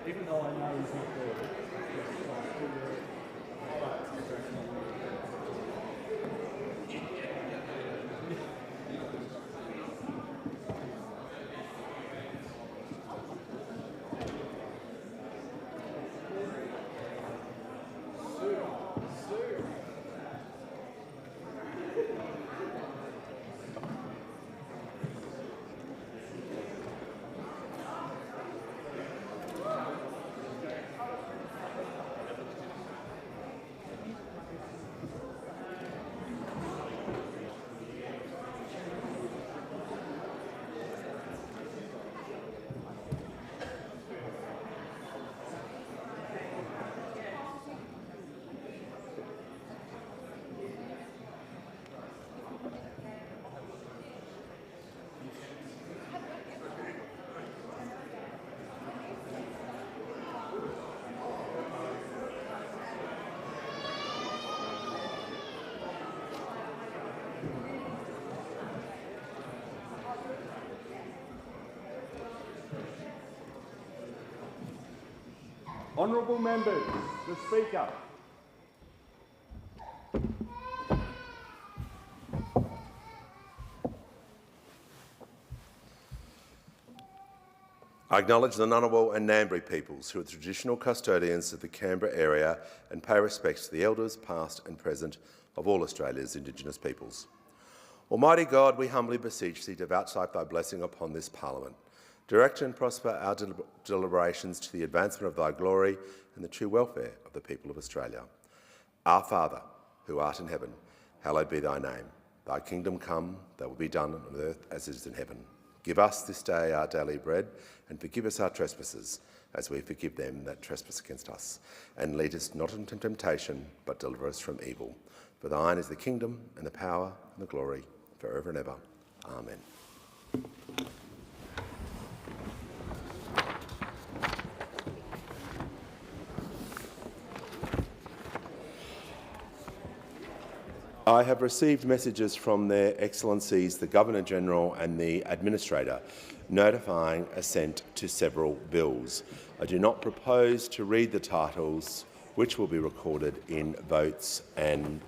Even though I know he's not there. Honourable members, the Speaker. I acknowledge the Ngunnawal and Ngambri peoples who are the traditional custodians of the Canberra area and pay respect to the elders past and present of all Australia's Indigenous peoples. Almighty God, we humbly beseech thee to vouchsafe thy blessing upon this Parliament. Direct and prosper our deliberations to the advancement of thy glory and the true welfare of the people of Australia. Our Father, who art in heaven, hallowed be thy name. Thy kingdom come, thy will be done on earth as it is in heaven. Give us this day our daily bread, and forgive us our trespasses, as we forgive them that trespass against us. And lead us not into temptation, but deliver us from evil. For thine is the kingdom, and the power, and the glory, forever and ever. Amen. I have received messages from their Excellencies the Governor-General and the Administrator notifying assent to several bills. I do not propose to read the titles, which will be recorded in votes and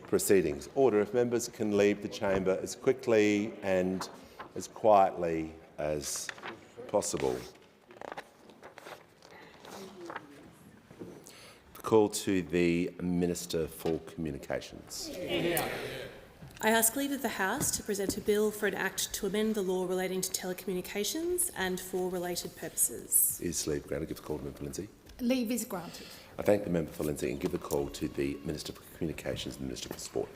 proceedings. Order, if members can leave the chamber as quickly and as quietly as possible. Call to the Minister for Communications. I ask leave of the House to present a bill for an act to amend the law relating to telecommunications and for related purposes. Is leave granted? Give the call to Member for Lindsay. Leave is granted. I thank the member for Lindsay and give the call to the Minister for Communications and the Minister for Sport.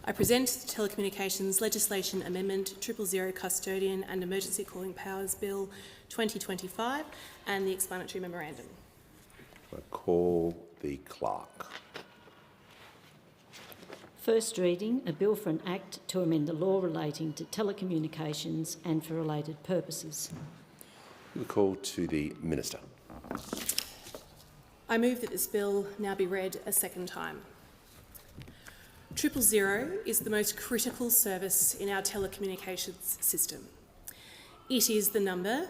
I present the Telecommunications Legislation Amendment 000 Custodian and Emergency Calling Powers Bill 2025 and the explanatory memorandum. I call the clerk. First reading, a bill for an act to amend the law relating to telecommunications and for related purposes. The call to the Minister. I move that this bill now be read a second time. 000 is the most critical service in our telecommunications system. It is the number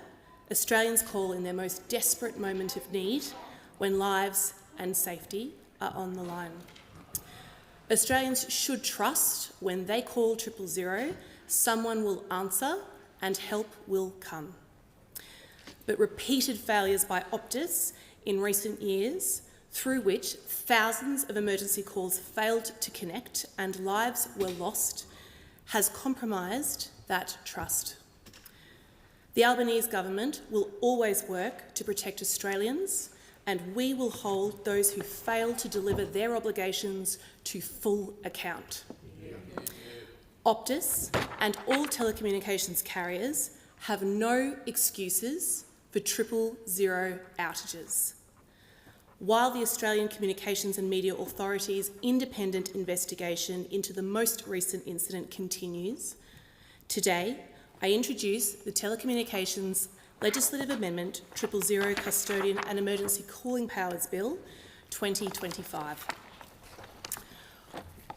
Australians call in their most desperate moment of need when lives and safety are on the line. Australians should trust when they call 000, someone will answer and help will come. But repeated failures by Optus in recent years, through which thousands of emergency calls failed to connect and lives were lost, has compromised that trust. The Albanese government will always work to protect Australians, and we will hold those who fail to deliver their obligations to full account. Optus and all telecommunications carriers have no excuses for 000 outages. while the Australian Communications and Media Authority's independent investigation into the most recent incident continues, today I introduce the Telecommunications Legislative Amendment 000 Custodian and Emergency Calling Powers Bill 2025.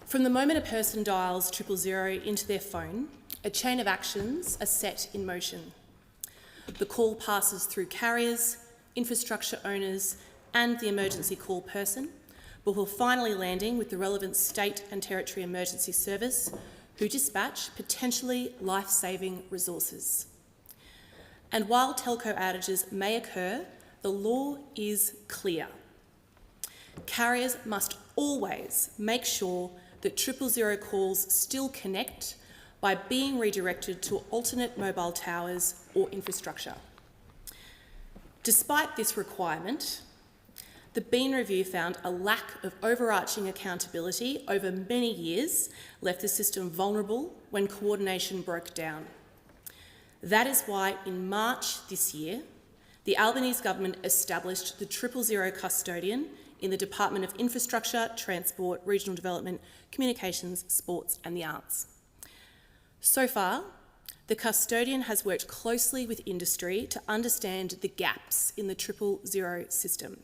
From the moment a person dials 000 into their phone, a chain of actions are set in motion. The call passes through carriers, infrastructure owners, and the emergency call person, before finally landing with the relevant state and territory emergency service, who dispatch potentially life-saving resources. And while telco outages may occur, the law is clear. Carriers must always make sure that 000 calls still connect by being redirected to alternate mobile towers or infrastructure. Despite this requirement, the Bean Review found a lack of overarching accountability over many years left the system vulnerable when coordination broke down. That is why in March this year, the Albanese government established the 000 custodian in the Department of Infrastructure, Transport, Regional Development, Communications, Sports and the Arts. So far, the custodian has worked closely with industry to understand the gaps in the 000 system.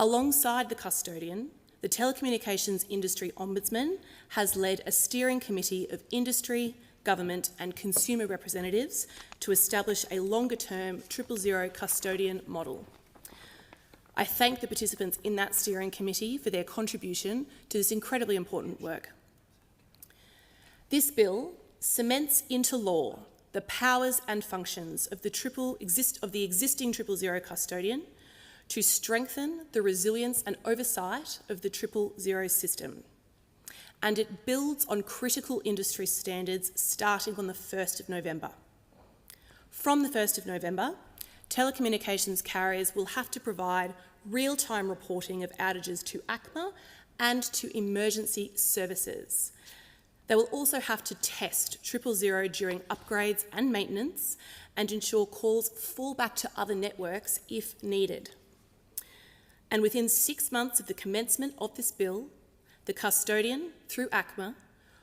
Alongside the custodian, the Telecommunications Industry Ombudsman has led a steering committee of industry, government and consumer representatives to establish a longer-term 000 custodian model. I thank the participants in that steering committee for their contribution to this incredibly important work. This bill cements into law the powers and functions of the existing 000 custodian to strengthen the resilience and oversight of the 000 system. And it builds on critical industry standards starting on the 1st of November. From the 1st of November, telecommunications carriers will have to provide real-time reporting of outages to ACMA and to emergency services. They will also have to test 000 during upgrades and maintenance and ensure calls fall back to other networks if needed. And within 6 months of the commencement of this bill, the custodian, through ACMA,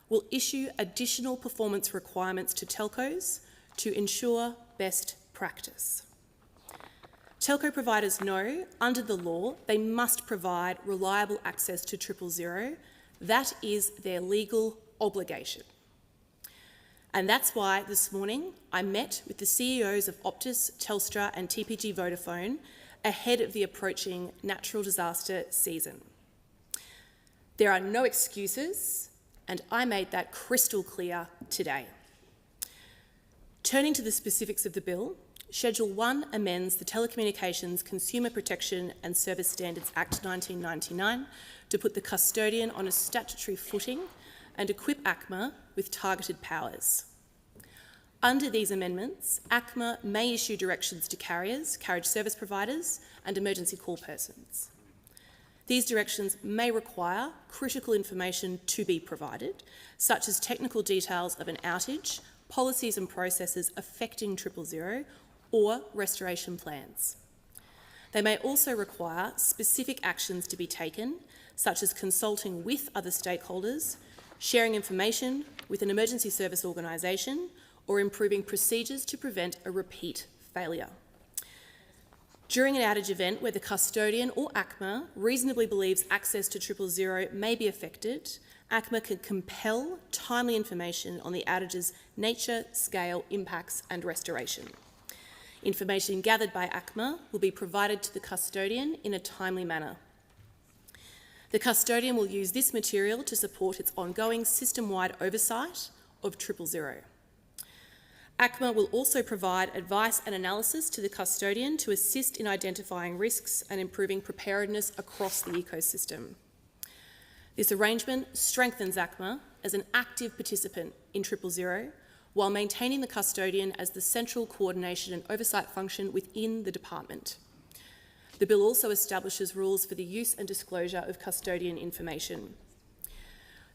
will issue additional performance requirements to telcos to ensure best practice. Telco providers know, under the law, they must provide reliable access to 000. That is their legal obligation. And that's why this morning I met with the CEOs of Optus, Telstra and TPG Vodafone ahead of the approaching natural disaster season. There are no excuses, and I made that crystal clear today. Turning to the specifics of the bill, Schedule 1 amends the Telecommunications Consumer Protection and Service Standards Act 1999 to put the custodian on a statutory footing and equip ACMA with targeted powers. Under these amendments, ACMA may issue directions to carriers, carriage service providers and emergency call persons. These directions may require critical information to be provided, such as technical details of an outage, policies and processes affecting 000, or restoration plans. They may also require specific actions to be taken, such as consulting with other stakeholders, sharing information with an emergency service organisation, or improving procedures to prevent a repeat failure. During an outage event where the custodian or ACMA reasonably believes access to 000 may be affected, ACMA can compel timely information on the outage's nature, scale, impacts and restoration. Information gathered by ACMA will be provided to the custodian in a timely manner. The custodian will use this material to support its ongoing system-wide oversight of 000. ACMA will also provide advice and analysis to the custodian to assist in identifying risks and improving preparedness across the ecosystem. This arrangement strengthens ACMA as an active participant in 000 while maintaining the custodian as the central coordination and oversight function within the department. The bill also establishes rules for the use and disclosure of custodian information.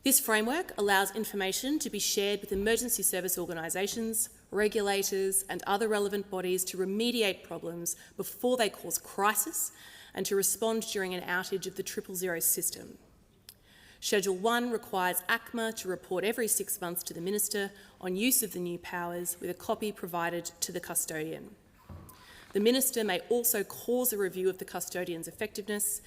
This framework allows information to be shared with emergency service organisations, regulators and other relevant bodies to remediate problems before they cause crisis and to respond during an outage of the 000 system. Schedule 1 requires ACMA to report every 6 months to the Minister on use of the new powers, with a copy provided to the custodian. The Minister may also cause a review of the custodian's effectiveness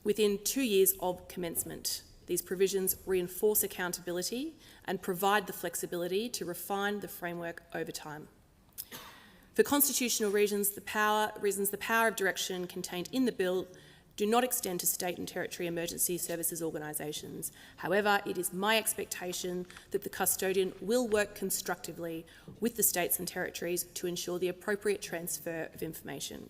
within 2 years of commencement. These provisions reinforce accountability and provide the flexibility to refine the framework over time. For constitutional reasons, the power of direction contained in the bill do not extend to state and territory emergency services organisations. However, it is my expectation that the custodian will work constructively with the states and territories to ensure the appropriate transfer of information.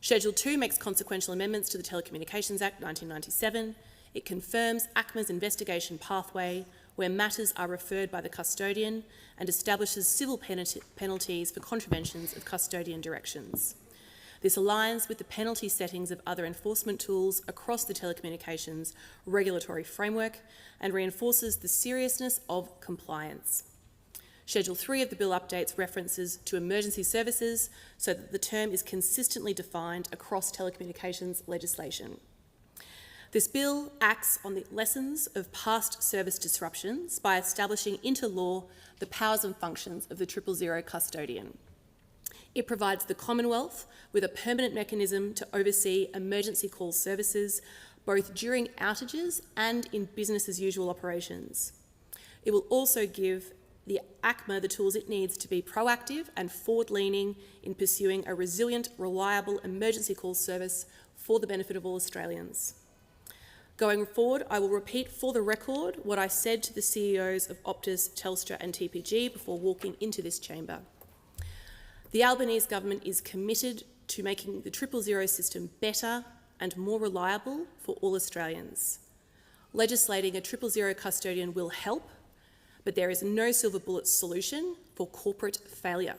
Schedule 2 makes consequential amendments to the Telecommunications Act 1997. It confirms ACMA's investigation pathway where matters are referred by the custodian and establishes civil penalties for contraventions of custodian directions. This aligns with the penalty settings of other enforcement tools across the telecommunications regulatory framework and reinforces the seriousness of compliance. Schedule 3 of the bill updates references to emergency services so that the term is consistently defined across telecommunications legislation. This bill acts on the lessons of past service disruptions by establishing into law the powers and functions of the 000 custodian. It provides the Commonwealth with a permanent mechanism to oversee emergency call services, both during outages and in business as usual operations. It will also give the ACMA the tools it needs to be proactive and forward-leaning in pursuing a resilient, reliable emergency call service for the benefit of all Australians. Going forward, I will repeat for the record what I said to the CEOs of Optus, Telstra and TPG before walking into this chamber. The Albanese government is committed to making the 000 system better and more reliable for all Australians. Legislating a 000 custodian will help, but there is no silver bullet solution for corporate failure.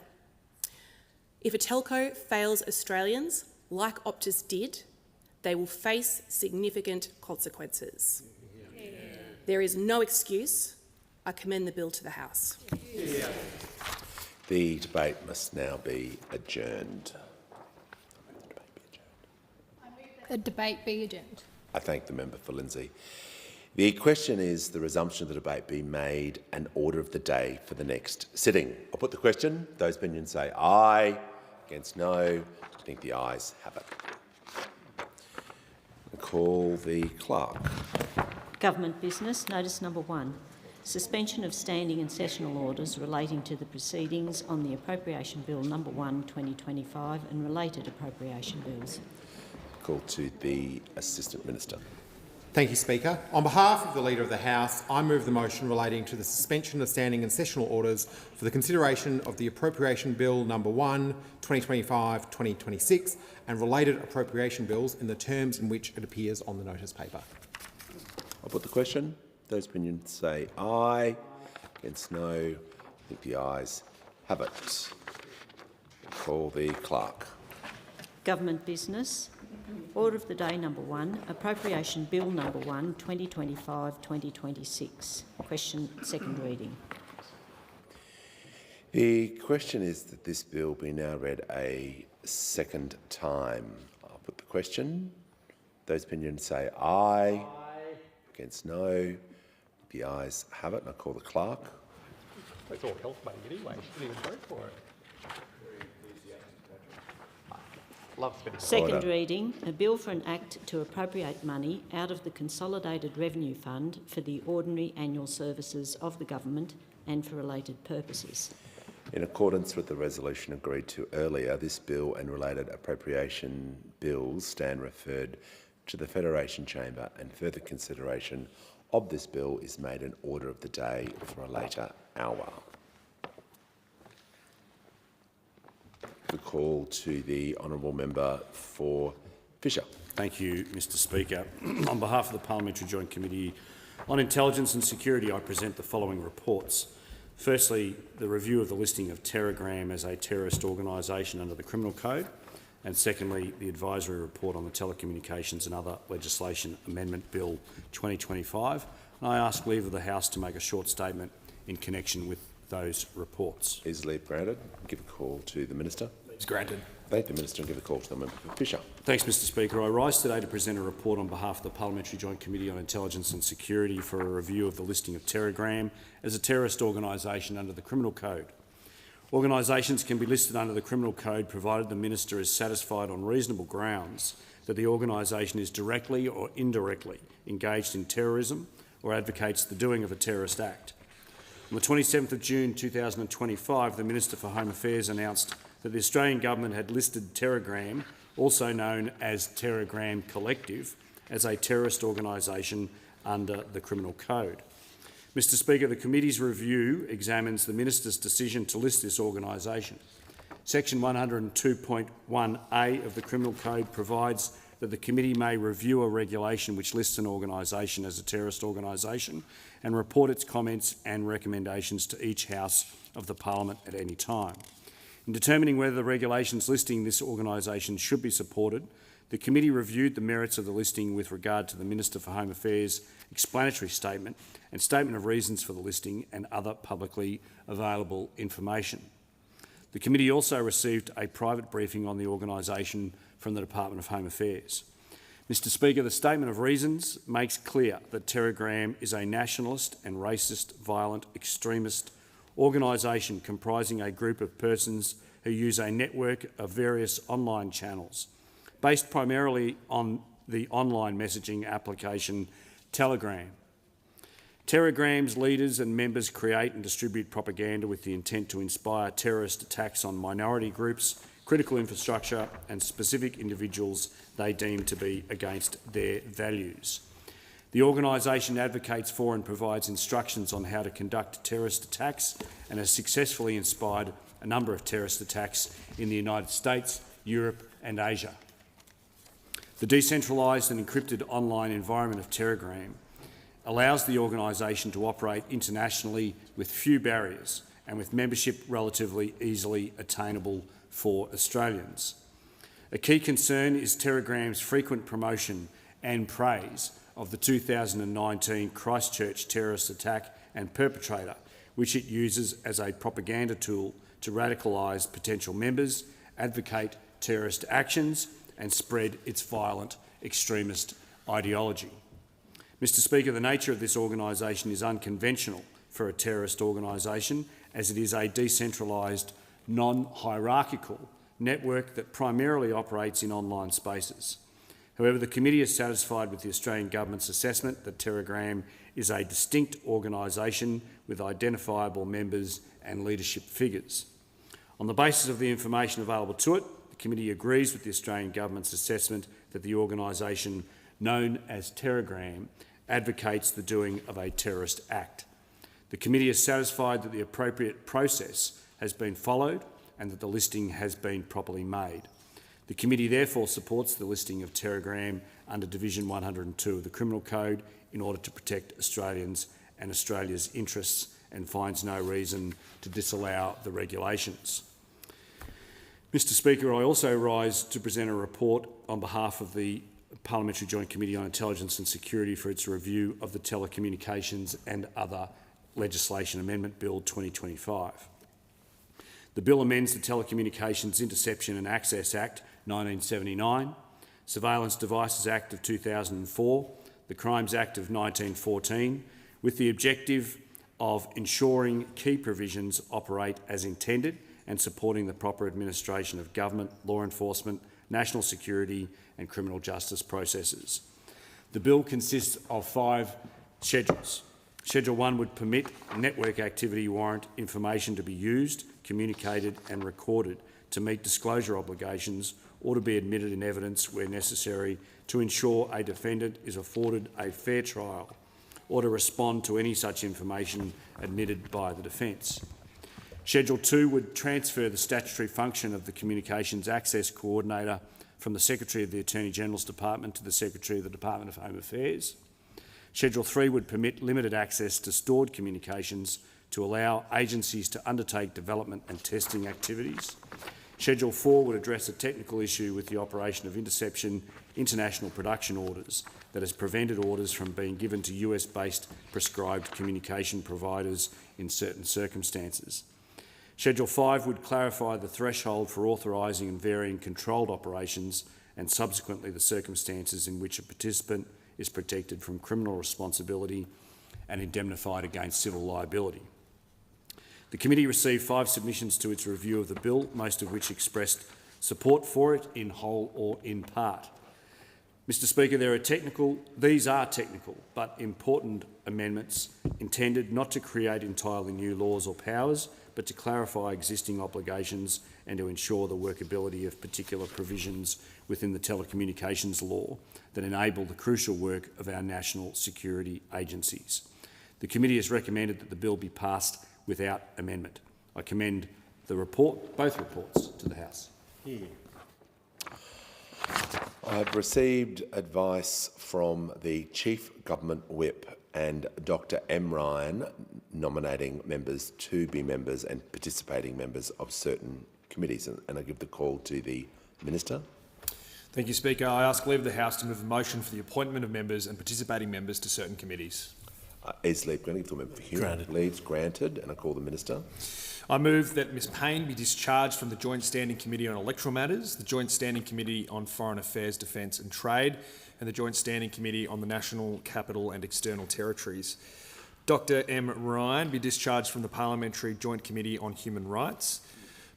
If a telco fails Australians, like Optus did, they will face significant consequences. Yeah. There is no excuse. I commend the bill to the House. Yeah. The debate must now be adjourned. The debate be adjourned. I thank the member for Lindsay. The question is the resumption of the debate be made an order of the day for the next sitting. I'll put the question. Those opinions say aye. Against no. I think the ayes have it. I call the clerk. Government business, notice number 1. Suspension of standing and sessional orders relating to the proceedings on the Appropriation Bill No. 1, 2025 and related appropriation bills. Call to the Assistant Minister. Thank you, Speaker. On behalf of the Leader of the House, I move the motion relating to the suspension of standing and sessional orders for the consideration of the Appropriation Bill No. 1, 2025-2026 and related appropriation bills in the terms in which it appears on the notice paper. I'll put the question. Those opinions say aye. Against no. I think the ayes have it. Call the clerk. Government business. Order of the day number 1. Appropriation Bill No. 1, 2025-2026. Question, second reading. The question is that this bill be now read a second time. I'll put the question. Those opinions say aye. Against no. The ayes have it, and I call the clerk. It's all health money anyway. You shouldn't even vote for it. Love spending. Second reading, a bill for an act to appropriate money out of the Consolidated Revenue Fund for the ordinary annual services of the government and for related purposes. In accordance with the resolution agreed to earlier, this bill and related appropriation bills stand referred to the Federation Chamber, and further consideration of this bill is made an order of the day for a later hour. The call to the honourable member for Fisher. Thank you, Mr Speaker. On behalf of the Parliamentary Joint Committee on Intelligence and Security, I present the following reports. Firstly, the review of the listing of Telegram as a terrorist organisation under the Criminal Code, and secondly, the advisory report on the Telecommunications and Other Legislation Amendment Bill 2025. And I ask leave of the House to make a short statement in connection with those reports. Is leave granted? Give a call to the Minister. It's granted. Thank the Minister and give the call to the member for Fisher. Thanks, Mr Speaker. I rise today to present a report on behalf of the Parliamentary Joint Committee on Intelligence and Security for a review of the listing of Telegram as a terrorist organisation under the Criminal Code. Organisations can be listed under the Criminal Code provided the Minister is satisfied on reasonable grounds that the organisation is directly or indirectly engaged in terrorism or advocates the doing of a terrorist act. On the 27th of June 2025, the Minister for Home Affairs announced that the Australian Government had listed Telegram, also known as Telegram Collective, as a terrorist organisation under the Criminal Code. Mr Speaker, the committee's review examines the Minister's decision to list this organisation. Section 102.1a of the Criminal Code provides that the committee may review a regulation which lists an organisation as a terrorist organisation and report its comments and recommendations to each House of the Parliament at any time. In determining whether the regulations listing this organisation should be supported, the committee reviewed the merits of the listing with regard to the Minister for Home Affairs' explanatory statement and statement of reasons for the listing and other publicly available information. The committee also received a private briefing on the organisation from the Department of Home Affairs. Mr Speaker, the statement of reasons makes clear that Telegram is a nationalist and racist, violent, extremist organisation comprising a group of persons who use a network of various online channels, based primarily on the online messaging application Telegram. Telegram's leaders and members create and distribute propaganda with the intent to inspire terrorist attacks on minority groups, critical infrastructure and specific individuals they deem to be against their values. The organisation advocates for and provides instructions on how to conduct terrorist attacks and has successfully inspired a number of terrorist attacks in the United States, Europe and Asia. The decentralised and encrypted online environment of Telegram allows the organisation to operate internationally with few barriers and with membership relatively easily attainable for Australians. A key concern is Telegram's frequent promotion and praise of the 2019 Christchurch terrorist attack and perpetrator, which it uses as a propaganda tool to radicalise potential members, advocate terrorist actions and spread its violent extremist ideology. Mr Speaker, the nature of this organisation is unconventional for a terrorist organisation, as it is a decentralised, non-hierarchical network that primarily operates in online spaces. However, the committee is satisfied with the Australian Government's assessment that Telegram is a distinct organisation with identifiable members and leadership figures. On the basis of the information available to it, the committee agrees with the Australian Government's assessment that the organisation known as Telegram advocates the doing of a terrorist act. The committee is satisfied that the appropriate process has been followed and that the listing has been properly made. The committee therefore supports the listing of Telegram under Division 102 of the Criminal Code in order to protect Australians and Australia's interests and finds no reason to disallow the regulations. Mr Speaker, I also rise to present a report on behalf of the Parliamentary Joint Committee on Intelligence and Security for its review of the Telecommunications and Other Legislation Amendment Bill 2025. The bill amends the Telecommunications Interception and Access Act 1979, Surveillance Devices Act of 2004, the Crimes Act of 1914, with the objective of ensuring key provisions operate as intended and supporting the proper administration of government, law enforcement, national security and criminal justice processes. The bill consists of 5 schedules. Schedule 1 would permit network activity warrant information to be used, communicated and recorded to meet disclosure obligations or to be admitted in evidence where necessary to ensure a defendant is afforded a fair trial or to respond to any such information admitted by the defence. Schedule 2 would transfer the statutory function of the Communications Access Coordinator from the Secretary of the Attorney-General's Department to the Secretary of the Department of Home Affairs. Schedule 3 would permit limited access to stored communications to allow agencies to undertake development and testing activities. Schedule 4 would address a technical issue with the operation of interception international production orders that has prevented orders from being given to US-based prescribed communication providers in certain circumstances. Schedule 5 would clarify the threshold for authorising and varying controlled operations and subsequently the circumstances in which a participant is protected from criminal responsibility and indemnified against civil liability. The committee received 5 submissions to its review of the bill, most of which expressed support for it in whole or in part. Mr Speaker, these are technical but important amendments intended not to create entirely new laws or powers, but to clarify existing obligations and to ensure the workability of particular provisions within the telecommunications law that enable the crucial work of our national security agencies. The committee has recommended that the bill be passed without amendment. I commend both reports to the House. I've received advice from the Chief Government Whip and Dr M. Ryan nominating members to be members and participating members of certain committees, and I give the call to the Minister. Thank you, Speaker. I ask leave of the House to move a motion for the appointment of members and participating members to certain committees. Is leave granted? The member for Hume. Leave's granted, and I call the Minister. I move that Ms Payne be discharged from the Joint Standing Committee on Electoral Matters, the Joint Standing Committee on Foreign Affairs, Defence and Trade, and the Joint Standing Committee on the National Capital and External Territories. Dr M. Ryan be discharged from the Parliamentary Joint Committee on Human Rights.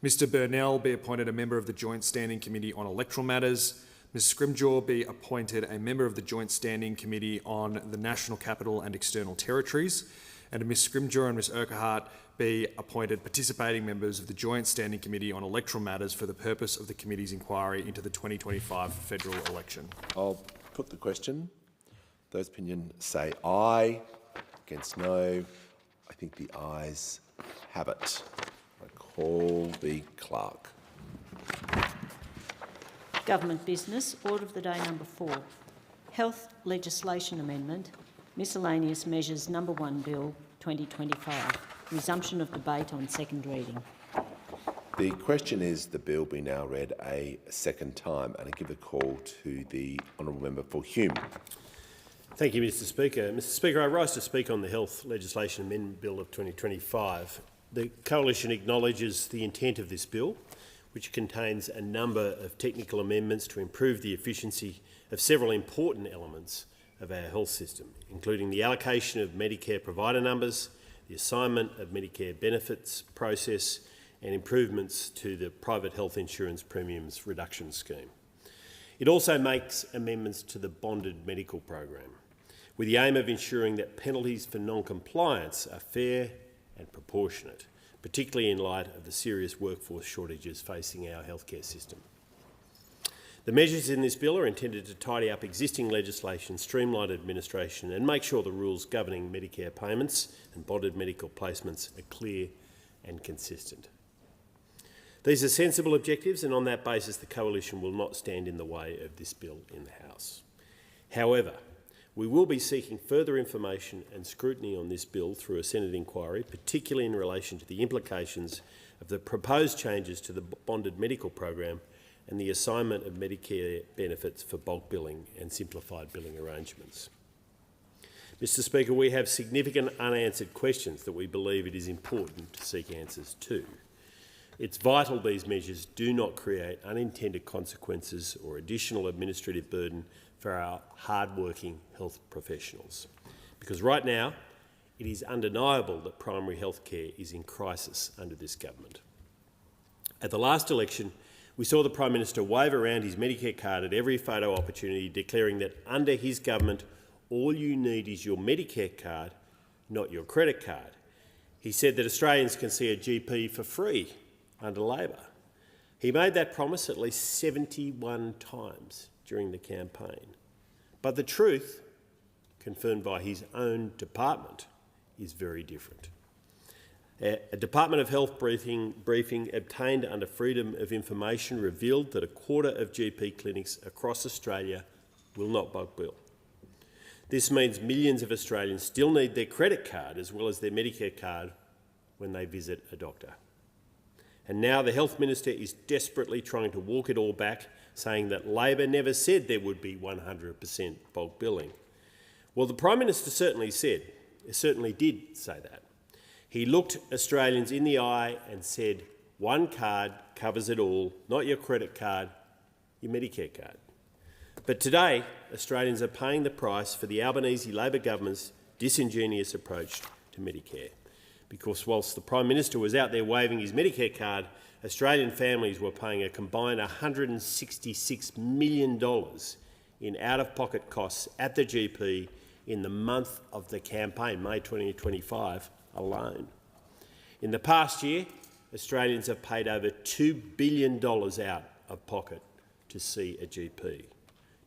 Mr Burnell be appointed a member of the Joint Standing Committee on Electoral Matters. Ms Scrimgeour be appointed a member of the Joint Standing Committee on the National Capital and External Territories, and Ms Scrimgeour and Ms Urquhart be appointed participating members of the Joint Standing Committee on Electoral Matters for the purpose of the committee's inquiry into the 2025 federal election. I'll put the question. Those opinion say aye. Against no. I think the ayes have it. I call the clerk. Government business. Order of the day number 4. Health legislation amendment. Miscellaneous measures number 1 Bill 2025. Resumption of debate on second reading. The question is the bill be now read a second time, and I give the call to the honourable member for Hume. Thank you, Mr Speaker. Mr Speaker, I rise to speak on the Health Legislation Amendment Bill of 2025. The Coalition acknowledges the intent of this bill, which contains a number of technical amendments to improve the efficiency of several important elements of our health system, including the allocation of Medicare provider numbers, the assignment of Medicare benefits process, and improvements to the private health insurance premiums reduction scheme. It also makes amendments to the bonded medical program, with the aim of ensuring that penalties for non-compliance are fair and proportionate, particularly in light of the serious workforce shortages facing our healthcare system. The measures in this bill are intended to tidy up existing legislation, streamline administration and make sure the rules governing Medicare payments and bonded medical placements are clear and consistent. These are sensible objectives, and on that basis the Coalition will not stand in the way of this bill in the House. However, we will be seeking further information and scrutiny on this bill through a Senate inquiry, particularly in relation to the implications of the proposed changes to the bonded medical program and the assignment of Medicare benefits for bulk billing and simplified billing arrangements. Mr Speaker, we have significant unanswered questions that we believe it is important to seek answers to. It's vital these measures do not create unintended consequences or additional administrative burden for our hard-working health professionals, because right now it is undeniable that primary health care is in crisis under this government. At the last election, we saw the Prime Minister wave around his Medicare card at every photo opportunity, declaring that under his government, all you need is your Medicare card, not your credit card. He said that Australians can see a GP for free under Labor. He made that promise at least 71 times during the campaign. But the truth, confirmed by his own department, is very different. A Department of Health briefing obtained under Freedom of Information revealed that a quarter of GP clinics across Australia will not bulk bill. This means millions of Australians still need their credit card as well as their Medicare card when they visit a doctor. And now the Health Minister is desperately trying to walk it all back, saying that Labor never said there would be 100% bulk billing. Well, the Prime Minister certainly did say that. He looked Australians in the eye and said, one card covers it all, not your credit card, your Medicare card. But today, Australians are paying the price for the Albanese Labor government's disingenuous approach to Medicare. Because whilst the Prime Minister was out there waving his Medicare card, Australian families were paying a combined $166 million in out-of-pocket costs at the GP in the month of the campaign, May 2025 alone. In the past year, Australians have paid over $2 billion out of pocket to see a GP.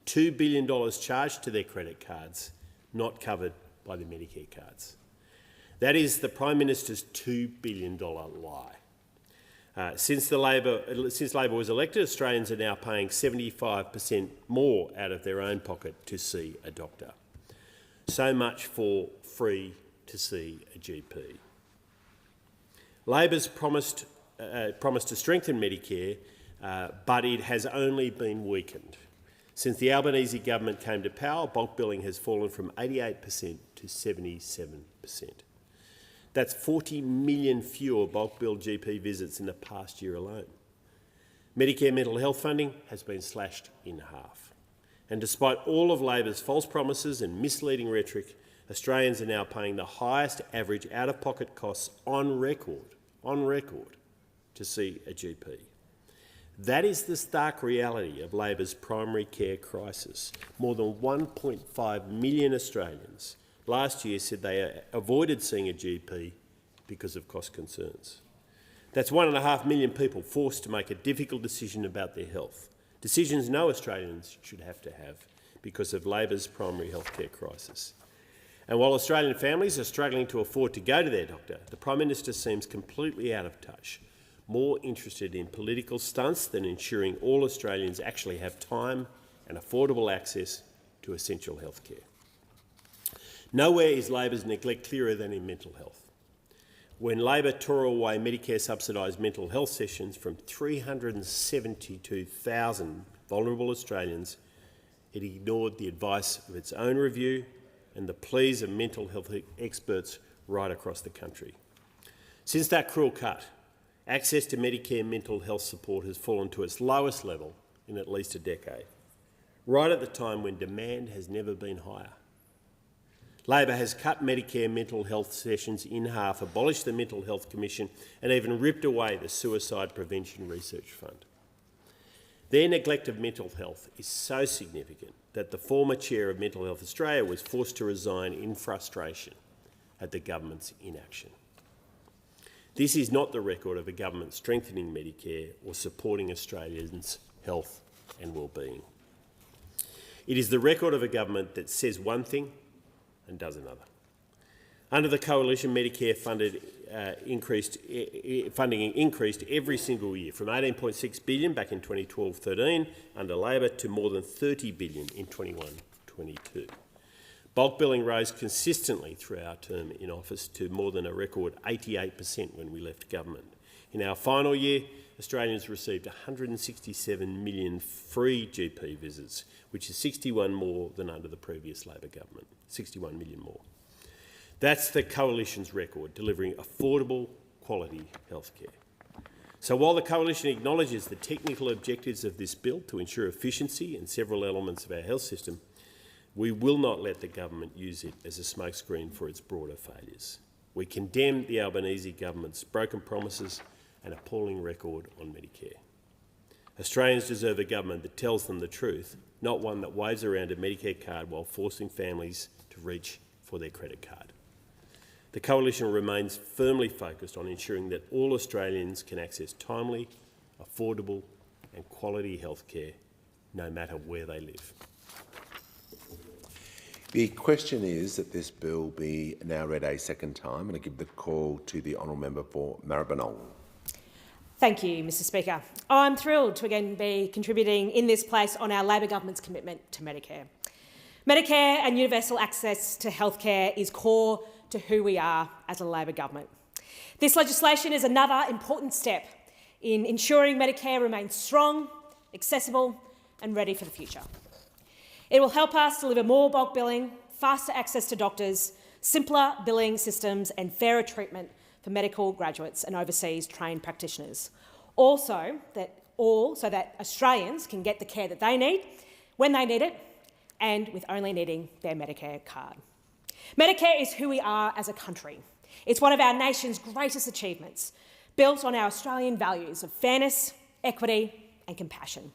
$2 billion charged to their credit cards, not covered by the Medicare cards. That is the Prime Minister's $2 billion lie. Since Labor was elected, Australians are now paying 75% more out of their own pocket to see a doctor. So much for free to see a GP. Labor's promised to strengthen Medicare, but it has only been weakened. Since the Albanese government came to power, bulk billing has fallen from 88% to 77%. That's 40 million fewer bulk billed GP visits in the past year alone. Medicare mental health funding has been slashed in half. And despite all of Labor's false promises and misleading rhetoric, Australians are now paying the highest average out-of-pocket costs on record, to see a GP. That is the stark reality of Labor's primary care crisis. More than 1.5 million Australians last year said they avoided seeing a GP because of cost concerns. That's 1.5 million people forced to make a difficult decision about their health, decisions no Australians should have to have because of Labor's primary healthcare crisis. And while Australian families are struggling to afford to go to their doctor, the Prime Minister seems completely out of touch, more interested in political stunts than ensuring all Australians actually have time and affordable access to essential healthcare. Nowhere is Labor's neglect clearer than in mental health. When Labor tore away Medicare subsidised mental health sessions from 372,000 vulnerable Australians, it ignored the advice of its own review and the pleas of mental health experts right across the country. Since that cruel cut, access to Medicare mental health support has fallen to its lowest level in at least a decade, right at the time when demand has never been higher. Labor has cut Medicare mental health sessions in half, abolished the Mental Health Commission and even ripped away the Suicide Prevention Research Fund. Their neglect of mental health is so significant that the former chair of Mental Health Australia was forced to resign in frustration at the government's inaction. This is not the record of a government strengthening Medicare or supporting Australians' health and well-being. It is the record of a government that says one thing and does another. Under the coalition, Medicare funding increased every single year, from $18.6 billion back in 2012-13 under Labor to more than $30 billion in 21-22. Bulk billing rose consistently through our term in office to more than a record 88% when we left government. In our final year, Australians received 167 million free GP visits, which is 61 more than under the previous Labor government, 61 million more. That's the coalition's record, delivering affordable, quality healthcare. So while the coalition acknowledges the technical objectives of this bill to ensure efficiency in several elements of our health system, we will not let the government use it as a smokescreen for its broader failures. We condemn the Albanese government's broken promises and appalling record on Medicare. Australians deserve a government that tells them the truth, not one that waves around a Medicare card while forcing families to reach for their credit card. The coalition remains firmly focused on ensuring that all Australians can access timely, affordable and quality healthcare, no matter where they live. The question is that this bill be now read a second time, and I give the call to the honourable member for Maribyrnong. Thank you, Mr Speaker. I'm thrilled to again be contributing in this place on our Labor government's commitment to Medicare. Medicare and universal access to healthcare is core to who we are as a Labor government. This legislation is another important step in ensuring Medicare remains strong, accessible and ready for the future. It will help us deliver more bulk billing, faster access to doctors, simpler billing systems and fairer treatment for medical graduates and overseas trained practitioners. So that Australians can get the care that they need, when they need it, and with only needing their Medicare card. Medicare is who we are as a country. It's one of our nation's greatest achievements, built on our Australian values of fairness, equity and compassion.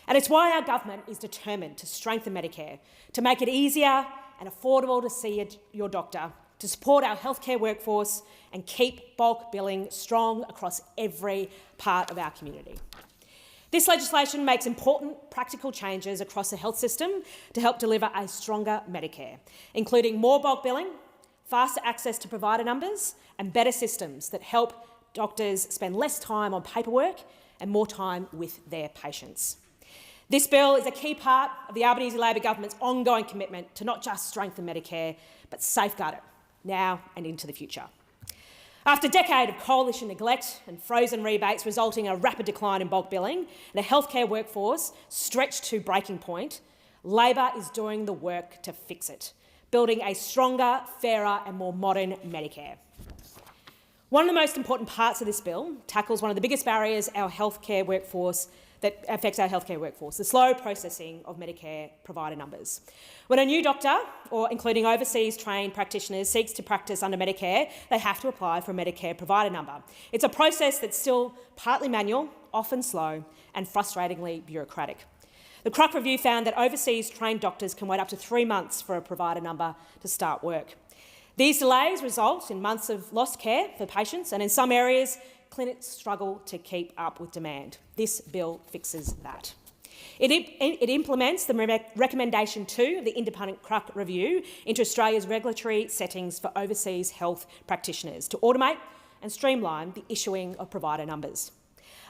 And it's why our government is determined to strengthen Medicare, to make it easier and affordable to see your doctor, to support our healthcare workforce and keep bulk billing strong across every part of our community. This legislation makes important practical changes across the health system to help deliver a stronger Medicare, including more bulk billing, faster access to provider numbers and better systems that help doctors spend less time on paperwork and more time with their patients. This bill is a key part of the Albanese Labor government's ongoing commitment to not just strengthen Medicare, but safeguard it now and into the future. After a decade of coalition neglect and frozen rebates resulting in a rapid decline in bulk billing and a healthcare workforce stretched to breaking point, Labor is doing the work to fix it, building a stronger, fairer and more modern Medicare. One of the most important parts of this bill tackles one of the biggest barriers that affects our healthcare workforce, the slow processing of Medicare provider numbers. When a new doctor, or including overseas trained practitioners, seeks to practice under Medicare, they have to apply for a Medicare provider number. It's a process that's still partly manual, often slow and frustratingly bureaucratic. The Croc Review found that overseas trained doctors can wait up to 3 months for a provider number to start work. These delays result in months of lost care for patients, and in some areas, clinics struggle to keep up with demand. This bill fixes that. It implements the recommendation 2 of the independent Croc Review into Australia's regulatory settings for overseas health practitioners to automate and streamline the issuing of provider numbers.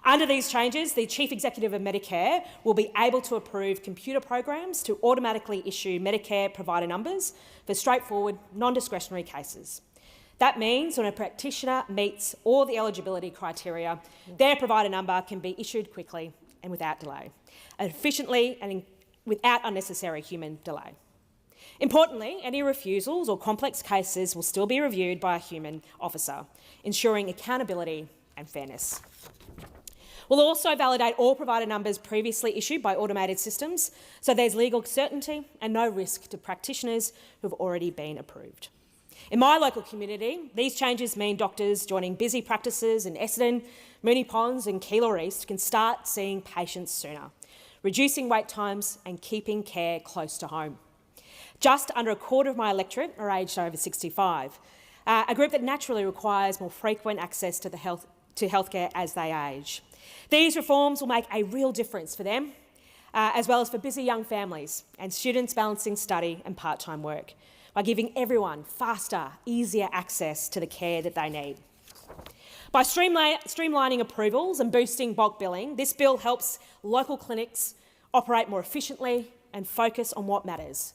Under these changes, the Chief Executive of Medicare will be able to approve computer programs to automatically issue Medicare provider numbers for straightforward, non-discretionary cases. That means when a practitioner meets all the eligibility criteria, their provider number can be issued quickly and without delay, efficiently and without unnecessary human delay. Importantly, any refusals or complex cases will still be reviewed by a human officer, ensuring accountability and fairness. We'll also validate all provider numbers previously issued by automated systems, so there's legal certainty and no risk to practitioners who have already been approved. In my local community, these changes mean doctors joining busy practices in Essendon, Moonee Ponds and Keilor East can start seeing patients sooner, reducing wait times and keeping care close to home. Just under a quarter of my electorate are aged over 65, a group that naturally requires more frequent access to healthcare as they age. These reforms will make a real difference for them, as well as for busy young families and students balancing study and part-time work, by giving everyone faster, easier access to the care that they need. By streamlining approvals and boosting bulk billing, this bill helps local clinics operate more efficiently and focus on what matters,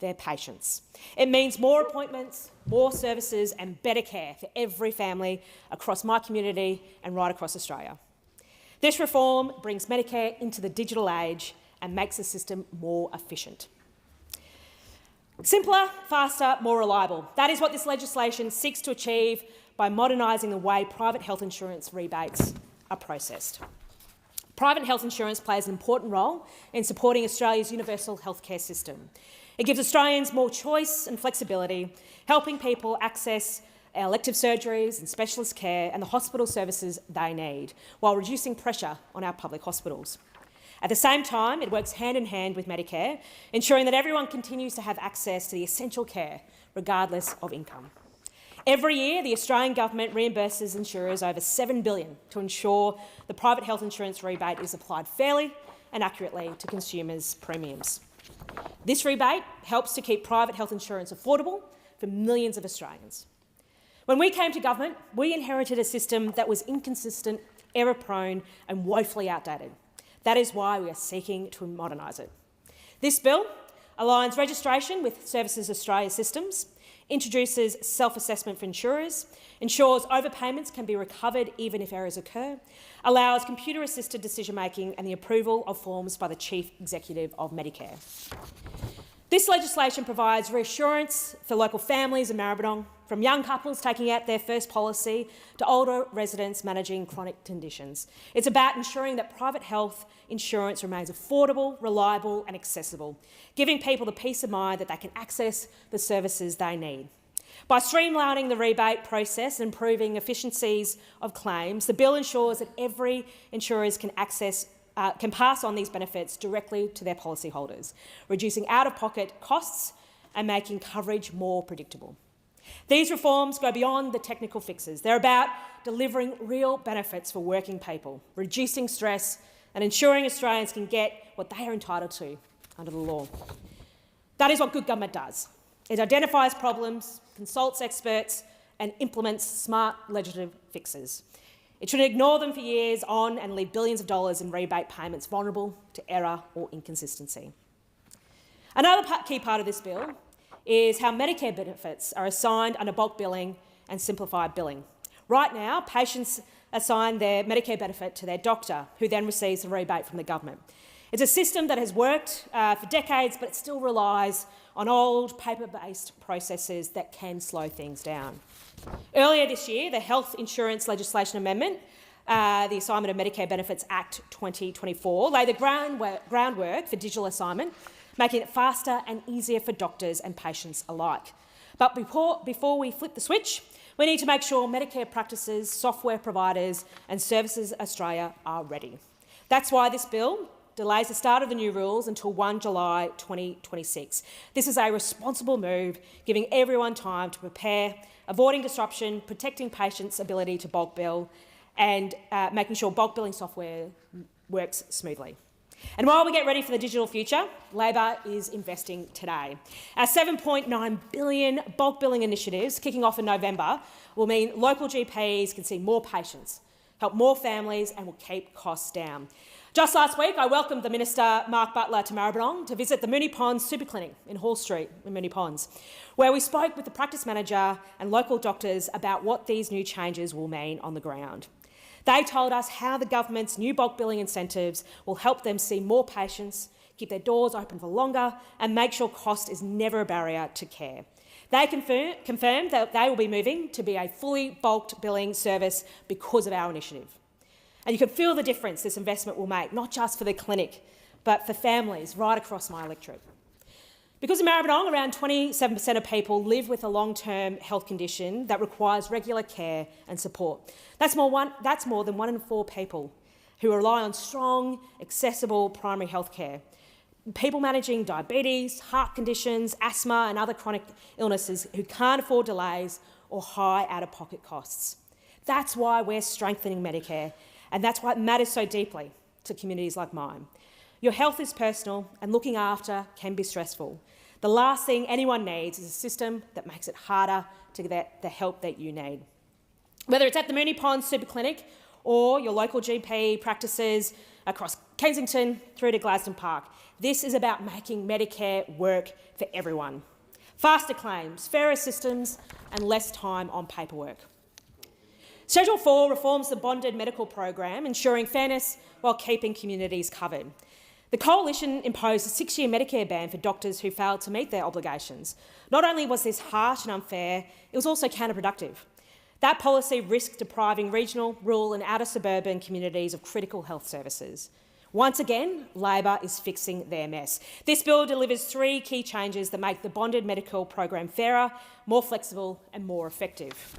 their patients. It means more appointments, more services and better care for every family across my community and right across Australia. This reform brings Medicare into the digital age and makes the system more efficient. Simpler, faster, more reliable. That is what this legislation seeks to achieve by modernising the way private health insurance rebates are processed. Private health insurance plays an important role in supporting Australia's universal healthcare system. It gives Australians more choice and flexibility, helping people access elective surgeries and specialist care and the hospital services they need, while reducing pressure on our public hospitals. At the same time, it works hand in hand with Medicare, ensuring that everyone continues to have access to the essential care, regardless of income. Every year, the Australian government reimburses insurers over $7 billion to ensure the private health insurance rebate is applied fairly and accurately to consumers' premiums. This rebate helps to keep private health insurance affordable for millions of Australians. When we came to government, we inherited a system that was inconsistent, error-prone and woefully outdated. That is why we are seeking to modernise it. This bill aligns registration with Services Australia systems, introduces self-assessment for insurers, ensures overpayments can be recovered even if errors occur, allows computer-assisted decision-making and the approval of forms by the Chief Executive of Medicare. This legislation provides reassurance for local families in Maribyrnong, from young couples taking out their first policy to older residents managing chronic conditions. It's about ensuring that private health insurance remains affordable, reliable and accessible, giving people the peace of mind that they can access the services they need. By streamlining the rebate process and improving efficiencies of claims, the bill ensures that every insurer can pass on these benefits directly to their policyholders, reducing out-of-pocket costs and making coverage more predictable. These reforms go beyond the technical fixes. They're about delivering real benefits for working people, reducing stress and ensuring Australians can get what they are entitled to under the law. That is what good government does. It identifies problems, consults experts and implements smart legislative fixes. It shouldn't ignore them for years on and leave billions of dollars in rebate payments vulnerable to error or inconsistency. Another key part of this bill is how Medicare benefits are assigned under bulk billing and simplified billing. Right now, patients assign their Medicare benefit to their doctor, who then receives a rebate from the government. It's a system that has worked for decades, but it still relies on old paper-based processes that can slow things down. Earlier this year, the Health Insurance Legislation Amendment, the Assignment of Medicare Benefits Act 2024, laid the groundwork for digital assignment, making it faster and easier for doctors and patients alike. But before we flip the switch, we need to make sure Medicare practices, software providers and Services Australia are ready. That's why this bill delays the start of the new rules until 1 July 2026. This is a responsible move, giving everyone time to prepare, avoiding disruption, protecting patients' ability to bulk bill and making sure bulk billing software works smoothly. And while we get ready for the digital future, Labor is investing today. Our $7.9 billion bulk billing initiatives kicking off in November will mean local GPs can see more patients, help more families and will keep costs down. Just last week, I welcomed the Minister, Mark Butler, to Maribyrnong to visit the Moonee Ponds Super Clinic in Hall Street in Moonee Ponds, where we spoke with the practice manager and local doctors about what these new changes will mean on the ground. They told us how the government's new bulk billing incentives will help them see more patients, keep their doors open for longer and make sure cost is never a barrier to care. They confirmed that they will be moving to be a fully bulked billing service because of our initiative. And you can feel the difference this investment will make, not just for the clinic, but for families right across my electorate. Because in Maribyrnong, around 27% of people live with a long-term health condition that requires regular care and support. That's more than 1 in 4 people who rely on strong, accessible primary health care. People managing diabetes, heart conditions, asthma and other chronic illnesses who can't afford delays or high out-of-pocket costs. That's why we're strengthening Medicare, and that's why it matters so deeply to communities like mine. Your health is personal and looking after can be stressful. The last thing anyone needs is a system that makes it harder to get the help that you need. Whether it's at the Moonee Ponds Super Clinic or your local GP practices across Kensington through to Gladstone Park, this is about making Medicare work for everyone. Faster claims, fairer systems and less time on paperwork. Schedule 4 reforms the bonded medical program, ensuring fairness while keeping communities covered. The Coalition imposed a 6-year Medicare ban for doctors who failed to meet their obligations. Not only was this harsh and unfair, it was also counterproductive. That policy risked depriving regional, rural and outer suburban communities of critical health services. Once again, Labor is fixing their mess. This bill delivers 3 key changes that make the bonded medical program fairer, more flexible and more effective.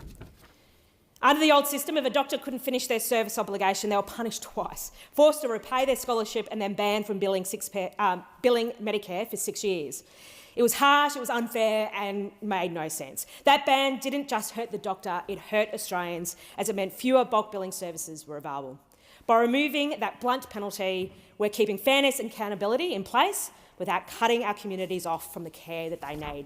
Under the old system, if a doctor couldn't finish their service obligation, they were punished twice, forced to repay their scholarship and then banned from billing Medicare for 6 years. It was harsh, it was unfair and made no sense. That ban didn't just hurt the doctor, it hurt Australians as it meant fewer bulk billing services were available. By removing that blunt penalty, we're keeping fairness and accountability in place without cutting our communities off from the care that they need.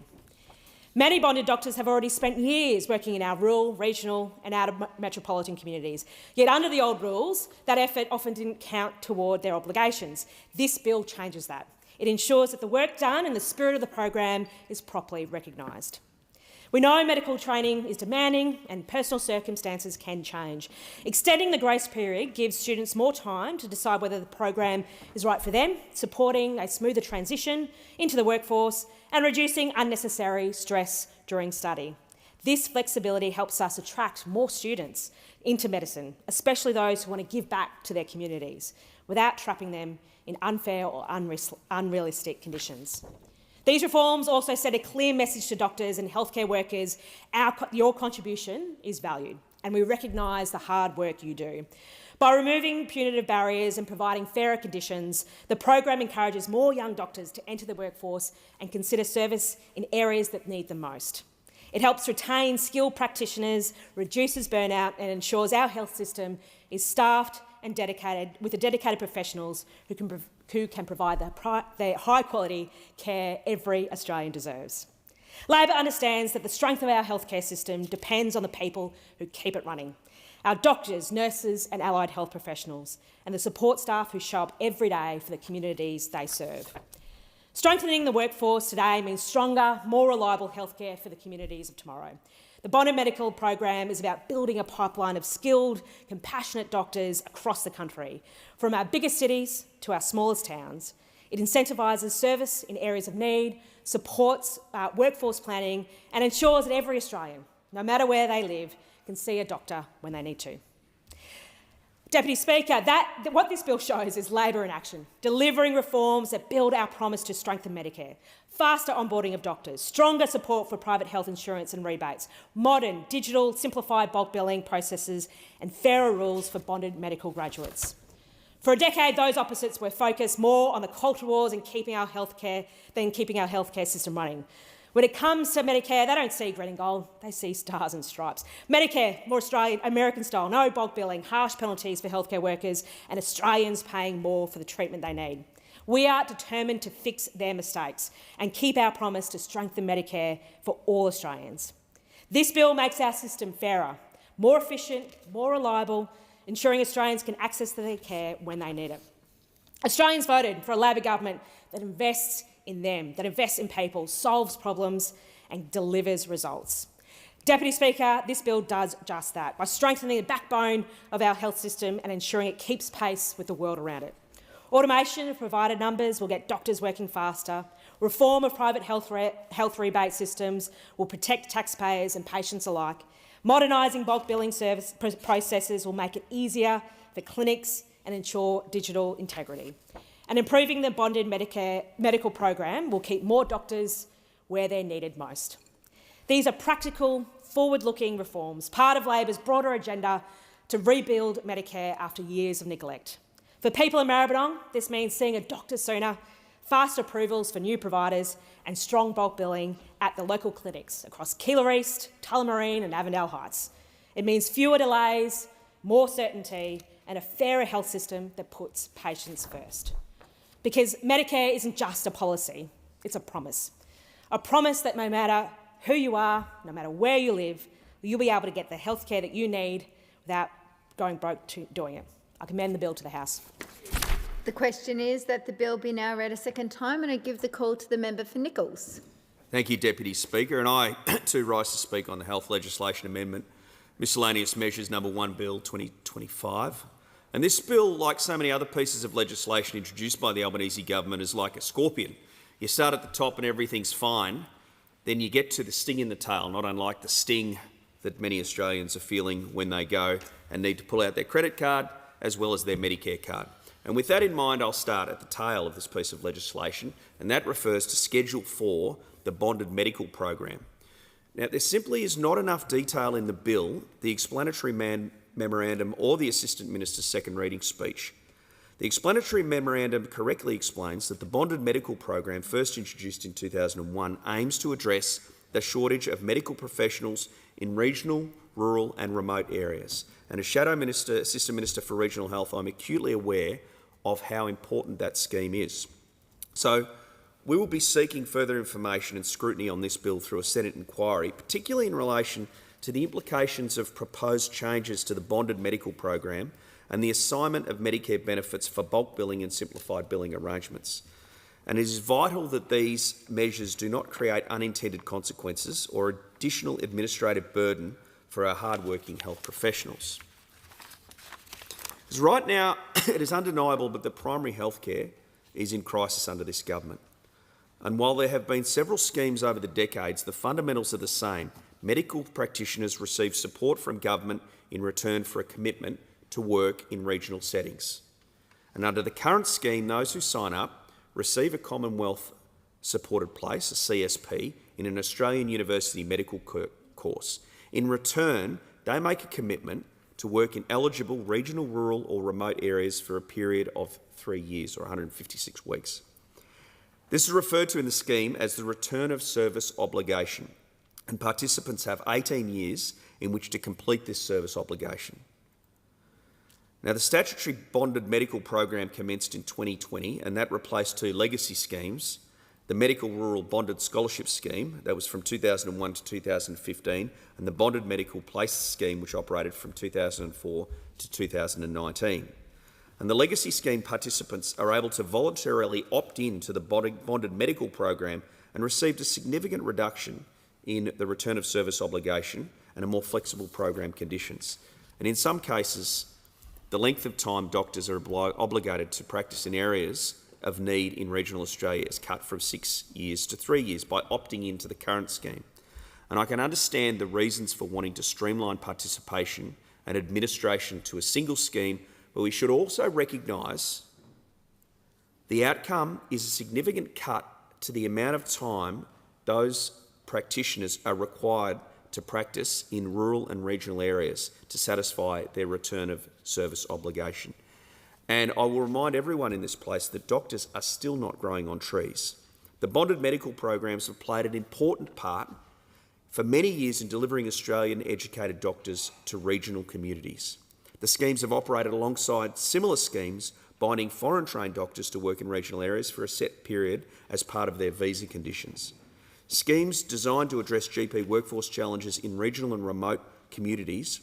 Many bonded doctors have already spent years working in our rural, regional and outer metropolitan communities. Yet under the old rules, that effort often didn't count toward their obligations. This bill changes that. It ensures that the work done and the spirit of the program is properly recognised. We know medical training is demanding and personal circumstances can change. Extending the grace period gives students more time to decide whether the program is right for them, supporting a smoother transition into the workforce and reducing unnecessary stress during study. This flexibility helps us attract more students into medicine, especially those who want to give back to their communities, without trapping them in unfair or unrealistic conditions. These reforms also send a clear message to doctors and healthcare workers: your contribution is valued, and we recognise the hard work you do. By removing punitive barriers and providing fairer conditions, the program encourages more young doctors to enter the workforce and consider service in areas that need them most. It helps retain skilled practitioners, reduces burnout, and ensures our health system is staffed and dedicated with the dedicated professionals who can provide the high-quality care every Australian deserves. Labor understands that the strength of our healthcare system depends on the people who keep it running: our doctors, nurses and allied health professionals, and the support staff who show up every day for the communities they serve. Strengthening the workforce today means stronger, more reliable healthcare for the communities of tomorrow. The bonded medical program is about building a pipeline of skilled, compassionate doctors across the country, from our biggest cities to our smallest towns. It incentivises service in areas of need, supports workforce planning, and ensures that every Australian, no matter where they live, can see a doctor when they need to. Deputy Speaker, what this bill shows is Labor in action, delivering reforms that build our promise to strengthen Medicare, faster onboarding of doctors, stronger support for private health insurance and rebates, modern, digital, simplified bulk billing processes, and fairer rules for bonded medical graduates. For a decade, those opposites were focused more on the culture wars and keeping our healthcare system running. When it comes to Medicare, they don't see green and gold, they see stars and stripes. Medicare, more Australian, American style, no bulk billing, harsh penalties for healthcare workers, and Australians paying more for the treatment they need. We are determined to fix their mistakes and keep our promise to strengthen Medicare for all Australians. This bill makes our system fairer, more efficient, more reliable, ensuring Australians can access their care when they need it. Australians voted for a Labor government that invests in them, that invests in people, solves problems and delivers results. Deputy Speaker, this bill does just that, by strengthening the backbone of our health system and ensuring it keeps pace with the world around it. Automation of provider numbers will get doctors working faster. Reform of private health rebate systems will protect taxpayers and patients alike. Modernising bulk billing service processes will make it easier for clinics and ensure digital integrity. And improving the bonded medical program will keep more doctors where they're needed most. These are practical, forward-looking reforms, part of Labor's broader agenda to rebuild Medicare after years of neglect. For people in Maribyrnong, this means seeing a doctor sooner, fast approvals for new providers and strong bulk billing at the local clinics across Keilor East, Tullamarine and Avondale Heights. It means fewer delays, more certainty and a fairer health system that puts patients first. Because Medicare isn't just a policy, it's a promise that no matter who you are, no matter where you live, you'll be able to get the healthcare that you need without going broke doing it. I commend the bill to the House. The question is that the bill be now read a second time, and I give the call to the member for Nichols. Thank you, Deputy Speaker. And I too rise to speak on the Health Legislation Amendment, Miscellaneous Measures No. 1 Bill 2025. And this bill, like so many other pieces of legislation introduced by the Albanese government, is like a scorpion. You start at the top and everything's fine, then you get to the sting in the tail, not unlike the sting that many Australians are feeling when they go and need to pull out their credit card as well as their Medicare card. And with that in mind, I'll start at the tail of this piece of legislation, and that refers to Schedule 4, the bonded medical program. Now, there simply is not enough detail in the bill, the explanatory memorandum or the Assistant Minister's second reading speech. The explanatory memorandum correctly explains that the bonded medical program, first introduced in 2001, aims to address the shortage of medical professionals in regional, rural and remote areas. And as Shadow Minister, Assistant Minister for Regional Health, I'm acutely aware of how important that scheme is. So we will be seeking further information and scrutiny on this bill through a Senate inquiry, particularly in relation to the implications of proposed changes to the bonded medical program and the assignment of Medicare benefits for bulk billing and simplified billing arrangements. And it is vital that these measures do not create unintended consequences or additional administrative burden for our hard-working health professionals. Because right now, it is undeniable that the primary health care is in crisis under this government. And while there have been several schemes over the decades, the fundamentals are the same: medical practitioners receive support from government in return for a commitment to work in regional settings. And under the current scheme, those who sign up receive a Commonwealth supported place, a CSP, in an Australian university medical course. In return, they make a commitment to work in eligible regional, rural or remote areas for a period of 3 years or 156 weeks. This is referred to in the scheme as the return of service obligation, and participants have 18 years in which to complete this service obligation. Now, the statutory bonded medical program commenced in 2020, and that replaced two legacy schemes: the Medical Rural Bonded Scholarship Scheme, that was from 2001 to 2015, and the Bonded Medical Places Scheme, which operated from 2004 to 2019. And the legacy scheme participants are able to voluntarily opt in to the bonded medical program and received a significant reduction in the return of service obligation and a more flexible program conditions. And in some cases, the length of time doctors are obligated to practice in areas of need in regional Australia is cut from 6 years to 3 years by opting into the current scheme. And I can understand the reasons for wanting to streamline participation and administration to a single scheme, but we should also recognise the outcome is a significant cut to the amount of time those practitioners are required to practice in rural and regional areas to satisfy their return of service obligation. And I will remind everyone in this place that doctors are still not growing on trees. The bonded medical programs have played an important part for many years in delivering Australian educated doctors to regional communities. The schemes have operated alongside similar schemes binding foreign-trained doctors to work in regional areas for a set period as part of their visa conditions. Schemes designed to address GP workforce challenges in regional and remote communities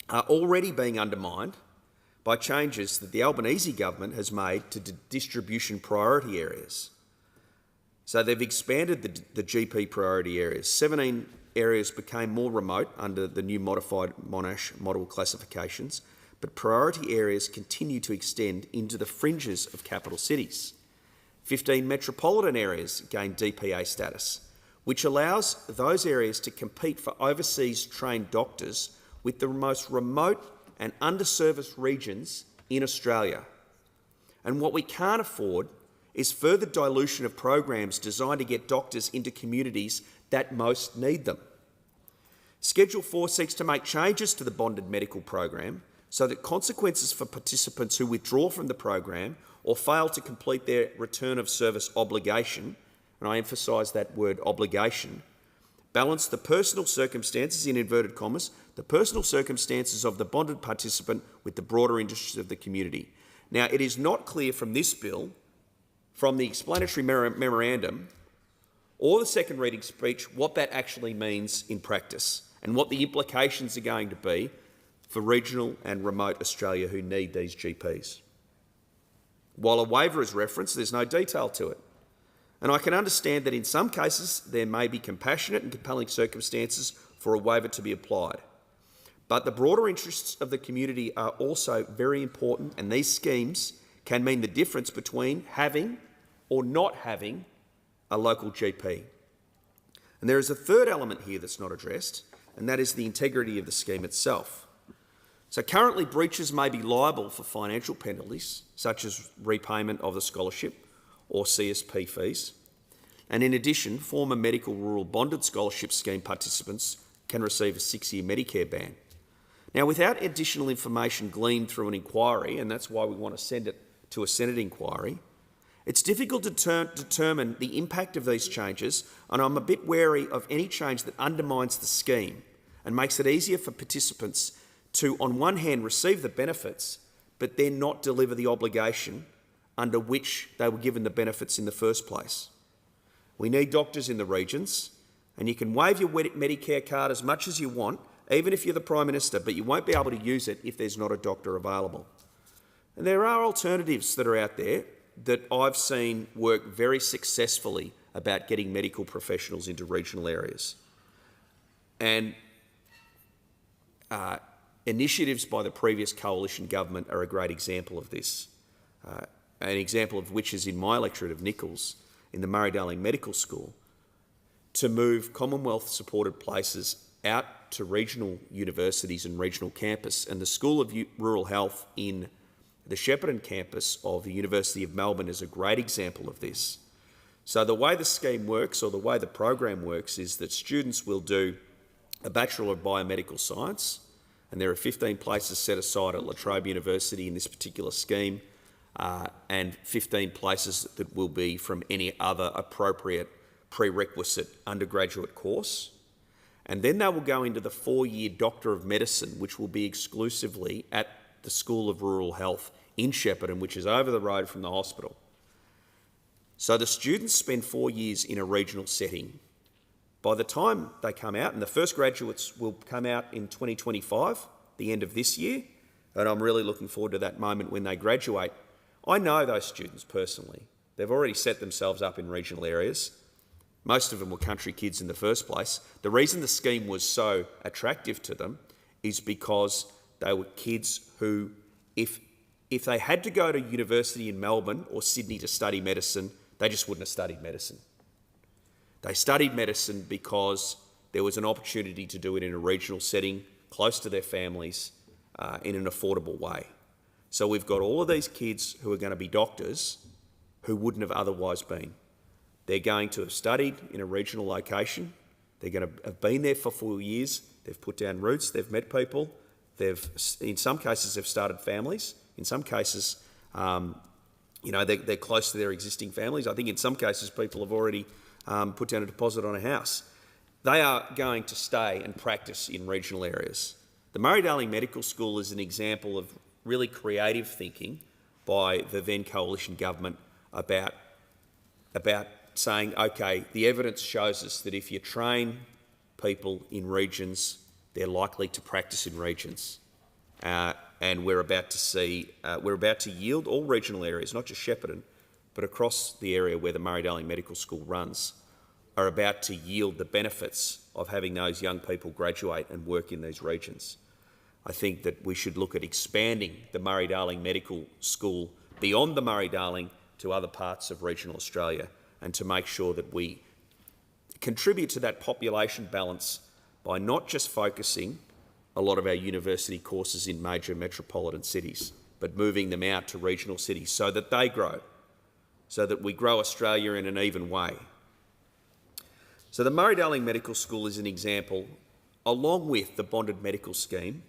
are already being undermined by changes that the Albanese government has made to distribution priority areas. So they've expanded the GP priority areas. 17 areas became more remote under the new modified Monash model classifications, but priority areas continue to extend into the fringes of capital cities. 15 metropolitan areas gained DPA status, which allows those areas to compete for overseas trained doctors with the most remote and underserviced regions in Australia. And what we can't afford is further dilution of programs designed to get doctors into communities that most need them. Schedule 4 seeks to make changes to the bonded medical program so that consequences for participants who withdraw from the program or fail to complete their return of service obligation, and I emphasise that word obligation, balance the personal circumstances, in inverted commas, the personal circumstances of the bonded participant with the broader interests of the community. Now, it is not clear from this bill, from the explanatory memorandum or the second reading speech, what that actually means in practice and what the implications are going to be for regional and remote Australia who need these GPs. While a waiver is referenced, there's no detail to it. And I can understand that in some cases there may be compassionate and compelling circumstances for a waiver to be applied. But the broader interests of the community are also very important, and these schemes can mean the difference between having or not having a local GP. And there is a third element here that's not addressed, and that is the integrity of the scheme itself. So currently breaches may be liable for financial penalties, such as repayment of the scholarship or CSP fees. And in addition, former Medical Rural Bonded Scholarship Scheme participants can receive a 6-year Medicare ban. Now, without additional information gleaned through an inquiry, and that's why we want to send it to a Senate inquiry, it's difficult to determine the impact of these changes, and I'm a bit wary of any change that undermines the scheme and makes it easier for participants to, on one hand, receive the benefits, but then not deliver the obligation under which they were given the benefits in the first place. We need doctors in the regions, and you can wave your Medicare card as much as you want, even if you're the Prime Minister, but you won't be able to use it if there's not a doctor available. And there are alternatives that are out there that I've seen work very successfully about getting medical professionals into regional areas. And initiatives by the previous coalition government are a great example of this. An example of which is in my electorate of Nichols, in the Murray-Darling Medical School, to move Commonwealth-supported places out to regional universities and regional campus, and the School of Rural Health in the Shepparton campus of the University of Melbourne is a great example of this. So the way the scheme works, or the way the program works, is that students will do a Bachelor of Biomedical Science, and there are 15 places set aside at La Trobe University in this particular scheme, and 15 places that will be from any other appropriate prerequisite undergraduate course. And then they will go into the 4-year Doctor of Medicine, which will be exclusively at the School of Rural Health in Shepparton, which is over the road from the hospital. So the students spend 4 years in a regional setting. By the time they come out, and the first graduates will come out in 2025, the end of this year, and I'm really looking forward to that moment when they graduate. I know those students personally. They've already set themselves up in regional areas. Most of them were country kids in the first place. The reason the scheme was so attractive to them is because they were kids who, if they had to go to university in Melbourne or Sydney to study medicine, they just wouldn't have studied medicine. They studied medicine because there was an opportunity to do it in a regional setting, close to their families, in an affordable way. So we've got all of these kids who are going to be doctors who wouldn't have otherwise been. They're going to have studied in a regional location. They're going to have been there for 4 years. They've put down roots. They've met people. In some cases, they've started families. In some cases, they're close to their existing families. I think in some cases, people have already put down a deposit on a house. They are going to stay and practice in regional areas. The Murray-Darling Medical School is an example of really creative thinking by the then coalition government about saying, okay, the evidence shows us that if you train people in regions, they're likely to practice in regions. And we're about to yield all regional areas, not just Shepparton, but across the area where the Murray-Darling Medical School runs, are about to yield the benefits of having those young people graduate and work in these regions. I think that we should look at expanding the Murray-Darling Medical School beyond the Murray-Darling to other parts of regional Australia, and to make sure that we contribute to that population balance by not just focusing a lot of our university courses in major metropolitan cities, but moving them out to regional cities so that they grow, so that we grow Australia in an even way. So the Murray-Darling Medical School is an example, along with the bonded medical scheme,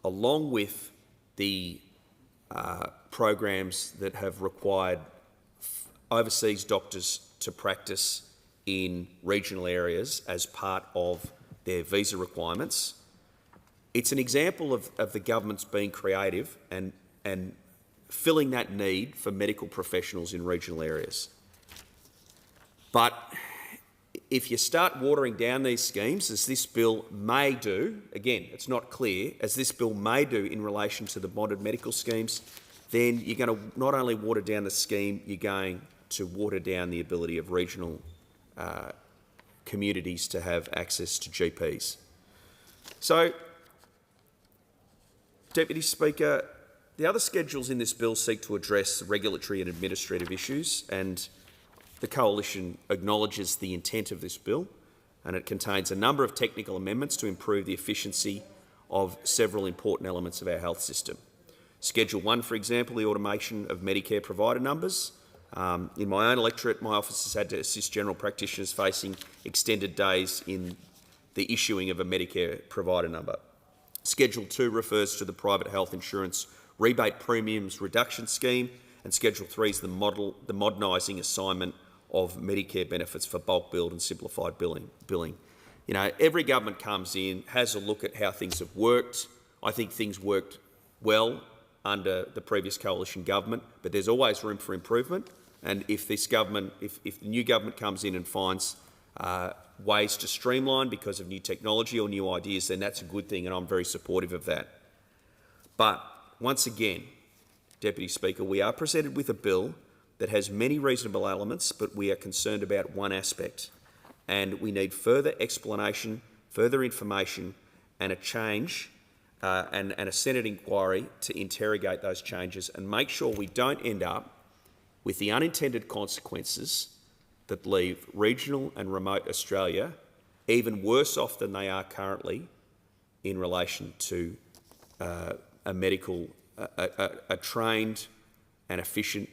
along with the programs that have required overseas doctors to practice in regional areas as part of their visa requirements. It's an example of the government's being creative and filling that need for medical professionals in regional areas. But if you start watering down these schemes, as this bill may do, again, it's not clear, as this bill may do in relation to the bonded medical schemes, then you're going to not only water down the scheme, you're going to water down the ability of regional communities to have access to GPs. So, Deputy Speaker, the other schedules in this bill seek to address regulatory and administrative issues, and the Coalition acknowledges the intent of this bill, and it contains a number of technical amendments to improve the efficiency of several important elements of our health system. Schedule 1, for example, the automation of Medicare provider numbers. In my own electorate, my office has had to assist general practitioners facing extended days in the issuing of a Medicare provider number. Schedule 2 refers to the private health insurance rebate premiums reduction scheme, and Schedule 3 is the modernising assignment of Medicare benefits for bulk billed and simplified billing. You know, every government comes in, has a look at how things have worked. I think things worked well under the previous coalition government, but there's always room for improvement. And if this government, if the new government comes in and finds ways to streamline because of new technology or new ideas, then that's a good thing, and I'm very supportive of that. But once again, Deputy Speaker, we are presented with a bill that has many reasonable elements, but we are concerned about one aspect, and we need further explanation, further information, and a change and a Senate inquiry to interrogate those changes and make sure we don't end up with the unintended consequences that leave regional and remote Australia even worse off than they are currently in relation to a trained and efficient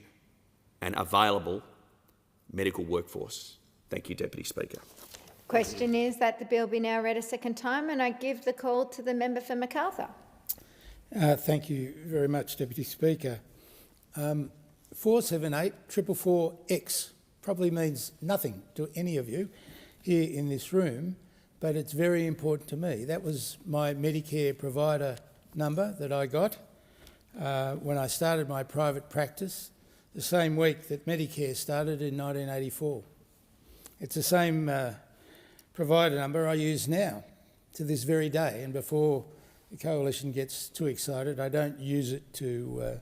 and available medical workforce. Thank you, Deputy Speaker. Question is that the bill be now read a second time, and I give the call to the member for Macarthur. Thank you very much, Deputy Speaker. 478444X probably means nothing to any of you here in this room, but it's very important to me. That was my Medicare provider number that I got when I started my private practice, the same week that Medicare started in 1984. It's the same provider number I use now to this very day, and before the Coalition gets too excited, I don't use it to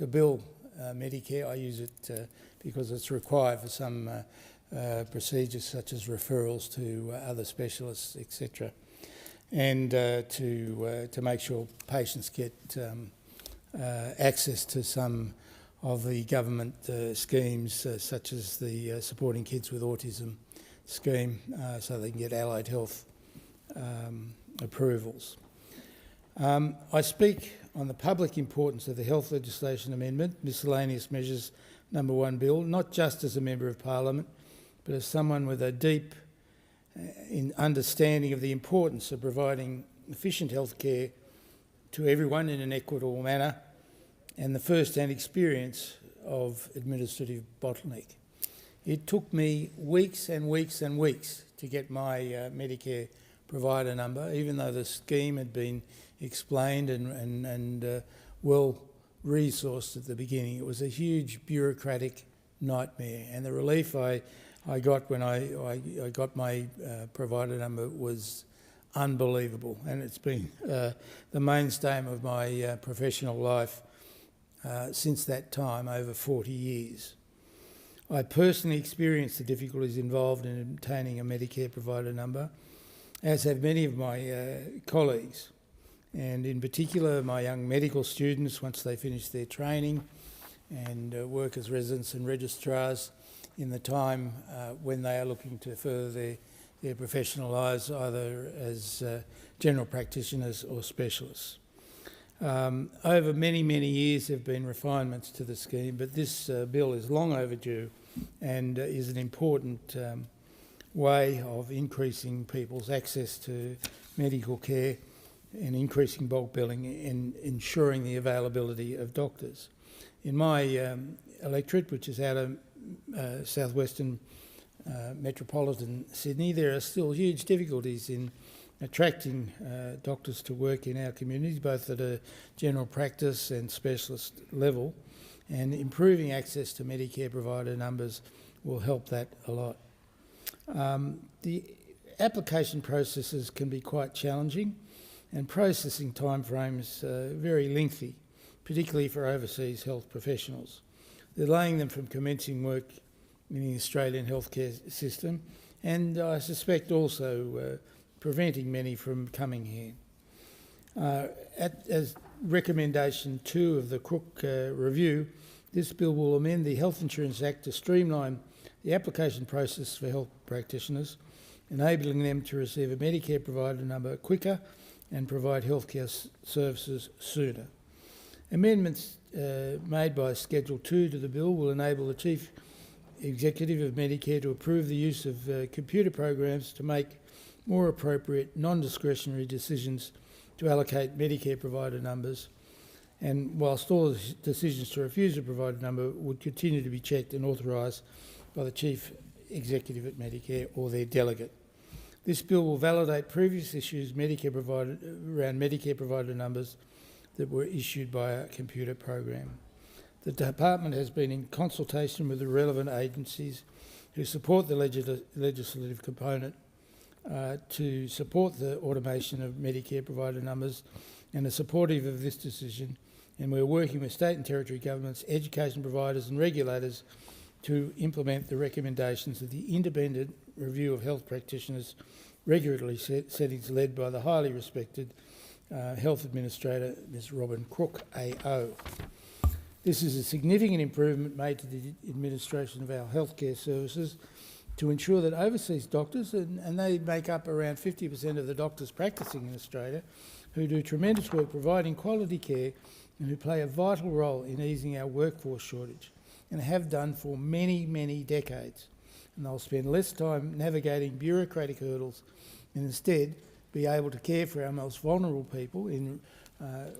bill Medicare. I use it because it's required for some procedures such as referrals to other specialists, etc., and to make sure patients get access to some of the government schemes such as the Supporting Kids with Autism scheme, so they can get allied health approvals. I speak on the public importance of the health legislation amendment, miscellaneous measures number 1 bill, not just as a member of Parliament, but as someone with a deep understanding of the importance of providing efficient health care to everyone in an equitable manner, and the first-hand experience of administrative bottleneck. It took me weeks and weeks and weeks to get my Medicare provider number, even though the scheme had been explained and well resourced at the beginning. It was a huge bureaucratic nightmare, and the relief I got when I got my provider number was unbelievable, and it's been the mainstay of my professional life since that time, over 40 years. I personally experienced the difficulties involved in obtaining a Medicare provider number, as have many of my colleagues, and in particular my young medical students once they finish their training, and work as residents and registrars in the time when they are looking to further their professional lives, either as general practitioners or specialists. Over many, many years there have been refinements to the scheme, but this bill is long overdue and is an important way of increasing people's access to medical care and increasing bulk billing and ensuring the availability of doctors. In my electorate, which is out of southwestern metropolitan Sydney, there are still huge difficulties in attracting doctors to work in our communities, both at a general practice and specialist level, and improving access to Medicare provider numbers will help that a lot. The application processes can be quite challenging, and processing timeframes very lengthy, particularly for overseas health professionals, delaying them from commencing work in the Australian healthcare system, and I suspect also preventing many from coming here. As recommendation 2 of the Crook review, this bill will amend the Health Insurance Act to streamline the application process for health practitioners, enabling them to receive a Medicare provider number quicker and provide healthcare services sooner. Amendments made by Schedule 2 to the bill will enable the Chief Executive of Medicare to approve the use of computer programs to make more appropriate non-discretionary decisions to allocate Medicare provider numbers, and whilst all decisions to refuse a provider number would continue to be checked and authorised by the Chief Executive at Medicare or their delegate. This bill will validate previous issues around Medicare provider numbers that were issued by a computer program. The Department has been in consultation with the relevant agencies who support the legislative component to support the automation of Medicare provider numbers, and are supportive of this decision, and we're working with state and territory governments, education providers and regulators to implement the recommendations of the independent review of health practitioners regulatory settings led by the highly respected Health Administrator, Ms Robin Crook, AO. This is a significant improvement made to the administration of our healthcare services to ensure that overseas doctors, and they make up around 50% of the doctors practising in Australia, who do tremendous work providing quality care and who play a vital role in easing our workforce shortage, and have done for many, many decades. And they'll spend less time navigating bureaucratic hurdles and instead be able to care for our most vulnerable people in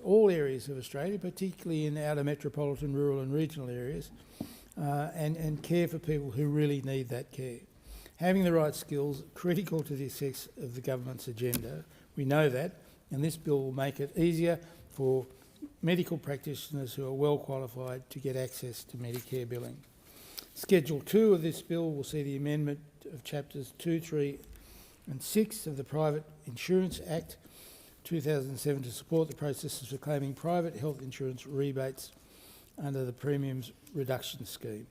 all areas of Australia, particularly in outer metropolitan, rural and regional areas, and care for people who really need that care. Having the right skills critical to the success of the government's agenda. We know that, and this bill will make it easier for medical practitioners who are well qualified to get access to Medicare billing. Schedule 2 of this bill will see the amendment of Chapters 2, 3 and 6 of the Private Insurance Act 2007 to support the processes for claiming private health insurance rebates under the Premiums Reduction Scheme.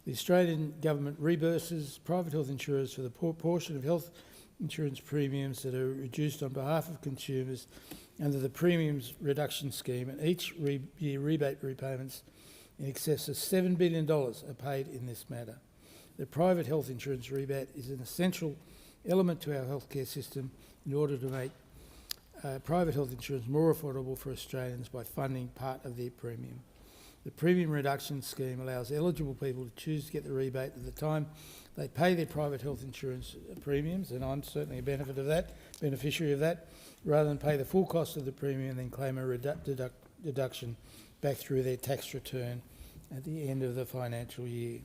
The Australian Government reimburses private health insurers for the portion of health insurance premiums that are reduced on behalf of consumers under the Premiums Reduction Scheme, and each year rebate repayments in excess of $7 billion are paid in this matter. The private health insurance rebate is an essential element to our healthcare system in order to make private health insurance more affordable for Australians by funding part of their premium. The Premium Reduction Scheme allows eligible people to choose to get the rebate at the time they pay their private health insurance premiums, and I'm certainly a beneficiary of that, rather than pay the full cost of the premium and then claim a deduction back through their tax return at the end of the financial year.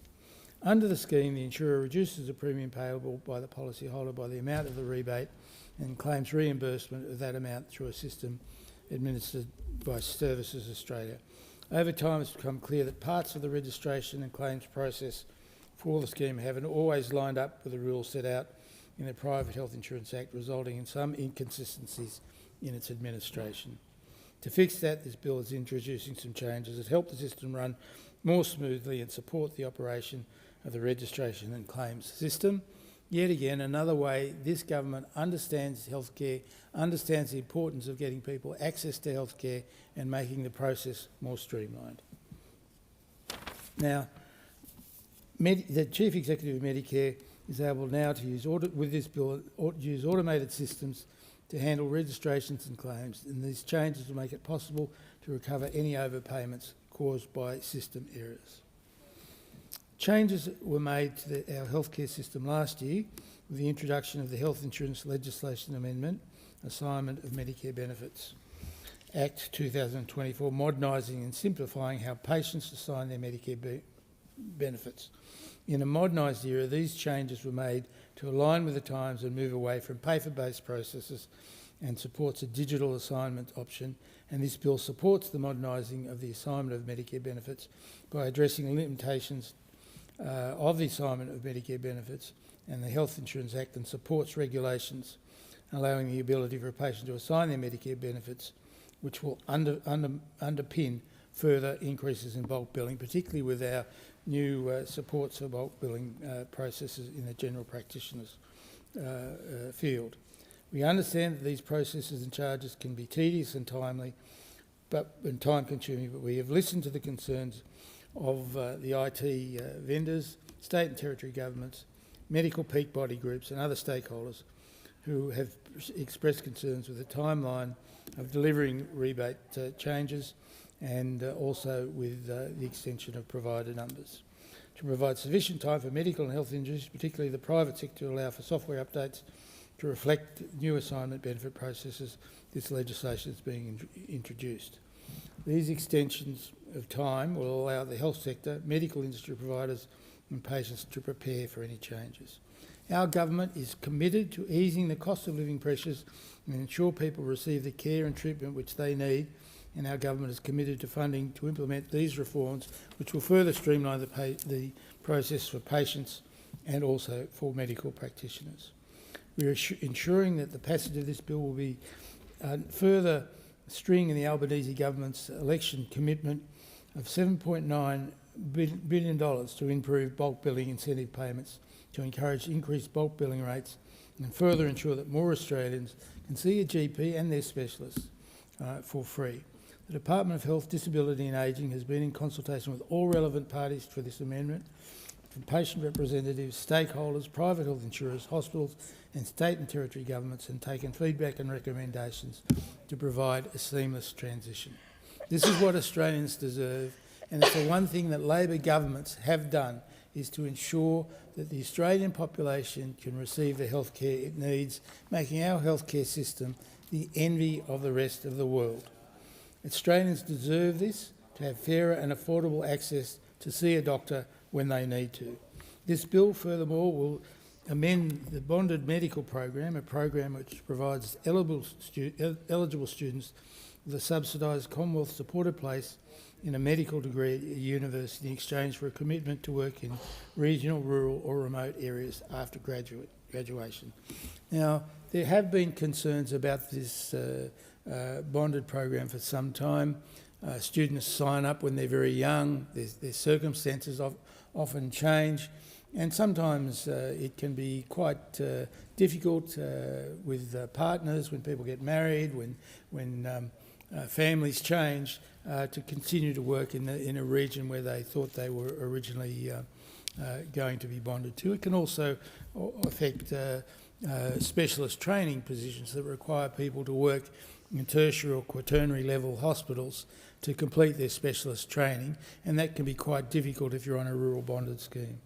Under the scheme, the insurer reduces the premium payable by the policyholder by the amount of the rebate and claims reimbursement of that amount through a system administered by Services Australia. Over time, it's become clear that parts of the registration and claims process for the scheme haven't always lined up with the rules set out in the Private Health Insurance Act, resulting in some inconsistencies in its administration. To fix that, this bill is introducing some changes that help the system run more smoothly and support the operation of the registration and claims system. Yet again, another way this government understands healthcare, understands the importance of getting people access to healthcare and making the process more streamlined. Now, the Chief Executive of Medicare is able now to use use automated systems to handle registrations and claims, and these changes will make it possible to recover any overpayments caused by system errors. Changes were made to our healthcare system last year with the introduction of the Health Insurance Legislation Amendment, Assignment of Medicare Benefits Act 2024, modernising and simplifying how patients assign their Medicare benefits. In a modernised era, these changes were made to align with the times and move away from paper-based processes and supports a digital assignment option, and this bill supports the modernising of the assignment of Medicare benefits by addressing limitations of the assignment of Medicare benefits and the Health Insurance Act, and supports regulations allowing the ability for a patient to assign their Medicare benefits, which will underpin further increases in bulk billing, particularly with our new supports for bulk billing processes in the general practitioners field. We understand that these processes and charges can be tedious and timely, and time-consuming, but we have listened to the concerns of the IT vendors, state and territory governments, medical peak body groups and other stakeholders who have expressed concerns with the timeline of delivering rebate changes, and also with the extension of provider numbers. To provide sufficient time for medical and health industries, particularly the private sector, to allow for software updates to reflect new assignment benefit processes, this legislation is being introduced. These extensions of time will allow the health sector, medical industry providers and patients to prepare for any changes. Our government is committed to easing the cost of living pressures and ensure people receive the care and treatment which they need, and our government is committed to funding to implement these reforms, which will further streamline the process for patients and also for medical practitioners. We are ensuring that the passage of this bill will be further string in the Albanese government's election commitment of $7.9 billion to improve bulk billing incentive payments, to encourage increased bulk billing rates and further ensure that more Australians can see a GP and their specialists for free. The Department of Health, Disability and Ageing has been in consultation with all relevant parties for this amendment, from patient representatives, stakeholders, private health insurers, hospitals and state and territory governments, and taken feedback and recommendations to provide a seamless transition. This is what Australians deserve, and it's the one thing that Labor governments have done, is to ensure that the Australian population can receive the health care it needs, making our healthcare system the envy of the rest of the world. Australians deserve this, to have fairer and affordable access to see a doctor when they need to. This bill, furthermore, will amend the bonded medical program, a program which provides eligible students with a subsidised Commonwealth-supported place in a medical degree at a university in exchange for a commitment to work in regional, rural or remote areas after graduation. Now, there have been concerns about this bonded program for some time. Students sign up when they're very young. Their circumstances often change, and sometimes it can be quite difficult with partners, when people get married, when families change, to continue to work in a region where they thought they were originally going to be bonded to. It can also affect specialist training positions that require people to work in tertiary or quaternary level hospitals to complete their specialist training, and that can be quite difficult if you're on a rural bonded scheme.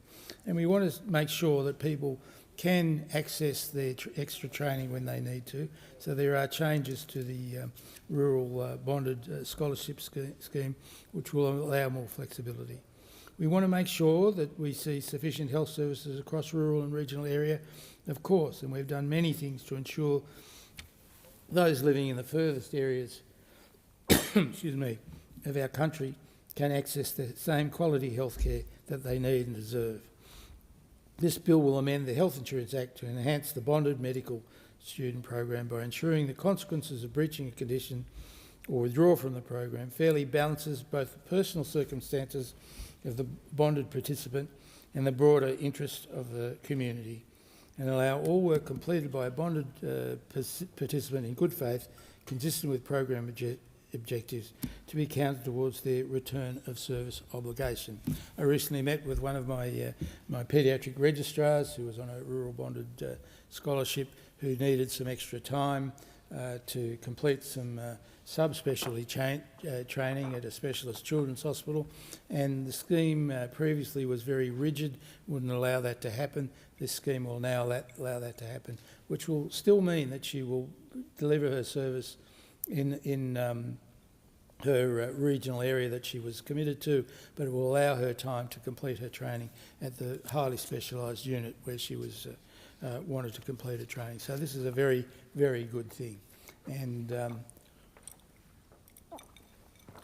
And we want to make sure that people can access their extra training when they need to, so there are changes to the rural bonded scholarship scheme which will allow more flexibility. We want to make sure that we see sufficient health services across rural and regional area, of course, and we've done many things to ensure those living in the furthest areas excuse me, of our country can access the same quality health care that they need and deserve. This bill will amend the Health Insurance Act to enhance the bonded medical student program by ensuring the consequences of breaching a condition or withdrawal from the program fairly balances both the personal circumstances of the bonded participant and the broader interests of the community, and allow all work completed by a bonded participant in good faith, consistent with program objectives, to be counted towards their return of service obligation. I recently met with one of my paediatric registrars who was on a rural bonded scholarship, who needed some extra time to complete some subspecialty training at a specialist children's hospital, and the scheme previously was very rigid, wouldn't allow that to happen. This scheme will now allow that to happen, which will still mean that she will deliver her service in her regional area that she was committed to, but it will allow her time to complete her training at the highly specialised unit where she was wanted to complete her training. So this is a very, very good thing, and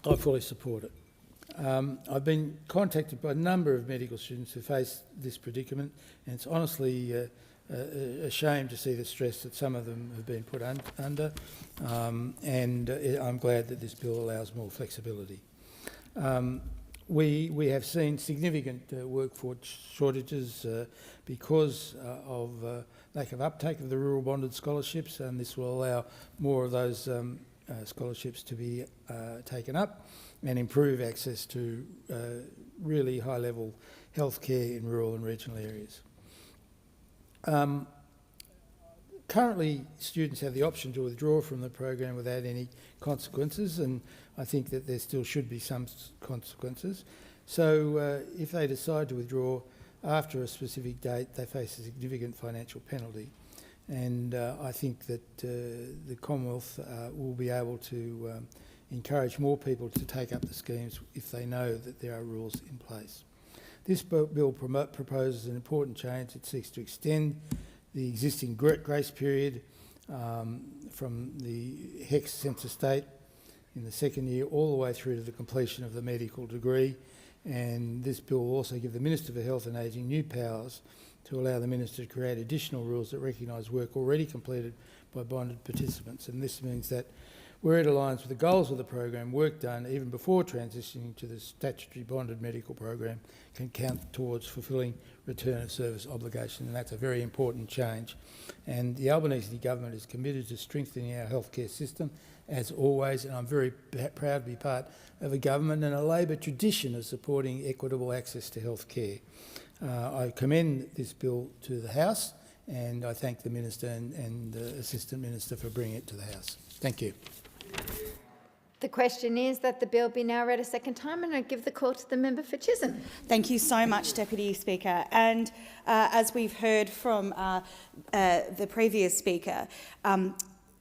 I fully support it. I've been contacted by a number of medical students who face this predicament, and it's honestly a shame to see the stress that some of them have been put under, and I'm glad that this bill allows more flexibility. We have seen significant workforce shortages because of lack of uptake of the rural bonded scholarships, and this will allow more of those scholarships to be taken up and improve access to really high-level health care in rural and regional areas. Currently, students have the option to withdraw from the program without any consequences, and I think that there still should be some consequences. So if they decide to withdraw after a specific date, they face a significant financial penalty. And I think that the Commonwealth will be able to encourage more people to take up the schemes if they know that there are rules in place. This bill proposes an important change. It seeks to extend the existing grace period from the HECS census date in the second year all the way through to the completion of the medical degree. And this bill will also give the Minister for Health and Ageing new powers to allow the Minister to create additional rules that recognise work already completed by bonded participants. And this means that where it aligns with the goals of the program, work done even before transitioning to the statutory bonded medical program can count towards fulfilling return of service obligation, and that's a very important change. And the Albanese government is committed to strengthening our healthcare system, as always, and I'm very proud to be part of a government and a Labor tradition of supporting equitable access to health care. I commend this bill to the House, and I thank the Minister and the Assistant Minister for bringing it to the House. Thank you. The question is that the bill be now read a second time, and I give the call to the member for Chisholm. Thank you so much, Deputy Speaker. And as we've heard from the previous speaker,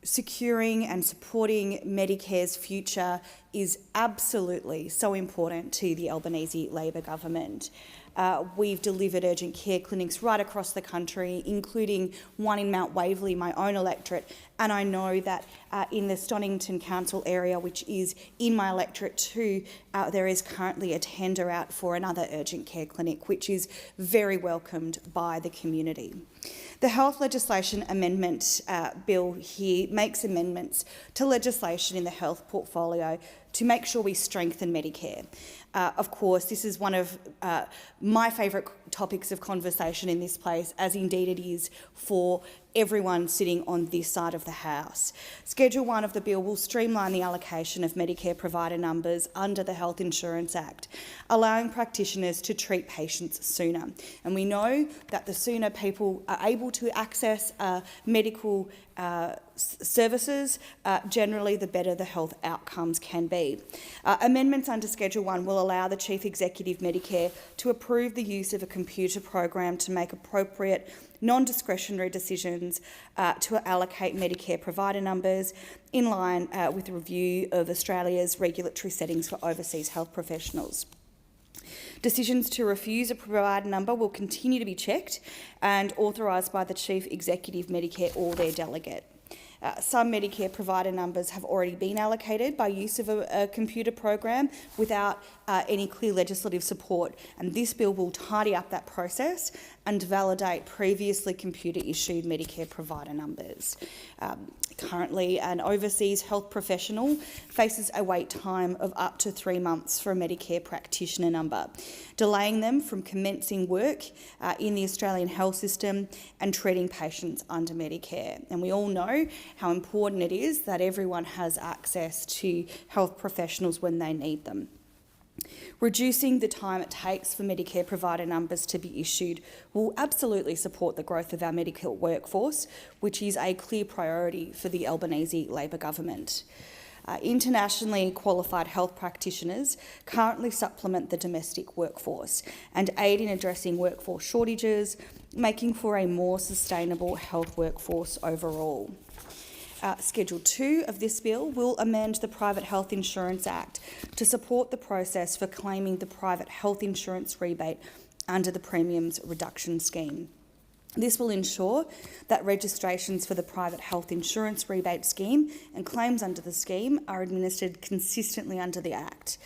securing and supporting Medicare's future is absolutely so important to the Albanese Labor government. We've delivered urgent care clinics right across the country, including one in Mount Waverley, my own electorate, and I know that in the Stonington Council area, which is in my electorate too, there is currently a tender out for another urgent care clinic, which is very welcomed by the community. The Health Legislation Amendment Bill here makes amendments to legislation in the health portfolio to make sure we strengthen Medicare. Of course, this is one of my favourite topics of conversation in this place, as indeed it is for everyone sitting on this side of the House. Schedule 1 of the bill will streamline the allocation of Medicare provider numbers under the Health Insurance Act, allowing practitioners to treat patients sooner. And we know that the sooner people are able to access medical services, generally the better the health outcomes can be. Amendments under Schedule 1 will allow the Chief Executive Medicare to approve the use of a computer program to make appropriate non-discretionary decisions to allocate Medicare provider numbers in line with the review of Australia's regulatory settings for overseas health professionals. Decisions to refuse a provider number will continue to be checked and authorised by the Chief Executive Medicare or their delegate. Some Medicare provider numbers have already been allocated by use of a computer program without any clear legislative support, and this bill will tidy up that process and validate previously computer-issued Medicare provider numbers. Currently, an overseas health professional faces a wait time of up to 3 months for a Medicare practitioner number, delaying them from commencing work in the Australian health system and treating patients under Medicare. And we all know how important it is that everyone has access to health professionals when they need them. Reducing the time it takes for Medicare provider numbers to be issued will absolutely support the growth of our medical workforce, which is a clear priority for the Albanese Labor government. Internationally qualified health practitioners currently supplement the domestic workforce and aid in addressing workforce shortages, making for a more sustainable health workforce overall. Schedule 2 of this bill will amend the Private Health Insurance Act to support the process for claiming the private health insurance rebate under the Premiums Reduction Scheme. This will ensure that registrations for the Private Health Insurance Rebate Scheme and claims under the scheme are administered consistently under the Act.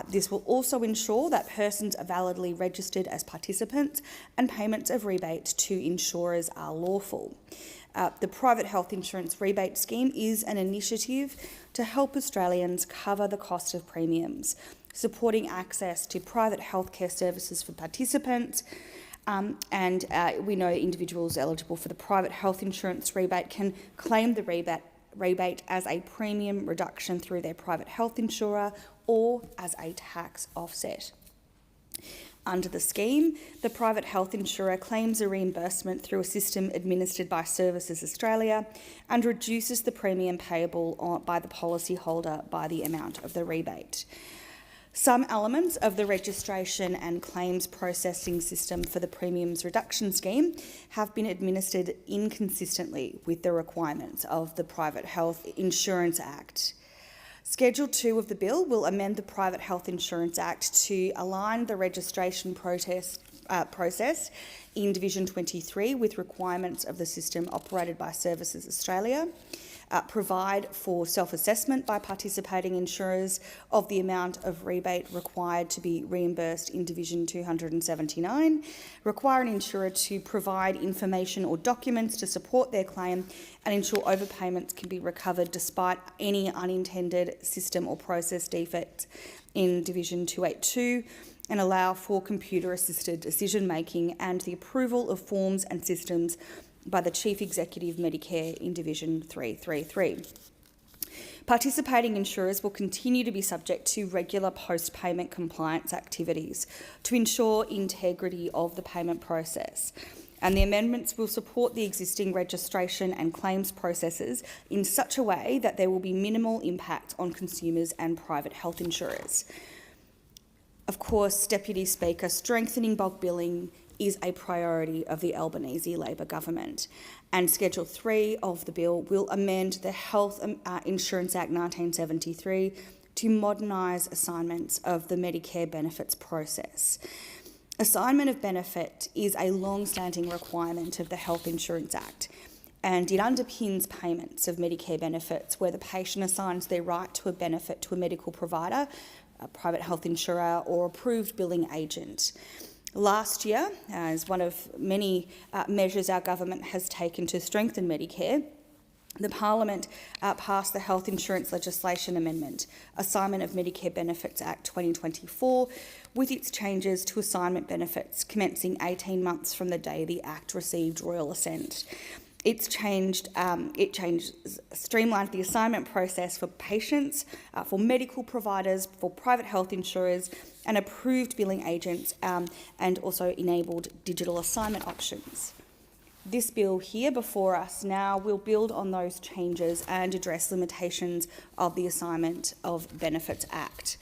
This will also ensure that persons are validly registered as participants and payments of rebates to insurers are lawful. The Private Health Insurance Rebate Scheme is an initiative to help Australians cover the cost of premiums, supporting access to private healthcare services for participants, and we know individuals eligible for the private health insurance rebate can claim the rebate as a premium reduction through their private health insurer or as a tax offset. Under the scheme, the private health insurer claims a reimbursement through a system administered by Services Australia and reduces the premium payable by the policyholder by the amount of the rebate. Some elements of the registration and claims processing system for the Premiums Reduction Scheme have been administered inconsistently with the requirements of the Private Health Insurance Act. Schedule 2 of the bill will amend the Private Health Insurance Act to align the registration process in Division 23 with requirements of the system operated by Services Australia, provide for self-assessment by participating insurers of the amount of rebate required to be reimbursed in Division 279, require an insurer to provide information or documents to support their claim and ensure overpayments can be recovered despite any unintended system or process defects in Division 282, and allow for computer-assisted decision-making and the approval of forms and systems by the Chief Executive Medicare in Division 333. Participating insurers will continue to be subject to regular post-payment compliance activities to ensure integrity of the payment process. And the amendments will support the existing registration and claims processes in such a way that there will be minimal impact on consumers and private health insurers. Of course, Deputy Speaker, strengthening bulk billing is a priority of the Albanese Labor government, and Schedule 3 of the bill will amend the Health Insurance Act 1973 to modernise assignments of the Medicare benefits process. Assignment of benefit is a long-standing requirement of the Health Insurance Act, and it underpins payments of Medicare benefits where the patient assigns their right to a benefit to a medical provider, a private health insurer or approved billing agent. Last year, as one of many measures our government has taken to strengthen Medicare, the Parliament passed the Health Insurance Legislation Amendment, Assignment of Medicare Benefits Act 2024, with its changes to assignment benefits commencing 18 months from the day the Act received royal assent. It streamlined the assignment process for patients, for medical providers, for private health insurers and approved billing agents, and also enabled digital assignment options. This bill here before us now will build on those changes and address limitations of the Assignment of Benefits Act.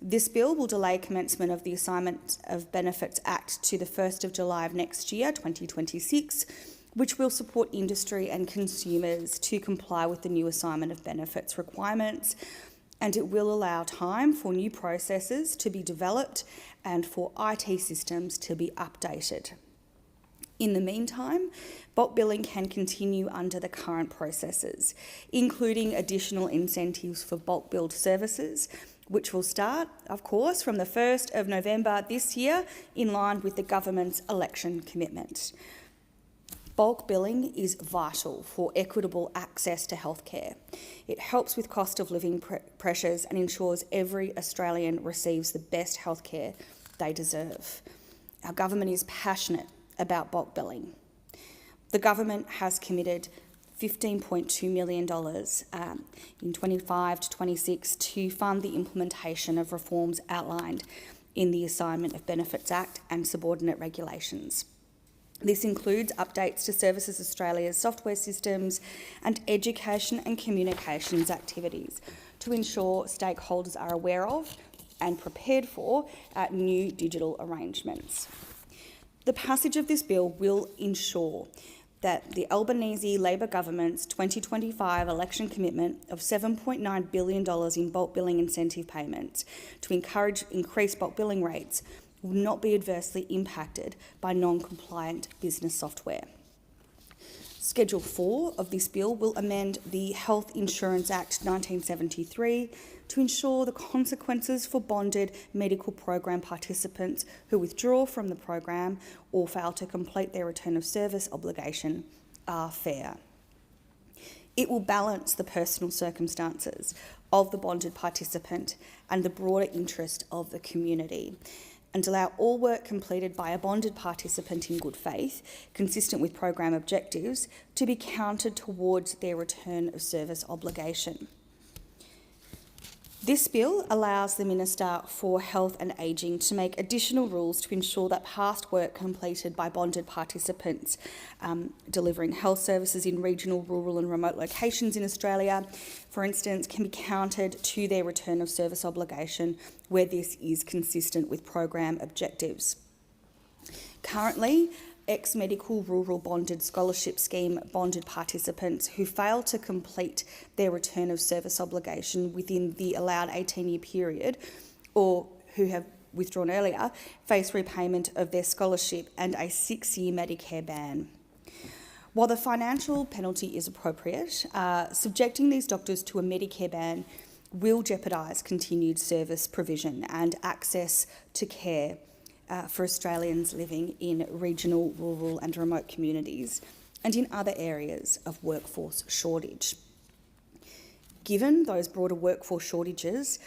This bill will delay commencement of the Assignment of Benefits Act to the 1st of July of next year, 2026, which will support industry and consumers to comply with the new assignment of benefits requirements, and it will allow time for new processes to be developed and for IT systems to be updated. In the meantime, bulk billing can continue under the current processes, including additional incentives for bulk billed services, which will start, of course, from the 1st of November this year, in line with the government's election commitment. Bulk billing is vital for equitable access to healthcare. It helps with cost of living pressures and ensures every Australian receives the best healthcare they deserve. Our government is passionate about bulk billing. The government has committed $15.2 million in 25 to 26 to fund the implementation of reforms outlined in the Assignment of Benefits Act and subordinate regulations. This includes updates to Services Australia's software systems and education and communications activities to ensure stakeholders are aware of and prepared for new digital arrangements. The passage of this bill will ensure that the Albanese Labor government's 2025 election commitment of $7.9 billion in bulk billing incentive payments to encourage increased bulk billing rates will not be adversely impacted by non-compliant business software. Schedule 4 of this bill will amend the Health Insurance Act 1973 to ensure the consequences for bonded medical program participants who withdraw from the program or fail to complete their return of service obligation are fair. It will balance the personal circumstances of the bonded participant and the broader interest of the community, and allow all work completed by a bonded participant in good faith, consistent with program objectives, to be counted towards their return of service obligation. This bill allows the Minister for Health and Ageing to make additional rules to ensure that past work completed by bonded participants delivering health services in regional, rural and remote locations in Australia, for instance, can be counted to their return of service obligation where this is consistent with program objectives. Currently, ex-medical rural bonded scholarship scheme bonded participants who fail to complete their return of service obligation within the allowed 18-year period, or who have withdrawn earlier, face repayment of their scholarship and a 6-year Medicare ban. While the financial penalty is appropriate, subjecting these doctors to a Medicare ban will jeopardise continued service provision and access to care for Australians living in regional, rural and remote communities and in other areas of workforce shortage. Given those broader workforce shortages,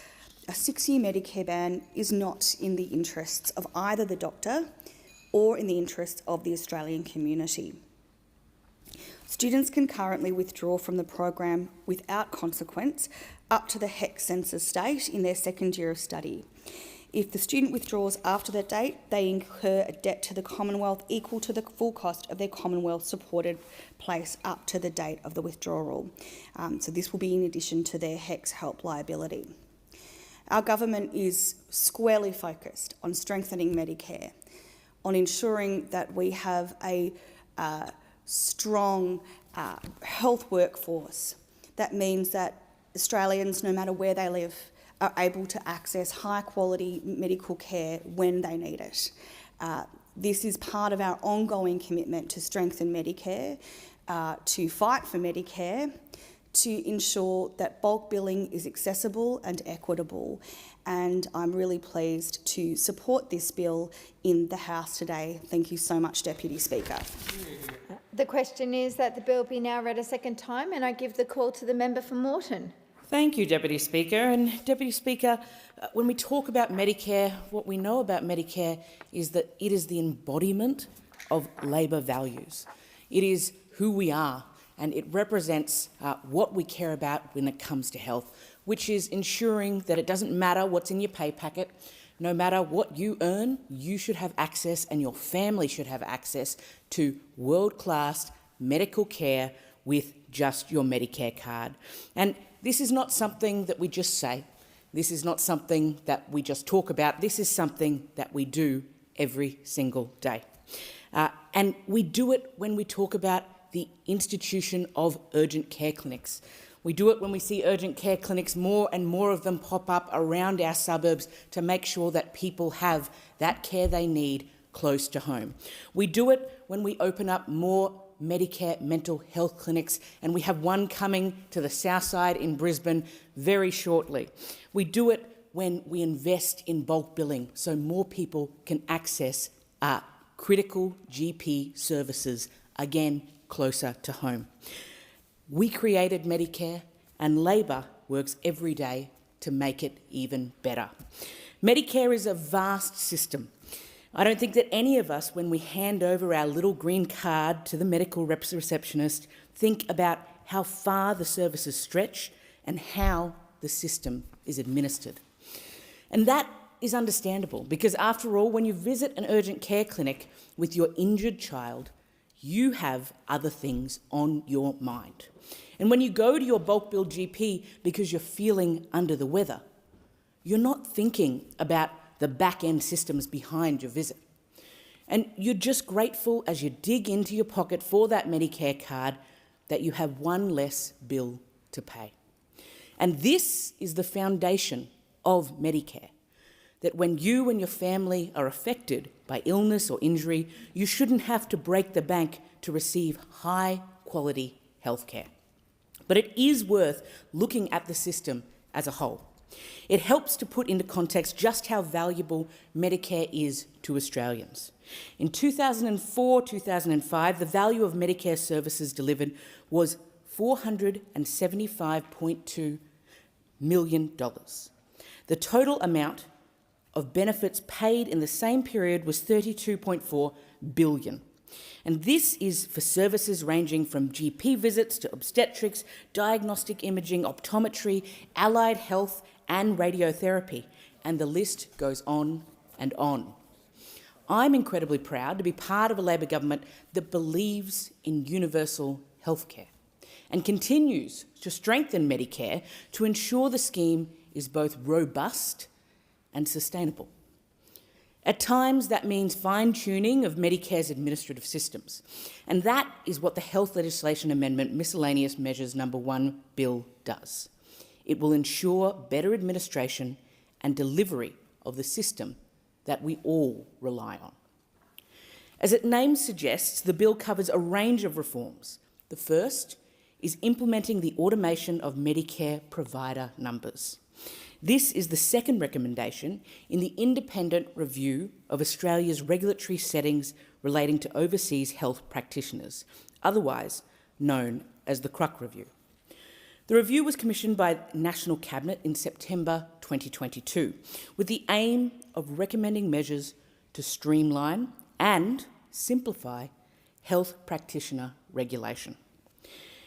a 6-year Medicare ban is not in the interests of either the doctor or in the interests of the Australian community. Students can currently withdraw from the program without consequence up to the HEC census date in their second year of study. If the student withdraws after that date, they incur a debt to the Commonwealth equal to the full cost of their Commonwealth-supported place up to the date of the withdrawal. So this will be in addition to their HECS help liability. Our government is squarely focused on strengthening Medicare, on ensuring that we have a strong health workforce. That means that Australians, no matter where they live, are able to access high-quality medical care when they need it. This is part of our ongoing commitment to strengthen Medicare, to fight for Medicare, to ensure that bulk billing is accessible and equitable. And I'm really pleased to support this bill in the House today. Thank you so much, Deputy Speaker. The question is that the bill be now read a second time, and I give the call to the member for Moreton. Thank you, Deputy Speaker. And Deputy Speaker, when we talk about Medicare, what we know about Medicare is that it is the embodiment of Labor values. It is who we are, and it represents what we care about when it comes to health, which is ensuring that it doesn't matter what's in your pay packet. No matter what you earn, you should have access, and your family should have access to world-class medical care with just your Medicare card. And this is not something that we just say. This is not something that we just talk about. This is something that we do every single day. And we do it when we talk about the institution of urgent care clinics. We do it when we see urgent care clinics, more and more of them pop up around our suburbs to make sure that people have that care they need close to home. We do it when we open up more Medicare mental health clinics, and we have one coming to the south side in Brisbane very shortly. We do it when we invest in bulk billing so more people can access critical GP services, again, closer to home. We created Medicare, and Labor works every day to make it even better. Medicare is a vast system. I don't think that any of us, when we hand over our little green card to the medical receptionist, think about how far the services stretch and how the system is administered. And that is understandable because, after all, when you visit an urgent care clinic with your injured child, you have other things on your mind. And when you go to your bulk bill GP because you're feeling under the weather, you're not thinking about the back-end systems behind your visit. And you're just grateful as you dig into your pocket for that Medicare card that you have one less bill to pay. And this is the foundation of Medicare, that when you and your family are affected by illness or injury, you shouldn't have to break the bank to receive high-quality healthcare. But it is worth looking at the system as a whole. It helps to put into context just how valuable Medicare is to Australians. In 2004-2005, the value of Medicare services delivered was $475.2 million. The total amount of benefits paid in the same period was $32.4 billion. And this is for services ranging from GP visits to obstetrics, diagnostic imaging, optometry, allied health and radiotherapy, and the list goes on and on. I'm incredibly proud to be part of a Labor government that believes in universal healthcare and continues to strengthen Medicare to ensure the scheme is both robust and sustainable. At times, that means fine-tuning of Medicare's administrative systems, and that is what the Health Legislation Amendment Miscellaneous Measures No. 1 bill does. It will ensure better administration and delivery of the system that we all rely on. As its name suggests, the bill covers a range of reforms. The first is implementing the automation of Medicare provider numbers. This is the second recommendation in the independent review of Australia's regulatory settings relating to overseas health practitioners, otherwise known as the Crux Review. The review was commissioned by the National Cabinet in September 2022 with the aim of recommending measures to streamline and simplify health practitioner regulation.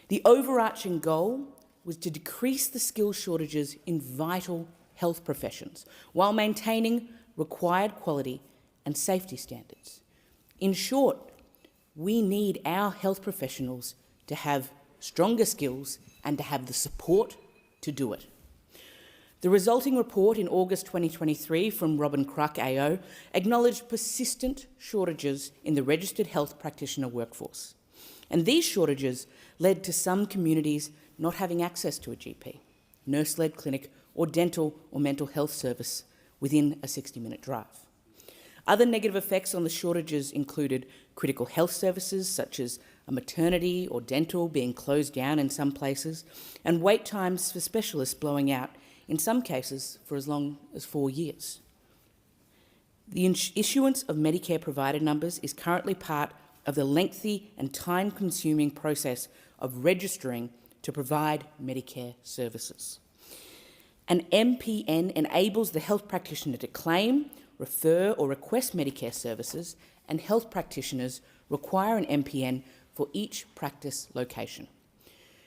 The overarching goal was to decrease the skill shortages in vital health professions while maintaining required quality and safety standards. In short, we need our health professionals to have stronger skills and to have the support to do it. The resulting report in August 2023 from Robin Cruck AO acknowledged persistent shortages in the registered health practitioner workforce. And these shortages led to some communities not having access to a GP, nurse-led clinic or dental or mental health service within a 60-minute drive. Other negative effects on the shortages included critical health services such as a maternity or dental being closed down in some places, and wait times for specialists blowing out, in some cases for as long as 4 years. The issuance of Medicare provider numbers is currently part of the lengthy and time-consuming process of registering to provide Medicare services. An MPN enables the health practitioner to claim, refer or request Medicare services, and health practitioners require an MPN for each practice location.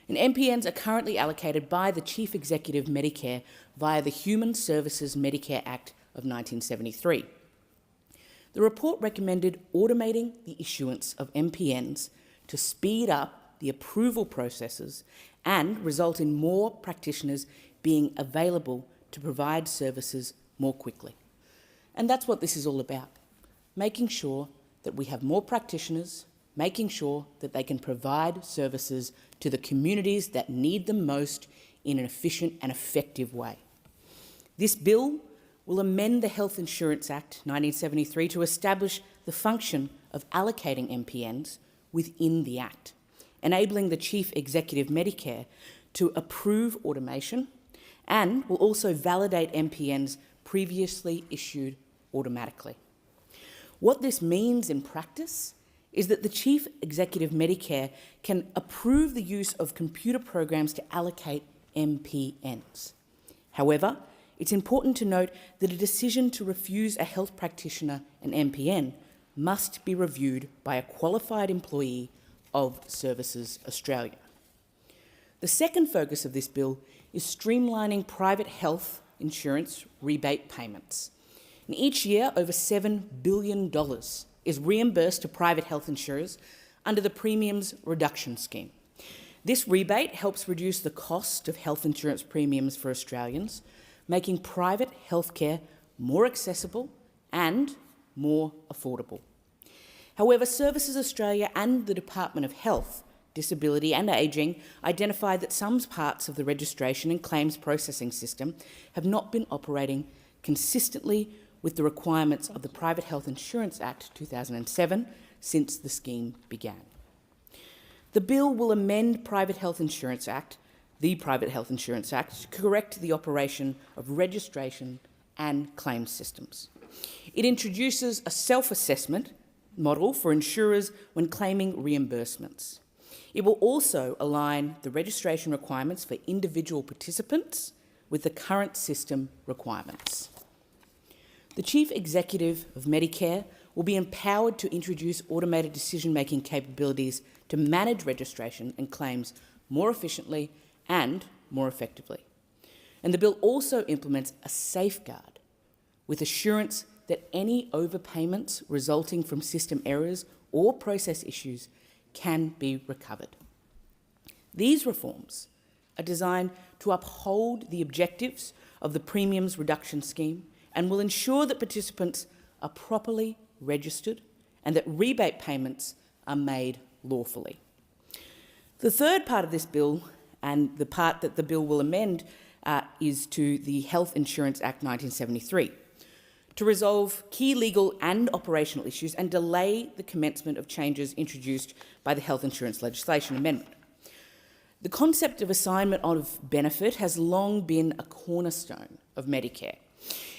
And MPNs are currently allocated by the Chief Executive Medicare via the Human Services Medicare Act of 1973. The report recommended automating the issuance of MPNs to speed up the approval processes and result in more practitioners being available to provide services more quickly. And that's what this is all about, making sure that we have more practitioners, making sure that they can provide services to the communities that need them most in an efficient and effective way. This bill will amend the Health Insurance Act 1973 to establish the function of allocating MPNs within the Act, enabling the Chief Executive Medicare to approve automation, and will also validate MPNs previously issued automatically. What this means in practice is that the Chief Executive Medicare can approve the use of computer programs to allocate MPNs. However, it's important to note that a decision to refuse a health practitioner an MPN must be reviewed by a qualified employee of Services Australia. The second focus of this bill is streamlining private health insurance rebate payments. And each year, over $7 billion is reimbursed to private health insurers under the Premiums Reduction Scheme. This rebate helps reduce the cost of health insurance premiums for Australians, making private healthcare more accessible and more affordable. However, Services Australia and the Department of Health, Disability and Ageing identified that some parts of the registration and claims processing system have not been operating consistently with the requirements of the Private Health Insurance Act 2007 since the scheme began. The bill will amend the Private Health Insurance Act to correct the operation of registration and claims systems. It introduces a self-assessment model for insurers when claiming reimbursements. It will also align the registration requirements for individual participants with the current system requirements. The Chief Executive of Medicare will be empowered to introduce automated decision-making capabilities to manage registration and claims more efficiently and more effectively. And the bill also implements a safeguard with assurance that any overpayments resulting from system errors or process issues can be recovered. These reforms are designed to uphold the objectives of the Premiums Reduction Scheme and will ensure that participants are properly registered and that rebate payments are made lawfully. The third part of this bill, and the part that the bill will amend, is to the Health Insurance Act 1973, to resolve key legal and operational issues and delay the commencement of changes introduced by the Health Insurance Legislation Amendment. The concept of assignment of benefit has long been a cornerstone of Medicare.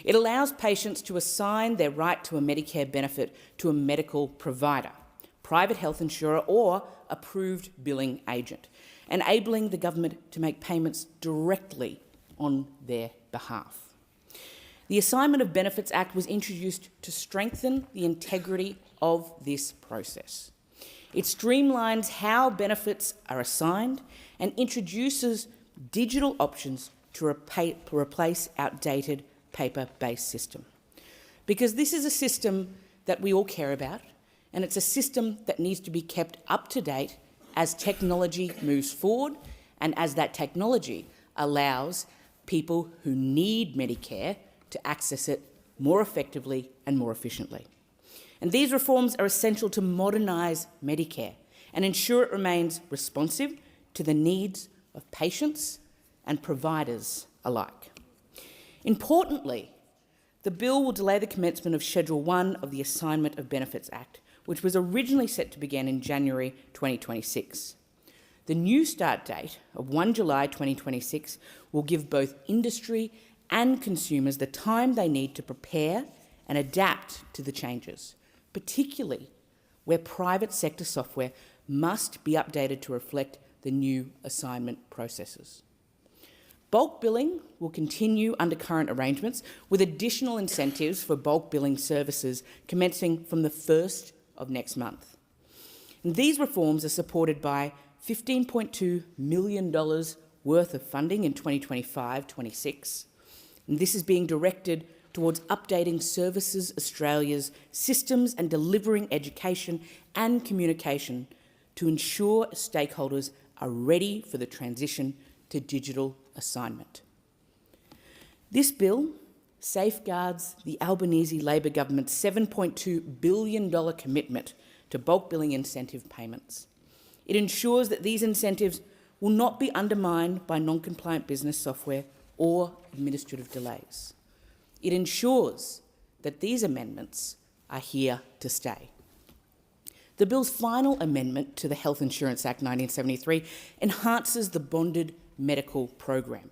It allows patients to assign their right to a Medicare benefit to a medical provider, private health insurer or approved billing agent, enabling the government to make payments directly on their behalf. The Assignment of Benefits Act was introduced to strengthen the integrity of this process. It streamlines how benefits are assigned and introduces digital options to replace outdated paper-based system. Because this is a system that we all care about, and it's a system that needs to be kept up to date as technology moves forward and as that technology allows people who need Medicare to access it more effectively and more efficiently. And these reforms are essential to modernise Medicare and ensure it remains responsive to the needs of patients and providers alike. Importantly, the bill will delay the commencement of Schedule 1 of the Assignment of Benefits Act, which was originally set to begin in January 2026. The new start date of 1 July 2026 will give both industry and consumers the time they need to prepare and adapt to the changes, particularly where private sector software must be updated to reflect the new assignment processes. Bulk billing will continue under current arrangements with additional incentives for bulk billing services commencing from the 1st of next month. And these reforms are supported by $15.2 million worth of funding in 2025-26. And this is being directed towards updating Services Australia's systems and delivering education and communication to ensure stakeholders are ready for the transition to digital assignment. This bill safeguards the Albanese Labor government's $7.2 billion commitment to bulk billing incentive payments. It ensures that these incentives will not be undermined by non-compliant business software or administrative delays. It ensures that these amendments are here to stay. The bill's final amendment to the Health Insurance Act 1973 enhances the bonded medical program.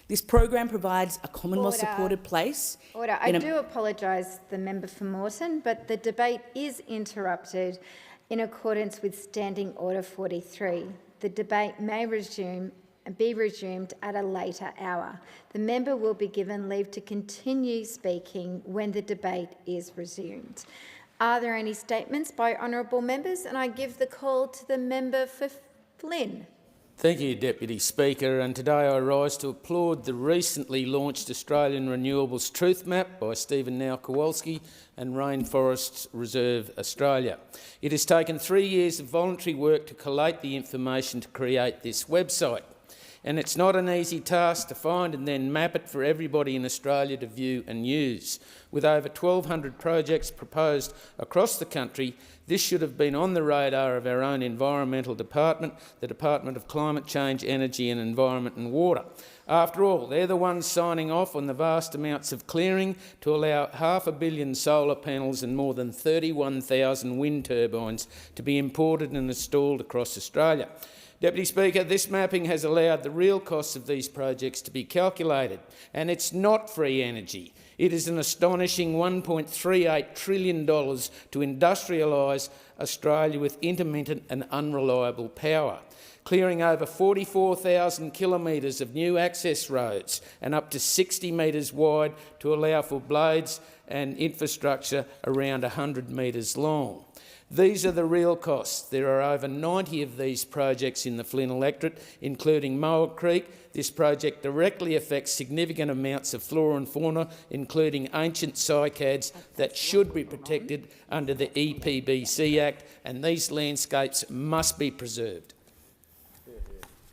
This program provides a Commonwealth-supported place. Order. I do apologise, the member for Moreton, but the debate is interrupted in accordance with Standing Order 43. The debate may be resumed at a later hour. The member will be given leave to continue speaking when the debate is resumed. Are there any statements by honourable members? And I give the call to the member for Flynn. Thank you, Deputy Speaker, and today I rise to applaud the recently launched Australian Renewables Truth Map by Stephen Kowalski and Rainforests Reserve Australia. It has taken 3 years of voluntary work to collate the information to create this website, and it's not an easy task to find and then map it for everybody in Australia to view and use. With over 1,200 projects proposed across the country, this should have been on the radar of our own environmental department, the Department of Climate Change, Energy and Environment and Water. After all, they're the ones signing off on the vast amounts of clearing to allow 500 million solar panels and more than 31,000 wind turbines to be imported and installed across Australia. Deputy Speaker, this mapping has allowed the real costs of these projects to be calculated, and it's not free energy. It is an astonishing $1.38 trillion to industrialise Australia with intermittent and unreliable power, clearing over 44,000 kilometres of new access roads and up to 60 metres wide to allow for blades and infrastructure around 100 metres long. These are the real costs. There are over 90 of these projects in the Flynn electorate, including Moa Creek. This project directly affects significant amounts of flora and fauna, including ancient cycads that should be protected under the EPBC Act, and these landscapes must be preserved.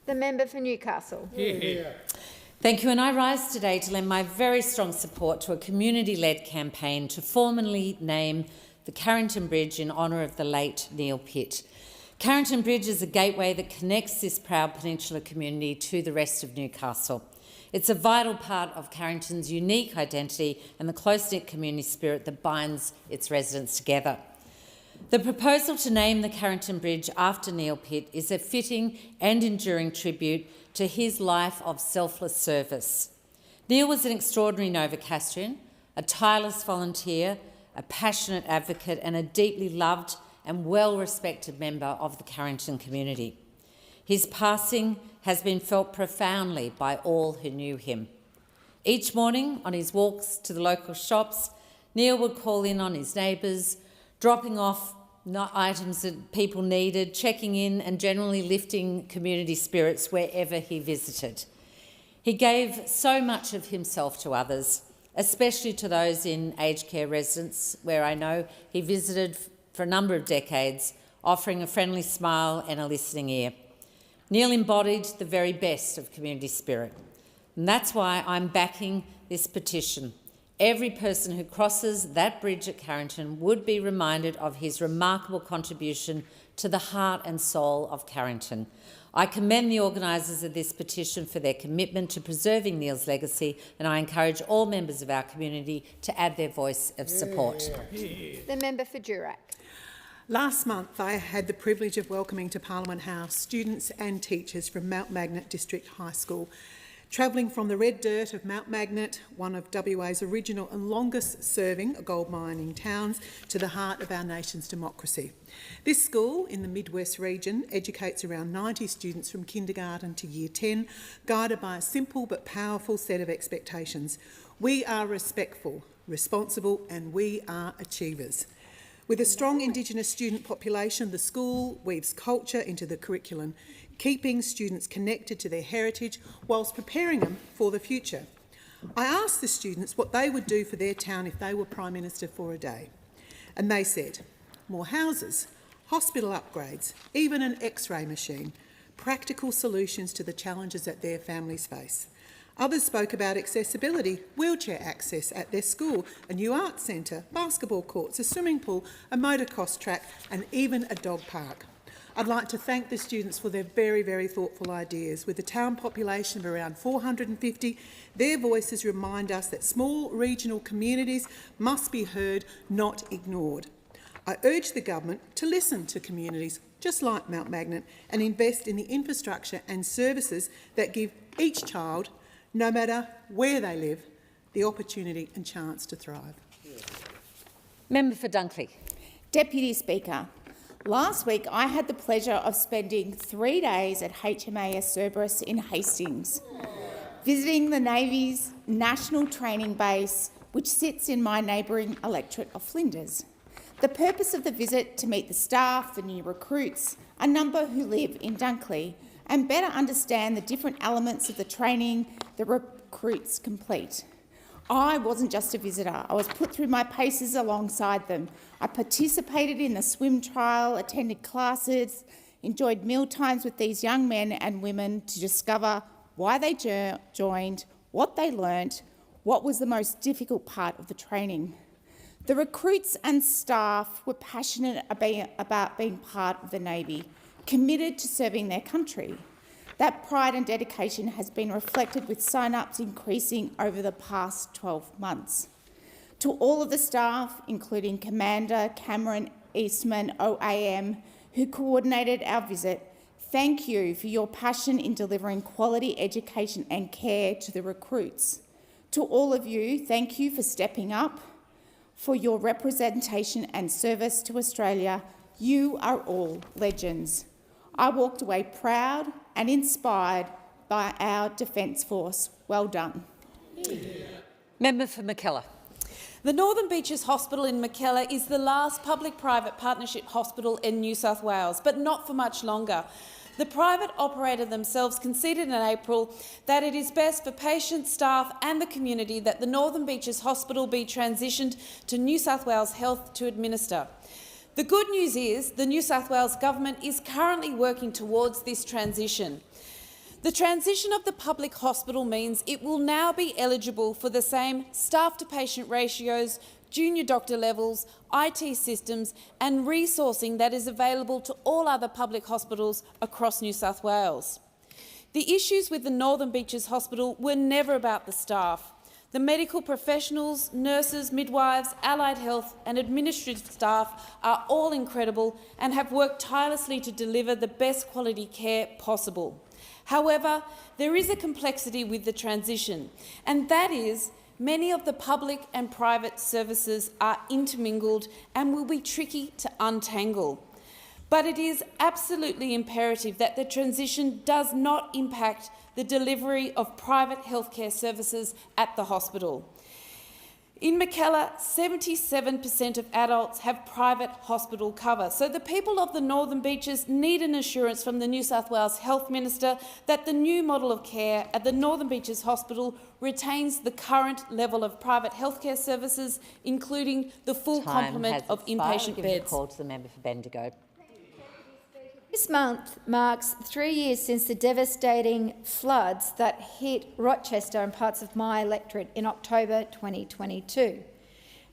The member for Newcastle. Thank you, and I rise today to lend my very strong support to a community-led campaign to formally name the Carrington Bridge in honour of the late Neil Pitt. Carrington Bridge is a gateway that connects this proud peninsula community to the rest of Newcastle. It's a vital part of Carrington's unique identity and the close-knit community spirit that binds its residents together. The proposal to name the Carrington Bridge after Neil Pitt is a fitting and enduring tribute to his life of selfless service. Neil was an extraordinary Novocastrian, a tireless volunteer, a passionate advocate and a deeply loved and well-respected member of the Carrington community. His passing has been felt profoundly by all who knew him. Each morning on his walks to the local shops, Neil would call in on his neighbours, dropping off not items that people needed, checking in and generally lifting community spirits wherever he visited. He gave so much of himself to others, especially to those in aged care residence, where I know he visited for a number of decades, offering a friendly smile and a listening ear. Neil embodied the very best of community spirit, and that's why I'm backing this petition. Every person who crosses that bridge at Carrington would be reminded of his remarkable contribution to the heart and soul of Carrington. I commend the organisers of this petition for their commitment to preserving Neil's legacy, and I encourage all members of our community to add their voice of support. The member for Durack. Last month, I had the privilege of welcoming to Parliament House students and teachers from Mount Magnet District High School, travelling from the red dirt of Mount Magnet, one of WA's original and longest-serving gold mining towns, to the heart of our nation's democracy. This school in the Midwest region educates around 90 students from kindergarten to year 10, guided by a simple but powerful set of expectations. We are respectful, responsible, and we are achievers. With a strong Indigenous student population, the school weaves culture into the curriculum, keeping students connected to their heritage whilst preparing them for the future. I asked the students what they would do for their town if they were Prime Minister for a day, and they said, more houses, hospital upgrades, even an X-ray machine, practical solutions to the challenges that their families face. Others spoke about accessibility, wheelchair access at their school, a new arts centre, basketball courts, a swimming pool, a motocross track and even a dog park. I'd like to thank the students for their very, very thoughtful ideas. With a town population of around 450, their voices remind us that small regional communities must be heard, not ignored. I urge the government to listen to communities just like Mount Magnet and invest in the infrastructure and services that give each child, no matter where they live, the opportunity and chance to thrive. Member for Dunkley. Deputy Speaker, last week I had the pleasure of spending 3 days at HMAS Cerberus in Hastings, visiting the Navy's National Training Base, which sits in my neighbouring electorate of Flinders. The purpose of the visit to meet the staff, the new recruits, a number who live in Dunkley, and better understand the different elements of the training the recruits complete. I wasn't just a visitor. I was put through my paces alongside them. I participated in the swim trial, attended classes, enjoyed meal times with these young men and women to discover why they joined, what they learnt, what was the most difficult part of the training. The recruits and staff were passionate about being part of the Navy, committed to serving their country. That pride and dedication has been reflected with sign-ups increasing over the past 12 months. To all of the staff, including Commander Cameron Eastman, OAM, who coordinated our visit, thank you for your passion in delivering quality education and care to the recruits. To all of you, thank you for stepping up, for your representation and service to Australia. You are all legends. I walked away proud and inspired by our Defence Force. Well done. Member for Mackellar. The Northern Beaches Hospital in Mackellar is the last public-private partnership hospital in New South Wales, but not for much longer. The private operator themselves conceded in April that it is best for patients, staff and the community that the Northern Beaches Hospital be transitioned to New South Wales Health to administer. The good news is the New South Wales Government is currently working towards this transition. The transition of the public hospital means it will now be eligible for the same staff-to-patient ratios, junior doctor levels, IT systems and resourcing that is available to all other public hospitals across New South Wales. The issues with the Northern Beaches Hospital were never about the staff. The medical professionals, nurses, midwives, allied health and administrative staff are all incredible and have worked tirelessly to deliver the best quality care possible. However, there is a complexity with the transition, and that is many of the public and private services are intermingled and will be tricky to untangle. But it is absolutely imperative that the transition does not impact the delivery of private healthcare services at the hospital. In Mackellar, 77% of adults have private hospital cover. So the people of the Northern Beaches need an assurance from the New South Wales Health Minister that the new model of care at the Northern Beaches Hospital retains the current level of private healthcare services, including the full complement of inpatient beds. Call to the member for Bendigo. This month marks 3 years since the devastating floods that hit Rochester and parts of my electorate in October 2022.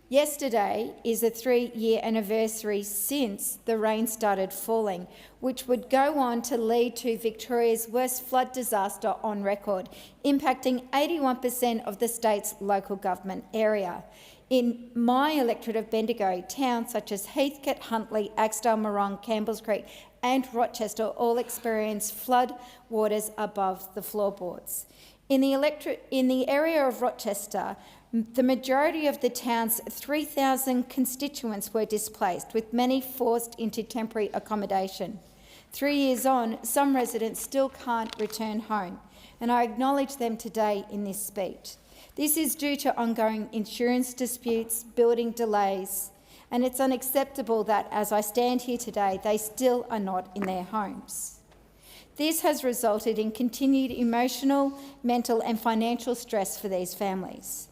Yesterday is a 3-year anniversary since the rain started falling, which would go on to lead to Victoria's worst flood disaster on record, impacting 81% of the state's local government area. In my electorate of Bendigo, towns such as Heathcote, Huntley, Axdale, Morong, Campbells Creek and Rochester all experience flood waters above the floorboards. In the area of Rochester, the majority of the town's 3,000 constituents were displaced, with many forced into temporary accommodation. 3 years on, some residents still can't return home, and I acknowledge them today in this speech. This is due to ongoing insurance disputes, building delays, and it's unacceptable that, as I stand here today, they still are not in their homes. This has resulted in continued emotional, mental and financial stress for these families.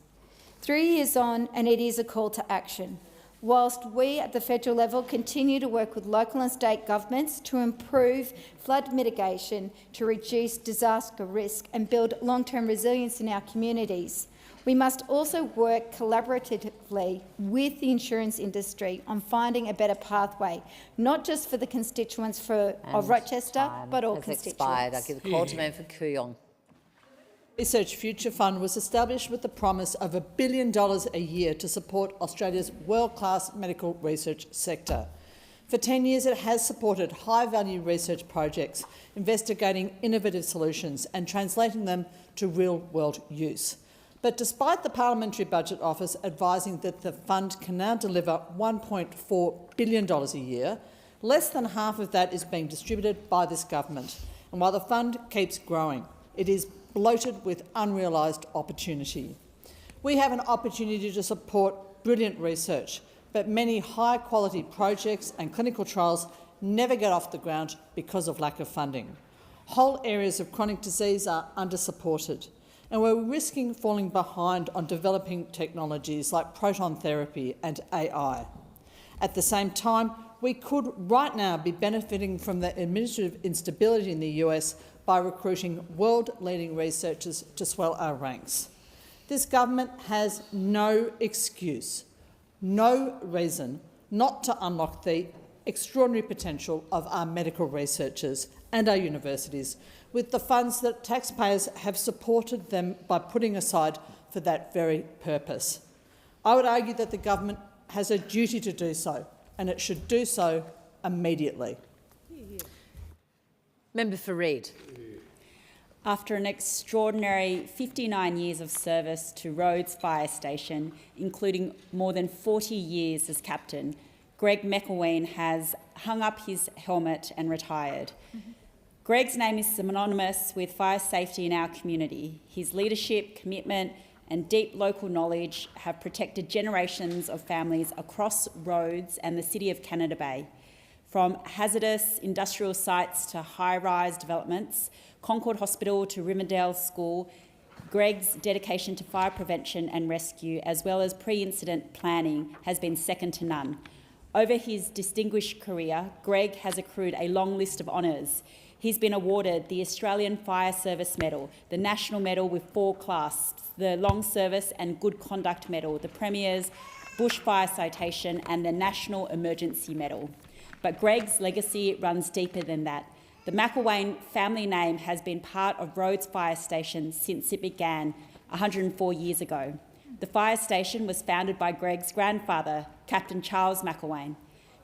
3 years on, and it is a call to action. Whilst we at the federal level continue to work with local and state governments to improve flood mitigation, to reduce disaster risk and build long-term resilience in our communities, we must also work collaboratively with the insurance industry on finding a better pathway, not just for the constituents of Rochester, but all constituents. I give the call to member for Kooyong. Research Future Fund was established with the promise of $1 billion a year to support Australia's world-class medical research sector. For 10 years, it has supported high-value research projects, investigating innovative solutions and translating them to real-world use. But despite the Parliamentary Budget Office advising that the fund can now deliver $1.4 billion a year, less than half of that is being distributed by this government. And while the fund keeps growing, it is bloated with unrealised opportunity. We have an opportunity to support brilliant research, but many high-quality projects and clinical trials never get off the ground because of lack of funding. Whole areas of chronic disease are under-supported, and we're risking falling behind on developing technologies like proton therapy and AI. At the same time, we could right now be benefiting from the administrative instability in the US by recruiting world-leading researchers to swell our ranks. This government has no excuse, no reason not to unlock the extraordinary potential of our medical researchers and our universities with the funds that taxpayers have supported them by putting aside for that very purpose. I would argue that the government has a duty to do so, and it should do so immediately. Member for Reid. After an extraordinary 59 years of service to Rhodes Fire Station, including more than 40 years as captain, Greg McElwain has hung up his helmet and retired. Greg's name is synonymous with fire safety in our community. His leadership, commitment and deep local knowledge have protected generations of families across Rhodes and the city of Canada Bay. From hazardous industrial sites to high-rise developments, Concord Hospital to Rivendell School, Greg's dedication to fire prevention and rescue, as well as pre-incident planning, has been second to none. Over his distinguished career, Greg has accrued a long list of honours. He's been awarded the Australian Fire Service Medal, the National Medal with 4 clasps, the Long Service and Good Conduct Medal, the Premier's Bushfire Citation and the National Emergency Medal. But Greg's legacy runs deeper than that. The McElwain family name has been part of Rhodes Fire Station since it began 104 years ago. The fire station was founded by Greg's grandfather, Captain Charles McElwain.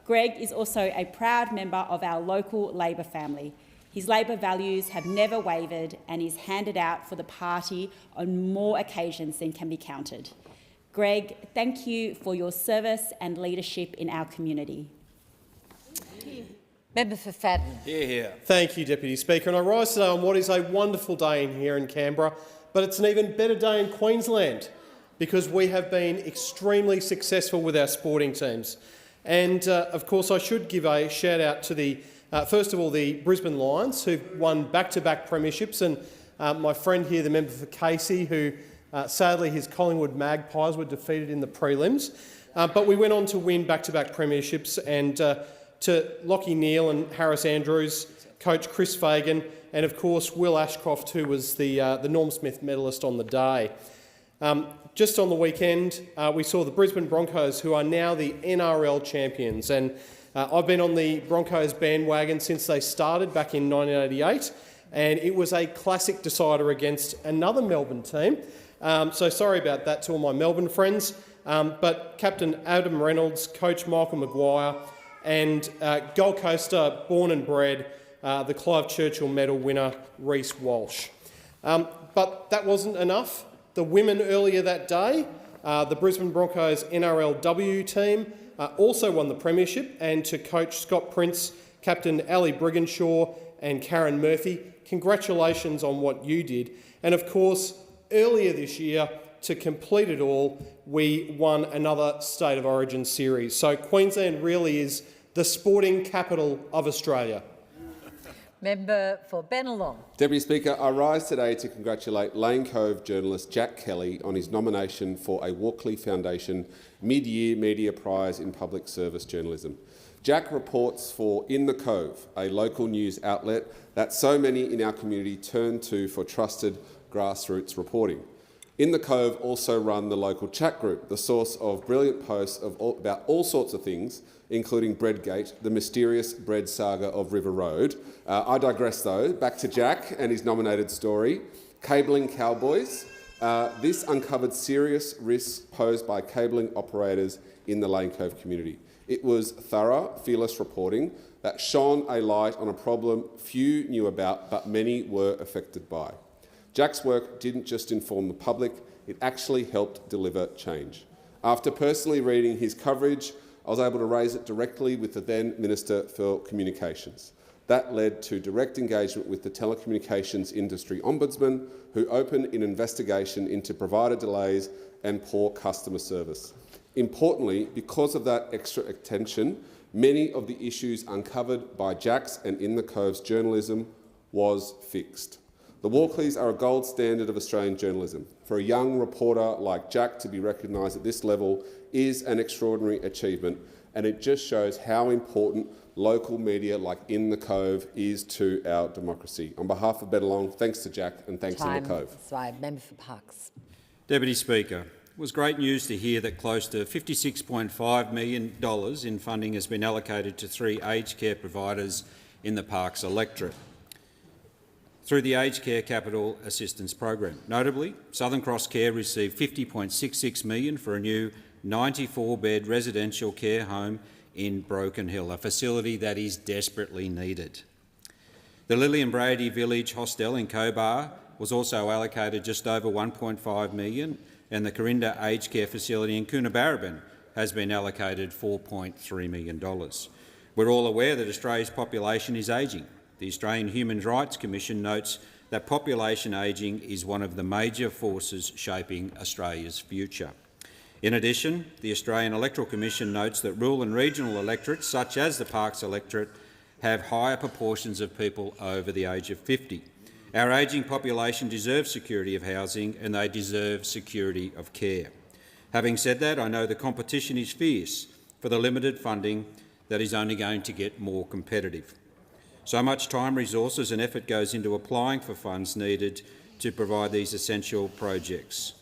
Greg is also a proud member of our local Labor family. His Labor values have never wavered and is handed out for the party on more occasions than can be counted. Greg, thank you for your service and leadership in our community. Member for Fadden. Thank you, Deputy Speaker. And I rise today on what is a wonderful day here in Canberra, but it's an even better day in Queensland. because we have been extremely successful with our sporting teams. And of course, I should give a shout out to the, first of all, the Brisbane Lions, who've won back-to-back premierships, and my friend here, the member for Casey, who sadly his Collingwood Magpies were defeated in the prelims. But we went on to win back-to-back premierships, and to Lachie Neale and Harris Andrews, coach Chris Fagan, and of course Will Ashcroft, who was the Norm Smith medalist on the day. Just on the weekend, we saw the Brisbane Broncos, who are now the NRL champions, and I've been on the Broncos bandwagon since they started back in 1988, and it was a classic decider against another Melbourne team. So sorry about that to all my Melbourne friends, but Captain Adam Reynolds, Coach Michael Maguire, and Gold Coaster, born and bred, the Clive Churchill Medal winner, Reece Walsh. But that wasn't enough. The women earlier that day, the Brisbane Broncos NRLW team also won the premiership, and to Coach Scott Prince, Captain Ali Briganshaw and Karen Murphy, congratulations on what you did. And of course, earlier this year, to complete it all, we won another State of Origin series. So Queensland really is the sporting capital of Australia. Member for Bennelong. Deputy Speaker, I rise today to congratulate Lane Cove journalist Jack Kelly on his nomination for a Walkley Foundation Mid-Year Media Prize in Public Service Journalism. Jack reports for In the Cove, a local news outlet that so many in our community turn to for trusted grassroots reporting. In the Cove also run the local chat group, the source of brilliant posts about all sorts of things, including Breadgate, the mysterious bread saga of River Road. I digress though, back to Jack and his nominated story, Cabling Cowboys. This uncovered serious risks posed by cabling operators in the Lane Cove community. It was thorough, fearless reporting that shone a light on a problem few knew about but many were affected by. Jack's work didn't just inform the public, it actually helped deliver change. After personally reading his coverage, I was able to raise it directly with the then Minister for Communications. That led to direct engagement with the Telecommunications Industry Ombudsman, who opened an investigation into provider delays and poor customer service. Importantly, because of that extra attention, many of the issues uncovered by Jack's and In the Cove's journalism was fixed. The Walkleys are a gold standard of Australian journalism. For a young reporter like Jack to be recognised at this level is an extraordinary achievement, and it just shows how important local media like In the Cove is to our democracy. On behalf of Bennelong, thanks to Jack and thanks In the Cove. Member for Parkes. Deputy Speaker, it was great news to hear that close to $56.5 million in funding has been allocated to 3 aged care providers in the Parkes electorate through the Aged Care Capital Assistance Program. Notably, Southern Cross Care received $50.66 million for a new 94-bed residential care home in Broken Hill, a facility that is desperately needed. The Lillian Brady Village Hostel in Cobar was also allocated just over $1.5 million, and the Corinda Aged Care Facility in Coonabarabran has been allocated $4.3 million. We're all aware that Australia's population is ageing. The Australian Human Rights Commission notes that population ageing is one of the major forces shaping Australia's future. In addition, the Australian Electoral Commission notes that rural and regional electorates, such as the Parkes electorate, have higher proportions of people over the age of 50. Our ageing population deserves security of housing and they deserve security of care. Having said that, I know the competition is fierce for the limited funding that is only going to get more competitive. So much time, resources and effort goes into applying for funds needed to provide these essential projects,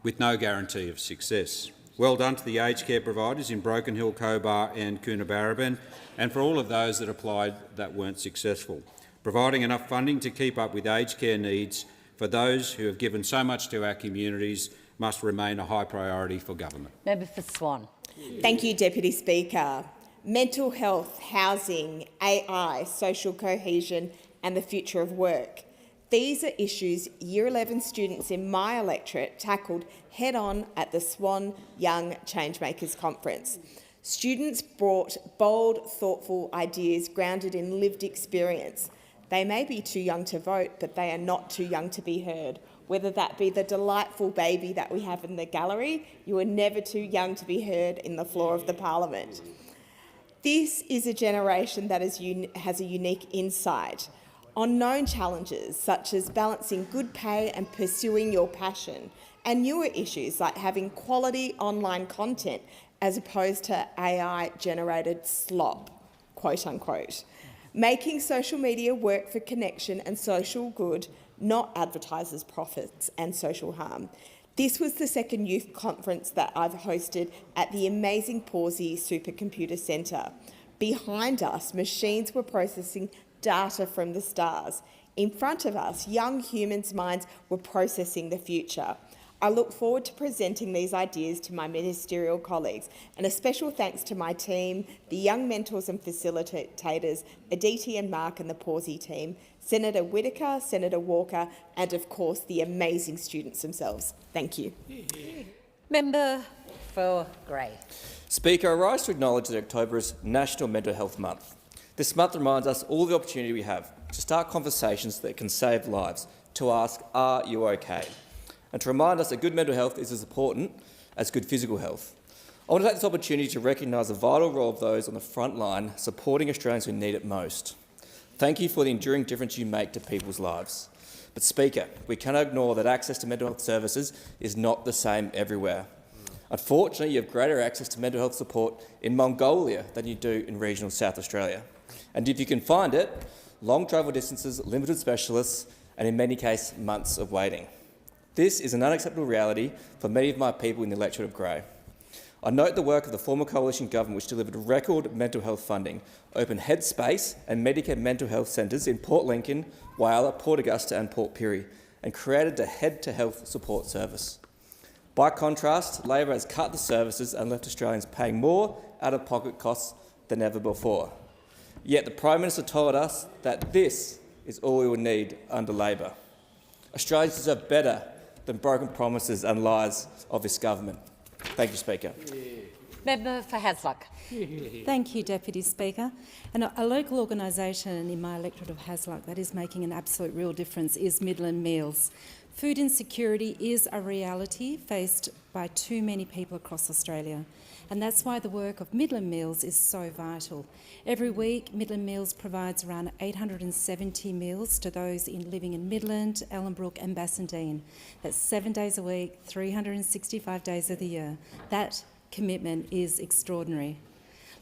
with no guarantee of success. Well done to the aged care providers in Broken Hill, Cobar and Coonabarabran, and for all of those that applied that weren't successful. Providing enough funding to keep up with aged care needs for those who have given so much to our communities must remain a high priority for government. Member for Swan. Thank you, Deputy Speaker. Mental health, housing, AI, social cohesion and the future of work. These are issues Year 11 students in my electorate tackled head-on at the Swan Young Changemakers Conference. Students brought bold, thoughtful ideas grounded in lived experience. They may be too young to vote, but they are not too young to be heard. Whether that be the delightful baby that we have in the gallery, you are never too young to be heard in the floor of the Parliament. This is a generation that has a unique insight on known challenges such as balancing good pay and pursuing your passion, and newer issues like having quality online content as opposed to AI-generated slop, quote unquote. Making social media work for connection and social good, not advertisers' profits and social harm. This was the second youth conference that I've hosted at the amazing Pawsey Supercomputer Centre. Behind us, machines were processing data from the stars. In front of us, young humans' minds were processing the future. I look forward to presenting these ideas to my ministerial colleagues, and a special thanks to my team, the young mentors and facilitators, Aditi and Mark and the Pawsey team, Senator Whittaker, Senator Walker, and of course the amazing students themselves. Thank you. Member for Grey. Speaker, I rise to acknowledge that October is National Mental Health Month. This month reminds us all the opportunity we have to start conversations that can save lives, to ask, are you okay? And to remind us that good mental health is as important as good physical health. I want to take this opportunity to recognise the vital role of those on the front line supporting Australians who need it most. Thank you for the enduring difference you make to people's lives. But Speaker, we cannot ignore that access to mental health services is not the same everywhere. Unfortunately, you have greater access to mental health support in Mongolia than you do in regional South Australia. And if you can find it, long travel distances, limited specialists, and in many cases, months of waiting. This is an unacceptable reality for many of my people in the electorate of Grey. I note the work of the former coalition government, which delivered record mental health funding, opened Headspace and Medicare mental health centres in Port Lincoln, Whyalla, Port Augusta and Port Pirie, and created the Head to Health Support Service. By contrast, Labor has cut the services and left Australians paying more out-of-pocket costs than ever before. Yet the Prime Minister told us that this is all we will need under Labor. Australians deserve better than broken promises and lies of this government. Thank you, Speaker. Member for Hasluck. Thank you, Deputy Speaker. And a local organisation in my electorate of Hasluck that is making an absolute real difference is Midland Meals. Food insecurity is a reality faced by too many people across Australia, and that's why the work of Midland Meals is so vital. Every week, Midland Meals provides around 870 meals to those living in Midland, Ellenbrook and Bassendean. That's 7 days a week, 365 days of the year. That commitment is extraordinary.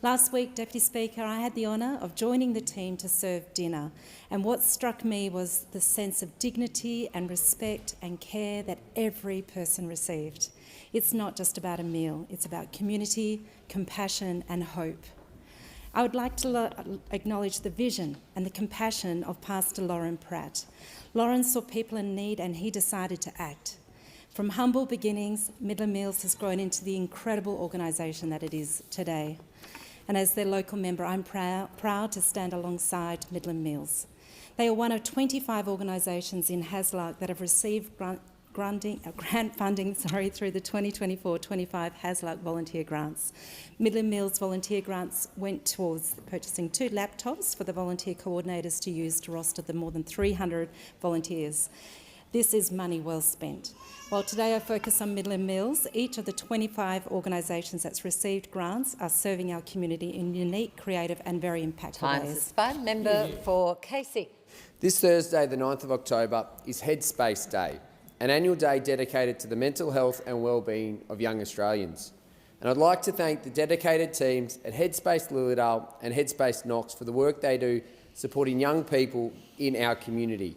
Last week, Deputy Speaker, I had the honour of joining the team to serve dinner, and what struck me was the sense of dignity and respect and care that every person received. It's not just about a meal, it's about community, compassion and hope. I would like to acknowledge the vision and the compassion of Pastor Lauren Pratt. Lauren saw people in need and he decided to act. From humble beginnings, Midland Meals has grown into the incredible organisation that it is today. And as their local member, I'm proud to stand alongside Midland Meals. They are one of 25 organisations in Hasluck that have received grant funding through the 2024-25 Hasluck volunteer grants. Midland Meals volunteer grants went towards purchasing 2 laptops for the volunteer coordinators to use to roster the more than 300 volunteers. This is money well spent. While today I focus on Midland Meals, each of the 25 organisations that's received grants are serving our community in unique, creative and very impactful ways. Time's expired. Member for Casey. This Thursday, the 9th of October, is Headspace Day, an annual day dedicated to the mental health and wellbeing of young Australians. And I'd like to thank the dedicated teams at Headspace Lilydale and Headspace Knox for the work they do supporting young people in our community.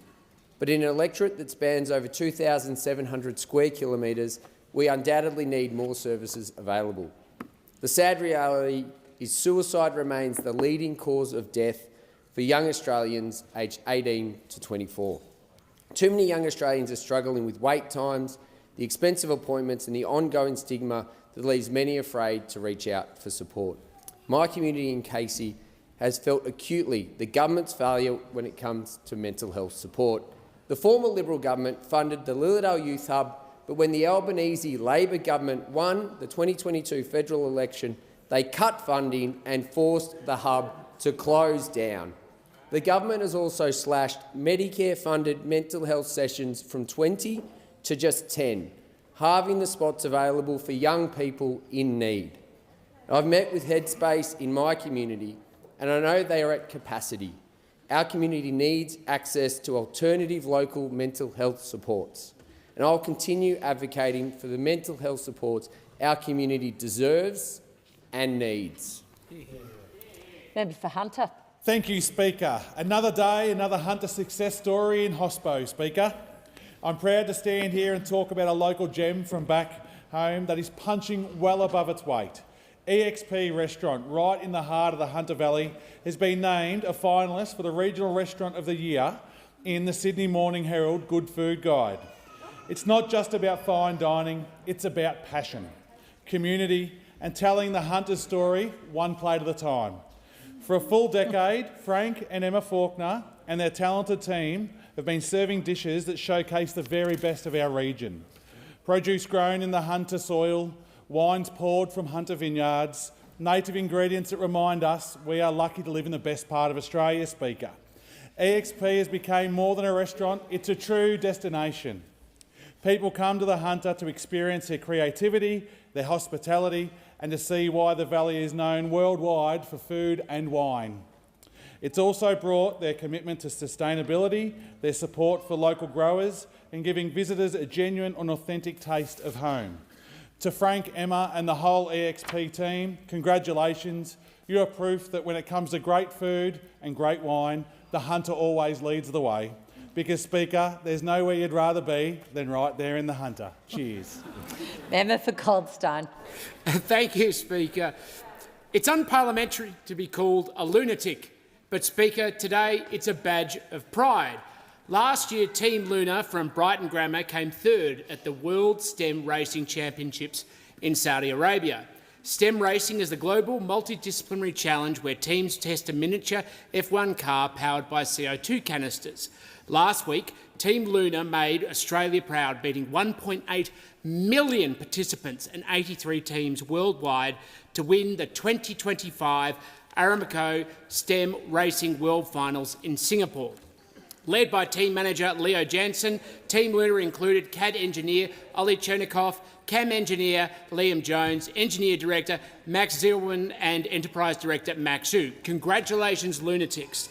But in an electorate that spans over 2,700 square kilometres, we undoubtedly need more services available. The sad reality is suicide remains the leading cause of death for young Australians aged 18 to 24. Too many young Australians are struggling with wait times, the expensive appointments and the ongoing stigma that leaves many afraid to reach out for support. My community in Casey has felt acutely the government's failure when it comes to mental health support. The former Liberal government funded the Lilydale Youth Hub, but when the Albanese Labor government won the 2022 federal election, they cut funding and forced the hub to close down. The government has also slashed Medicare-funded mental health sessions from 20 to just 10, halving the spots available for young people in need. I've met with Headspace in my community, and I know they are at capacity. Our community needs access to alternative local mental health supports, and I'll continue advocating for the mental health supports our community deserves and needs. Member for Hunter. Thank you, Speaker. Another day, another Hunter success story in Hospo, Speaker. I'm proud to stand here and talk about a local gem from back home that is punching well above its weight. EXP Restaurant, right in the heart of the Hunter Valley, has been named a finalist for the Regional Restaurant of the Year in the Sydney Morning Herald Good Food Guide. It's not just about fine dining, it's about passion, community and telling the Hunter's story one plate at a time. For a full decade, Frank and Emma Faulkner and their talented team have been serving dishes that showcase the very best of our region. Produce grown in the Hunter soil, wines poured from Hunter vineyards, native ingredients that remind us we are lucky to live in the best part of Australia, Speaker. EXP has become more than a restaurant, it's a true destination. People come to the Hunter to experience their creativity, their hospitality, and to see why the Valley is known worldwide for food and wine. It's also brought their commitment to sustainability, their support for local growers, and giving visitors a genuine and authentic taste of home. To Frank, Emma and the whole EXP team, congratulations. You are proof that when it comes to great food and great wine, the Hunter always leads the way. Because, Speaker, there's nowhere you'd rather be than right there in the Hunter. Cheers. Member for Coldstone. Thank you, Speaker. It's unparliamentary to be called a lunatic, but, Speaker, today it's a badge of pride. Last year, Team Luna from Brighton Grammar came third at the World STEM Racing Championships in Saudi Arabia. STEM racing is the global multidisciplinary challenge where teams test a miniature F1 car powered by CO2 canisters. Last week, Team Luna made Australia proud, beating 1.8 million participants and 83 teams worldwide to win the 2025 Aramco STEM Racing World Finals in Singapore. Led by team manager Leo Jansen, Team Luna included CAD engineer Ollie Chernikov, CAM engineer Liam Jones, engineer director Max Zilman and enterprise director Max Xu. Congratulations, lunatics.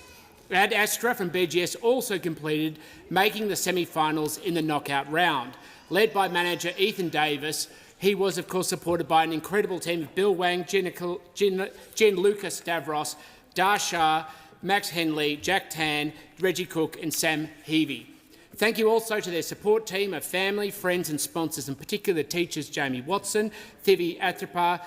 Ad Astra from BGS also completed, making the semi-finals in the knockout round. Led by manager Ethan Davis, he was of course supported by an incredible team of Bill Wang, Gianluca Stavros, Dar Shah, Max Henley, Jack Tan, Reggie Cook and Sam Heavey. Thank you also to their support team of family, friends and sponsors, in particular teachers Jamie Watson, Thivi Athapar,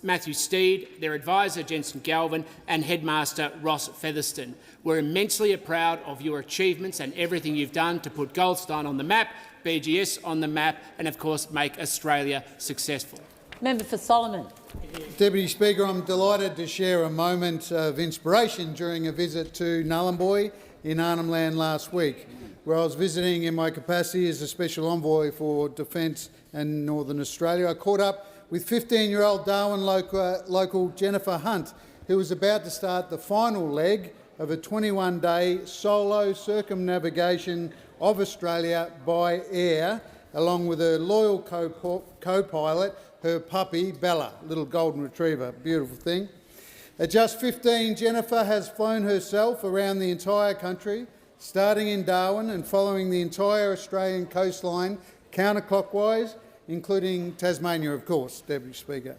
Matthew Steed, their advisor Jensen Galvin and headmaster Ross Featherston. We're immensely proud of your achievements and everything you've done to put Goldstein on the map, BGS on the map and of course make Australia successful. Member for Solomon. Deputy Speaker, I'm delighted to share a moment of inspiration during a visit to Nhulunbuy in Arnhem Land last week, where I was visiting in my capacity as a Special Envoy for Defence and Northern Australia. I caught up with 15-year-old Darwin local Jennifer Hunt, who was about to start the final leg of a 21-day solo circumnavigation of Australia by air, along with her loyal co-pilot, her puppy Bella, little golden retriever, beautiful thing. At just 15, Jennifer has flown herself around the entire country, starting in Darwin and following the entire Australian coastline counterclockwise, including Tasmania, of course, Deputy Speaker.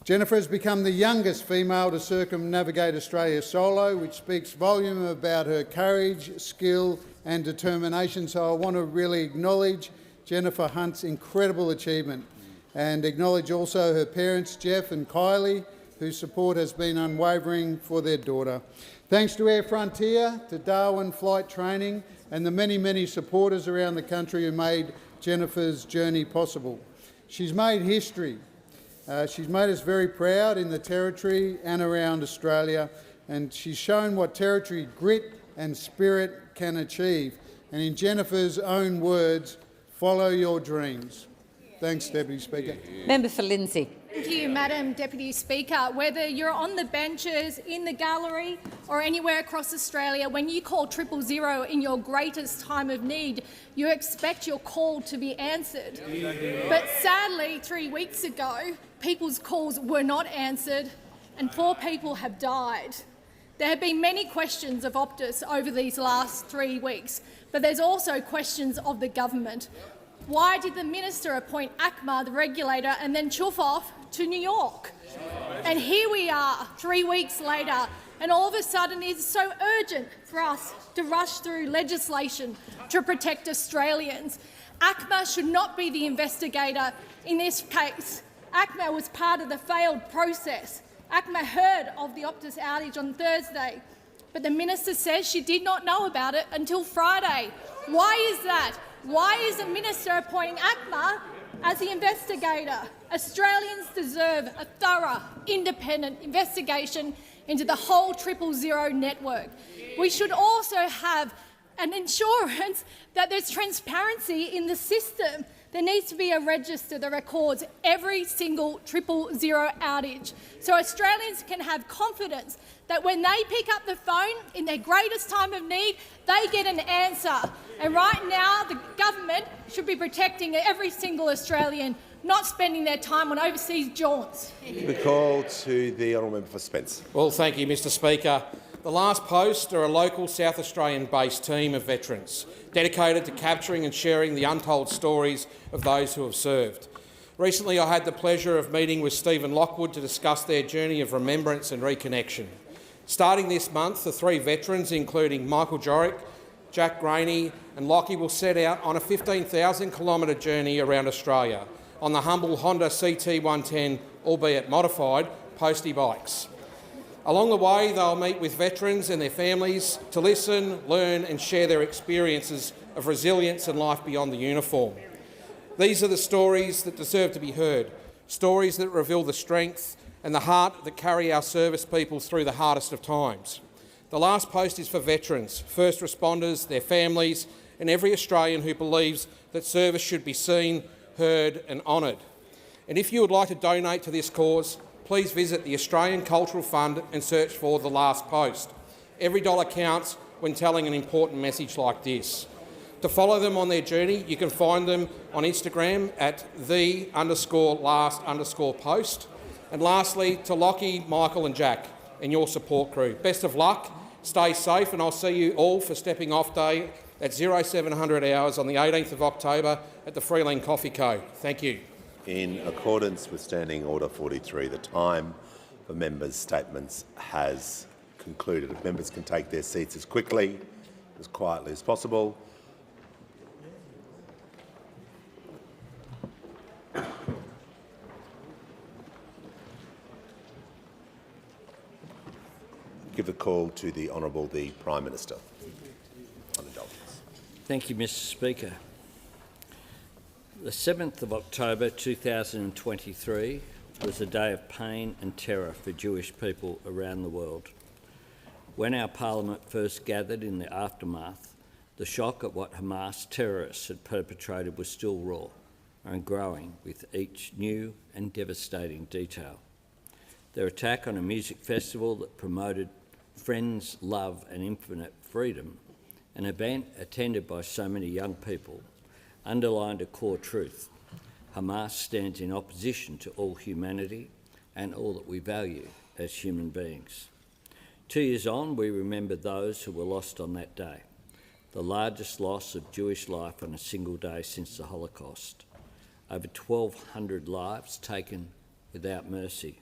Jennifer has become the youngest female to circumnavigate Australia solo, which speaks volume about her courage, skill and determination. So I want to really acknowledge Jennifer Hunt's incredible achievement and acknowledge also her parents, Jeff and Kylie, whose support has been unwavering for their daughter. Thanks to Air Frontier, to Darwin Flight Training and the many, many supporters around the country who made Jennifer's journey possible. She's made history. She's made us very proud in the Territory and around Australia, and she's shown what Territory grit and spirit can achieve. And in Jennifer's own words, follow your dreams. Thanks, Deputy Speaker. Member for Lindsay. Thank you, Madam Deputy Speaker. Whether you're on the benches, in the gallery or anywhere across Australia, when you call 000 in your greatest time of need, you expect your call to be answered. But sadly, 3 weeks ago, people's calls were not answered and 4 people have died. There have been many questions of Optus over these last 3 weeks, but there's also questions of the government. Why did the minister appoint ACMA, the regulator, and then chuff off to New York? And here we are 3 weeks later, and all of a sudden it's so urgent for us to rush through legislation to protect Australians. ACMA should not be the investigator in this case. ACMA was part of the failed process. ACMA heard of the Optus outage on Thursday, but the minister says she did not know about it until Friday. Why is that? Why is the minister appointing ACMA as the investigator? Australians deserve a thorough, independent investigation into the whole 000 network. We should also have an assurance that there's transparency in the system. There needs to be a register that records every single 000 outage, so Australians can have confidence that when they pick up the phone in their greatest time of need, they get an answer. And right now, the government should be protecting every single Australian, not spending their time on overseas jaunts. The call to the honourable member for Spence. Well, thank you, Mr Speaker. The Last Post are a local South Australian-based team of veterans dedicated to capturing and sharing the untold stories of those who have served. Recently, I had the pleasure of meeting with Stephen Lockwood to discuss their journey of remembrance and reconnection. Starting this month, the 3 veterans, including Michael Jorick, Jack Graney and Lockie, will set out on a 15,000-kilometre journey around Australia on the humble Honda CT110, albeit modified, postie bikes. Along the way, they'll meet with veterans and their families to listen, learn and share their experiences of resilience and life beyond the uniform. These are the stories that deserve to be heard, stories that reveal the strength and the heart that carry our service people through the hardest of times. The Last Post is for veterans, first responders, their families and every Australian who believes that service should be seen, heard and honoured. And if you would like to donate to this cause, please visit the Australian Cultural Fund and search for The Last Post. Every dollar counts when telling an important message like this. To follow them on their journey, you can find them on Instagram at _last_post. And lastly, to Lockie, Michael and Jack and your support crew, best of luck, stay safe, and I'll see you all for Stepping Off Day at 0700 hours on the 18th of October at the Freeland Coffee Co. Thank you. In accordance with Standing Order 43, the time for members' statements has concluded. If members can take their seats as quickly, as quietly as possible. Give the call to the Honourable the Prime Minister. On indulgence. Thank you, Mr Speaker. The 7th of October 2023 was a day of pain and terror for Jewish people around the world. When our Parliament first gathered in the aftermath, the shock at what Hamas terrorists had perpetrated was still raw and growing with each new and devastating detail. Their attack on a music festival that promoted friends, love and infinite freedom, an event attended by so many young people, underlined a core truth. Hamas stands in opposition to all humanity and all that we value as human beings. 2 years on, we remember those who were lost on that day, the largest loss of Jewish life on a single day since the Holocaust. Over 1,200 lives taken without mercy.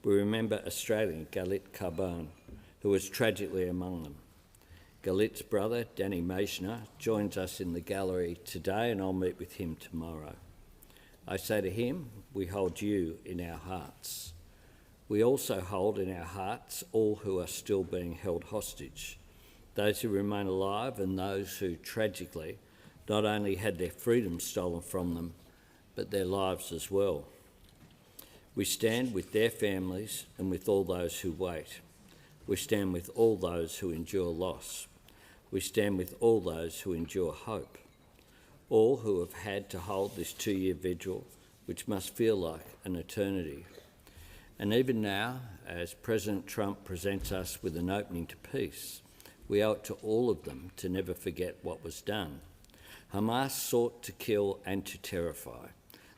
We remember Australian Galit Carbone, who was tragically among them. Galit's brother, Danny Meishner, joins us in the gallery today, and I'll meet with him tomorrow. I say to him, we hold you in our hearts. We also hold in our hearts all who are still being held hostage, those who remain alive and those who tragically not only had their freedom stolen from them, but their lives as well. We stand with their families and with all those who wait. We stand with all those who endure loss. We stand with all those who endure hope, all who have had to hold this 2-year vigil which must feel like an eternity. And even now, as President Trump presents us with an opening to peace, we owe it to all of them to never forget what was done. Hamas sought to kill and to terrify.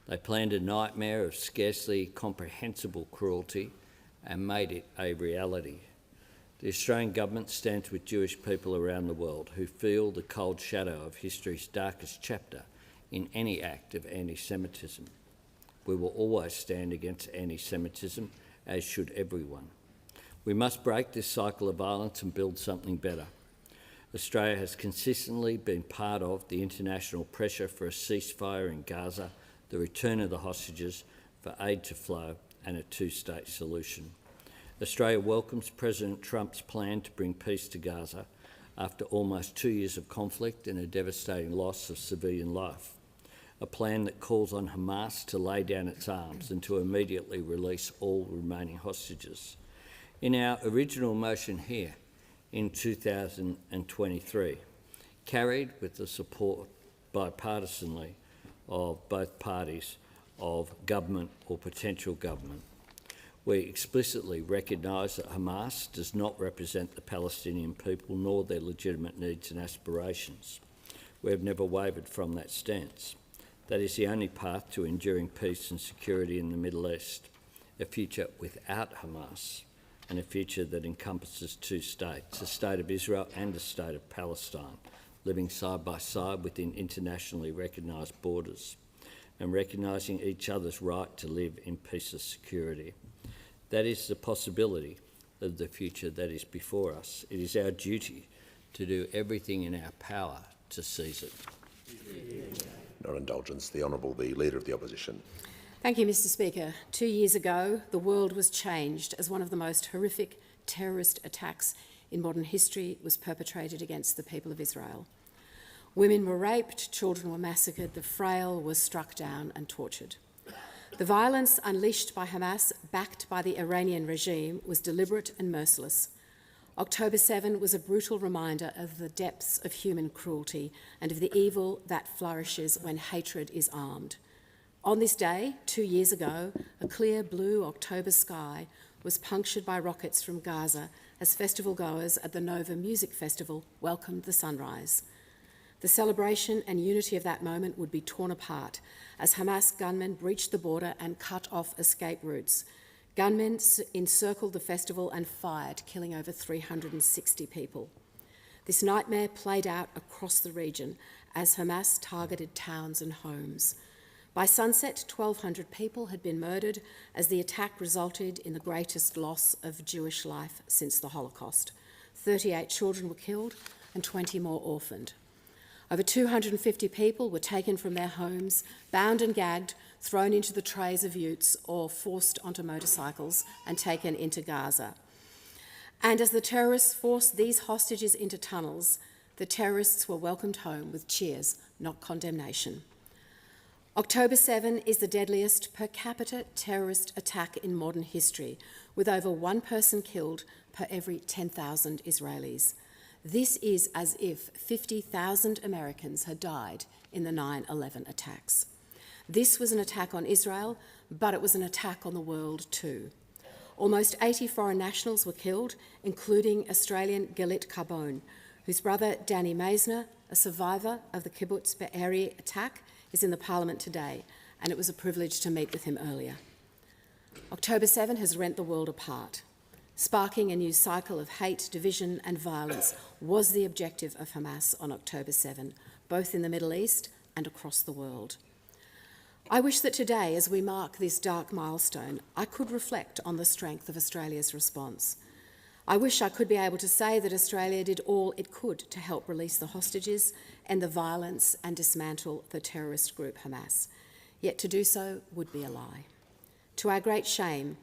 They planned a nightmare of scarcely comprehensible cruelty and made it a reality. The Australian government stands with Jewish people around the world who feel the cold shadow of history's darkest chapter in any act of anti-Semitism. We will always stand against anti-Semitism, as should everyone. We must break this cycle of violence and build something better. Australia has consistently been part of the international pressure for a ceasefire in Gaza, the return of the hostages, for aid to flow and a two-state solution. Australia welcomes President Trump's plan to bring peace to Gaza after almost 2 years of conflict and a devastating loss of civilian life. A plan that calls on Hamas to lay down its arms and to immediately release all remaining hostages. In our original motion here in 2023, carried with the support bipartisanly of both parties of government or potential government, we explicitly recognise that Hamas does not represent the Palestinian people nor their legitimate needs and aspirations. We have never wavered from that stance. That is the only path to enduring peace and security in the Middle East, a future without Hamas and a future that encompasses two states, a state of Israel and a state of Palestine, living side by side within internationally recognised borders and recognising each other's right to live in peace and security. That is the possibility of the future that is before us. It is our duty to do everything in our power to seize it. Not indulgence. The Honourable, the Leader of the Opposition. Thank you, Mr Speaker. 2 years ago, the world was changed as one of the most horrific terrorist attacks in modern history was perpetrated against the people of Israel. Women were raped, children were massacred, the frail were struck down and tortured. The violence unleashed by Hamas, backed by the Iranian regime, was deliberate and merciless. October 7 was a brutal reminder of the depths of human cruelty and of the evil that flourishes when hatred is armed. On this day, 2 years ago, a clear blue October sky was punctured by rockets from Gaza as festival goers at the Nova Music Festival welcomed the sunrise. The celebration and unity of that moment would be torn apart as Hamas gunmen breached the border and cut off escape routes. Gunmen encircled the festival and fired, killing over 360 people. This nightmare played out across the region as Hamas targeted towns and homes. By sunset, 1,200 people had been murdered as the attack resulted in the greatest loss of Jewish life since the Holocaust. 38 children were killed and 20 more orphaned. Over 250 people were taken from their homes, bound and gagged, thrown into the trays of utes or forced onto motorcycles and taken into Gaza. And as the terrorists forced these hostages into tunnels, the terrorists were welcomed home with cheers, not condemnation. October 7 is the deadliest per capita terrorist attack in modern history, with over one person killed per every 10,000 Israelis. This is as if 50,000 Americans had died in the 9/11 attacks. This was an attack on Israel, but it was an attack on the world too. Almost 80 foreign nationals were killed, including Australian Galit Carbone, whose brother Danny Meisner, a survivor of the Kibbutz Be'eri attack, is in the Parliament today, and it was a privilege to meet with him earlier. October 7 has rent the world apart. Sparking a new cycle of hate, division and violence was the objective of Hamas on October 7, both in the Middle East and across the world. I wish that today, as we mark this dark milestone, I could reflect on the strength of Australia's response. I wish I could be able to say that Australia did all it could to help release the hostages, end the violence and dismantle the terrorist group Hamas. Yet to do so would be a lie. To our great shame,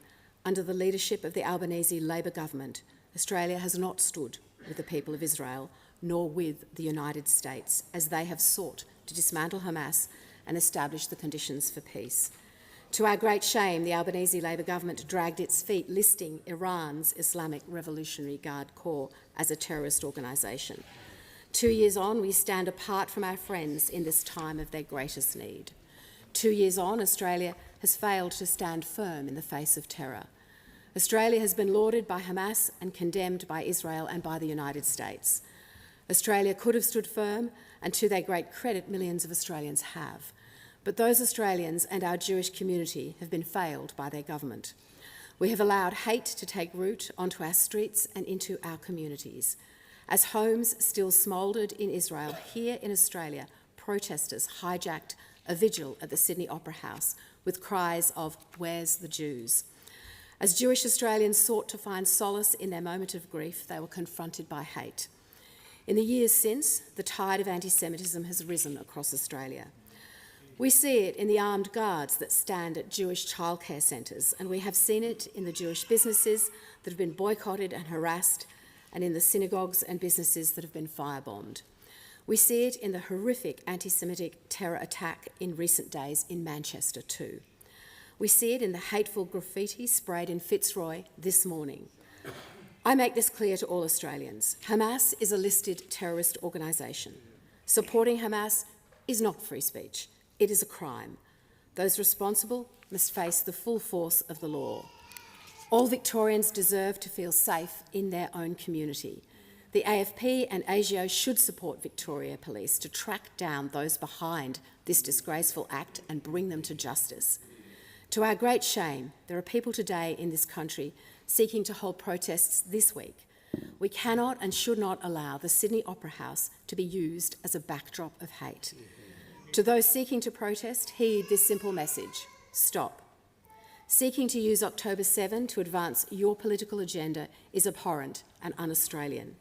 under the leadership of the Albanese Labor government, Australia has not stood with the people of Israel, nor with the United States, as they have sought to dismantle Hamas and establish the conditions for peace. To our great shame, the Albanese Labor government dragged its feet, listing Iran's Islamic Revolutionary Guard Corps as a terrorist organisation. 2 years on, we stand apart from our friends in this time of their greatest need. 2 years on, Australia has failed to stand firm in the face of terror. Australia has been lauded by Hamas and condemned by Israel and by the United States. Australia could have stood firm, and to their great credit, millions of Australians have. But those Australians and our Jewish community have been failed by their government. We have allowed hate to take root onto our streets and into our communities. As homes still smouldered in Israel, here in Australia, protesters hijacked a vigil at the Sydney Opera House with cries of "Where's the Jews?" As Jewish Australians sought to find solace in their moment of grief, they were confronted by hate. In the years since, the tide of anti-Semitism has risen across Australia. We see it in the armed guards that stand at Jewish childcare centres, and we have seen it in the Jewish businesses that have been boycotted and harassed, and in the synagogues and businesses that have been firebombed. We see it in the horrific anti-Semitic terror attack in recent days in Manchester too. We see it in the hateful graffiti sprayed in Fitzroy this morning. I make this clear to all Australians. Hamas is a listed terrorist organisation. Supporting Hamas is not free speech. It is a crime. Those responsible must face the full force of the law. All Victorians deserve to feel safe in their own community. The AFP and ASIO should support Victoria Police to track down those behind this disgraceful act and bring them to justice. To our great shame, there are people today in this country seeking to hold protests this week. We cannot and should not allow the Sydney Opera House to be used as a backdrop of hate. To those seeking to protest, heed this simple message: stop. Seeking to use October 7 to advance your political agenda is abhorrent and un-Australian.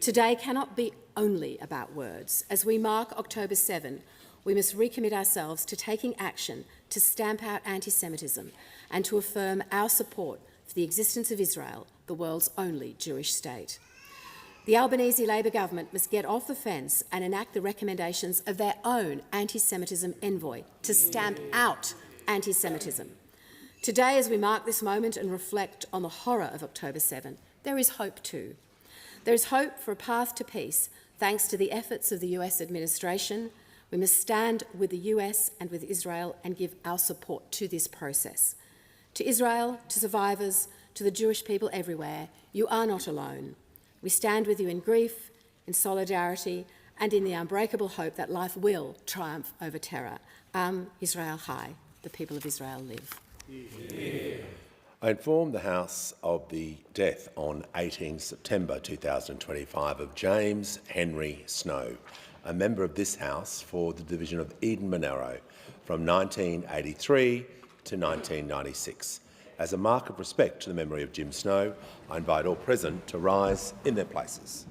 Today cannot be only about words. As we mark October 7, we must recommit ourselves to taking action to stamp out anti-Semitism and to affirm our support for the existence of Israel, the world's only Jewish state. The Albanese Labor government must get off the fence and enact the recommendations of their own anti-Semitism envoy to stamp out anti-Semitism. Today, as we mark this moment and reflect on the horror of October 7, there is hope too. There is hope for a path to peace thanks to the efforts of the US administration. We must stand with the US and with Israel and give our support to this process. To Israel, to survivors, to the Jewish people everywhere, you are not alone. We stand with you in grief, in solidarity, and in the unbreakable hope that life will triumph over terror. Israel Chai, the people of Israel live. I inform the House of the death on 18 September 2025 of James Henry Snow, a member of this House for the division of Eden Monaro from 1983 to 1996. As a mark of respect to the memory of Jim Snow, I invite all present to rise in their places.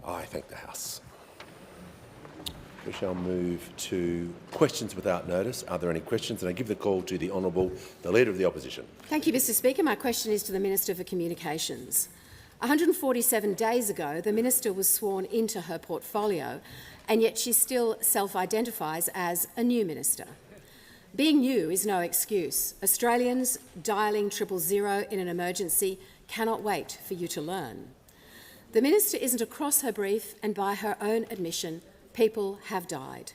I thank the House. We shall move to questions without notice. Are there any questions? And I give the call to the Honourable, the Leader of the Opposition. Thank you, Mr Speaker. My question is to the Minister for Communications. 147 days ago, the Minister was sworn into her portfolio, and yet she still self-identifies as a new Minister. Being new is no excuse. Australians dialling 000 in an emergency cannot wait for you to learn. The Minister isn't across her brief, and by her own admission, people have died.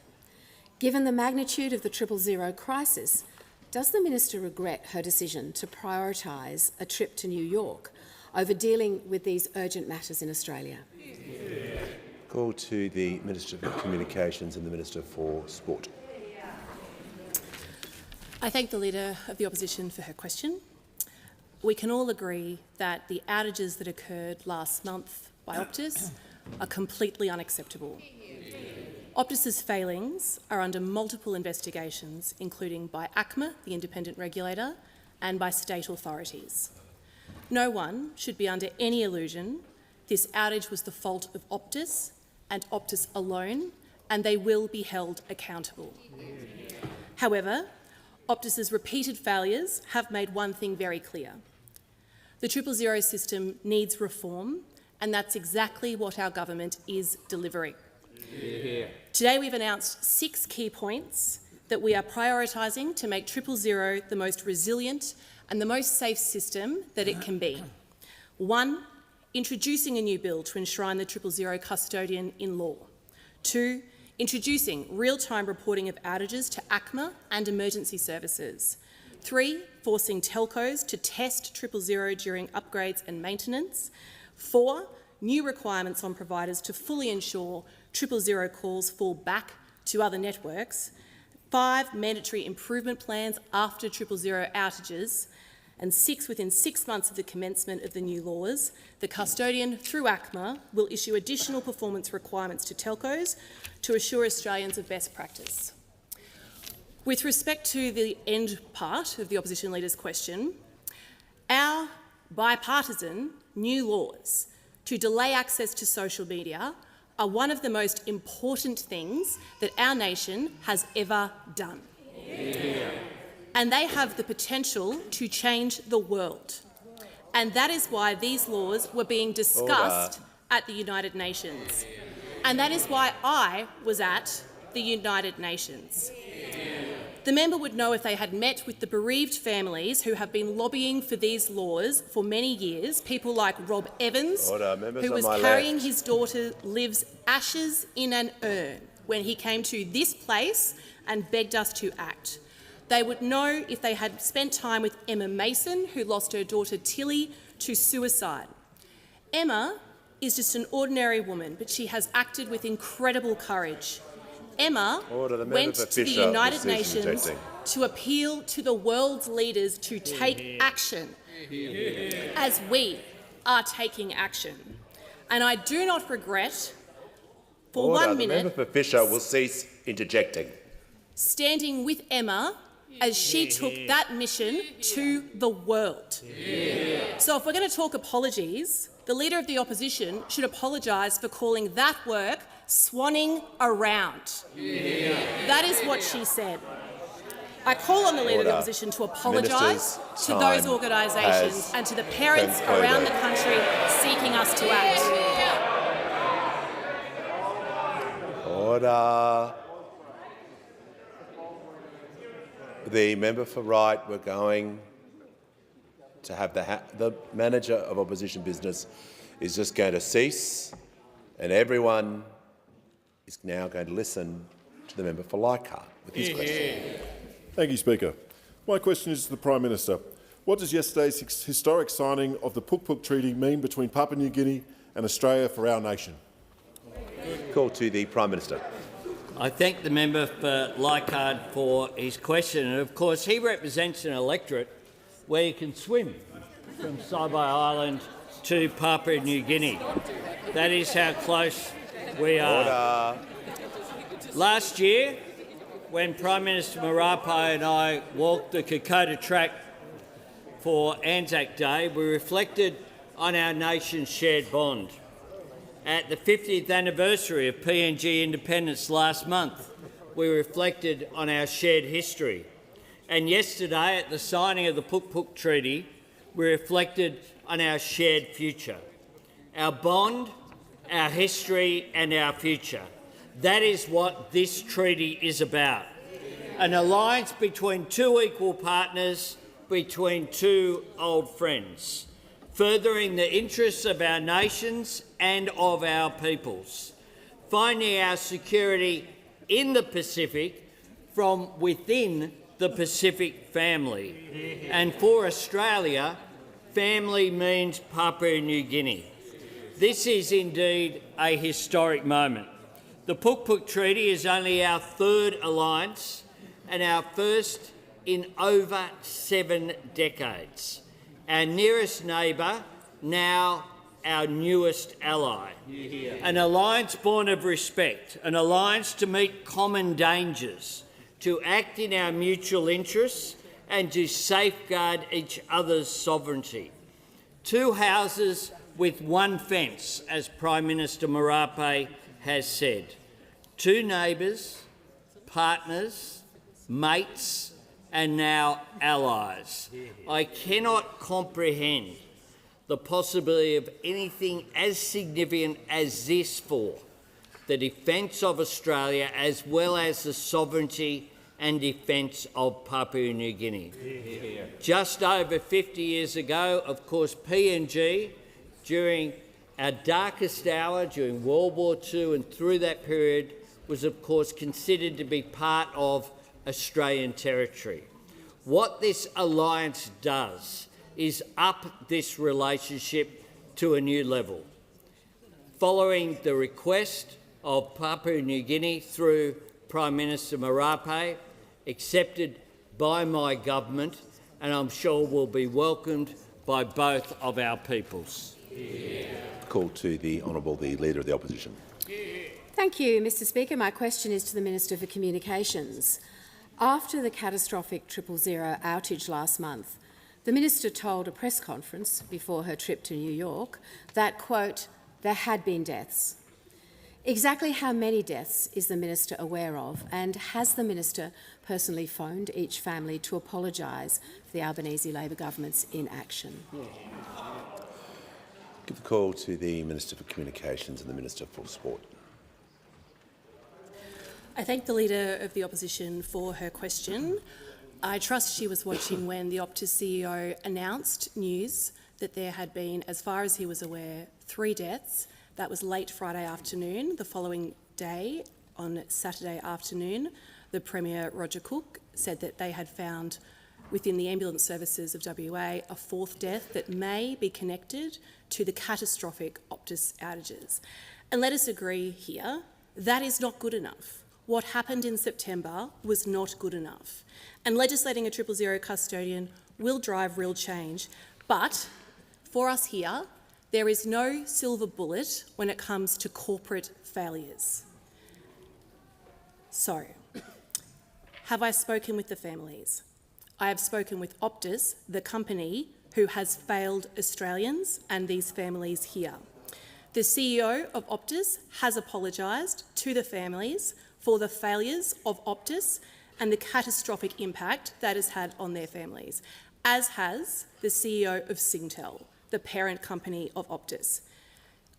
Given the magnitude of the 000 crisis, does the Minister regret her decision to prioritise a trip to New York over dealing with these urgent matters in Australia? Call to the Minister for Communications and the Minister for Sport. I thank the Leader of the Opposition for her question. We can all agree that the outages that occurred last month by Optus are completely unacceptable. Optus's failings are under multiple investigations, including by ACMA, the independent regulator, and by state authorities. No one should be under any illusion this outage was the fault of Optus and Optus alone, and they will be held accountable. However, Optus's repeated failures have made one thing very clear. The 000 system needs reform, and that's exactly what our government is delivering. Today we've announced 6 key points that we are prioritising to make 000 the most resilient and the most safe system that it can be. 1. Introducing a new bill to enshrine the 000 custodian in law. 2. Introducing real-time reporting of outages to ACMA and emergency services. 3. Forcing telcos to test 000 during upgrades and maintenance. 4. New requirements on providers to fully ensure 000 calls fall back to other networks. 5. Mandatory improvement plans after 000 outages. And 6. Within 6 months of the commencement of the new laws, the custodian, through ACMA, will issue additional performance requirements to telcos to assure Australians of best practice. With respect to the end part of the opposition leader's question, our bipartisan new laws to delay access to social media are one of the most important things that our nation has ever done. Yeah. And they have the potential to change the world. And that is why these laws were being discussed at the United Nations. And that is why I was at the United Nations. The member would know if they had met with the bereaved families who have been lobbying for these laws for many years, people like Rob Evans, who was carrying his daughter Liv's ashes in an urn when he came to this place and begged us to act. They would know if they had spent time with Emma Mason, who lost her daughter Tilly to suicide. Emma is just an ordinary woman, but she has acted with incredible courage. Emma went to the United Nations to appeal to the world's leaders to take action, as we are taking action. And I do not regret, for 1 minute, The member for Fisher will cease interjecting. Standing with Emma as she took that mission to the world. So if we're going to talk apologies, the Leader of the Opposition should apologise for calling that work swanning around. That is what she said. I call on the Leader of the Opposition to apologise to those organisations and to the parents around the country seeking us to act. Order. The member for Wright, we're going to have the manager of opposition business is just going to cease, and everyone is now going to listen to the member for Leichhardt with his question. Thank you, Speaker. My question is to the Prime Minister. What does yesterday's historic signing of the Puk-Puk Treaty mean between Papua New Guinea and Australia for our nation? Call to the Prime Minister. I thank the member for Leichhardt for his question, and of course he represents an electorate where you can swim from Saibai Island to Papua New Guinea. That is how close we are. Order. Last year, when Prime Minister Marape and I walked the Kokoda track for Anzac Day, we reflected on our nation's shared bond. At the 50th anniversary of PNG independence last month, we reflected on our shared history. And yesterday, at the signing of the Puk-Puk Treaty, we reflected on our shared future. Our bond, our history and our future. That is what this treaty is about. An alliance between two equal partners, between two old friends, furthering the interests of our nations and of our peoples, finding our security in the Pacific from within the Pacific family. And for Australia, family means Papua New Guinea. This is indeed a historic moment. The Puk-Puk Treaty is only our third alliance and our first in over 7 decades. Our nearest neighbour, now our newest ally. An alliance born of respect, an alliance to meet common dangers, to act in our mutual interests and to safeguard each other's sovereignty. Two houses with one fence, as Prime Minister Marape has said. Two neighbours, partners, mates and now allies. I cannot comprehend the possibility of anything as significant as this for the defence of Australia as well as the sovereignty and defence of Papua New Guinea. Just over 50 years ago, of course, PNG during our darkest hour, during World War II and through that period, was of course considered to be part of Australian territory. What this alliance does is up this relationship to a new level. Following the request of Papua New Guinea through Prime Minister Marape, accepted by my government, and I'm sure will be welcomed by both of our peoples. Call to the Honourable the Leader of the Opposition. Thank you, Mr Speaker. My question is to the Minister for Communications. After the catastrophic 000 outage last month, the Minister told a press conference before her trip to New York that, quote, there had been deaths. Exactly how many deaths is the Minister aware of, and has the Minister personally phoned each family to apologise for the Albanese Labor government's inaction? Give the call to the Minister for Communications and the Minister for Sport. I thank the Leader of the Opposition for her question. I trust she was watching when the Optus CEO announced news that there had been, as far as he was aware, 3 deaths. That was late Friday afternoon. The following day, on Saturday afternoon, the Premier, Roger Cook, said that they had found within the ambulance services of WA a 4th death that may be connected to the catastrophic Optus outages. And let us agree here, that is not good enough. What happened in September was not good enough. And legislating a 000 custodian will drive real change. But for us here, there is no silver bullet when it comes to corporate failures. So, have I spoken with the families? I have spoken with Optus, the company who has failed Australians and these families here. The CEO of Optus has apologised to the families for the failures of Optus and the catastrophic impact that has had on their families, as has the CEO of Singtel, the parent company of Optus.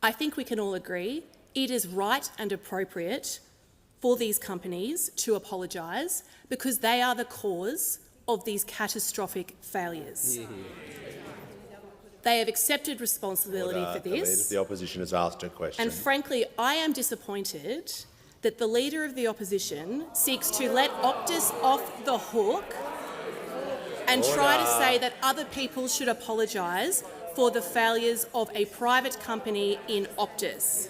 I think we can all agree it is right and appropriate for these companies to apologise because they are the cause of these catastrophic failures. They have accepted responsibility for this. The Leader of the Opposition has asked a question. And frankly, I am disappointed that the Leader of the Opposition seeks to let Optus off the hook and try to say that other people should apologise for the failures of a private company in Optus.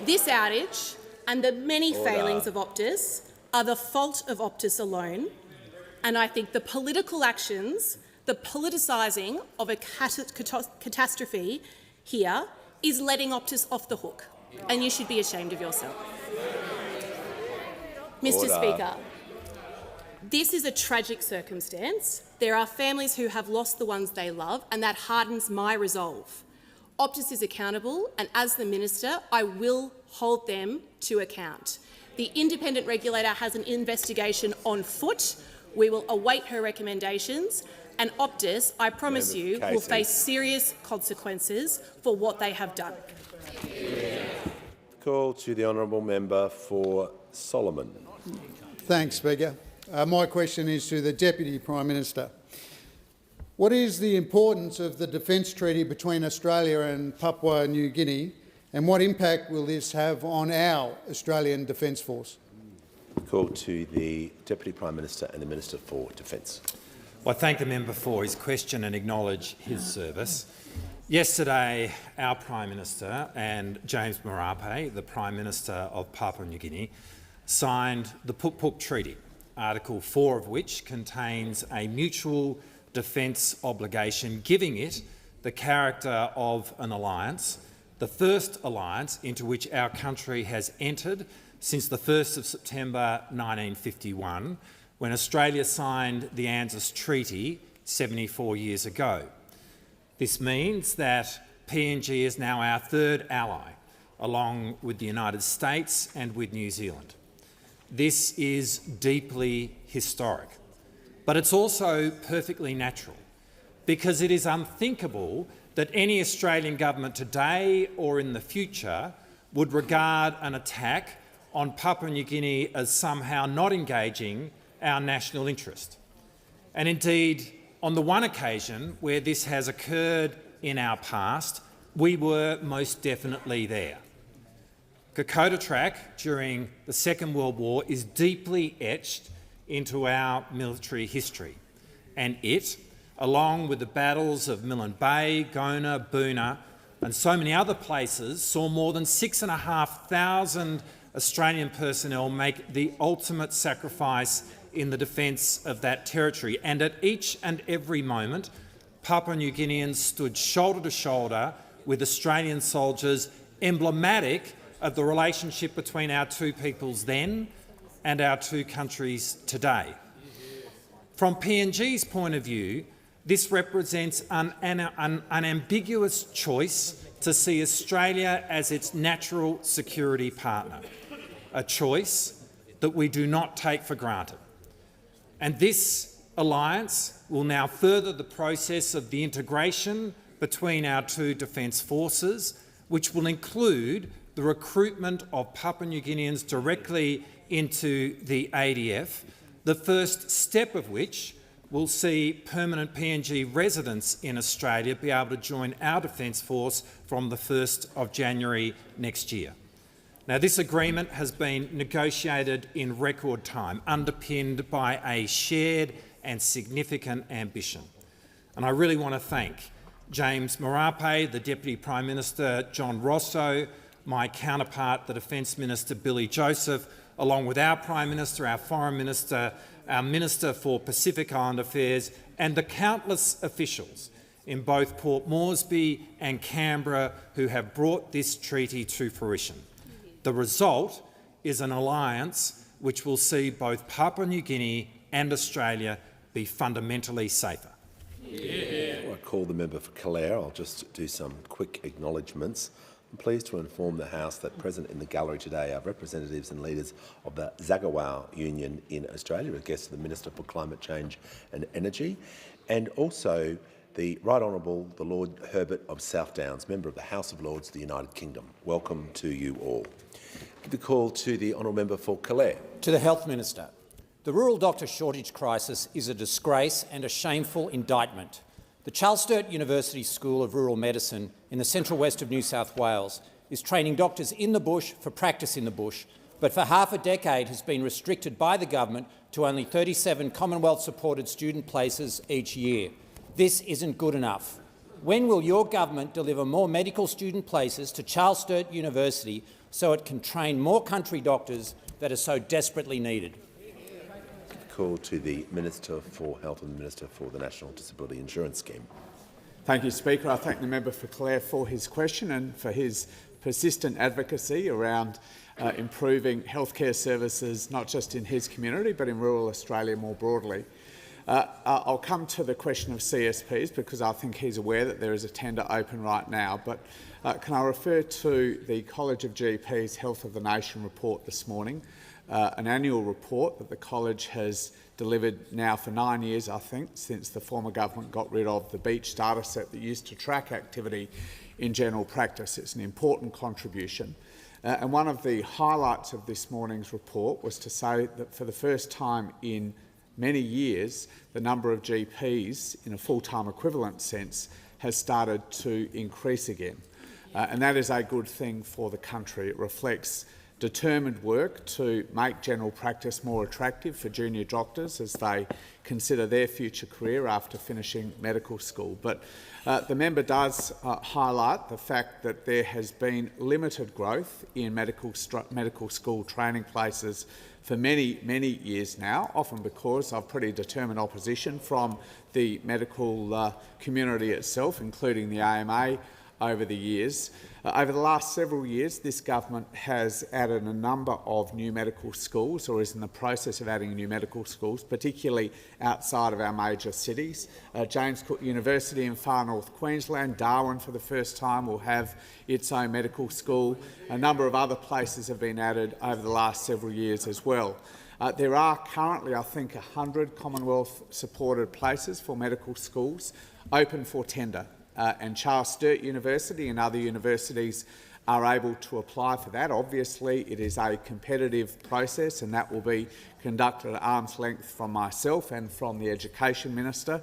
This outage and the many failings of Optus are the fault of Optus alone, and I think the political actions, the politicising of a catastrophe here is letting Optus off the hook, and you should be ashamed of yourself. Mr Speaker, this is a tragic circumstance. There are families who have lost the ones they love, and that hardens my resolve. Optus is accountable, and as the Minister, I will hold them to account. The independent regulator has an investigation on foot. We will await her recommendations, and Optus, I promise you, will face serious consequences for what they have done. Call to the Honourable Member for Solomon. Thanks, Speaker. My question is to the Deputy Prime Minister. What is the importance of the Defence Treaty between Australia and Papua New Guinea, and what impact will this have on our Australian Defence Force? Call to the Deputy Prime Minister and the Minister for Defence. Well, I thank the member for his question and acknowledge his service. Yesterday, our Prime Minister and James Marape, the Prime Minister of Papua New Guinea, signed the Puk-Puk Treaty, Article 4 of which contains a mutual defence obligation, giving it the character of an alliance, the first alliance into which our country has entered since the 1st of September 1951, when Australia signed the ANZUS Treaty 74 years ago. This means that PNG is now our 3rd ally, along with the United States and with New Zealand. This is deeply historic, but it's also perfectly natural, because it is unthinkable that any Australian government today or in the future would regard an attack on Papua New Guinea as somehow not engaging our national interest. And indeed, on the one occasion where this has occurred in our past, we were most definitely there. Kokoda Track during the Second World War is deeply etched into our military history, and it, along with the battles of Milne Bay, Gona, Boona and so many other places, saw more than 6,500 Australian personnel make the ultimate sacrifice in the defence of that territory. And at each and every moment, Papua New Guineans stood shoulder to shoulder with Australian soldiers, emblematic of the relationship between our two peoples then and our two countries today. From PNG's point of view, this represents an unambiguous choice to see Australia as its natural security partner, a choice that we do not take for granted. And this alliance will now further the process of the integration between our two defence forces, which will include the recruitment of Papua New Guineans directly into the ADF, the first step of which will see permanent PNG residents in Australia be able to join our Defence Force from the 1st of January next year. Now, this agreement has been negotiated in record time, underpinned by a shared and significant ambition. And I really want to thank James Marape, the Deputy Prime Minister John Rosso, my counterpart, the Defence Minister Billy Joseph, along with our Prime Minister, our Foreign Minister, our Minister for Pacific Island Affairs, and the countless officials in both Port Moresby and Canberra who have brought this treaty to fruition. The result is an alliance which will see both Papua New Guinea and Australia be fundamentally safer. Before I call the member for Calare, I'll just do some quick acknowledgements. I'm pleased to inform the House that present in the gallery today are representatives and leaders of the Zagawau Union in Australia, a guest of the Minister for Climate Change and Energy, and also the Right Honourable the Lord Herbert of South Downs, Member of the House of Lords of the United Kingdom. Welcome to you all. Give the call to the Honourable Member for Calare. To the Health Minister. The rural doctor shortage crisis is a disgrace and a shameful indictment. The Charles Sturt University School of Rural Medicine in the central west of New South Wales is training doctors in the bush for practice in the bush, but for half a decade has been restricted by the government to only 37 Commonwealth-supported student places each year. This isn't good enough. When will your government deliver more medical student places to Charles Sturt University so it can train more country doctors that are so desperately needed? Call to the Minister for Health and the Minister for the National Disability Insurance Scheme. Thank you, Speaker. I thank the member for Calare for his question and for his persistent advocacy around improving healthcare services, not just in his community but in rural Australia more broadly. I'll come to the question of CSPs because I think he's aware that there is a tender open right now, but can I refer to the College of GPs Health of the Nation report this morning, an annual report that the College has delivered now for 9 years, I think, since the former government got rid of the Beach data set that used to track activity in general practice. It's an important contribution. And one of the highlights of this morning's report was to say that for the first time in many years, the number of GPs in a full-time equivalent sense has started to increase again. And that is a good thing for the country. It reflects determined work to make general practice more attractive for junior doctors as they consider their future career after finishing medical school. But the member does highlight the fact that there has been limited growth in medical school training places for many, many years now, often because of pretty determined opposition from the medical community itself, including the AMA, over the years. Over the last several years, this government has added a number of new medical schools, or is in the process of adding new medical schools, particularly outside of our major cities. James Cook University in far north Queensland, Darwin for the first time will have its own medical school. A number of other places have been added over the last several years as well. There are currently, I think, 100 Commonwealth-supported places for medical schools open for tender. And Charles Sturt University and other universities are able to apply for that. Obviously, it is a competitive process and that will be conducted at arm's length from myself and from the Education Minister.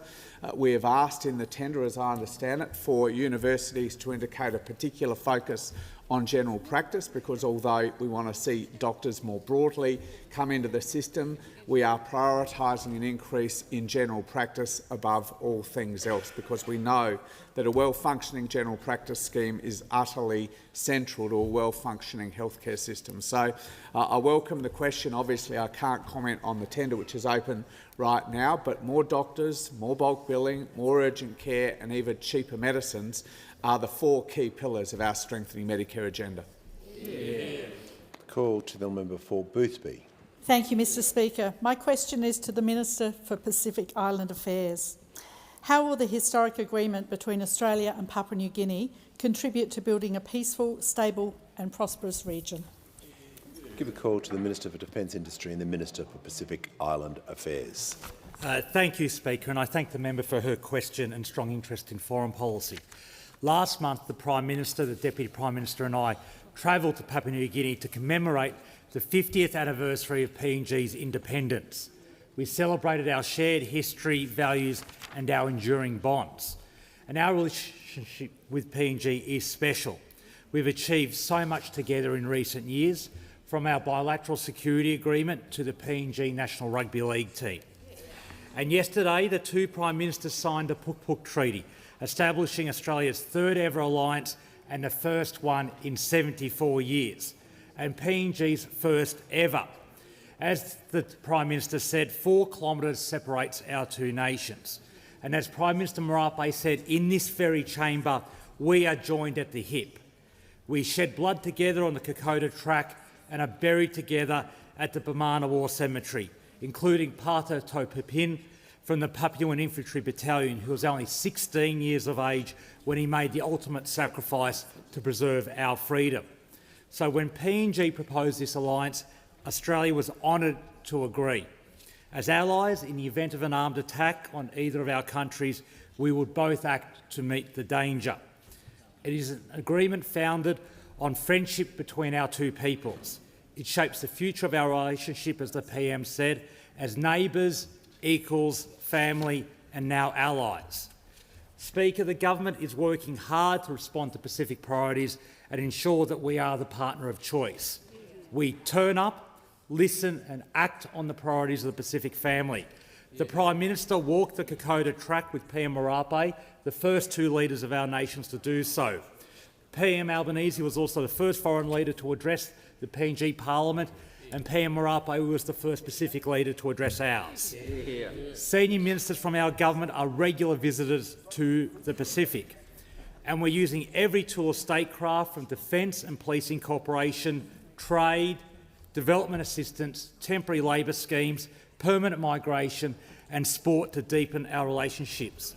We have asked in the tender, as I understand it, for universities to indicate a particular focus on general practice, because although we want to see doctors more broadly come into the system, we are prioritising an increase in general practice above all things else, because we know that a well-functioning general practice scheme is utterly central to a well-functioning healthcare system. So I welcome the question. Obviously, I can't comment on the tender, which is open right now, but more doctors, more bulk billing, more urgent care and even cheaper medicines are the 4 key pillars of our strengthening Medicare agenda. Call to the member for Boothby. Thank you, Mr Speaker. My question is to the Minister for Pacific Island Affairs. How will the historic agreement between Australia and Papua New Guinea contribute to building a peaceful, stable and prosperous region? Give a call to the Minister for Defence Industry and the Minister for Pacific Island Affairs. Thank you, Speaker, and I thank the member for her question and strong interest in foreign policy. Last month, the Prime Minister, the Deputy Prime Minister and I travelled to Papua New Guinea to commemorate the 50th anniversary of PNG's independence. We celebrated our shared history, values and our enduring bonds. And our relationship with PNG is special. We've achieved so much together in recent years, from our bilateral security agreement to the PNG National Rugby League team. And yesterday, the 2 Prime Ministers signed the Puk Puk Treaty, establishing Australia's 3rd ever alliance and the first one in 74 years, and PNG's first ever. As the Prime Minister said, 4 kilometres separates our 2 nations. And as Prime Minister Marape said, in this very chamber, we are joined at the hip. We shed blood together on the Kokoda track and are buried together at the Bamana War Cemetery, including Pata Topipin from the Papuan Infantry Battalion, who was only 16 years of age when he made the ultimate sacrifice to preserve our freedom. So when PNG proposed this alliance, Australia was honoured to agree. As allies, in the event of an armed attack on either of our countries, we would both act to meet the danger. It is an agreement founded on friendship between our 2 peoples. It shapes the future of our relationship, as the PM said, as neighbours, equals, family and now allies. Speaker, the government is working hard to respond to Pacific priorities and ensure that we are the partner of choice. We turn up, listen and act on the priorities of the Pacific family. The Prime Minister walked the Kokoda track with PM Marape, the first 2 leaders of our nations to do so. PM Albanese was also the first foreign leader to address the PNG Parliament, and PM Marape was the first Pacific leader to address ours. Senior ministers from our government are regular visitors to the Pacific, and we're using every tool of statecraft, from defence and policing cooperation, trade, development assistance, temporary labour schemes, permanent migration and sport to deepen our relationships.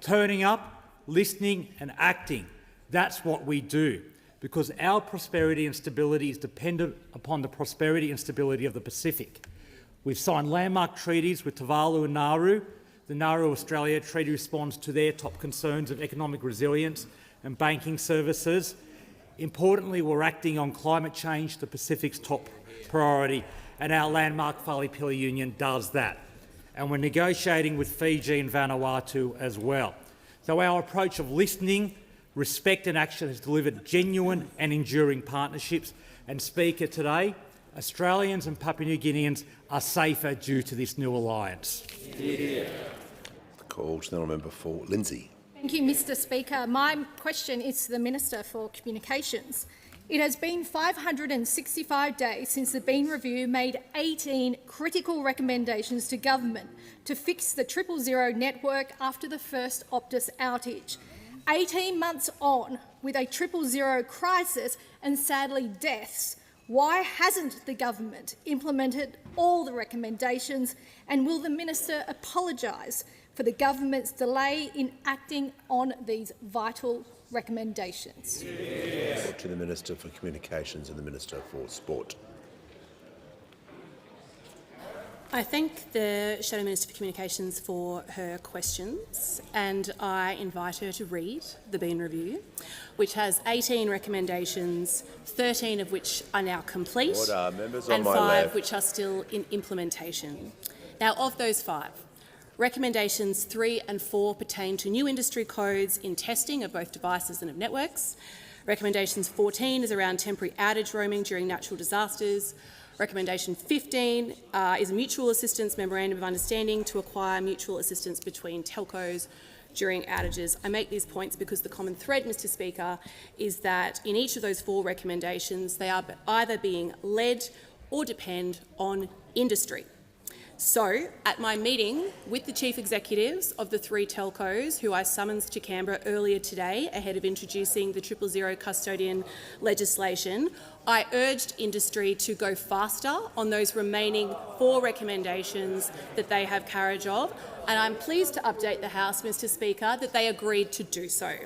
Turning up, listening and acting, that's what we do, because our prosperity and stability is dependent upon the prosperity and stability of the Pacific. We've signed landmark treaties with Tuvalu and Nauru. The Nauru-Australia Treaty responds to their top concerns of economic resilience and banking services. Importantly, we're acting on climate change, the Pacific's top priority, and our landmark Whalepili Union does that. And we're negotiating with Fiji and Vanuatu as well. So our approach of listening, respect and action has delivered genuine and enduring partnerships. And Speaker, today, Australians and Papua New Guineans are safer due to this new alliance. Call to the member for Lindsay. Thank you, Mr Speaker. My question is to the Minister for Communications. It has been 565 days since the Bean Review made 18 critical recommendations to government to fix the 000 network after the first Optus outage. 18 months on, with a 000 crisis and sadly deaths, why hasn't the government implemented all the recommendations, and will the minister apologise for the government's delay in acting on these vital recommendations? To the Minister for Communications and the Minister for Sport. I thank the Shadow Minister for Communications for her questions, and I invite her to read the Bean Review, which has 18 recommendations, 13 of which are now complete, and 5 which are still in implementation. Now, of those 5, recommendations 3 and 4 pertain to new industry codes in testing of both devices and of networks. Recommendations 14 is around temporary outage roaming during natural disasters. Recommendation 15 is a mutual assistance memorandum of understanding to acquire mutual assistance between telcos during outages. I make these points because the common thread, Mr Speaker, is that in each of those 4 recommendations they are either being led or depend on industry. So, at my meeting with the chief executives of the 3 telcos who I summoned to Canberra earlier today ahead of introducing the 000 custodian legislation, I urged industry to go faster on those remaining 4 recommendations that they have carriage of, and I'm pleased to update the House, Mr Speaker, that they agreed to do so.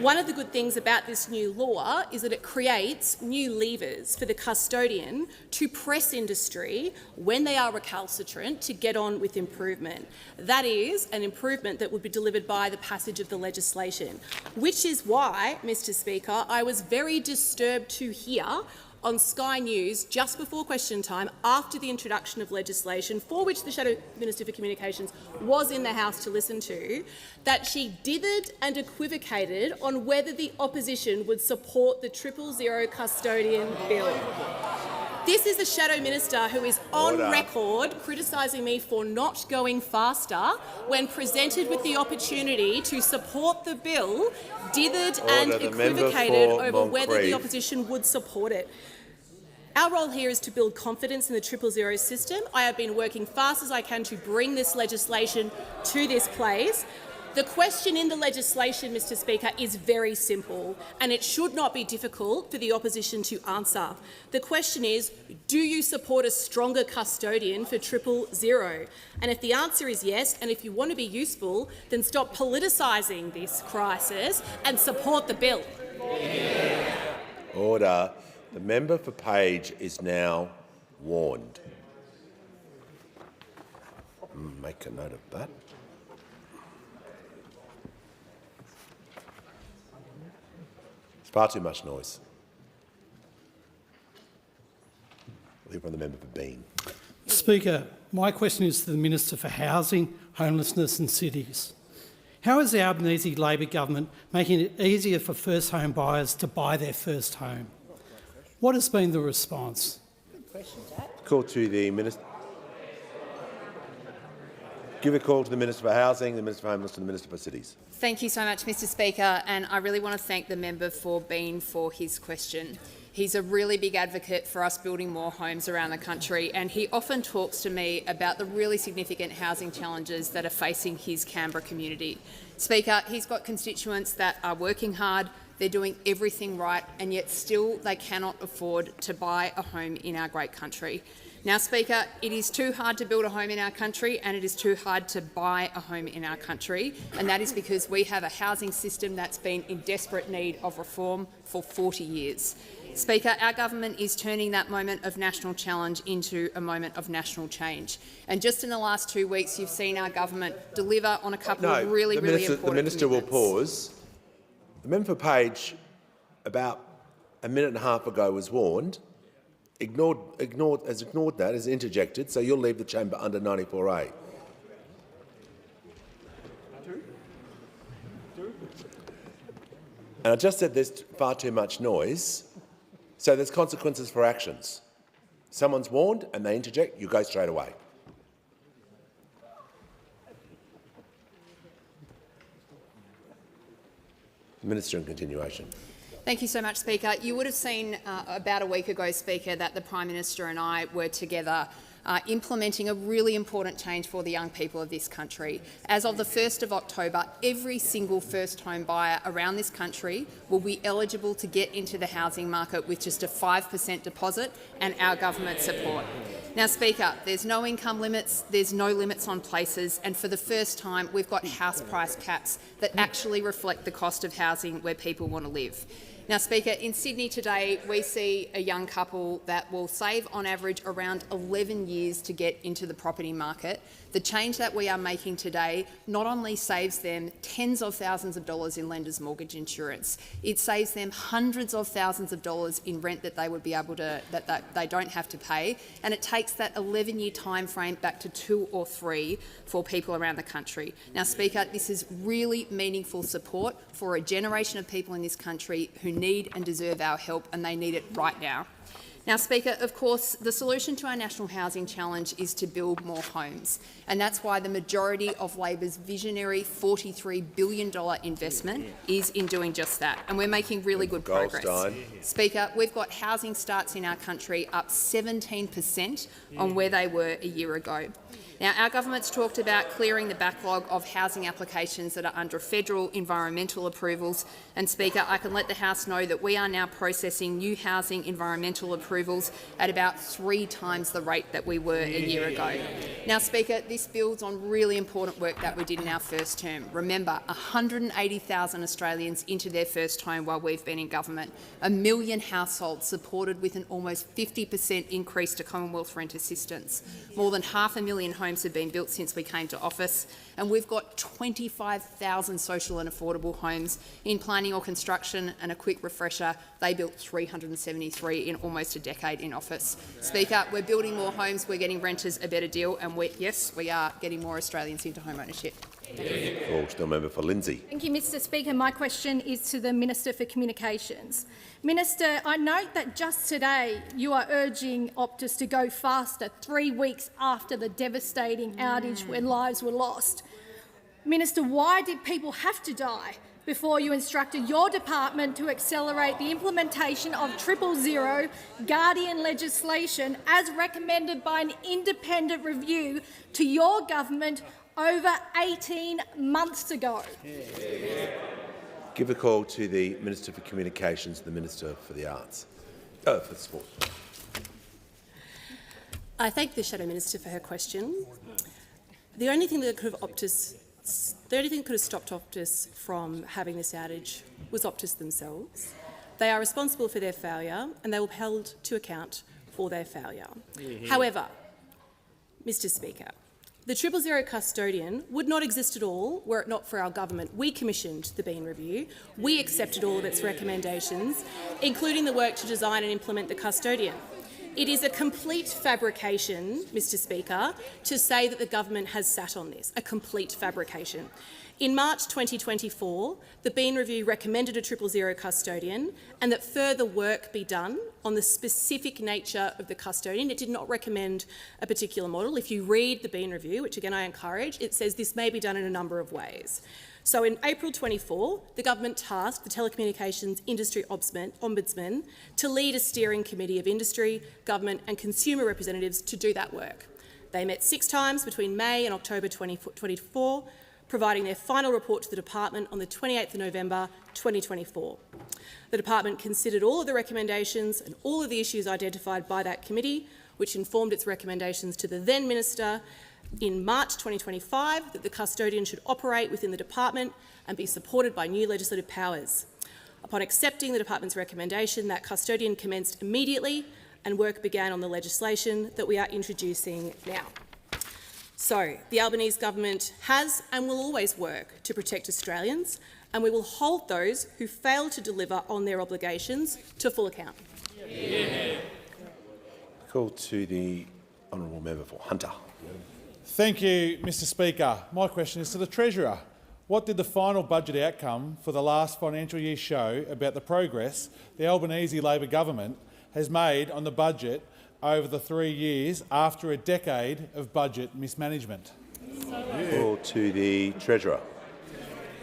One of the good things about this new law is that it creates new levers for the custodian to press industry when they are recalcitrant to get on with improvement. That is an improvement that would be delivered by the passage of the legislation, which is why, Mr Speaker, I was very disturbed to hear on Sky News just before question time, after the introduction of legislation for which the Shadow Minister for Communications was in the House to listen to, that she dithered and equivocated on whether the opposition would support the 000 custodian bill. This is a Shadow Minister who is on record criticising me for not going faster when presented with the opportunity to support the bill, dithered and equivocated over whether the opposition would support it. Our role here is to build confidence in the 000 system. I have been working fast as I can to bring this legislation to this place. The question in the legislation, Mr Speaker, is very simple, and it should not be difficult for the opposition to answer. The question is, do you support a stronger custodian for 000? And if the answer is yes, and if you want to be useful, then stop politicising this crisis and support the bill. Order. The member for Page is now warned. Make a note of that. It's far too much noise. We'll hear from the member for Bean. Speaker, my question is to the Minister for Housing, Homelessness and Cities. How is the Albanese Labor government making it easier for first home buyers to buy their first home? What has been the response? Call to the Minister. Give a call to the Minister for Housing, the Minister for Homelessness and the Minister for Cities. Thank you so much, Mr Speaker, and I really want to thank the member for Bean for his question. He's a really big advocate for us building more homes around the country, and he often talks to me about the really significant housing challenges that are facing his Canberra community. Speaker, he's got constituents that are working hard, they're doing everything right, and yet still they cannot afford to buy a home in our great country. Now, Speaker, it is too hard to build a home in our country and it is too hard to buy a home in our country, and that is because we have a housing system that's been in desperate need of reform for 40 years. Speaker, our government is turning that moment of national challenge into a moment of national change. And just in the last 2 weeks, you've seen our government deliver on a couple of really important The Minister will pause. The member for Page, about a minute and a half ago, was warned, has ignored that, has interjected, so you'll leave the chamber under 94A. And I just said there's far too much noise, so there's consequences for actions. Someone's warned and they interject, you go straight away. Minister in continuation. Thank you so much, Speaker. You would have seen about a week ago, Speaker, that the Prime Minister and I were together implementing a really important change for the young people of this country. As of the 1st of October, every single first home buyer around this country will be eligible to get into the housing market with just a 5% deposit and our government support. Now, Speaker, there's no income limits, there's no limits on places, and for the first time we've got house price caps that actually reflect the cost of housing where people want to live. Now, Speaker, in Sydney today, we see a young couple that will save on average around 11 years to get into the property market. The change that we are making today not only saves them tens of thousands of dollars in lenders' mortgage insurance, it saves them hundreds of thousands of dollars in rent that they would be able to that they don't have to pay, and it takes that 11-year time frame back to 2 or 3 for people around the country. Now, Speaker, this is really meaningful support for a generation of people in this country who need and deserve our help, and they need it right now. Now, Speaker, of course, the solution to our national housing challenge is to build more homes, and that's why the majority of Labor's visionary $43 billion investment is in doing just that, and we're making really good progress. Speaker, we've got housing starts in our country up 17% on where they were a year ago. Now, our government's talked about clearing the backlog of housing applications that are under federal environmental approvals. And, Speaker, I can let the House know that we are now processing new housing environmental approvals at about 3 times the rate that we were a year ago. Now, Speaker, this builds on really important work that we did in our first term. Remember, 180,000 Australians into their first home while we've been in government, 1 million households supported with an almost 50% increase to Commonwealth rent assistance, more than 500,000 homes have been built since we came to office, and we've got 25,000 social and affordable homes in planning or construction, and a quick refresher, they built 373 in almost a decade in office. Speaker, we're building more homes, we're getting renters a better deal, and yes, we are getting more Australians into home ownership. Call to the member for Lindsay. Thank you, Mr Speaker. My question is to the Minister for Communications. Minister, I note that just today you are urging Optus to go faster 3 weeks after the devastating outage when lives were lost. Minister, why did people have to die before you instructed your department to accelerate the implementation of 000 Guardian legislation as recommended by an independent review to your government over 18 months ago? Give a call to the Minister for Communications and the Minister for the Arts. For Sport. I thank the Shadow Minister for her question. The only thing that could have stopped Optus from having this outage was Optus themselves. They are responsible for their failure, and they will be held to account for their failure. However, Mr Speaker, the 000 custodian would not exist at all were it not for our government. We commissioned the Bean Review. We accepted all of its recommendations, including the work to design and implement the custodian. It is a complete fabrication, Mr Speaker, to say that the government has sat on this, a complete fabrication. In March 2024, the Bean Review recommended a 000 custodian and that further work be done on the specific nature of the custodian. It did not recommend a particular model. If you read the Bean Review, which again I encourage, it says this may be done in a number of ways. So in April 24, the government tasked the Telecommunications Industry Ombudsman to lead a steering committee of industry, government and consumer representatives to do that work. They met 6 times between May and October 2024, providing their final report to the department on the 28th of November 2024. The department considered all of the recommendations and all of the issues identified by that committee, which informed its recommendations to the then Minister in March 2025 that the custodian should operate within the department and be supported by new legislative powers. Upon accepting the department's recommendation, that custodian commenced immediately and work began on the legislation that we are introducing now. So, the Albanese government has and will always work to protect Australians, and we will hold those who fail to deliver on their obligations to full account. Call to the honourable member for Hunter. Thank you, Mr Speaker. My question is to the Treasurer. What did the final budget outcome for the last financial year show about the progress the Albanese Labor government has made on the budget over the 3 years after a decade of budget mismanagement? Call to the Treasurer.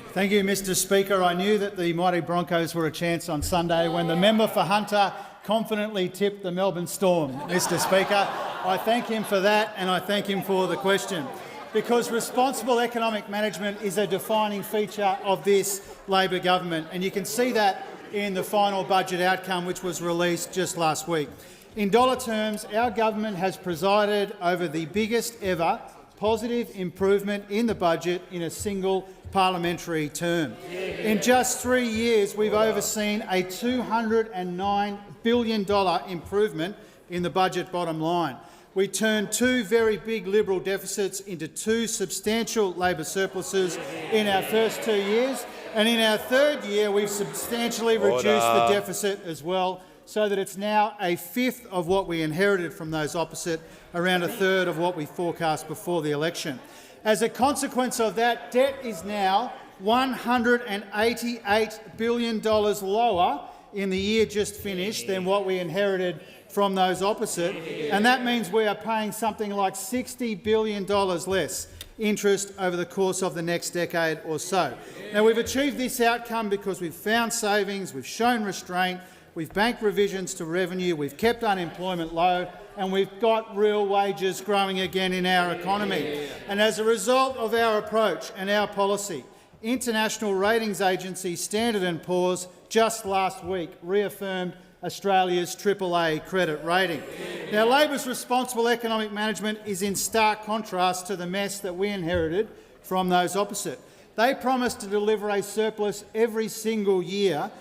Thank you, Mr Speaker. I knew that the mighty Broncos were a chance on Sunday when the member for Hunter confidently tipped the Melbourne Storm, Mr Speaker. I thank him for that, and I thank him for the question, because responsible economic management is a defining feature of this Labor government, and you can see that in the final budget outcome which was released just last week. In dollar terms, our government has presided over the biggest ever positive improvement in the budget in a single parliamentary term. In just 3 years, we've overseen a $209 billion improvement in the budget bottom line. We turned 2 very big Liberal deficits into 2 substantial Labor surpluses in our first 2 years, and in our third year we've substantially reduced the deficit as well, so that it's now a fifth of what we inherited from those opposite, around a third of what we forecast before the election. As a consequence of that, debt is now $188 billion lower in the year just finished than what we inherited from those opposite, and that means we are paying something like $60 billion less interest over the course of the next decade or so. Now, we've achieved this outcome because we've found savings, we've shown restraint, we've banked revisions to revenue, we've kept unemployment low, and we've got real wages growing again in our economy. And as a result of our approach and our policy, international ratings agency Standard & Poor's just last week reaffirmed Australia's AAA credit rating. Now, Labor's responsible economic management is in stark contrast to the mess that we inherited from those opposite. They promised to deliver a surplus every single year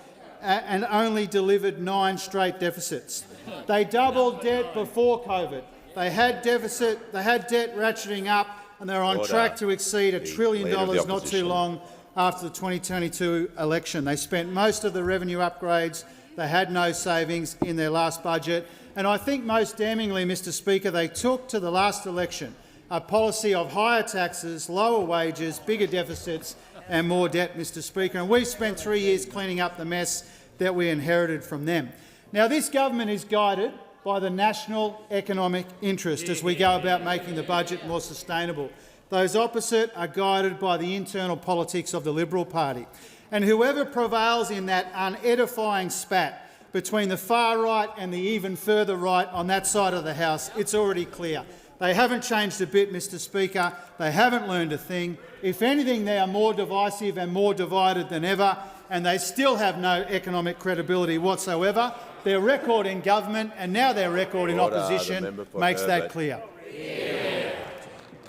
and only delivered 9 straight deficits. They doubled debt before COVID. They had debt ratcheting up, and they're on track to exceed $1 trillion not too long after the 2022 election. They spent most of the revenue upgrades. They had no savings in their last budget. And I think most damningly, Mr Speaker, they took to the last election a policy of higher taxes, lower wages, bigger deficits and more debt, Mr Speaker. And we've spent 3 years cleaning up the mess that we inherited from them. Now, this government is guided by the national economic interest as we go about making the budget more sustainable. Those opposite are guided by the internal politics of the Liberal Party. And whoever prevails in that unedifying spat between the far right and the even further right on that side of the House, it's already clear. They haven't changed a bit, Mr Speaker. They haven't learned a thing. If anything, they are more divisive and more divided than ever, and they still have no economic credibility whatsoever. Their record in government and now their record in opposition makes that clear.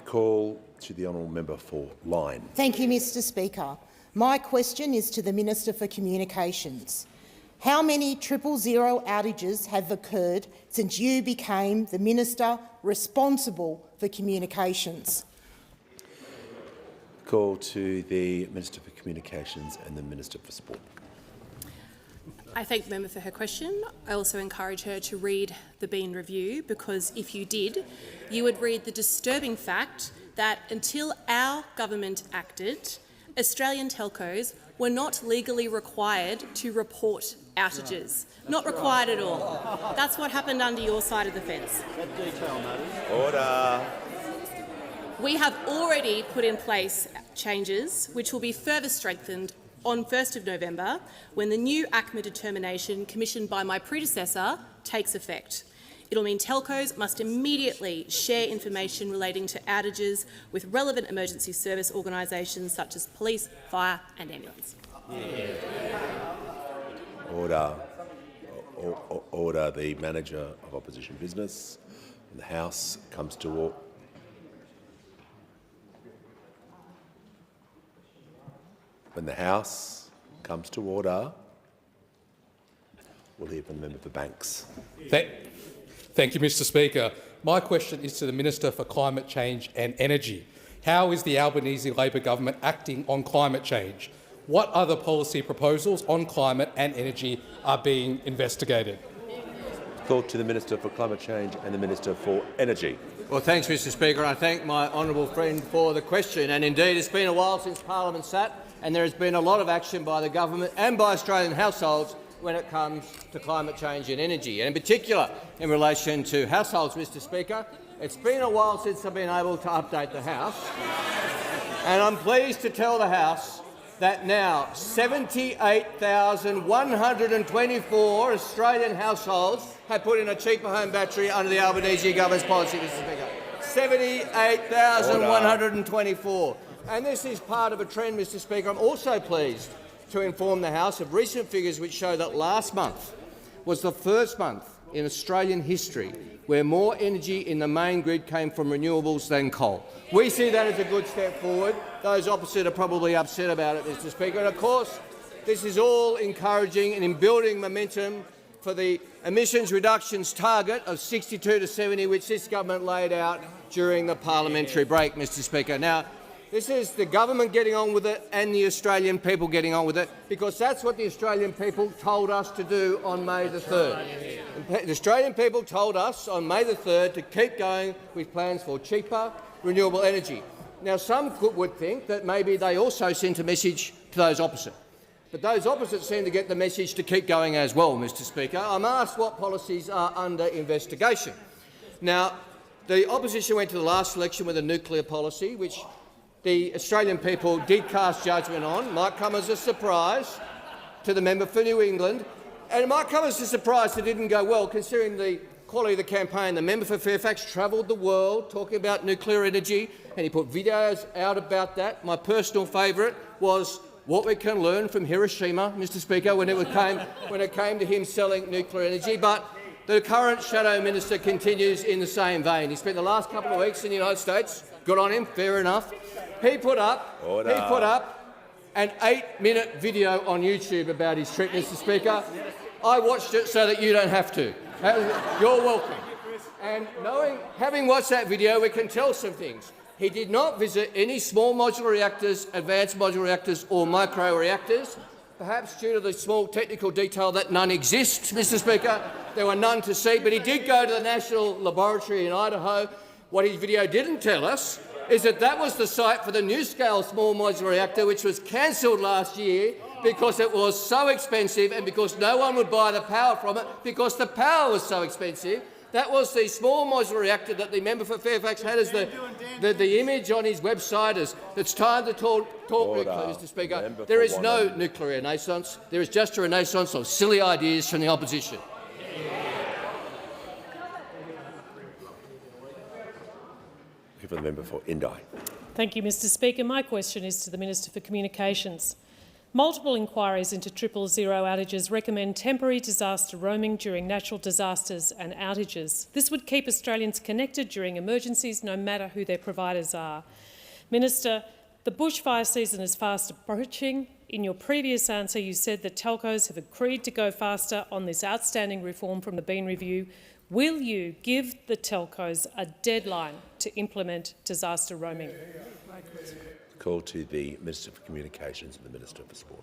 Call to the honourable member for Lyne. Thank you, Mr Speaker. My question is to the Minister for Communications. How many 000 outages have occurred since you became the Minister responsible for communications? Call to the Minister for Communications and the Minister for Sport. I thank the member for her question. I also encourage her to read the Bean Review, because if you did, you would read the disturbing fact that until our government acted, Australian telcos were not legally required to report outages. Not required at all. That's what happened under your side of the fence. Order. We have already put in place changes which will be further strengthened on 1st of November when the new ACMA determination commissioned by my predecessor takes effect. It'll mean telcos must immediately share information relating to outages with relevant emergency service organisations such as police, fire and ambulance. Order. Order. The Manager of Opposition Business. The House comes to order. When the House comes to order, we'll hear from the member for Banks. Thank you, Mr Speaker. My question is to the Minister for Climate Change and Energy. How is the Albanese Labor government acting on climate change? What other policy proposals on climate and energy are being investigated? Call to the Minister for Climate Change and the Minister for Energy. Well, thanks, Mr Speaker. I thank my honourable friend for the question. And indeed, it's been a while since Parliament sat, and there has been a lot of action by the government and by Australian households when it comes to climate change and energy, and in particular in relation to households, Mr Speaker. It's been a while since I've been able to update the House, and I'm pleased to tell the House that now 78,124 Australian households have put in a cheaper home battery under the Albanese government's policy, Mr Speaker. 78,124. And this is part of a trend, Mr Speaker. I'm also pleased to inform the House of recent figures which show that last month was the first month in Australian history where more energy in the main grid came from renewables than coal. We see that as a good step forward. Those opposite are probably upset about it, Mr Speaker. And of course, this is all encouraging and in building momentum for the emissions reductions target of 62 to 70, which this government laid out during the parliamentary break, Mr Speaker. Now, this is the government getting on with it and the Australian people getting on with it, because that's what the Australian people told us to do on May the 3rd. The Australian people told us on May the 3rd to keep going with plans for cheaper renewable energy. Now, some would think that maybe they also sent a message to those opposite. But those opposite seem to get the message to keep going as well, Mr Speaker. I'm asked what policies are under investigation. Now, the opposition went to the last election with a nuclear policy, which the Australian people did cast judgment on. Might come as a surprise to the member for New England, and it might come as a surprise that it didn't go well, considering the quality of the campaign. The member for Fairfax travelled the world talking about nuclear energy, and he put videos out about that. My personal favourite was what we can learn from Hiroshima, Mr Speaker, when it came to him selling nuclear energy. But the current Shadow Minister continues in the same vein. He spent the last couple of weeks in the United States. Good on him, fair enough. He put up an 8-minute video on YouTube about his trip, Mr Speaker. I watched it so that you don't have to. You're welcome. And having watched that video, we can tell some things. He did not visit any small modular reactors, advanced modular reactors or micro-reactors, perhaps due to the small technical detail that none exist, Mr Speaker. There were none to see, but he did go to the National Laboratory in Idaho. What his video didn't tell us is that that was the site for the NuScale small modular reactor, which was cancelled last year because it was so expensive and because no one would buy the power from it because the power was so expensive. That was the small modular reactor that the member for Fairfax had as the image on his website. It's time to talk nuclear, Mr Speaker. There is no nuclear renaissance. There is just a renaissance of silly ideas from the opposition. For the member for Indi. Thank you, Mr Speaker. My question is to the Minister for Communications. Multiple inquiries into 000 outages recommend temporary disaster roaming during natural disasters and outages. This would keep Australians connected during emergencies, no matter who their providers are. Minister, the bushfire season is fast approaching. In your previous answer, you said that telcos have agreed to go faster on this outstanding reform from the Bean Review. Will you give the telcos a deadline to implement disaster roaming? Call to the Minister for Communications and the Minister for Sport.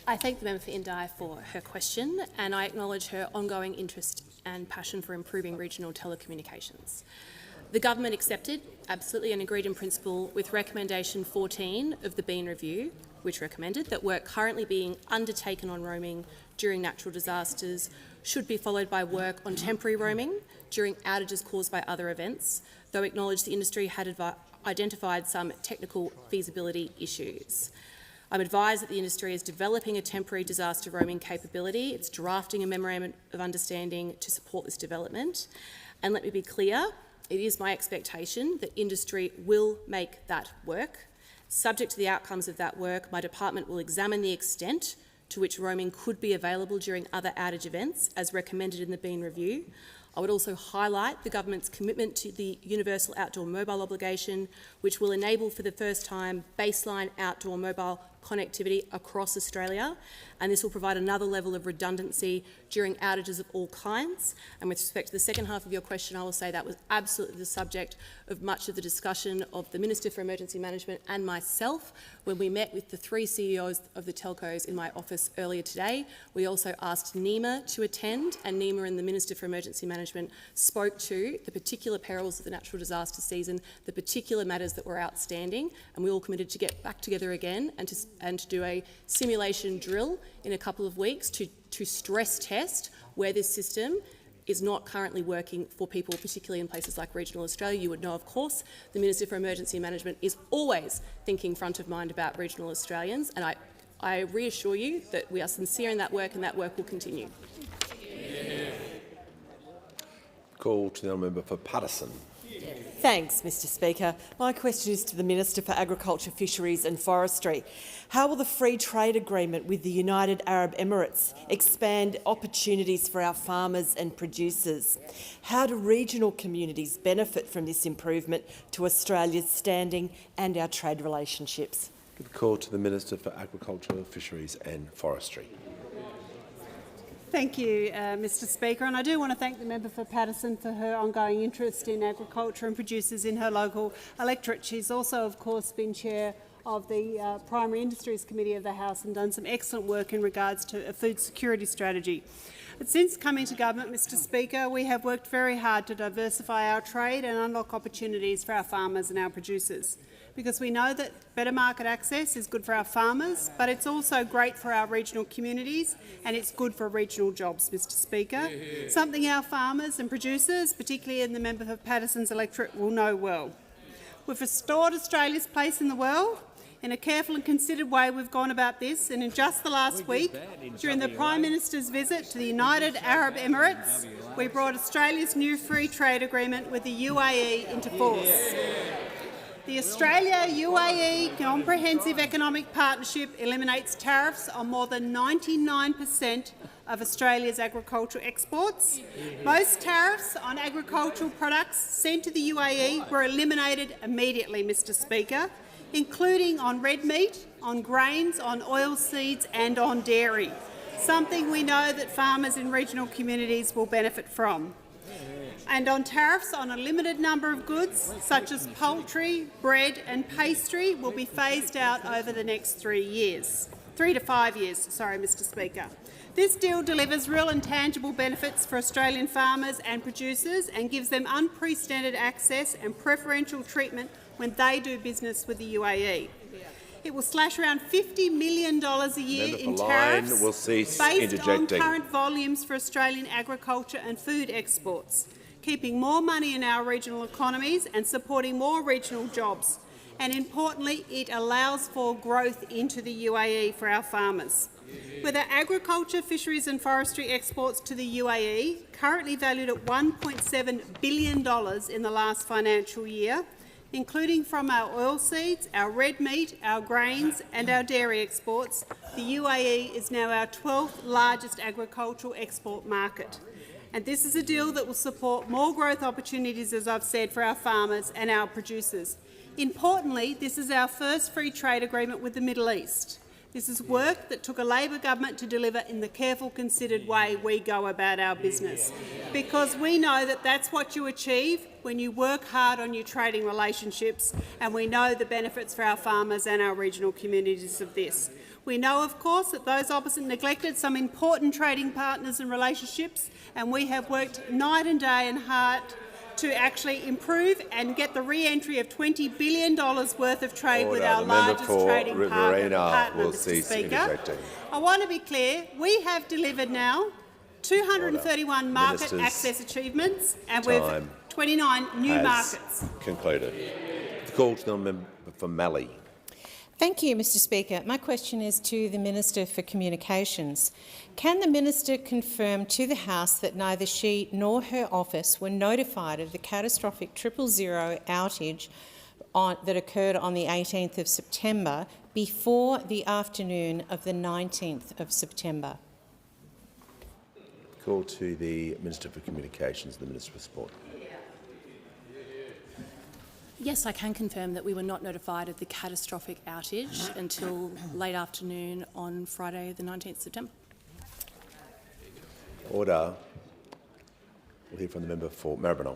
I thank the member for Indi for her question, and I acknowledge her ongoing interest and passion for improving regional telecommunications. The government accepted, absolutely, and agreed in principle with recommendation 14 of the Bean Review, which recommended that work currently being undertaken on roaming during natural disasters should be followed by work on temporary roaming during outages caused by other events, though acknowledged the industry had identified some technical feasibility issues. I'm advised that the industry is developing a temporary disaster roaming capability. It's drafting a memorandum of understanding to support this development. And let me be clear, it is my expectation that industry will make that work. Subject to the outcomes of that work, my department will examine the extent to which roaming could be available during other outage events, as recommended in the Bean Review. I would also highlight the government's commitment to the Universal Outdoor Mobile Obligation, which will enable for the first time baseline outdoor mobile connectivity across Australia, and this will provide another level of redundancy during outages of all kinds. And with respect to the second half of your question, I will say that was absolutely the subject of much of the discussion of the Minister for Emergency Management and myself when we met with the 3 CEOs of the telcos in my office earlier today. We also asked NEMA to attend, and NEMA and the Minister for Emergency Management spoke to the particular perils of the natural disaster season, the particular matters that were outstanding, and we all committed to get back together again and to do a simulation drill in a couple of weeks to stress test where this system is not currently working for people, particularly in places like regional Australia. You would know, of course, the Minister for Emergency Management is always thinking front of mind about regional Australians, and I reassure you that we are sincere in that work and that work will continue. Call to the member for Patterson. Thanks, Mr Speaker. My question is to the Minister for Agriculture, Fisheries and Forestry. How will the free trade agreement with the United Arab Emirates expand opportunities for our farmers and producers? How do regional communities benefit from this improvement to Australia's standing and our trade relationships? Give a call to the Minister for Agriculture, Fisheries and Forestry. Thank you, Mr Speaker, and I do want to thank the member for Paterson for her ongoing interest in agriculture and producers in her local electorate. She's also, of course, been chair of the Primary Industries Committee of the House and done some excellent work in regards to a food security strategy. But since coming to government, Mr Speaker, we have worked very hard to diversify our trade and unlock opportunities for our farmers and our producers, because we know that better market access is good for our farmers, but it's also great for our regional communities and it's good for regional jobs, Mr Speaker, something our farmers and producers, particularly in the member for Paterson's electorate, will know well. We've restored Australia's place in the world. In a careful and considered way we've gone about this, and in just the last week, during the Prime Minister's visit to the United Arab Emirates, we brought Australia's new free trade agreement with the UAE into force. The Australia-UAE Comprehensive Economic Partnership eliminates tariffs on more than 99% of Australia's agricultural exports. Most tariffs on agricultural products sent to the UAE were eliminated immediately, Mr Speaker, including on red meat, on grains, on oilseeds and on dairy, something we know that farmers in regional communities will benefit from. And on tariffs on a limited number of goods, such as poultry, bread and pastry, will be phased out over the next 3 to 5 years, sorry, Mr Speaker. This deal delivers real and tangible benefits for Australian farmers and producers and gives them unprecedented access and preferential treatment when they do business with the UAE. It will slash around $50 million a year in tariffs based on current volumes for Australian agriculture and food exports, keeping more money in our regional economies and supporting more regional jobs. And importantly, it allows for growth into the UAE for our farmers. With our agriculture, fisheries and forestry exports to the UAE, currently valued at $1.7 billion in the last financial year, including from our oilseeds, our red meat, our grains and our dairy exports, the UAE is now our 12th largest agricultural export market. And this is a deal that will support more growth opportunities, as I've said, for our farmers and our producers. Importantly, this is our first free trade agreement with the Middle East. This is work that took a Labor government to deliver in the careful, considered way we go about our business, because we know that that's what you achieve when you work hard on your trading relationships, and we know the benefits for our farmers and our regional communities of this. We know, of course, that those opposite neglected some important trading partners and relationships, and we have worked night and day and hard to actually improve and get the re-entry of $20 billion worth of trade with our largest trading partner, Mr Speaker. I want to be clear, we have delivered now 231 market access achievements and we've 29 new markets. Concluded. The call to the member for Mallee. Thank you, Mr Speaker. My question is to the Minister for Communications. Can the Minister confirm to the House that neither she nor her office were notified of the catastrophic 000 outage that occurred on the 18th of September before the afternoon of the 19th of September? Call to the Minister for Communications, the Minister for Sport. Yes, I can confirm that we were not notified of the catastrophic outage until late afternoon on Friday the 19th September. Order. We'll hear from the member for Maribyrnong.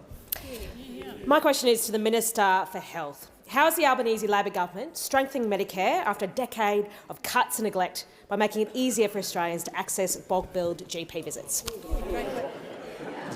My question is to the Minister for Health. How is the Albanese Labor government strengthening Medicare after a decade of cuts and neglect by making it easier for Australians to access bulk-billed GP visits?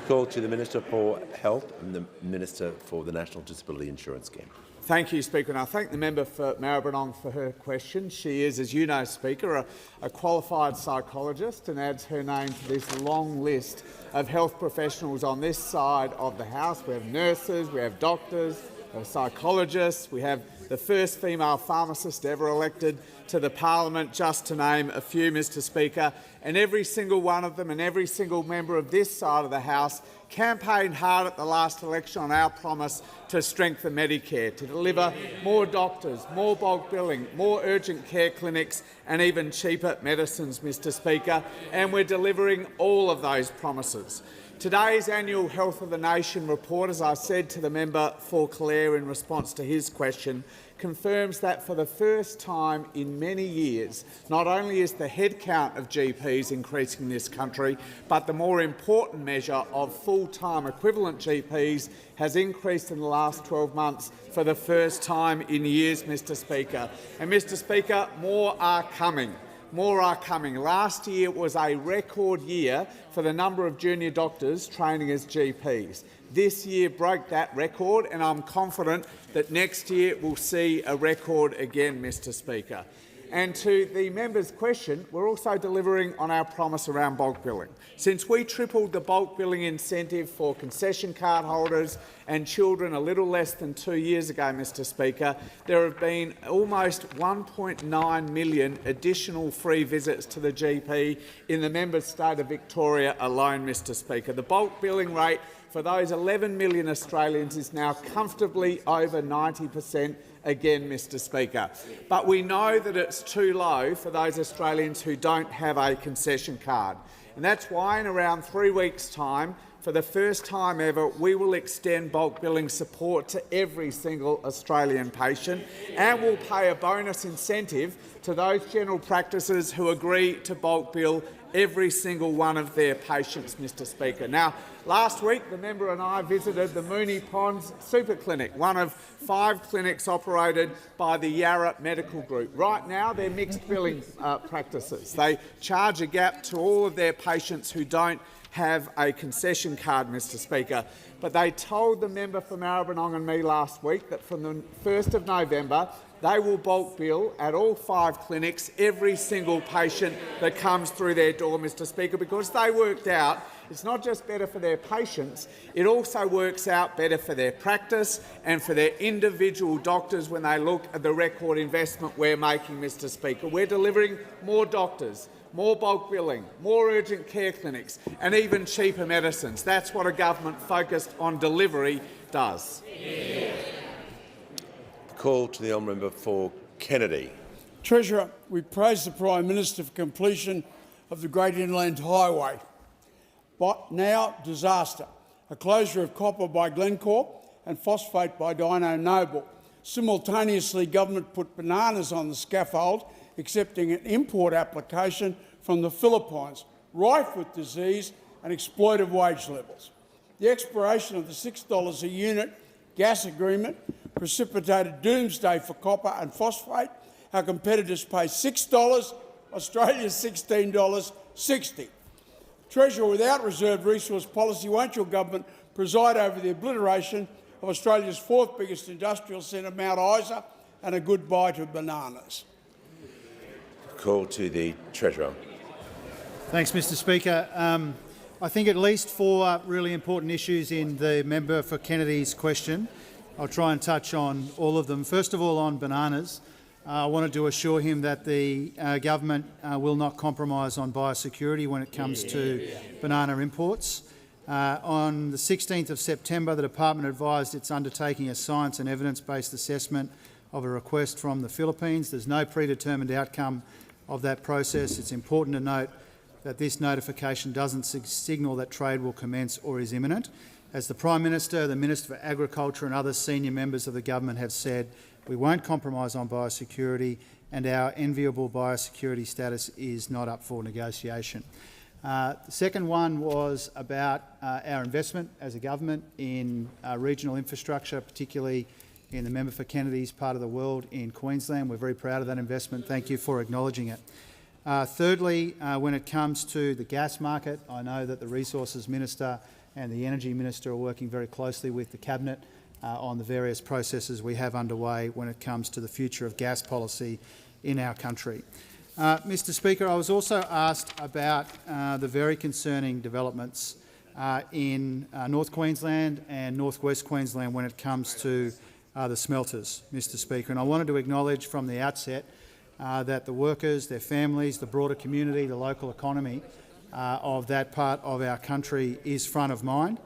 Call to the Minister for Health and the Minister for the National Disability Insurance Scheme. Thank you, Speaker, and I thank the member for Maribyrnong for her question. She is, as you know, Speaker, a qualified psychologist and adds her name to this long list of health professionals on this side of the House. We have nurses, we have doctors, psychologists, we have the first female pharmacist ever elected to the Parliament, just to name a few, Mr Speaker, and every single one of them and every single member of this side of the House campaigned hard at the last election on our promise to strengthen Medicare, to deliver more doctors, more bulk billing, more urgent care clinics and even cheaper medicines, Mr Speaker, and we're delivering all of those promises. Today's annual Health of the Nation report, as I said to the member for Clare in response to his question, confirms that for the first time in many years, not only is the headcount of GPs increasing in this country, but the more important measure of full-time equivalent GPs has increased in the last 12 months for the first time in years, Mr Speaker. And, Mr Speaker, more are coming. More are coming. Last year was a record year for the number of junior doctors training as GPs. This year broke that record, and I'm confident that next year we'll see a record again, Mr Speaker. And to the member's question, we're also delivering on our promise around bulk billing. Since we tripled the bulk billing incentive for concession card holders and children a little less than 2 years ago, Mr Speaker, there have been almost 1.9 million additional free visits to the GP in the member's state of Victoria alone, Mr Speaker. The bulk billing rate for those 11 million Australians is now comfortably over 90% again, Mr Speaker. But we know that it's too low for those Australians who don't have a concession card. And that's why in around 3 weeks' time, for the first time ever, we will extend bulk billing support to every single Australian patient, and we'll pay a bonus incentive to those general practices who agree to bulk bill every single one of their patients, Mr Speaker. Now, last week the member and I visited the Moonee Ponds Super Clinic, one of 5 clinics operated by the Yarra Medical Group. Right now they're mixed billing practices. They charge a gap to all of their patients who don't have a concession card, Mr Speaker. But they told the member for Maribyrnong and me last week that from the 1st of November they will bulk bill at all 5 clinics every single patient that comes through their door, Mr Speaker, because they worked out it's not just better for their patients, it also works out better for their practice and for their individual doctors when they look at the record investment we're making, Mr Speaker. We're delivering more doctors, more bulk billing, more urgent care clinics and even cheaper medicines. That's what a government focused on delivery does. Call to the honourable member for Kennedy. Treasurer, we praise the Prime Minister for completion of the Great Inland Highway. But now disaster, a closure of copper by Glencore and phosphate by Dyno Nobel. Simultaneously, government put bananas on the scaffold, accepting an import application from the Philippines, rife with disease and exploitive wage levels. The expiration of the $6 a unit gas agreement precipitated doomsday for copper and phosphate. Our competitors pay $6, Australia's $16.60. Treasurer, without reserved resource policy, won't your government preside over the obliteration of Australia's 4th biggest industrial centre, Mount Isa, and a goodbye to bananas? Call to the Treasurer. Thanks, Mr Speaker. I think at least 4 really important issues in the member for Kennedy's question. I'll try and touch on all of them. First of all, on bananas, I wanted to assure him that the government will not compromise on biosecurity when it comes to banana imports. On the 16th of September, the department advised it's undertaking a science and evidence-based assessment of a request from the Philippines. There's no predetermined outcome of that process. It's important to note that this notification doesn't signal that trade will commence or is imminent. As the Prime Minister, the Minister for Agriculture and other senior members of the government have said, we won't compromise on biosecurity, and our enviable biosecurity status is not up for negotiation. The second one was about our investment as a government in regional infrastructure, particularly in the member for Kennedy's part of the world in Queensland. We're very proud of that investment. Thank you for acknowledging it. Thirdly, when it comes to the gas market, I know that the Resources Minister and the Energy Minister are working very closely with the Cabinet on the various processes we have underway when it comes to the future of gas policy in our country. Mr Speaker, I was also asked about the very concerning developments in North Queensland and North West Queensland when it comes to the smelters, Mr Speaker. And I wanted to acknowledge from the outset that the workers, their families, the broader community, the local economy of that part of our country is front of mind.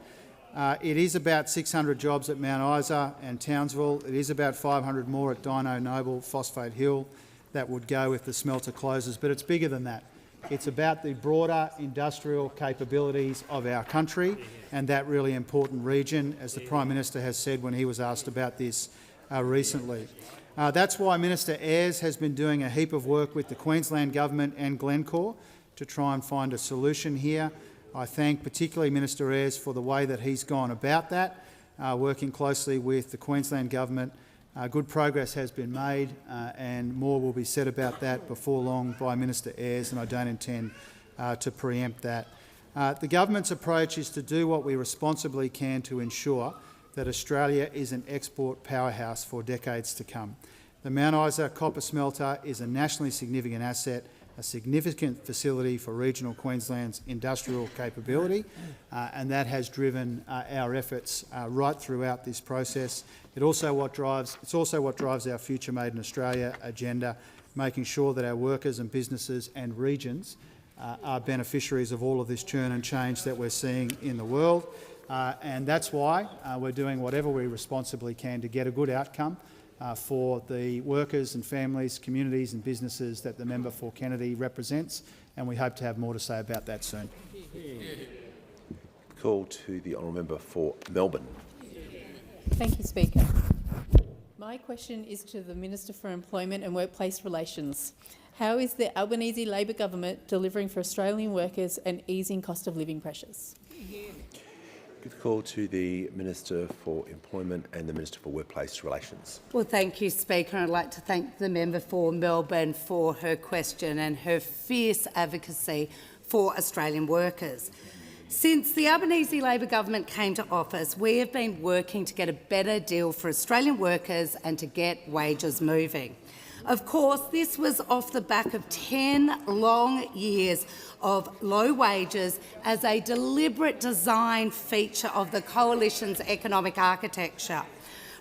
It is about 600 jobs at Mount Isa and Townsville. It is about 500 more at Dino Noble, Phosphate Hill that would go if the smelter closes, but it's bigger than that. It's about the broader industrial capabilities of our country and that really important region, as the Prime Minister has said when he was asked about this recently. That's why Minister Ayres has been doing a heap of work with the Queensland Government and Glencore to try and find a solution here. I thank particularly Minister Ayres for the way that he's gone about that, working closely with the Queensland Government. Good progress has been made and more will be said about that before long by Minister Ayres, and I don't intend to preempt that. The government's approach is to do what we responsibly can to ensure that Australia is an export powerhouse for decades to come. The Mount Isa copper smelter is a nationally significant asset, a significant facility for regional Queensland's industrial capability, and that has driven our efforts right throughout this process. It's also what drives our Future Made in Australia agenda, making sure that our workers and businesses and regions are beneficiaries of all of this churn and change that we're seeing in the world. And that's why we're doing whatever we responsibly can to get a good outcome for the workers and families, communities and businesses that the member for Kennedy represents, and we hope to have more to say about that soon. Call to the honourable member for Melbourne. Thank you, Speaker. My question is to the Minister for Employment and Workplace Relations. How is the Albanese Labor government delivering for Australian workers and easing cost of living pressures? Good call to the Minister for Employment and the Minister for Workplace Relations. Well, thank you, Speaker. I'd like to thank the member for Melbourne for her question and her fierce advocacy for Australian workers. Since the Albanese Labor government came to office, we have been working to get a better deal for Australian workers and to get wages moving. Of course, this was off the back of 10 long years of low wages as a deliberate design feature of the Coalition's economic architecture.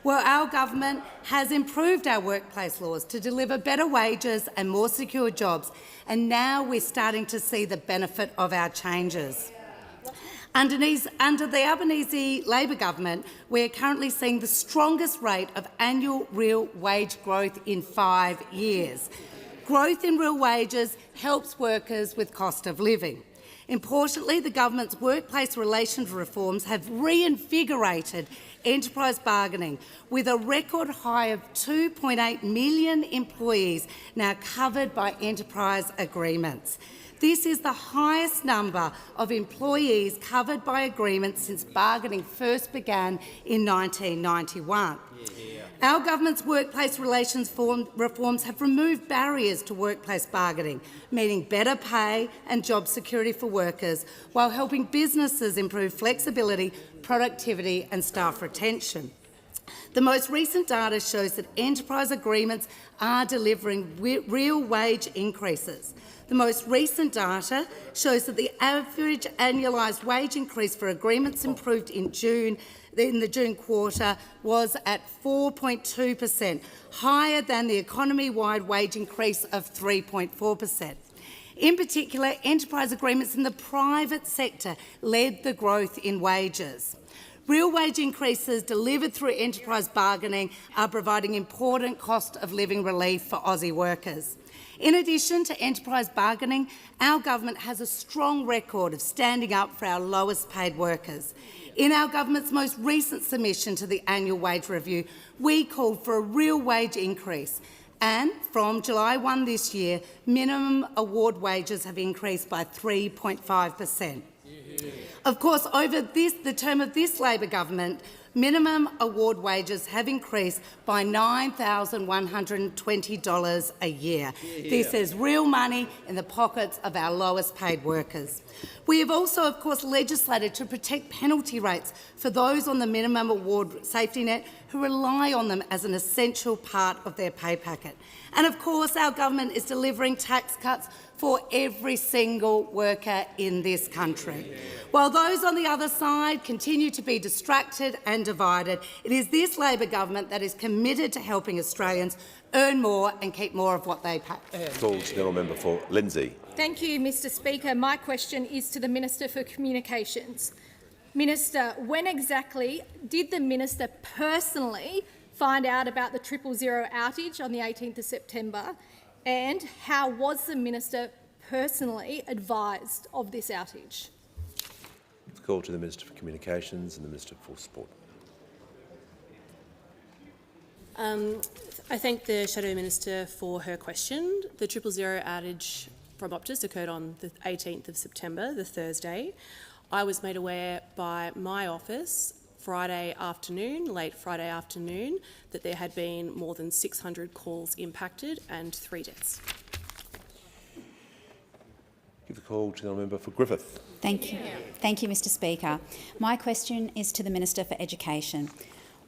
Well, our government has improved our workplace laws to deliver better wages and more secure jobs, and now we're starting to see the benefit of our changes. Under the Albanese Labor government, we are currently seeing the strongest rate of annual real wage growth in 5 years. Growth in real wages helps workers with cost of living. Importantly, the government's workplace relations reforms have reinvigorated enterprise bargaining, with a record high of 2.8 million employees now covered by enterprise agreements. This is the highest number of employees covered by agreements since bargaining first began in 1991. Our government's workplace relations reforms have removed barriers to workplace bargaining, meaning better pay and job security for workers, while helping businesses improve flexibility, productivity and staff retention. The most recent data shows that enterprise agreements are delivering real wage increases. The most recent data shows that the average annualised wage increase for agreements improved in the June quarter was at 4.2%, higher than the economy-wide wage increase of 3.4%. In particular, enterprise agreements in the private sector led the growth in wages. Real wage increases delivered through enterprise bargaining are providing important cost of living relief for Aussie workers. In addition to enterprise bargaining, our government has a strong record of standing up for our lowest paid workers. In our government's most recent submission to the annual wage review, we called for a real wage increase, and from July 1 this year, minimum award wages have increased by 3.5%. Of course, over the term of this Labor government, minimum award wages have increased by $9,120 a year. This is real money in the pockets of our lowest paid workers. We have also, of course, legislated to protect penalty rates for those on the minimum award safety net who rely on them as an essential part of their pay packet. And of course, our government is delivering tax cuts for every single worker in this country. While those on the other side continue to be distracted and divided, it is this Labor government that is committed to helping Australians earn more and keep more of what they pay. Call to the member for Lindsay. Thank you, Mr Speaker. My question is to the Minister for Communications. Minister, when exactly did the minister personally find out about the 000 outage on the 18th of September, and how was the minister personally advised of this outage? Call to the Minister for Communications and the Minister for Sport. I thank the Shadow Minister for her question. The 000 outage from Optus occurred on the 18th of September, the Thursday. I was made aware by my office Friday afternoon, late Friday afternoon, that there had been more than 600 calls impacted and 3 deaths. Give the call to the member for Griffith. Thank you. Thank you, Mr Speaker. My question is to the Minister for Education.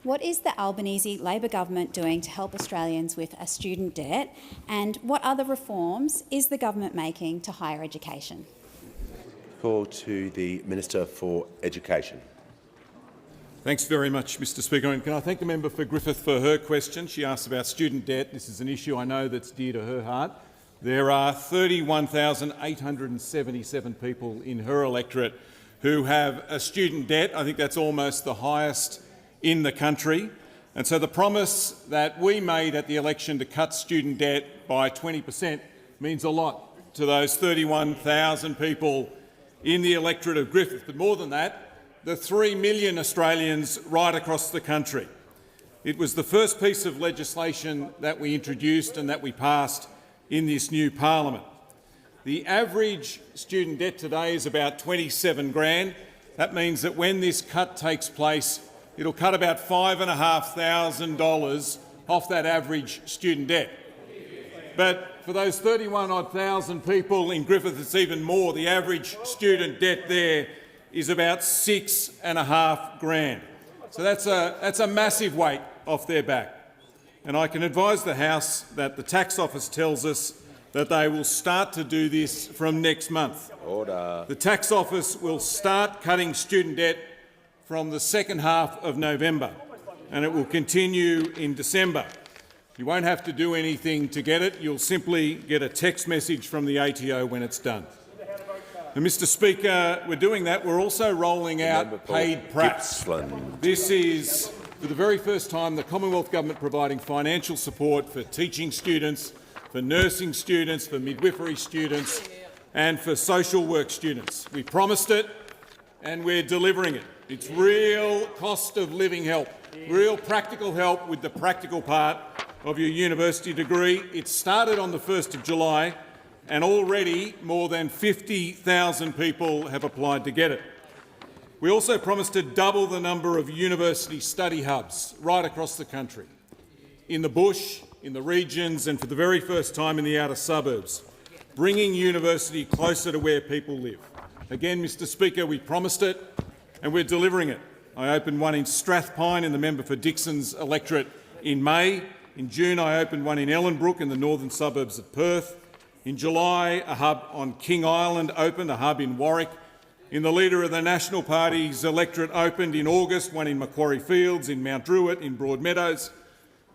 What is the Albanese Labor government doing to help Australians with a student debt, and what other reforms is the government making to higher education? Call to the Minister for Education. Thanks very much, Mr Speaker. And can I thank the member for Griffith for her question? She asked about student debt. This is an issue I know that's dear to her heart. There are 31,877 people in her electorate who have a student debt. I think that's almost the highest in the country. And so the promise that we made at the election to cut student debt by 20% means a lot to those 31,000 people in the electorate of Griffith. But more than that, the 3 million Australians right across the country. It was the first piece of legislation that we introduced and that we passed in this new parliament. The average student debt today is about 27 grand. That means that when this cut takes place, it'll cut about $5,500 off that average student debt. But for those 31,000 people in Griffith, it's even more. The average student debt there is about 6.5 grand. So that's a massive weight off their back. And I can advise the House that the Tax Office tells us that they will start to do this from next month. Order. The Tax Office will start cutting student debt from the second half of November, and it will continue in December. You won't have to do anything to get it. You'll simply get a text message from the ATO when it's done. And Mr Speaker, we're doing that. We're also rolling out paid pracs. This is, for the very first time, the Commonwealth Government providing financial support for teaching students, for nursing students, for midwifery students and for social work students. We promised it and we're delivering it. It's real cost of living help, real practical help with the practical part of your university degree. It started on the 1st of July and already more than 50,000 people have applied to get it. We also promised to double the number of university study hubs right across the country, in the bush, in the regions and for the very first time in the outer suburbs, bringing university closer to where people live. Again, Mr Speaker, we promised it and we're delivering it. I opened one in Strathpine in the member for Dixon's electorate in May. In June, I opened one in Ellenbrook in the northern suburbs of Perth. In July, a hub on King Island opened, a hub in Warwick. In the Leader of the National Party's electorate opened in August, one in Macquarie Fields, in Mount Druitt, in Broadmeadows.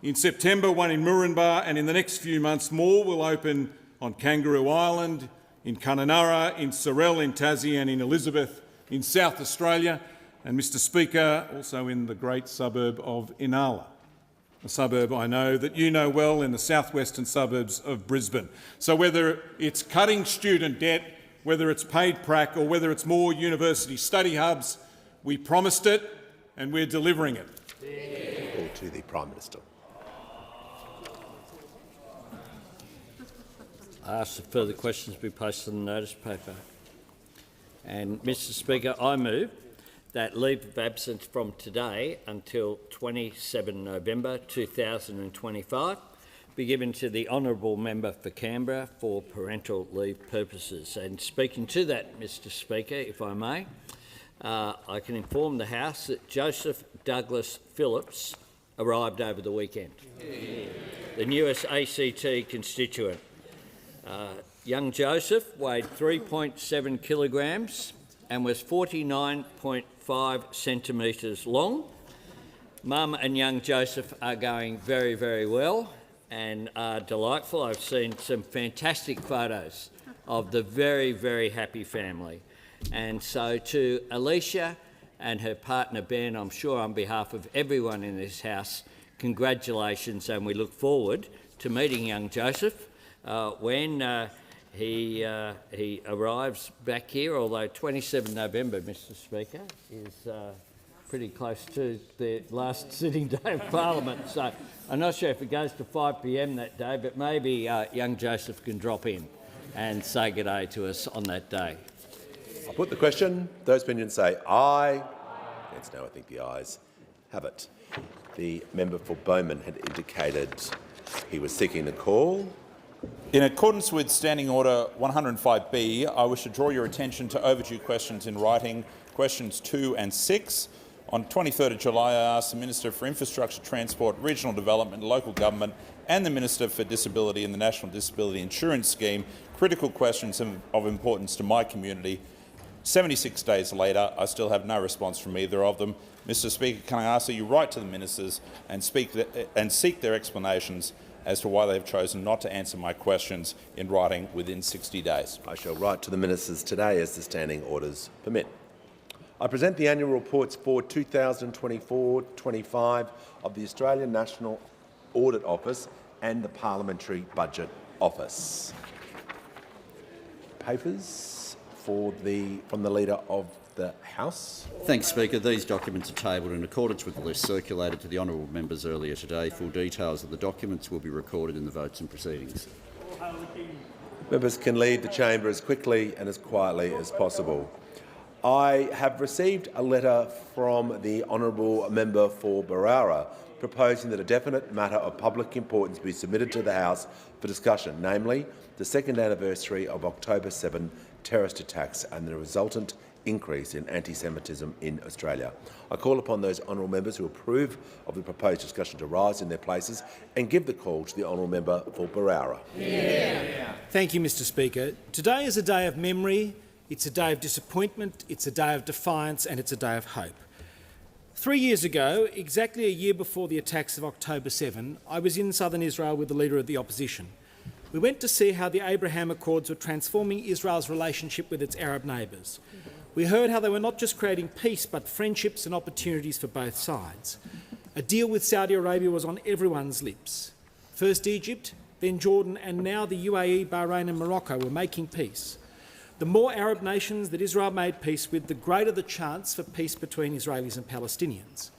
In September, one in Murrumba, and in the next few months more will open on Kangaroo Island, in Kununurra, in Sorell, in Tassie and in Elizabeth in South Australia, and Mr Speaker, also in the great suburb of Inala, a suburb I know that you know well, in the southwestern suburbs of Brisbane. So whether it's cutting student debt, whether it's paid prac or whether it's more university study hubs, we promised it and we're delivering it. Call to the Prime Minister. I ask that further questions be placed on the notice paper. And, Mr Speaker, I move that leave of absence from today until 27 November 2025 be given to the honourable member for Canberra for parental leave purposes. And speaking to that, Mr Speaker, if I may, I can inform the House that Joseph Douglas Phillips arrived over the weekend. The newest ACT constituent. Young Joseph weighed 3.7 kilograms and was 49.5 centimetres long. Mum and young Joseph are going very, very well and are delightful. I've seen some fantastic photos of the very, very happy family. And so to Alicia and her partner Ben, I'm sure on behalf of everyone in this House, congratulations, and we look forward to meeting young Joseph when he arrives back here, although 27 November, Mr Speaker, is pretty close to the last sitting day of Parliament. So I'm not sure if it goes to 5 p.m. that day, but maybe young Joseph can drop in and say good day to us on that day. I'll put the question. Those opinions say aye. Against no, I think the ayes have it. The member for Bowman had indicated he was seeking the call. In accordance with Standing Order 105B, I wish to draw your attention to overdue questions in writing, questions 2 and 6. On 23rd of July, I asked the Minister for Infrastructure, Transport, Regional Development and Local Government and the Minister for Disability and the National Disability Insurance Scheme critical questions of importance to my community. 76 days later, I still have no response from either of them. Mr Speaker, can I ask that you write to the ministers and seek their explanations as to why they have chosen not to answer my questions in writing within 60 days? I shall write to the ministers today as the standing orders permit. I present the annual reports for 2024-25 of the Australian National Audit Office and the Parliamentary Budget Office. Papers from the Leader of the House. Thanks, Speaker. These documents are tabled in accordance with the list circulated to the honourable members earlier today. Full details of the documents will be recorded in the votes and proceedings. Members can leave the chamber as quickly and as quietly as possible. I have received a letter from the honourable member for Barara proposing that a definite matter of public importance be submitted to the House for discussion, namely the second anniversary of October 7 terrorist attacks and the resultant increase in anti-Semitism in Australia. I call upon those honourable members who approve of the proposed discussion to rise in their places and give the call to the honourable member for Barara. Thank you, Mr Speaker. Today is a day of memory, it's a day of disappointment, it's a day of defiance and it's a day of hope. 3 years ago, exactly a year before the attacks of October 7, I was in southern Israel with the Leader of the Opposition. We went to see how the Abraham Accords were transforming Israel's relationship with its Arab neighbours. We heard how they were not just creating peace but friendships and opportunities for both sides. A deal with Saudi Arabia was on everyone's lips. First Egypt, then Jordan and now the UAE, Bahrain and Morocco were making peace. The more Arab nations that Israel made peace with, the greater the chance for peace between Israelis and Palestinians.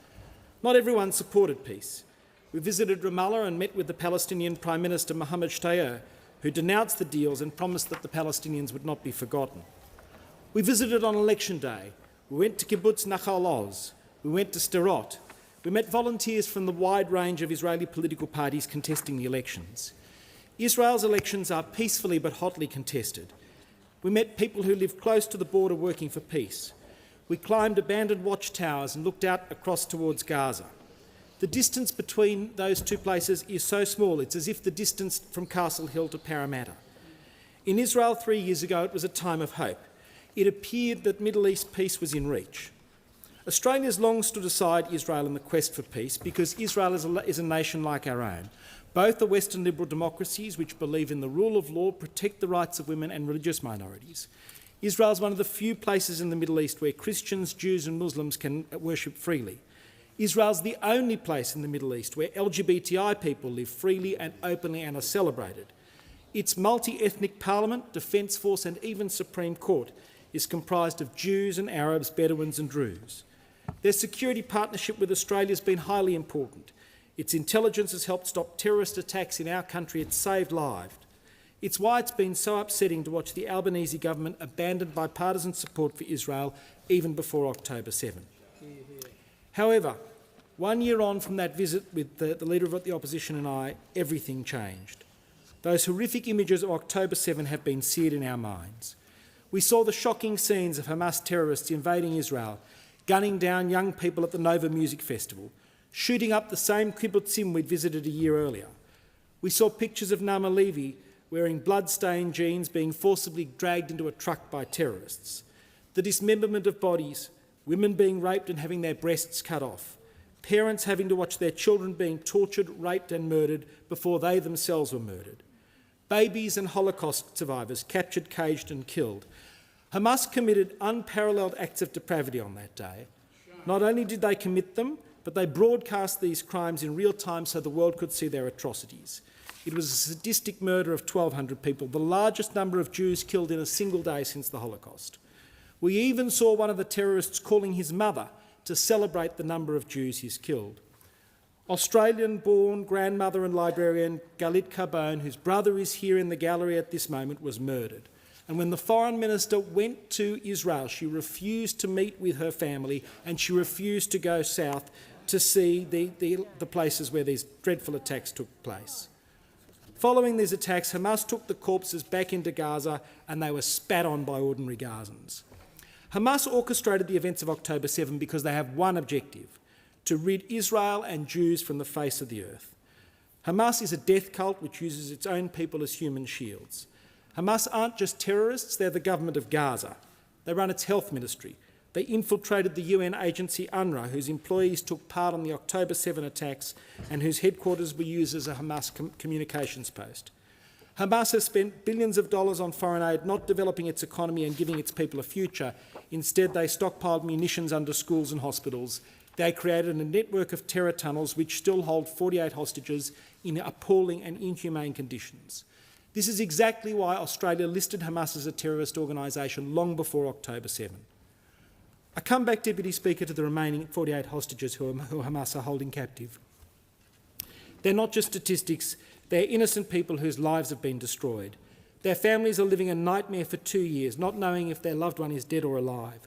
Not everyone supported peace. We visited Ramallah and met with the Palestinian Prime Minister Mohammed Shtayyeh, who denounced the deals and promised that the Palestinians would not be forgotten. We visited on election day. We went to Kibbutz Nachal Oz. We went to Sderot. We met volunteers from the wide range of Israeli political parties contesting the elections. Israel's elections are peacefully but hotly contested. We met people who live close to the border working for peace. We climbed abandoned watchtowers and looked out across towards Gaza. The distance between those two places is so small, it's as if the distance from Castle Hill to Parramatta. In Israel 3 years ago, it was a time of hope. It appeared that Middle East peace was in reach. Australia's long stood aside Israel in the quest for peace because Israel is a nation like our own. Both are Western liberal democracies which believe in the rule of law, protect the rights of women and religious minorities. Israel is one of the few places in the Middle East where Christians, Jews and Muslims can worship freely. Israel is the only place in the Middle East where LGBTI people live freely and openly and are celebrated. Its multi-ethnic parliament, defence force and even Supreme Court is comprised of Jews and Arabs, Bedouins and Druze. Their security partnership with Australia has been highly important. Its intelligence has helped stop terrorist attacks in our country. It's saved lives. It's why it's been so upsetting to watch the Albanese government abandon bipartisan support for Israel even before October 7. However, 1 year on from that visit with the Leader of the Opposition and I, everything changed. Those horrific images of October 7 have been seared in our minds. We saw the shocking scenes of Hamas terrorists invading Israel, gunning down young people at the Nova Music Festival, shooting up the same kibbutzim we'd visited a year earlier. We saw pictures of Nama Levy wearing blood-stained jeans being forcibly dragged into a truck by terrorists. The dismemberment of bodies, women being raped and having their breasts cut off, parents having to watch their children being tortured, raped and murdered before they themselves were murdered. Babies and Holocaust survivors captured, caged and killed. Hamas committed unparalleled acts of depravity on that day. Not only did they commit them, but they broadcast these crimes in real time so the world could see their atrocities. It was a sadistic murder of 1,200 people, the largest number of Jews killed in a single day since the Holocaust. We even saw one of the terrorists calling his mother to celebrate the number of Jews he's killed. Australian-born grandmother and librarian Galit Carbone, whose brother is here in the gallery at this moment, was murdered. And when the Foreign Minister went to Israel, she refused to meet with her family and she refused to go south to see the places where these dreadful attacks took place. Following these attacks, Hamas took the corpses back into Gaza and they were spat on by ordinary Gazans. Hamas orchestrated the events of October 7 because they have one objective: to rid Israel and Jews from the face of the earth. Hamas is a death cult which uses its own people as human shields. Hamas aren't just terrorists, they're the government of Gaza. They run its health ministry. They infiltrated the UN agency UNRWA, whose employees took part on the October 7 attacks and whose headquarters were used as a Hamas communications post. Hamas has spent billions of dollars on foreign aid, not developing its economy and giving its people a future. Instead, they stockpiled munitions under schools and hospitals. They created a network of terror tunnels which still hold 48 hostages in appalling and inhumane conditions. This is exactly why Australia listed Hamas as a terrorist organisation long before October 7. I come back, Deputy Speaker, to the remaining 48 hostages who Hamas are holding captive. They're not just statistics, they're innocent people whose lives have been destroyed. Their families are living a nightmare for 2 years, not knowing if their loved one is dead or alive.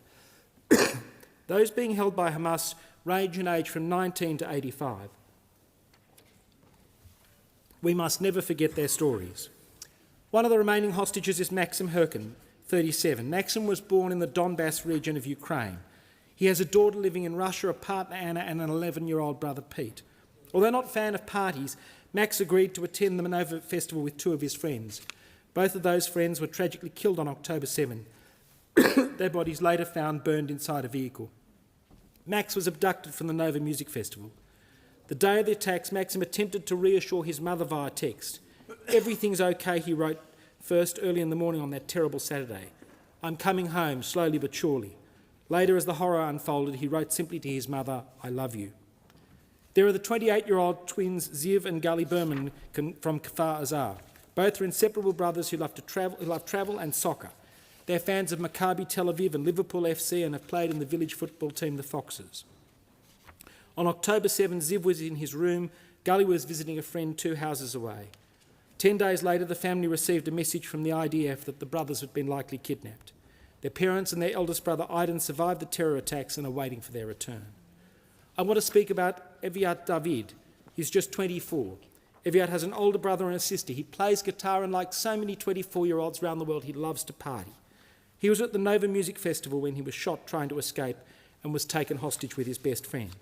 Those being held by Hamas range in age from 19 to 85. We must never forget their stories. One of the remaining hostages is Maxim Herkin, 37. Maxim was born in the Donbass region of Ukraine. He has a daughter living in Russia, a partner Anna and an 11-year-old brother Pete. Although not a fan of parties, Max agreed to attend the Manova Festival with 2 of his friends. Both of those friends were tragically killed on October 7. Their bodies later found burned inside a vehicle. Max was abducted from the Nova Music Festival. The day of the attacks, Maxim attempted to reassure his mother via text. "Everything's okay," he wrote first early in the morning on that terrible Saturday. "I'm coming home, slowly but surely." Later, as the horror unfolded, he wrote simply to his mother, "I love you." There are the 28-year-old twins Ziv and Gali Berman from Kfar Azar. Both are inseparable brothers who love travel and soccer. They're fans of Maccabi Tel Aviv and Liverpool FC and have played in the village football team, the Foxes. On October 7, Ziv was in his room. Gali was visiting a friend 2 houses away. 10 days later, the family received a message from the IDF that the brothers had been likely kidnapped. Their parents and their eldest brother Aiden survived the terror attacks and are waiting for their return. I want to speak about Eviat David. He's just 24. Eviat has an older brother and a sister. He plays guitar and, like so many 24-year-olds around the world, he loves to party. He was at the Nova Music Festival when he was shot trying to escape and was taken hostage with his best friend.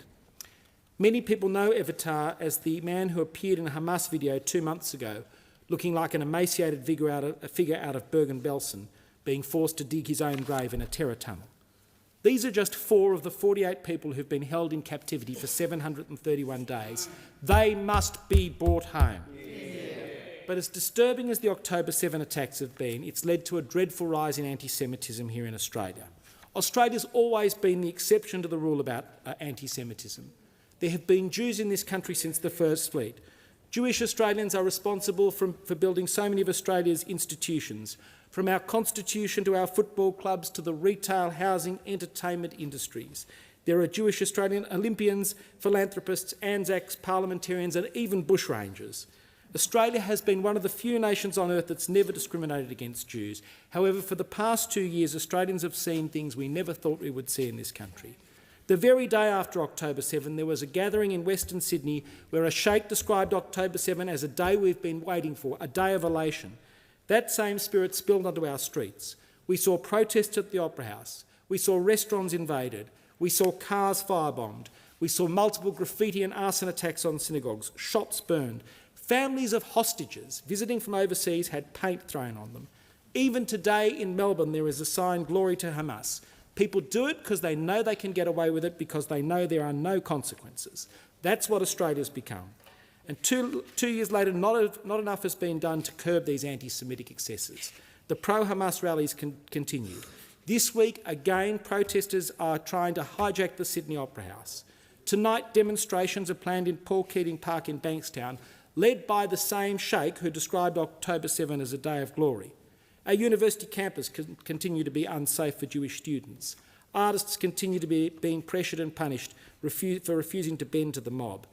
Many people know Evitar as the man who appeared in a Hamas video 2 months ago, looking like an emaciated figure out of Bergen-Belsen, being forced to dig his own grave in a terror tunnel. These are just 4 of the 48 people who've been held in captivity for 731 days. They must be brought home. But as disturbing as the October 7 attacks have been, it's led to a dreadful rise in anti-Semitism here in Australia. Australia's always been the exception to the rule about anti-Semitism. There have been Jews in this country since the First Fleet. Jewish Australians are responsible for building so many of Australia's institutions, from our constitution to our football clubs to the retail, housing, entertainment industries. There are Jewish Australian Olympians, philanthropists, Anzacs, parliamentarians and even bushrangers. Australia has been one of the few nations on earth that's never discriminated against Jews. However, for the past 2 years, Australians have seen things we never thought we would see in this country. The very day after October 7, there was a gathering in Western Sydney where a sheikh described October 7 as a day we've been waiting for, a day of elation. That same spirit spilled onto our streets. We saw protests at the Opera House. We saw restaurants invaded. We saw cars firebombed. We saw multiple graffiti and arson attacks on synagogues, shops burned. Families of hostages visiting from overseas had paint thrown on them. Even today in Melbourne there is a sign, "Glory to Hamas." People do it because they know they can get away with it, because they know there are no consequences. That's what Australia's become. And two years later, not enough has been done to curb these anti-Semitic excesses. The pro-Hamas rallies continued. This week, again, protesters are trying to hijack the Sydney Opera House. Tonight, demonstrations are planned in Paul Keating Park in Bankstown, led by the same sheikh who described October 7 as a day of glory. Our university campus continue to be unsafe for Jewish students. Artists continue to be being pressured and punished for refusing to bend to the mob.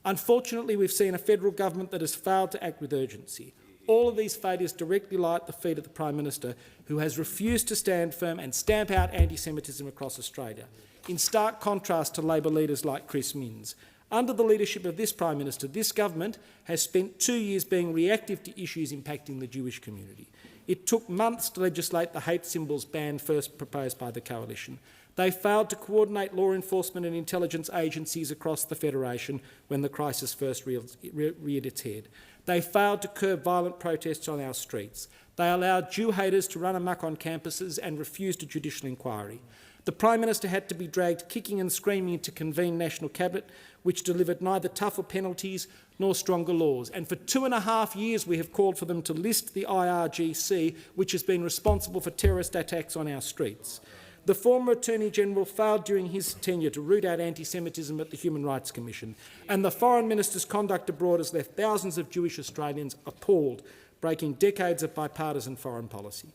Unfortunately, we've seen a federal government that has failed to act with urgency. All of these failures directly lie at the feet of the Prime Minister, who has refused to stand firm and stamp out anti-Semitism across Australia, in stark contrast to Labor leaders like Chris Minns. Under the leadership of this Prime Minister, this government has spent 2 years being reactive to issues impacting the Jewish community. It took months to legislate the hate symbols ban first proposed by the Coalition. They failed to coordinate law enforcement and intelligence agencies across the Federation when the crisis first reared its head. They failed to curb violent protests on our streets. They allowed Jew haters to run amok on campuses and refused a judicial inquiry. The Prime Minister had to be dragged kicking and screaming to convene National Cabinet, which delivered neither tougher penalties nor stronger laws. And for 2.5 years we have called for them to list the IRGC, which has been responsible for terrorist attacks on our streets. The former Attorney-General failed during his tenure to root out anti-Semitism at the Human Rights Commission, and the Foreign Minister's conduct abroad has left thousands of Jewish Australians appalled, breaking decades of bipartisan foreign policy.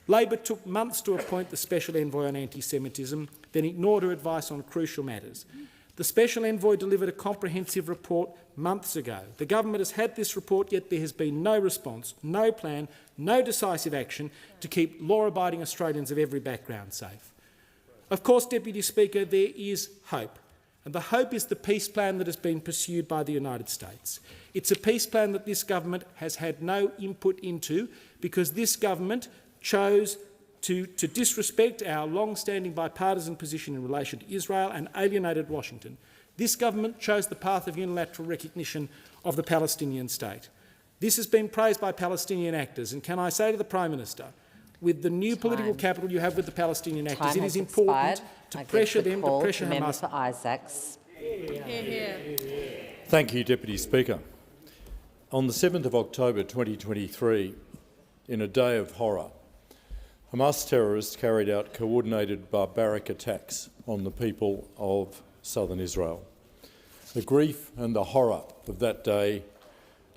Labor took months to appoint the Special Envoy on Anti-Semitism, then ignored her advice on crucial matters. The Special Envoy delivered a comprehensive report months ago. The government has had this report, yet there has been no response, no plan, no decisive action to keep law-abiding Australians of every background safe. Of course, Deputy Speaker, there is hope. And the hope is the peace plan that has been pursued by the United States. It's a peace plan that this government has had no input into, because this government chose to disrespect our long-standing bipartisan position in relation to Israel and alienated Washington. This government chose the path of unilateral recognition of the Palestinian state. This has been praised by Palestinian actors, and can I say to the Prime Minister, with the new political capital you have with the Palestinian actors, it is important to pressure them, to pressure Hamas. For Isaacs. Thank you, Deputy Speaker. On the 7th of October 2023, in a day of horror, Hamas terrorists carried out coordinated barbaric attacks on the people of southern Israel. The grief and the horror of that day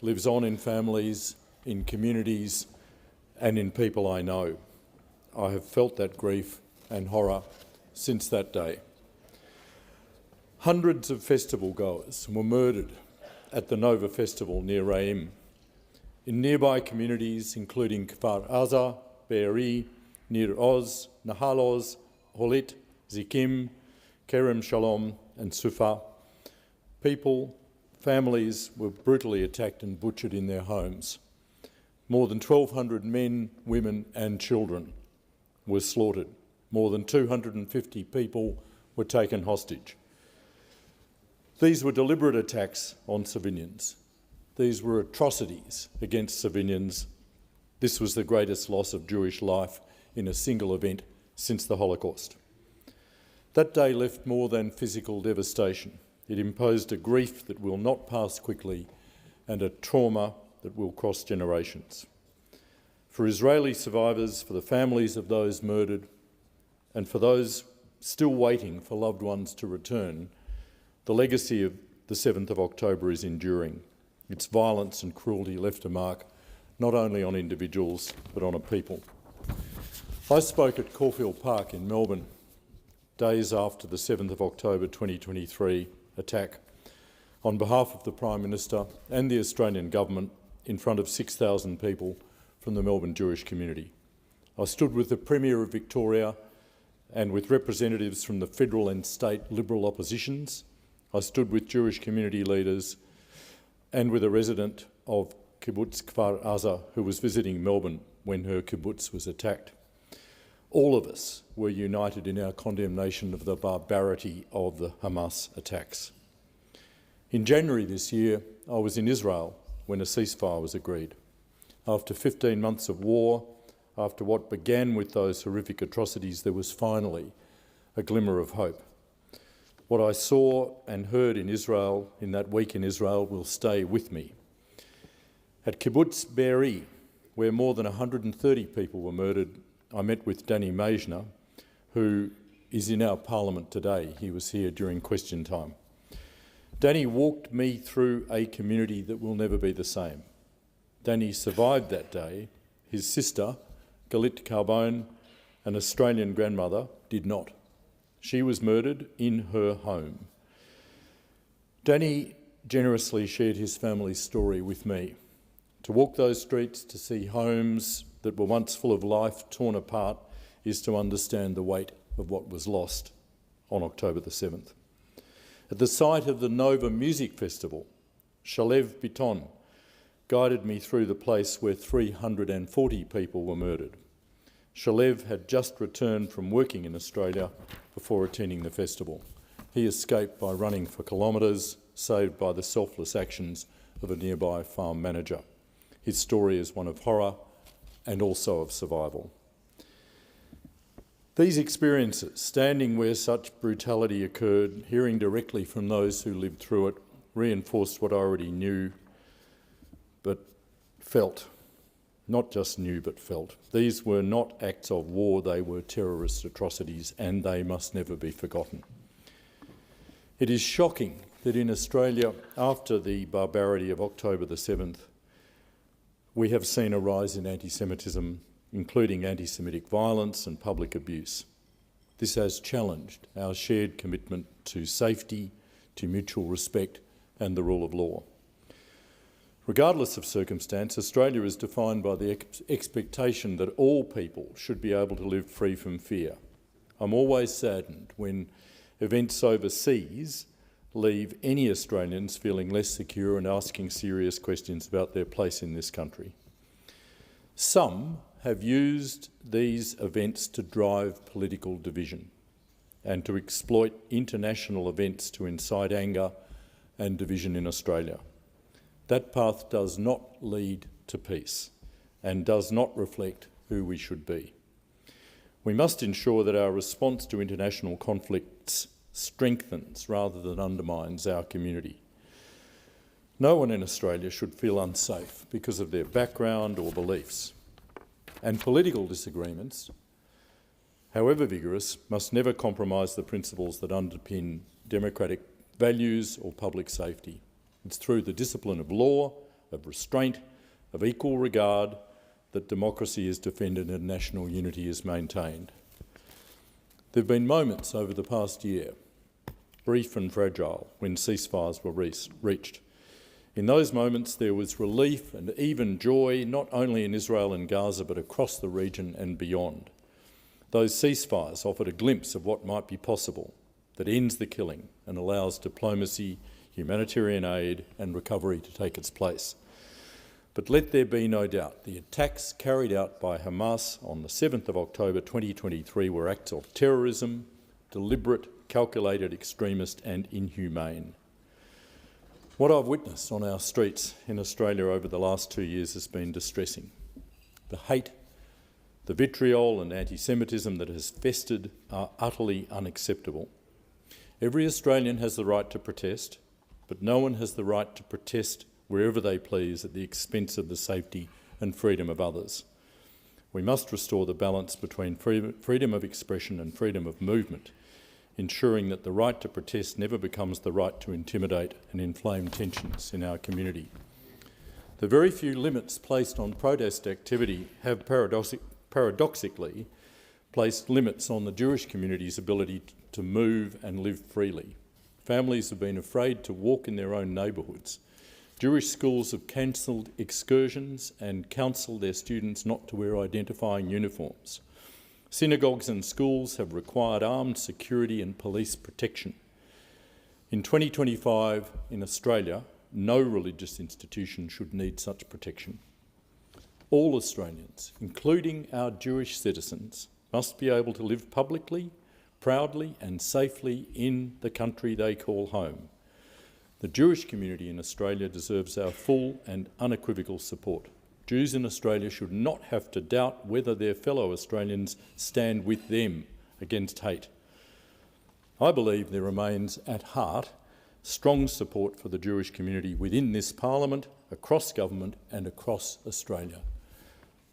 lives on in families, in communities and in people I know. I have felt that grief and horror since that day. Hundreds of festival goers were murdered at the Nova Festival near Re'im. In nearby communities including Kfar Aza, Be'eri, Nir Oz, Nahal Oz, Holit, Zikim, Kerem Shalom and Sufa, people, families were brutally attacked and butchered in their homes. More than 1,200 men, women and children were slaughtered. More than 250 people were taken hostage. These were deliberate attacks on civilians. These were atrocities against civilians. This was the greatest loss of Jewish life in a single event since the Holocaust. That day left more than physical devastation. It imposed a grief that will not pass quickly and a trauma that will cross generations. For Israeli survivors, for the families of those murdered, and for those still waiting for loved ones to return, the legacy of the 7th of October is enduring. Its violence and cruelty left a mark not only on individuals but on a people. I spoke at Caulfield Park in Melbourne days after the 7th of October 2023 attack on behalf of the Prime Minister and the Australian Government in front of 6,000 people from the Melbourne Jewish community. I stood with the Premier of Victoria and with representatives from the federal and state Liberal oppositions. I stood with Jewish community leaders and with a resident of kibbutz Kfar Aza who was visiting Melbourne when her kibbutz was attacked. All of us were united in our condemnation of the barbarity of the Hamas attacks. In January this year, I was in Israel when a ceasefire was agreed. After 15 months of war, after what began with those horrific atrocities, there was finally a glimmer of hope. What I saw and heard in Israel, in that week in Israel, will stay with me. At Kibbutz Be'eri, where more than 130 people were murdered, I met with Danny Meisner, who is in our parliament today. He was here during question time. Danny walked me through a community that will never be the same. Danny survived that day. His sister, Galit Carbone, an Australian grandmother, did not. She was murdered in her home. Danny generously shared his family's story with me. To walk those streets, to see homes that were once full of life torn apart, is to understand the weight of what was lost on October the 7th. At the site of the Nova Music Festival, Shalev Biton guided me through the place where 340 people were murdered. Shalev had just returned from working in Australia before attending the festival. He escaped by running for kilometres, saved by the selfless actions of a nearby farm manager. His story is one of horror and also of survival. These experiences, standing where such brutality occurred, hearing directly from those who lived through it, reinforced what I already knew but felt. Not just knew but felt. These were not acts of war, they were terrorist atrocities, and they must never be forgotten. It is shocking that in Australia, after the barbarity of October the 7th, we have seen a rise in anti-Semitism, including anti-Semitic violence and public abuse. This has challenged our shared commitment to safety, to mutual respect and the rule of law. Regardless of circumstance, Australia is defined by the expectation that all people should be able to live free from fear. I'm always saddened when events overseas leave any Australians feeling less secure and asking serious questions about their place in this country. Some have used these events to drive political division and to exploit international events to incite anger and division in Australia. That path does not lead to peace and does not reflect who we should be. We must ensure that our response to international conflicts strengthens rather than undermines our community. No one in Australia should feel unsafe because of their background or beliefs. And political disagreements, however vigorous, must never compromise the principles that underpin democratic values or public safety. It's through the discipline of law, of restraint, of equal regard that democracy is defended and national unity is maintained. There have been moments over the past year, brief and fragile, when ceasefires were reached. In those moments there was relief and even joy, not only in Israel and Gaza but across the region and beyond. Those ceasefires offered a glimpse of what might be possible, that ends the killing and allows diplomacy, humanitarian aid and recovery to take its place. But let there be no doubt, the attacks carried out by Hamas on the 7th of October 2023 were acts of terrorism, deliberate, calculated, extremist and inhumane. What I've witnessed on our streets in Australia over the last 2 years has been distressing. The hate, the vitriol and anti-Semitism that has festered are utterly unacceptable. Every Australian has the right to protest, but no one has the right to protest wherever they please at the expense of the safety and freedom of others. We must restore the balance between freedom of expression and freedom of movement, ensuring that the right to protest never becomes the right to intimidate and inflame tensions in our community. The very few limits placed on protest activity have paradoxically placed limits on the Jewish community's ability to move and live freely. Families have been afraid to walk in their own neighbourhoods. Jewish schools have cancelled excursions and counselled their students not to wear identifying uniforms. Synagogues and schools have required armed security and police protection. In 2025 in Australia, no religious institution should need such protection. All Australians, including our Jewish citizens, must be able to live publicly, proudly and safely in the country they call home. The Jewish community in Australia deserves our full and unequivocal support. Jews in Australia should not have to doubt whether their fellow Australians stand with them against hate. I believe there remains at heart strong support for the Jewish community within this Parliament, across government and across Australia.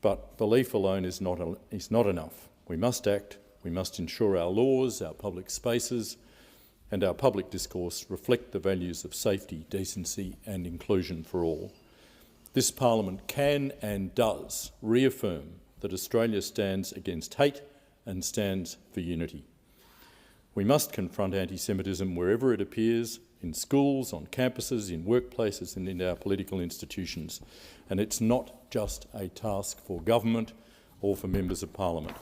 But belief alone is not enough. We must act. We must ensure our laws, our public spaces and our public discourse reflect the values of safety, decency and inclusion for all. This Parliament can and does reaffirm that Australia stands against hate and stands for unity. We must confront anti-Semitism wherever it appears, in schools, on campuses, in workplaces and in our political institutions. And it's not just a task for government or for members of Parliament.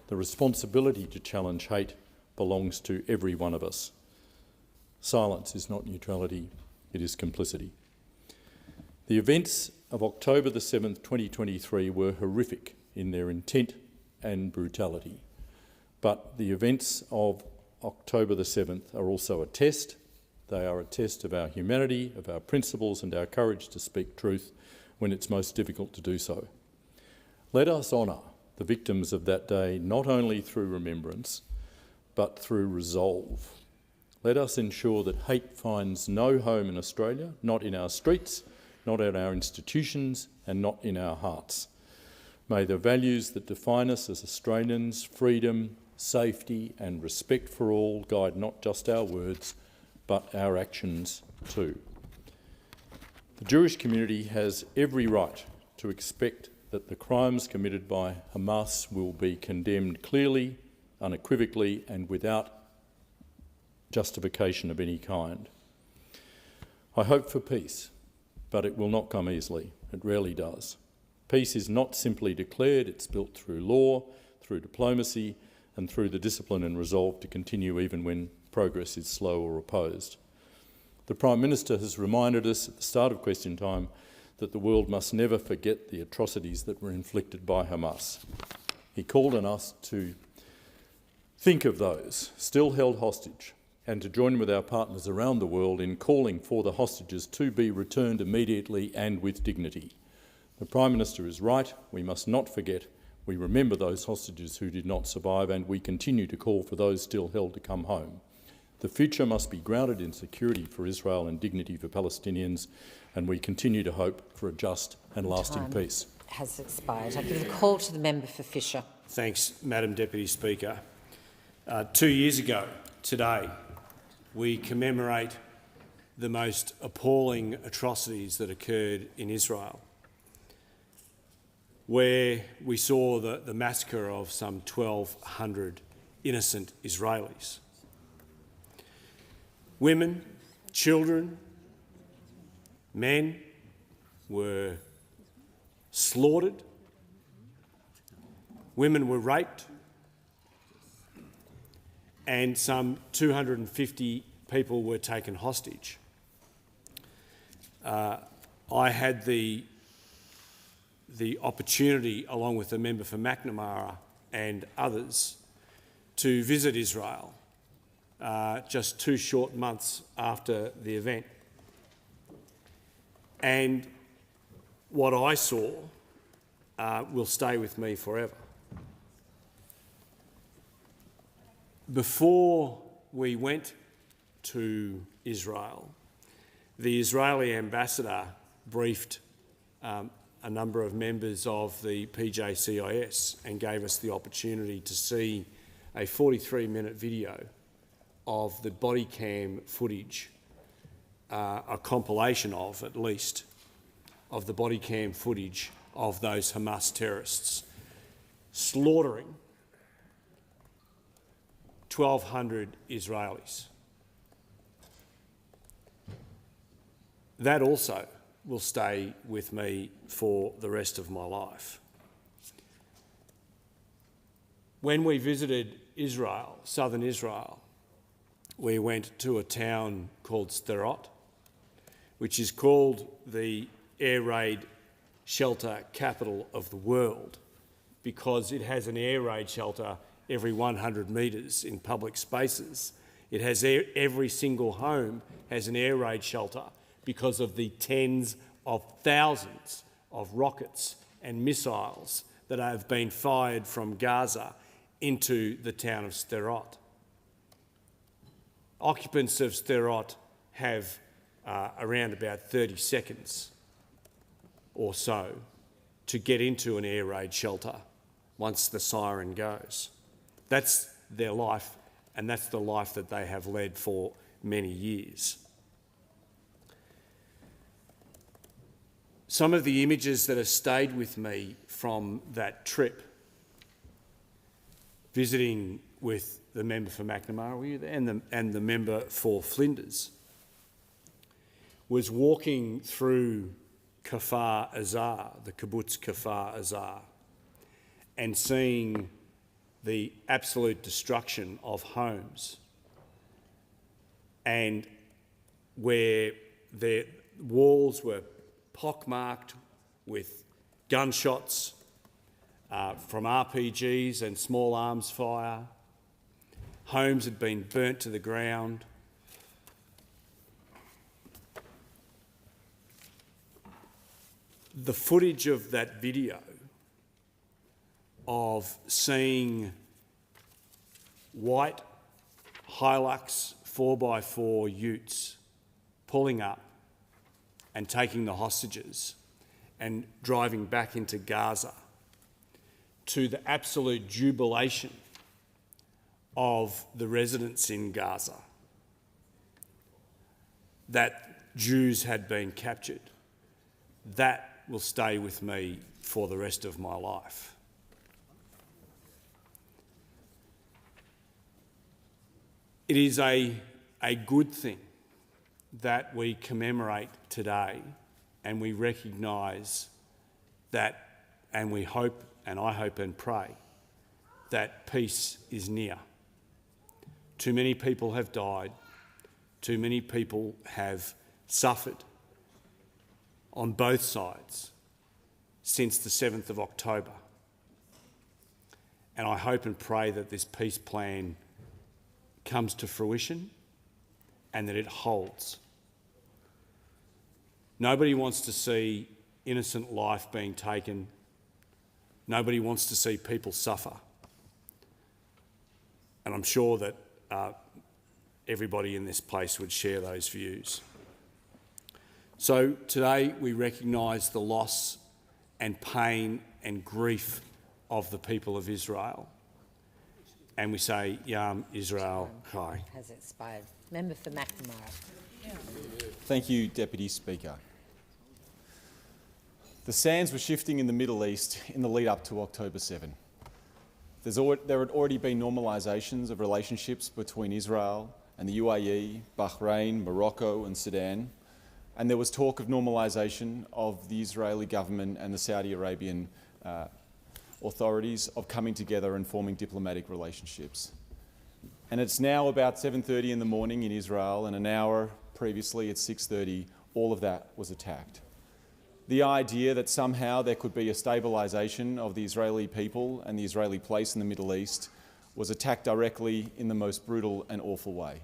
The responsibility to challenge hate belongs to every one of us. Silence is not neutrality, it is complicity. The events of October the 7th, 2023 were horrific in their intent and brutality. But the events of October the 7th are also a test. They are a test of our humanity, of our principles and our courage to speak truth when it's most difficult to do so. Let us honour the victims of that day not only through remembrance, but through resolve. Let us ensure that hate finds no home in Australia, not in our streets, not in our institutions and not in our hearts. May the values that define us as Australians, freedom, safety and respect for all, guide not just our words, but our actions too. The Jewish community has every right to expect that the crimes committed by Hamas will be condemned clearly, unequivocally and without justification of any kind. I hope for peace, but it will not come easily. It rarely does. Peace is not simply declared, it's built through law, through diplomacy and through the discipline and resolve to continue even when progress is slow or opposed. The Prime Minister has reminded us at the start of question time that the world must never forget the atrocities that were inflicted by Hamas. He called on us to think of those still held hostage and to join with our partners around the world in calling for the hostages to be returned immediately and with dignity. The Prime Minister is right. We must not forget. We remember those hostages who did not survive and we continue to call for those still held to come home. The future must be grounded in security for Israel and dignity for Palestinians, and we continue to hope for a just and lasting peace. Has expired. I give the call to the member for Fisher. Thanks, Madam Deputy Speaker. 2 years ago today, we commemorate the most appalling atrocities that occurred in Israel, where we saw the massacre of some 1,200 innocent Israelis. Women, children, men were slaughtered. Women were raped. And some 250 people were taken hostage. I had the opportunity, along with the member for McNamara and others, to visit Israel just 2 short months after the event. And what I saw will stay with me forever. Before we went to Israel, the Israeli ambassador briefed a number of members of the PJCIS and gave us the opportunity to see a 43-minute video of the body cam footage, a compilation of, at least, of the body cam footage of those Hamas terrorists slaughtering 1,200 Israelis. That also will stay with me for the rest of my life. When we visited Israel, southern Israel, we went to a town called Sderot, which is called the air raid shelter capital of the world because it has an air raid shelter every 100 metres in public spaces. It has every single home has an air raid shelter because of the tens of thousands of rockets and missiles that have been fired from Gaza into the town of Sderot. Occupants of Sderot have around about 30 seconds or so to get into an air raid shelter once the siren goes. That's their life, and that's the life that they have led for many years. Some of the images that have stayed with me from that trip, visiting with the member for McNamara, were you there? And the member for Flinders, was walking through Kfar Azar, the kibbutz Kfar Azar, and seeing the absolute destruction of homes, and where their walls were pockmarked with gunshots from RPGs and small arms fire. Homes had been burnt to the ground. The footage of that video of seeing white Hilux 4x4 utes pulling up and taking the hostages and driving back into Gaza, to the absolute jubilation of the residents in Gaza that Jews had been captured, that will stay with me for the rest of my life. It is a good thing that we commemorate today, and we recognise that, and we hope, and I hope and pray, that peace is near. Too many people have died, too many people have suffered on both sides since the 7th of October. And I hope and pray that this peace plan comes to fruition and that it holds. Nobody wants to see innocent life being taken. Nobody wants to see people suffer. And I'm sure that everybody in this place would share those views. So today we recognise the loss and pain and grief of the people of Israel. And we say, Yam Israel Chai. Has expired. Member for McNamara. Thank you, Deputy Speaker. The sands were shifting in the Middle East in the lead up to October 7. There had already been normalisations of relationships between Israel and the UAE, Bahrain, Morocco and Sudan, and there was talk of normalisation of the Israeli government and the Saudi Arabian authorities of coming together and forming diplomatic relationships. And it's now about 7:30 in the morning in Israel, and an hour previously at 6:30, all of that was attacked. The idea that somehow there could be a stabilisation of the Israeli people and the Israeli place in the Middle East was attacked directly in the most brutal and awful way.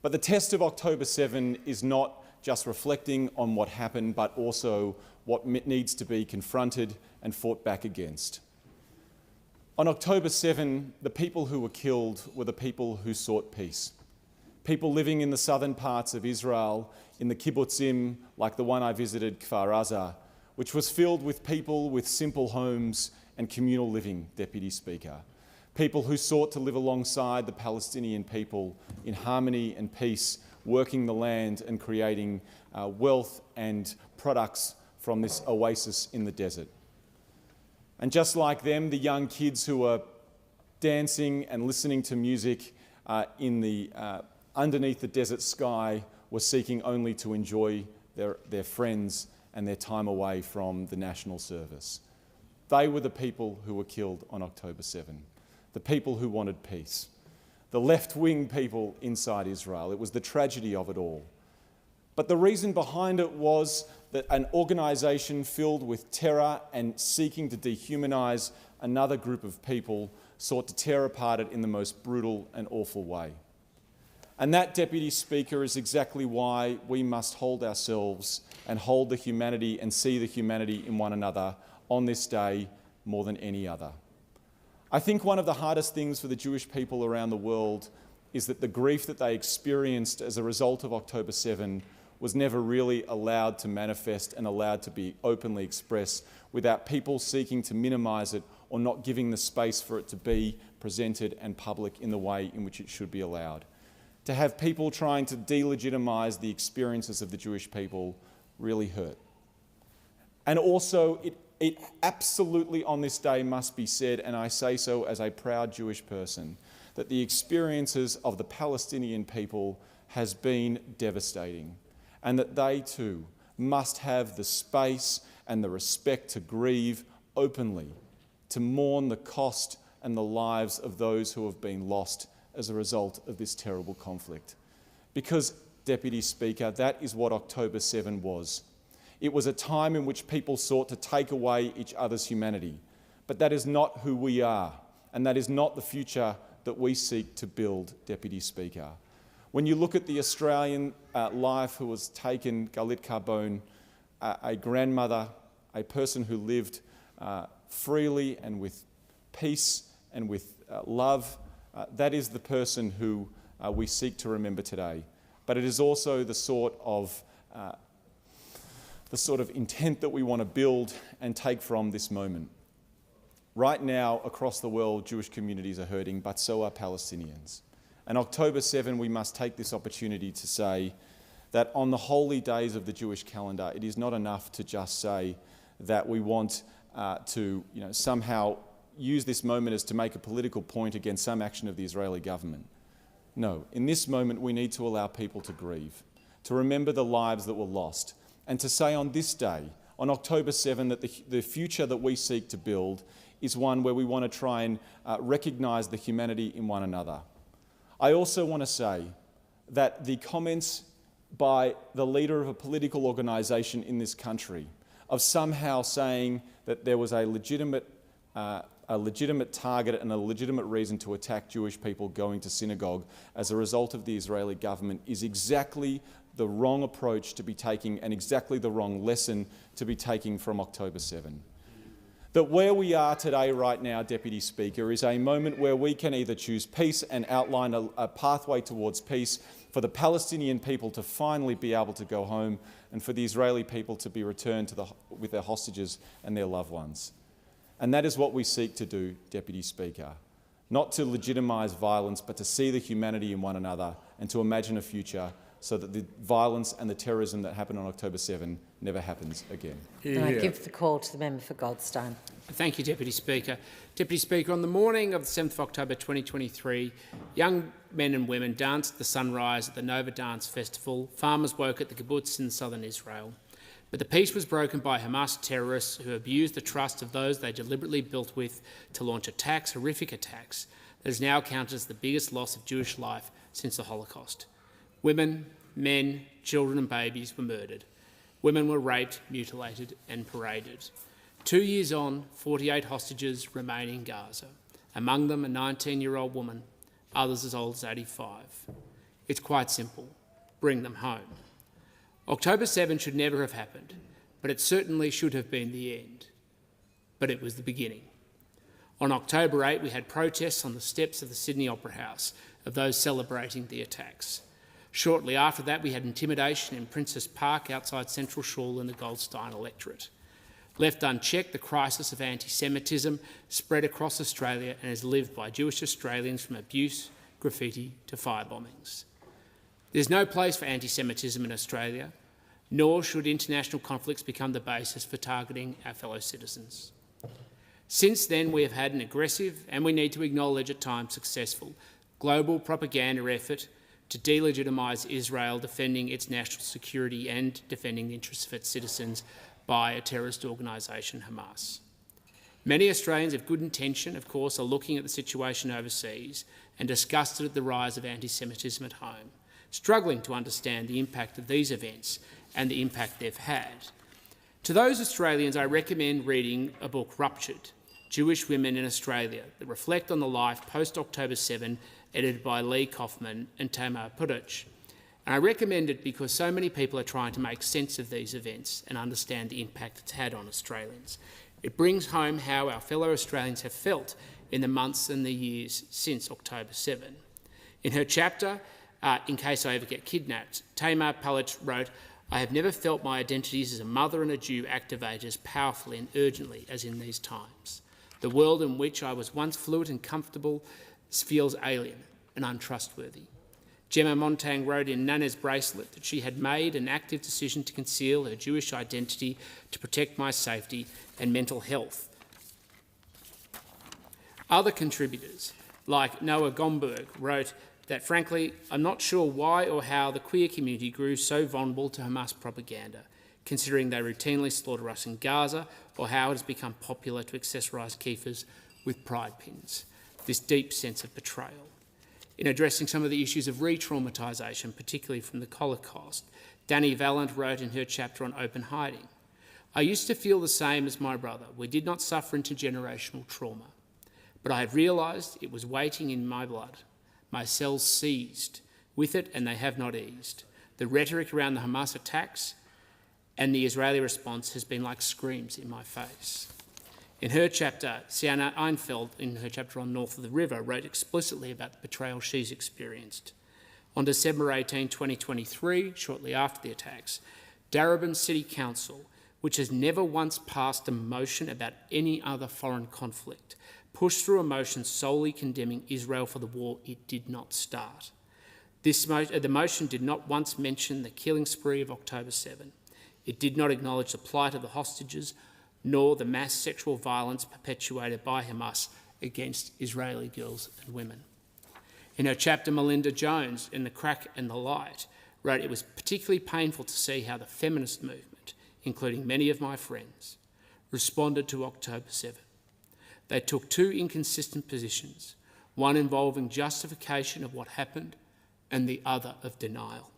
But the test of October 7 is not just reflecting on what happened, but also what needs to be confronted and fought back against. On October 7, the people who were killed were the people who sought peace. People living in the southern parts of Israel, in the kibbutzim, like the one I visited, Kfar Aza, which was filled with people with simple homes and communal living, Deputy Speaker. People who sought to live alongside the Palestinian people in harmony and peace, working the land and creating wealth and products from this oasis in the desert. And just like them, the young kids who were dancing and listening to music underneath the desert sky were seeking only to enjoy their friends and their time away from the national service. They were the people who were killed on October 7, the people who wanted peace, the left-wing people inside Israel. It was the tragedy of it all. But the reason behind it was that an organisation filled with terror and seeking to dehumanise another group of people sought to tear apart it in the most brutal and awful way. And that, Deputy Speaker, is exactly why we must hold ourselves and hold the humanity and see the humanity in one another on this day more than any other. I think one of the hardest things for the Jewish people around the world is that the grief that they experienced as a result of October 7 was never really allowed to manifest and allowed to be openly expressed without people seeking to minimise it or not giving the space for it to be presented and public in the way in which it should be allowed. To have people trying to delegitimise the experiences of the Jewish people really hurt. And also, it absolutely on this day must be said, and I say so as a proud Jewish person, that the experiences of the Palestinian people has been devastating, and that they too must have the space and the respect to grieve openly, to mourn the cost and the lives of those who have been lost as a result of this terrible conflict. Because, Deputy Speaker, that is what October 7 was. It was a time in which people sought to take away each other's humanity. But that is not who we are, and that is not the future that we seek to build, Deputy Speaker. When you look at the Australian life who was taken, Galit Carbone, a grandmother, a person who lived freely and with peace and with love, that is the person who we seek to remember today. But it is also the sort of intent that we want to build and take from this moment. Right now, across the world, Jewish communities are hurting, but so are Palestinians. And October 7, we must take this opportunity to say that on the holy days of the Jewish calendar, it is not enough to just say that we want to somehow use this moment as to make a political point against some action of the Israeli government. No, in this moment we need to allow people to grieve, to remember the lives that were lost, and to say on this day, on October 7, that the future that we seek to build is one where we want to try and recognise the humanity in one another. I also want to say that the comments by the leader of a political organisation in this country of somehow saying that there was a legitimate target and a legitimate reason to attack Jewish people going to synagogue as a result of the Israeli government is exactly the wrong approach to be taking and exactly the wrong lesson to be taking from October 7. That where we are today right now, Deputy Speaker, is a moment where we can either choose peace and outline a pathway towards peace for the Palestinian people to finally be able to go home and for the Israeli people to be returned with their hostages and their loved ones. And that is what we seek to do, Deputy Speaker. Not to legitimise violence, but to see the humanity in one another and to imagine a future so that the violence and the terrorism that happened on October 7 never happens again. And I give the call to the member for Goldstein. Thank you, Deputy Speaker. Deputy Speaker, on the morning of the 7th of October 2023, young men and women danced the sunrise at the Nova Dance Festival. Farmers woke at the kibbutz in southern Israel. But the peace was broken by Hamas terrorists who abused the trust of those they deliberately built with to launch attacks, horrific attacks, that is now counted as the biggest loss of Jewish life since the Holocaust. Women, men, children and babies were murdered. Women were raped, mutilated and paraded. 2 years on, 48 hostages remain in Gaza, among them a 19-year-old woman, others as old as 85. It's quite simple. Bring them home. October 7 should never have happened, but it certainly should have been the end. But it was the beginning. On October 8, we had protests on the steps of the Sydney Opera House of those celebrating the attacks. Shortly after that, we had intimidation in Princess Park outside Central Shul in the Goldstein electorate. Left unchecked, the crisis of anti-Semitism spread across Australia and is lived by Jewish Australians from abuse, graffiti to firebombings. There's no place for anti-Semitism in Australia, nor should international conflicts become the basis for targeting our fellow citizens. Since then, we have had an aggressive, and we need to acknowledge at times successful, global propaganda effort to delegitimise Israel defending its national security and defending the interests of its citizens by a terrorist organisation, Hamas. Many Australians of good intention, of course, are looking at the situation overseas and disgusted at the rise of anti-Semitism at home, struggling to understand the impact of these events and the impact they've had. To those Australians, I recommend reading a book, Ruptured, Jewish Women in Australia that reflect on the life post-October 7, edited by Lee Kaufman and Tamar Puduch. And I recommend it because so many people are trying to make sense of these events and understand the impact it's had on Australians. It brings home how our fellow Australians have felt in the months and the years since October 7. In her chapter, In Case I Ever Get Kidnapped, Tamar Puduch wrote, "I have never felt my identities as a mother and a Jew activated as powerfully and urgently as in these times. The world in which I was once fluid and comfortable feels alien and untrustworthy." Gemma Montang wrote in Nana's Bracelet that she had made an active decision to conceal her Jewish identity to protect my safety and mental health. Other contributors, like Noah Gomberg, wrote that, frankly, I'm not sure why or how the queer community grew so vulnerable to Hamas propaganda, considering they routinely slaughter us in Gaza, or how it has become popular to accessorise kippahs with pride pins. This deep sense of betrayal. In addressing some of the issues of re-traumatisation, particularly from the Holocaust, Danny Vallant wrote in her chapter on open hiding, "I used to feel the same as my brother. We did not suffer intergenerational trauma. But I have realised it was waiting in my blood. My cells seized with it and they have not eased. The rhetoric around the Hamas attacks and the Israeli response has been like screams in my face." In her chapter, Sienna Einfeld, in her chapter on North of the River, wrote explicitly about the betrayal she's experienced. On December 18, 2023, shortly after the attacks, Darebin City Council, which has never once passed a motion about any other foreign conflict, pushed through a motion solely condemning Israel for the war it did not start. The motion did not once mention the killing spree of October 7. It did not acknowledge the plight of the hostages, nor the mass sexual violence perpetuated by Hamas against Israeli girls and women. In her chapter, Melinda Jones, in The Crack and the Light, wrote, "It was particularly painful to see how the feminist movement, including many of my friends, responded to October 7. They took two inconsistent positions, one involving justification of what happened and the other of denial.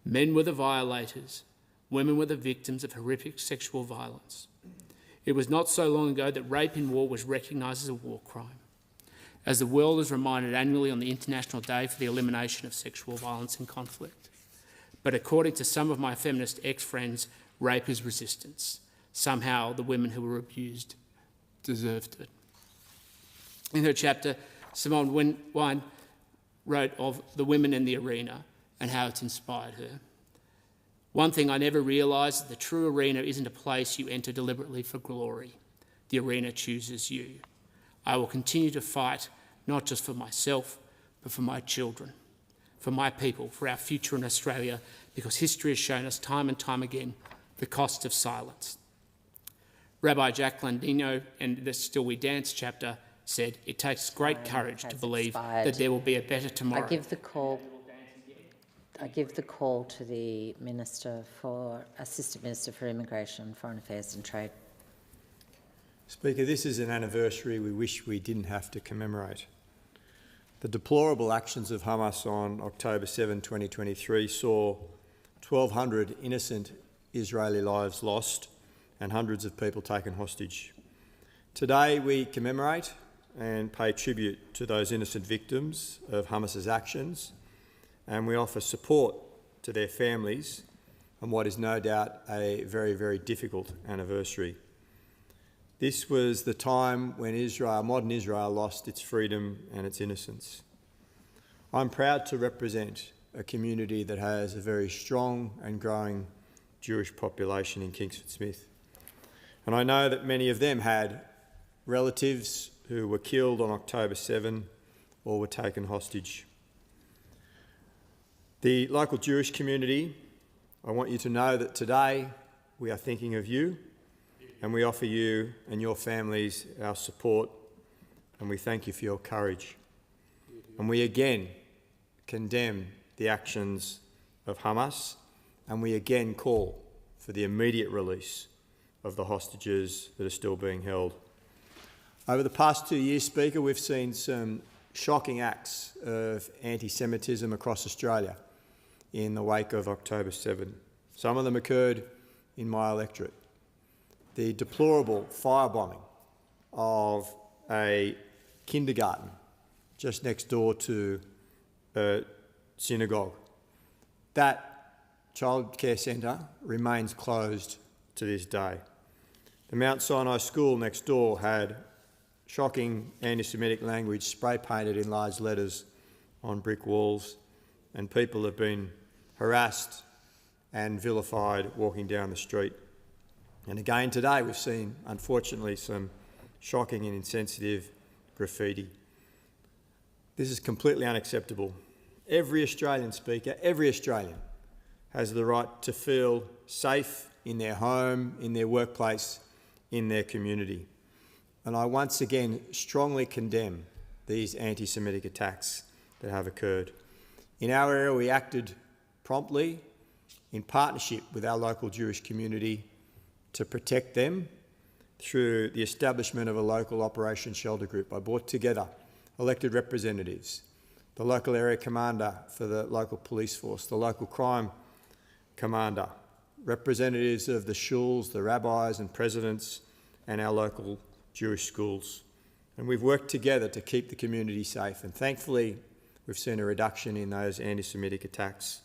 Men were the violators, women were the victims of horrific sexual violence. It was not so long ago that rape in war was recognised as a war crime. As the world is reminded annually on the International Day for the Elimination of Sexual Violence in Conflict. But according to some of my feminist ex-friends, rape is resistance. Somehow the women who were abused deserved it." In her chapter, Simone Wine wrote of the women in the arena and how it's inspired her. "One thing I never realised is the true arena isn't a place you enter deliberately for glory. The arena chooses you. I will continue to fight, not just for myself, but for my children, for my people, for our future in Australia, because history has shown us time and time again the cost of silence." Rabbi Jack Landino, in the Still We Dance chapter, said, "It takes great courage to believe that there will be a better tomorrow." I give the call to the Assistant Minister for Immigration, Foreign Affairs and Trade. Speaker, this is an anniversary we wish we didn't have to commemorate. The deplorable actions of Hamas on October 7, 2023 saw 1,200 innocent Israeli lives lost and hundreds of people taken hostage. Today we commemorate and pay tribute to those innocent victims of Hamas's actions, and we offer support to their families on what is no doubt a very, very difficult anniversary. This was the time when modern Israel lost its freedom and its innocence. I'm proud to represent a community that has a very strong and growing Jewish population in Kingsford Smith. And I know that many of them had relatives who were killed on October 7 or were taken hostage. The local Jewish community, I want you to know that today we are thinking of you and we offer you and your families our support, and we thank you for your courage. And we again condemn the actions of Hamas, and we again call for the immediate release of the hostages that are still being held. Over the past 2 years, Speaker, we've seen some shocking acts of anti-Semitism across Australia in the wake of October 7. Some of them occurred in my electorate. The deplorable firebombing of a kindergarten just next door to a synagogue. That childcare centre remains closed to this day. The Mount Sinai School next door had shocking anti-Semitic language spray painted in large letters on brick walls, and people have been harassed and vilified walking down the street. And again today we've seen, unfortunately, some shocking and insensitive graffiti. This is completely unacceptable. Every Australian, Speaker, every Australian has the right to feel safe in their home, in their workplace, in their community. And I once again strongly condemn these anti-Semitic attacks that have occurred. In our area, we acted promptly in partnership with our local Jewish community to protect them through the establishment of a local Operation Shelter Group. I brought together elected representatives, the local area commander for the local police force, the local crime commander, representatives of the shuls, the rabbis and presidents, and our local Jewish schools. And we've worked together to keep the community safe. And thankfully, we've seen a reduction in those anti-Semitic attacks.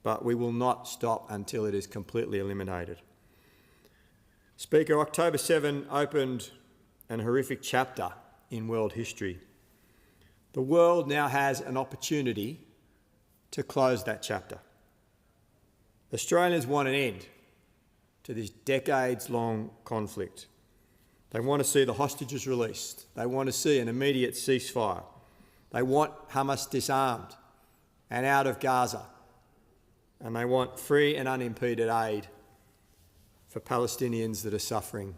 But we will not stop until it is completely eliminated. Speaker, October 7 opened an horrific chapter in world history. The world now has an opportunity to close that chapter. Australians want an end to this decades-long conflict. They want to see the hostages released. They want to see an immediate ceasefire. They want Hamas disarmed and out of Gaza. And they want free and unimpeded aid for Palestinians that are suffering.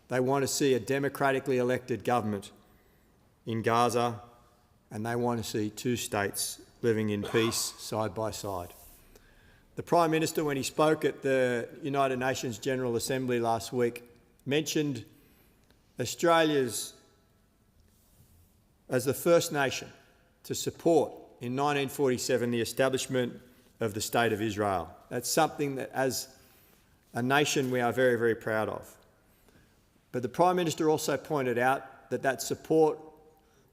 They want to see a democratically elected government in Gaza, and they want to see two states living in peace side by side. The Prime Minister, when he spoke at the United Nations General Assembly last week, mentioned Australia's as the first nation to support, in 1947, the establishment of the State of Israel. That's something that, as a nation, we are very, very proud of. But the Prime Minister also pointed out that that support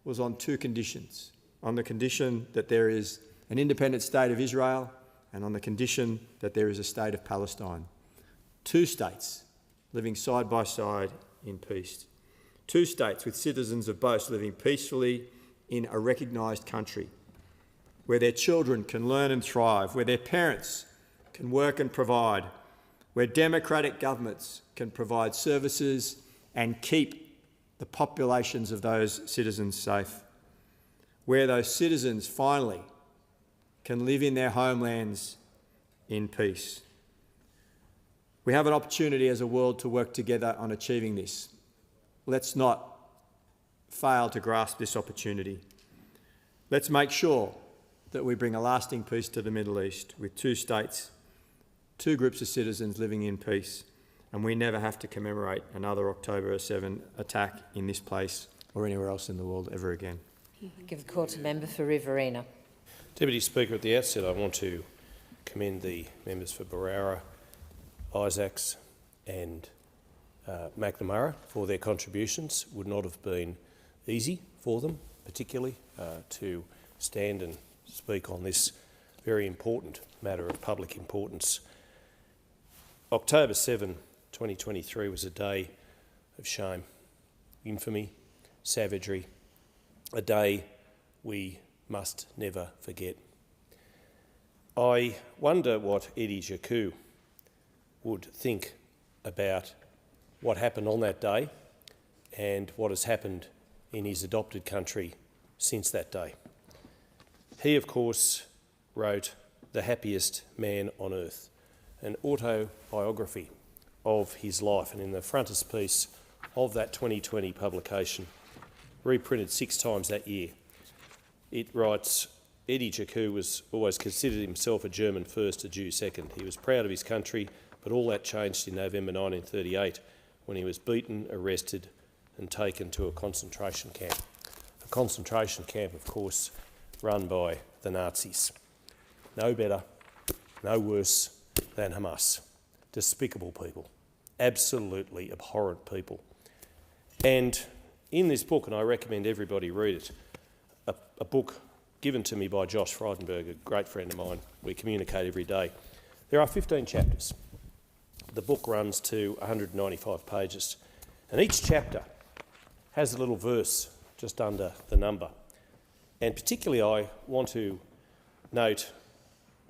was on two conditions: on the condition that there is an independent State of Israel and on the condition that there is a State of Palestine. Two states living side by side in peace. Two states with citizens of both living peacefully in a recognised country, where their children can learn and thrive, where their parents can work and provide, where democratic governments can provide services and keep the populations of those citizens safe, where those citizens finally can live in their homelands in peace. We have an opportunity as a world to work together on achieving this. Let's not fail to grasp this opportunity. Let's make sure that we bring a lasting peace to the Middle East with two states, two groups of citizens living in peace, and we never have to commemorate another October 7 attack in this place or anywhere else in the world ever again. Give the call to member for Riverina. Deputy Speaker, at the outset I want to commend the members for Barara, Isaacs and McNamara for their contributions. Would not have been easy for them, particularly to stand and speak on this very important matter of public importance. October 7, 2023 was a day of shame, infamy, savagery, a day we must never forget. I wonder what Eddie Jaku would think about what happened on that day and what has happened in his adopted country since that day. He, of course, wrote The Happiest Man on Earth, an autobiography of his life, and in the frontispiece of that 2020 publication, reprinted 6 times that year, it writes, Eddie Jaku was always considered himself a German first, a Jew second. He was proud of his country, but all that changed in November 1938 when he was beaten, arrested and taken to a concentration camp. A concentration camp, of course, run by the Nazis. No better, no worse than Hamas. Despicable people, absolutely abhorrent people. And in this book, and I recommend everybody read it, a book given to me by Josh Frydenberg, a great friend of mine. We communicate every day. There are 15 chapters. The book runs to 195 pages, and each chapter has a little verse just under the number. And particularly I want to note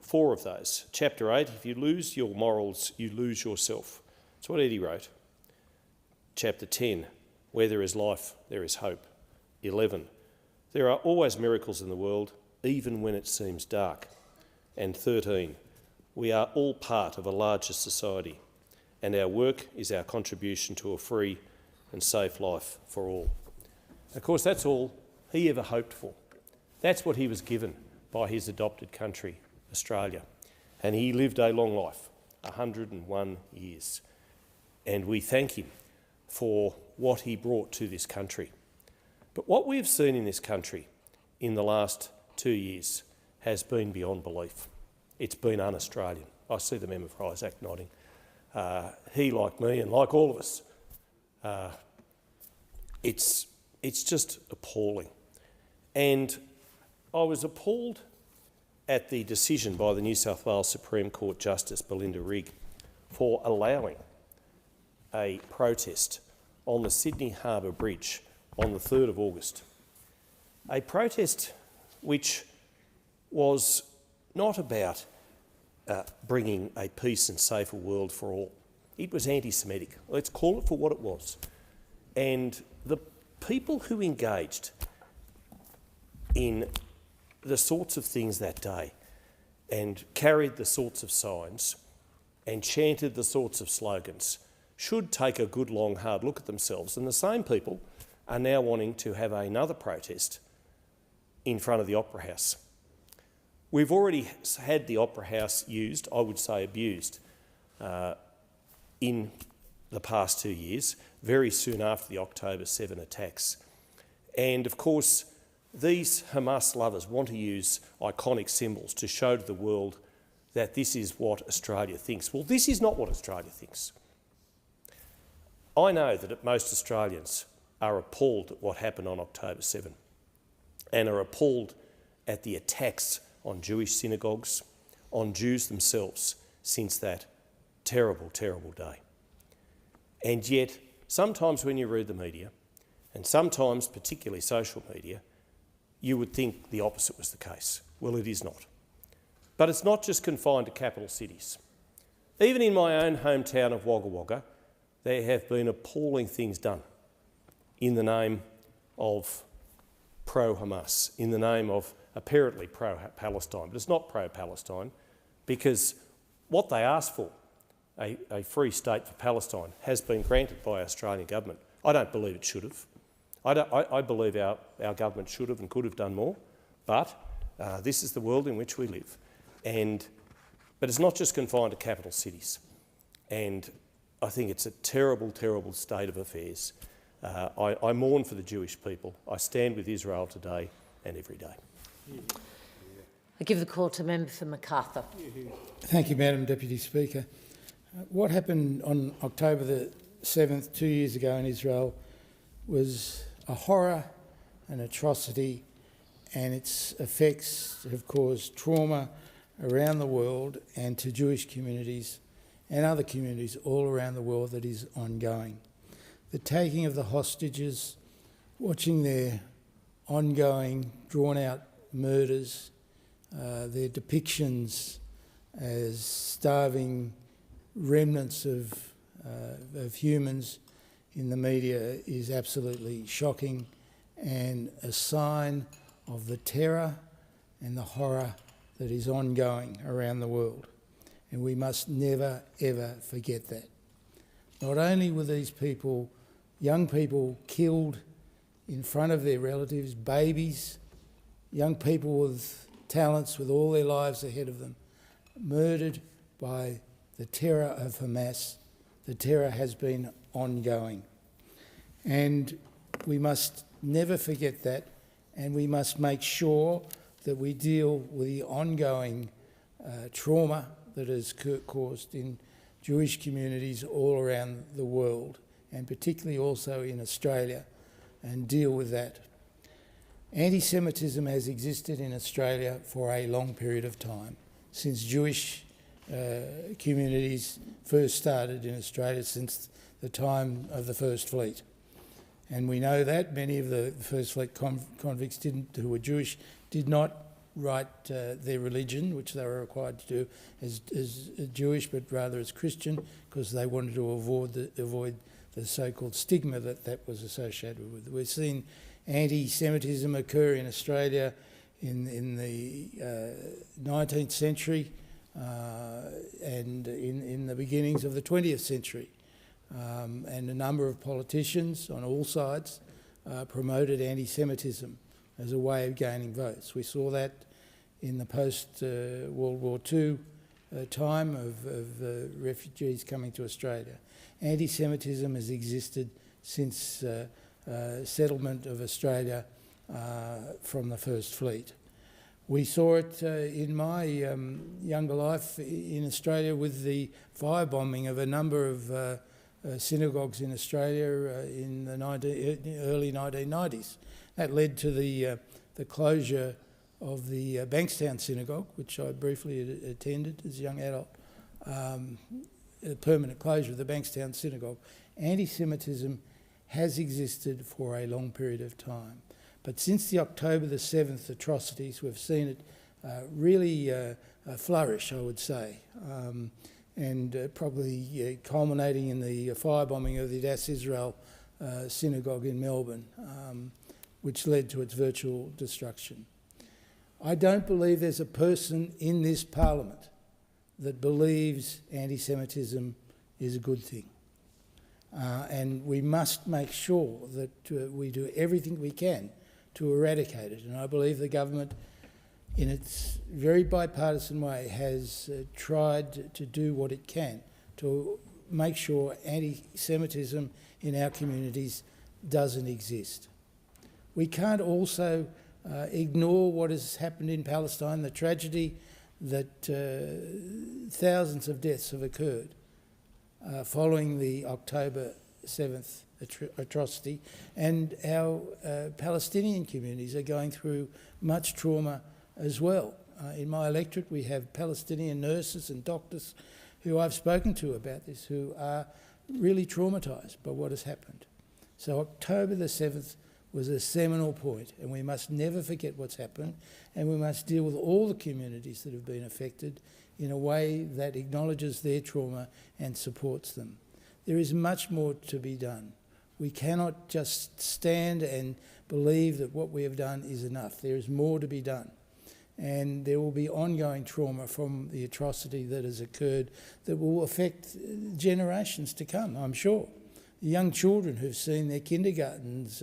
4 of those. Chapter 8, if you lose your morals, you lose yourself. That's what Eddie wrote. Chapter 10, where there is life, there is hope. 11, there are always miracles in the world, even when it seems dark. And 13, we are all part of a larger society, and our work is our contribution to a free and safe life for all. Of course, that's all he ever hoped for. That's what he was given by his adopted country, Australia. And he lived a long life, 101 years. And we thank him for what he brought to this country. But what we've seen in this country in the last 2 years has been beyond belief. It's been un-Australian. I see the member for Isaac nodding. He, like me, and like all of us, it's just appalling. And I was appalled at the decision by the New South Wales Supreme Court Justice Belinda Rigg for allowing a protest on the Sydney Harbour Bridge on the 3rd of August. A protest which was not about bringing a peace and safer world for all. It was anti-Semitic. Let's call it for what it was. And the people who engaged in the sorts of things that day and carried the sorts of signs and chanted the sorts of slogans should take a good long hard look at themselves. And the same people are now wanting to have another protest in front of the Opera House. We've already had the Opera House used, I would say abused, in the past 2 years, very soon after the October 7 attacks. And of course, these Hamas lovers want to use iconic symbols to show to the world that this is what Australia thinks. Well, this is not what Australia thinks. I know that most Australians are appalled at what happened on October 7 and are appalled at the attacks on Jewish synagogues, on Jews themselves since that terrible, terrible day. And yet, sometimes when you read the media, and sometimes particularly social media, you would think the opposite was the case. Well, it is not. But it's not just confined to capital cities. Even in my own hometown of Wagga Wagga, there have been appalling things done in the name of pro-Hamas, in the name of apparently pro-Palestine. But it's not pro-Palestine because what they asked for, a free state for Palestine, has been granted by our Australian government. I don't believe it should have. I believe our government should have and could have done more, but this is the world in which we live. But it's not just confined to capital cities. And I think it's a terrible, terrible state of affairs. I mourn for the Jewish people. I stand with Israel today and every day. I give the call to member for Macarthur. Thank you, Madam Deputy Speaker. What happened on October the 7th, 2 years ago in Israel, was a horror, an atrocity, and its effects have caused trauma around the world and to Jewish communities and other communities all around the world that is ongoing. The taking of the hostages, watching their ongoing, drawn-out murders, their depictions as starving remnants of humans in the media is absolutely shocking and a sign of the terror and the horror that is ongoing around the world. And we must never, ever forget that. Not only were these people, young people, killed in front of their relatives, babies, young people with talents, with all their lives ahead of them, murdered by the terror of Hamas. The terror has been ongoing. And we must never forget that, and we must make sure that we deal with the ongoing trauma that is caused in Jewish communities all around the world, and particularly also in Australia, and deal with that. Anti-Semitism has existed in Australia for a long period of time, since Jewish communities first started in Australia, since the time of the First Fleet. And we know that many of the First Fleet convicts who were Jewish did not write their religion, which they were required to do, as Jewish, but rather as Christian, because they wanted to avoid the so-called stigma that was associated with it. We've seen anti-Semitism occur in Australia in the 19th century and in the beginnings of the 20th century. And a number of politicians on all sides promoted anti-Semitism as a way of gaining votes. We saw that in the post-World War II time of refugees coming to Australia. Anti-Semitism has existed since settlement of Australia from the First Fleet. We saw it in my younger life in Australia with the firebombing of a number of synagogues in Australia in the early 1990s. That led to the closure of the Bankstown Synagogue, which I briefly attended as a young adult, a permanent closure of the Bankstown Synagogue. Anti-Semitism has existed for a long period of time. But since the October the 7th atrocities, we've seen it really flourish, I would say, and probably culminating in the firebombing of the Das Israel synagogue in Melbourne, which led to its virtual destruction. I don't believe there's a person in this parliament that believes anti-Semitism is a good thing. And we must make sure that we do everything we can to eradicate it. And I believe the government, in its very bipartisan way, has tried to do what it can to make sure anti-Semitism in our communities doesn't exist. We can't also ignore what has happened in Palestine, the tragedy that thousands of deaths have occurred following the October 7th atrocity, and our Palestinian communities are going through much trauma as well. In my electorate we have Palestinian nurses and doctors who I've spoken to about this, who are really traumatised by what has happened. So October the 7th was a seminal point, and we must never forget what's happened, and we must deal with all the communities that have been affected in a way that acknowledges their trauma and supports them. There is much more to be done. We cannot just stand and believe that what we have done is enough. There is more to be done. And there will be ongoing trauma from the atrocity that has occurred that will affect generations to come, I'm sure. Young children who've seen their kindergartens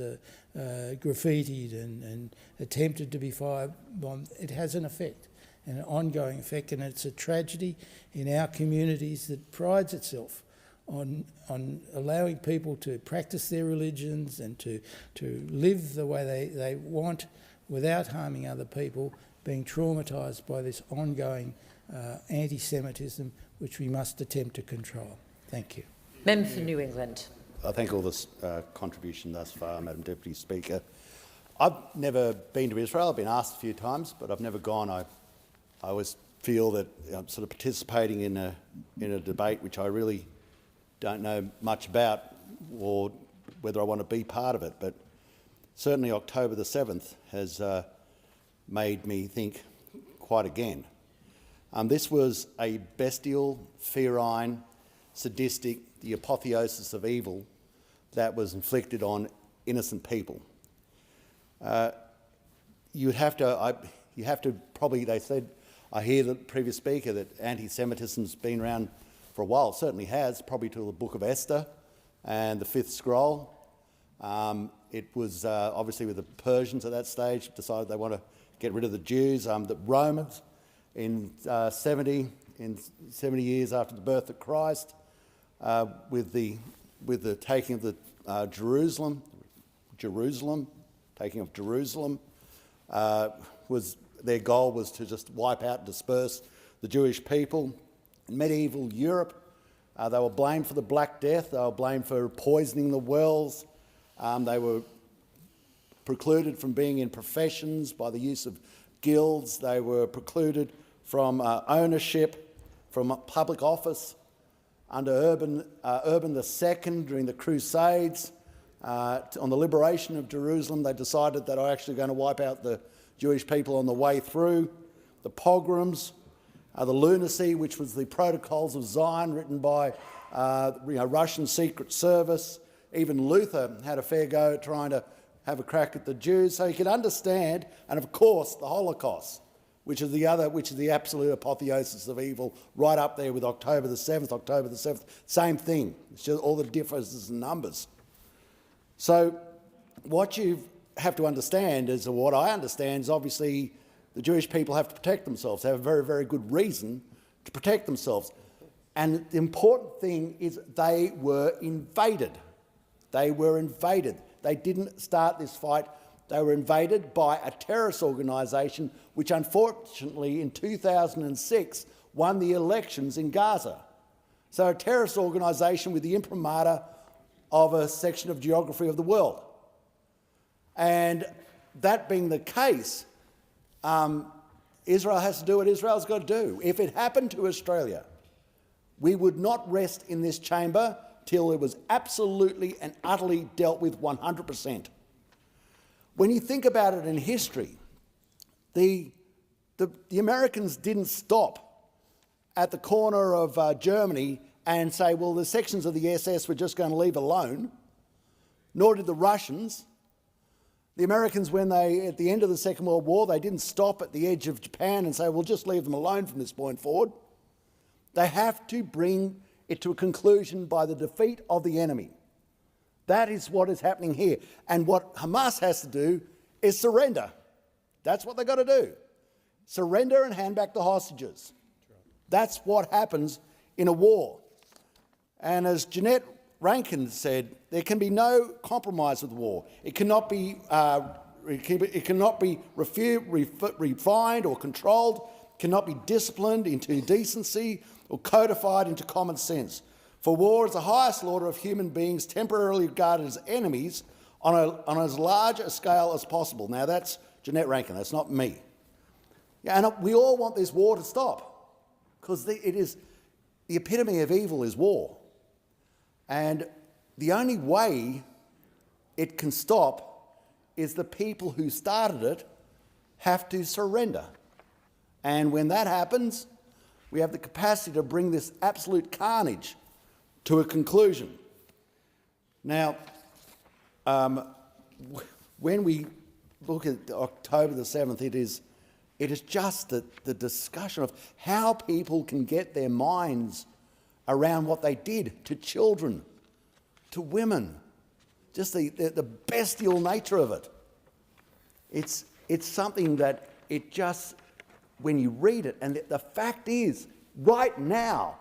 graffitied and attempted to be firebombed, it has an effect, an ongoing effect, and it's a tragedy in our communities that prides itself on allowing people to practice their religions and to live the way they want without harming other people, being traumatised by this ongoing anti-Semitism, which we must attempt to control. Thank you. Member for New England. I thank all this contribution thus far, Madam Deputy Speaker. I've never been to Israel. I've been asked a few times, but I've never gone. I always feel that I'm sort of participating in a debate which I really don't know much about, or whether I want to be part of it. But certainly October the 7th has made me think quite again. This was a bestial, ferine, sadistic, the apotheosis of evil that was inflicted on innocent people. You have to probably, they said, I hear the previous speaker, that anti-Semitism's been around for a while. It certainly has, probably till the Book of Esther and the Fifth Scroll. It was obviously with the Persians at that stage decided they want to get rid of the Jews. The Romans in 70 years after the birth of Christ, with the taking of the Jerusalem, taking of Jerusalem, was their goal was to just wipe out and disperse the Jewish people. In medieval Europe, they were blamed for the Black Death. They were blamed for poisoning the wells. They were precluded from being in professions by the use of guilds. They were precluded from ownership, from public office. Under Urban II during the Crusades, on the liberation of Jerusalem, they decided that are actually going to wipe out the Jewish people on the way through. The pogroms, the lunacy, which was the Protocols of Zion written by Russian Secret Service. Even Luther had a fair go at trying to have a crack at the Jews. So you can understand, and of course the Holocaust, which is the absolute apotheosis of evil, right up there with October the 7th, same thing. It's just all the differences in numbers. So what you have to understand is, or what I understand is, obviously the Jewish people have to protect themselves. They have a very, very good reason to protect themselves. And the important thing is they were invaded. They were invaded. They didn't start this fight. They were invaded by a terrorist organisation which unfortunately in 2006 won the elections in Gaza. So a terrorist organisation with the imprimatur of a section of geography of the world. And that being the case, Israel has to do what Israel's got to do. If it happened to Australia, we would not rest in this chamber till it was absolutely and utterly dealt with 100%. When you think about it in history, the Americans didn't stop at the corner of Germany and say, well, the sections of the SS we're just going to leave alone, nor did the Russians. The Americans, when at the end of the Second World War, they didn't stop at the edge of Japan and say, we'll just leave them alone from this point forward. They have to bring it to a conclusion by the defeat of the enemy. That is what is happening here. And what Hamas has to do is surrender. That's what they've got to do. Surrender and hand back the hostages. That's what happens in a war. And as Jeanette Rankin said, there can be no compromise with war. It cannot be refined or controlled, cannot be disciplined into decency or codified into common sense. For war is the highest order of human beings temporarily regarded as enemies on as large a scale as possible. Now that's Jeanette Rankin, that's not me. Yeah, and we all want this war to stop because it is the epitome of evil is war. And the only way it can stop is the people who started it have to surrender. And when that happens, we have the capacity to bring this absolute carnage to a conclusion. Now, when we look at October the 7th, it is just the discussion of how people can get their minds around what they did to children, to women, just the bestial nature of it. It's something that it just, when you read it, and the fact is, right now,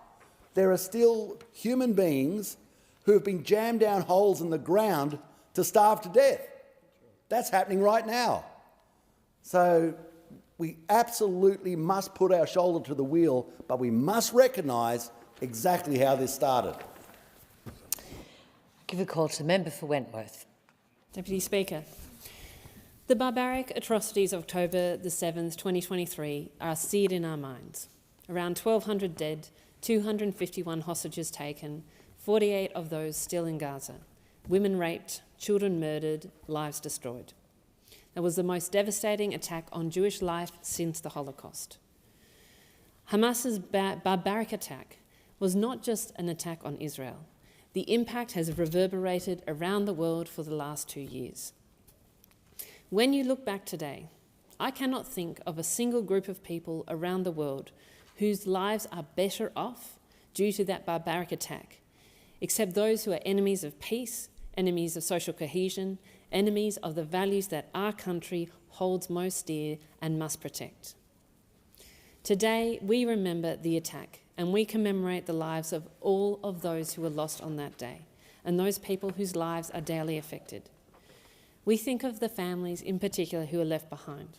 there are still human beings who have been jammed down holes in the ground to starve to death. That's happening right now. So we absolutely must put our shoulder to the wheel, but we must recognise exactly how this started. Give a call to the member for Wentworth. Deputy Speaker, the barbaric atrocities of October the 7th, 2023 are seared in our minds. Around 1,200 dead, 251 hostages taken, 48 of those still in Gaza, women raped, children murdered, lives destroyed. That was the most devastating attack on Jewish life since the Holocaust. Hamas's barbaric attack was not just an attack on Israel. The impact has reverberated around the world for the last 2 years. When you look back today, I cannot think of a single group of people around the world whose lives are better off due to that barbaric attack, except those who are enemies of peace, enemies of social cohesion, enemies of the values that our country holds most dear and must protect. Today, we remember the attack and we commemorate the lives of all of those who were lost on that day and those people whose lives are daily affected. We think of the families in particular who are left behind.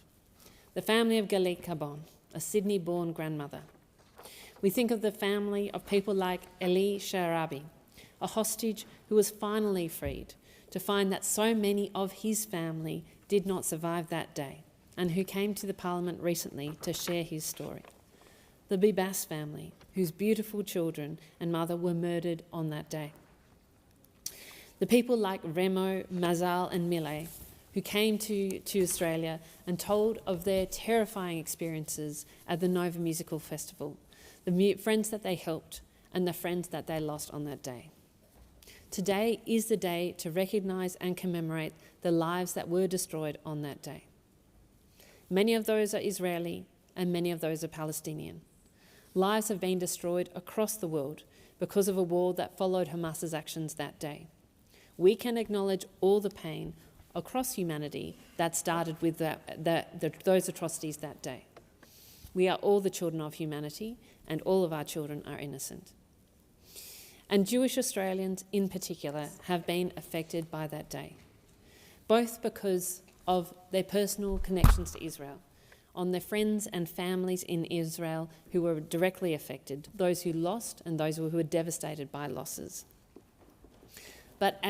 The family of Galit Carbon, a Sydney-born grandmother. We think of the family of people like Eli Sharabi, a hostage who was finally freed to find that so many of his family did not survive that day and who came to the Parliament recently to share his story. The Bibas family, whose beautiful children and mother were murdered on that day. The people like Remo, Mazal and Mile, who came to Australia and told of their terrifying experiences at the Nova Musical Festival, the friends that they helped and the friends that they lost on that day. Today is the day to recognise and commemorate the lives that were destroyed on that day. Many of those are Israeli and many of those are Palestinian. Lives have been destroyed across the world because of a war that followed Hamas's actions that day. We can acknowledge all the pain across humanity that started with those atrocities that day. We are all the children of humanity, and all of our children are innocent. And Jewish Australians in particular have been affected by that day, both because of their personal connections to Israel, on their friends and families in Israel who were directly affected, those who lost and those who were devastated by losses. But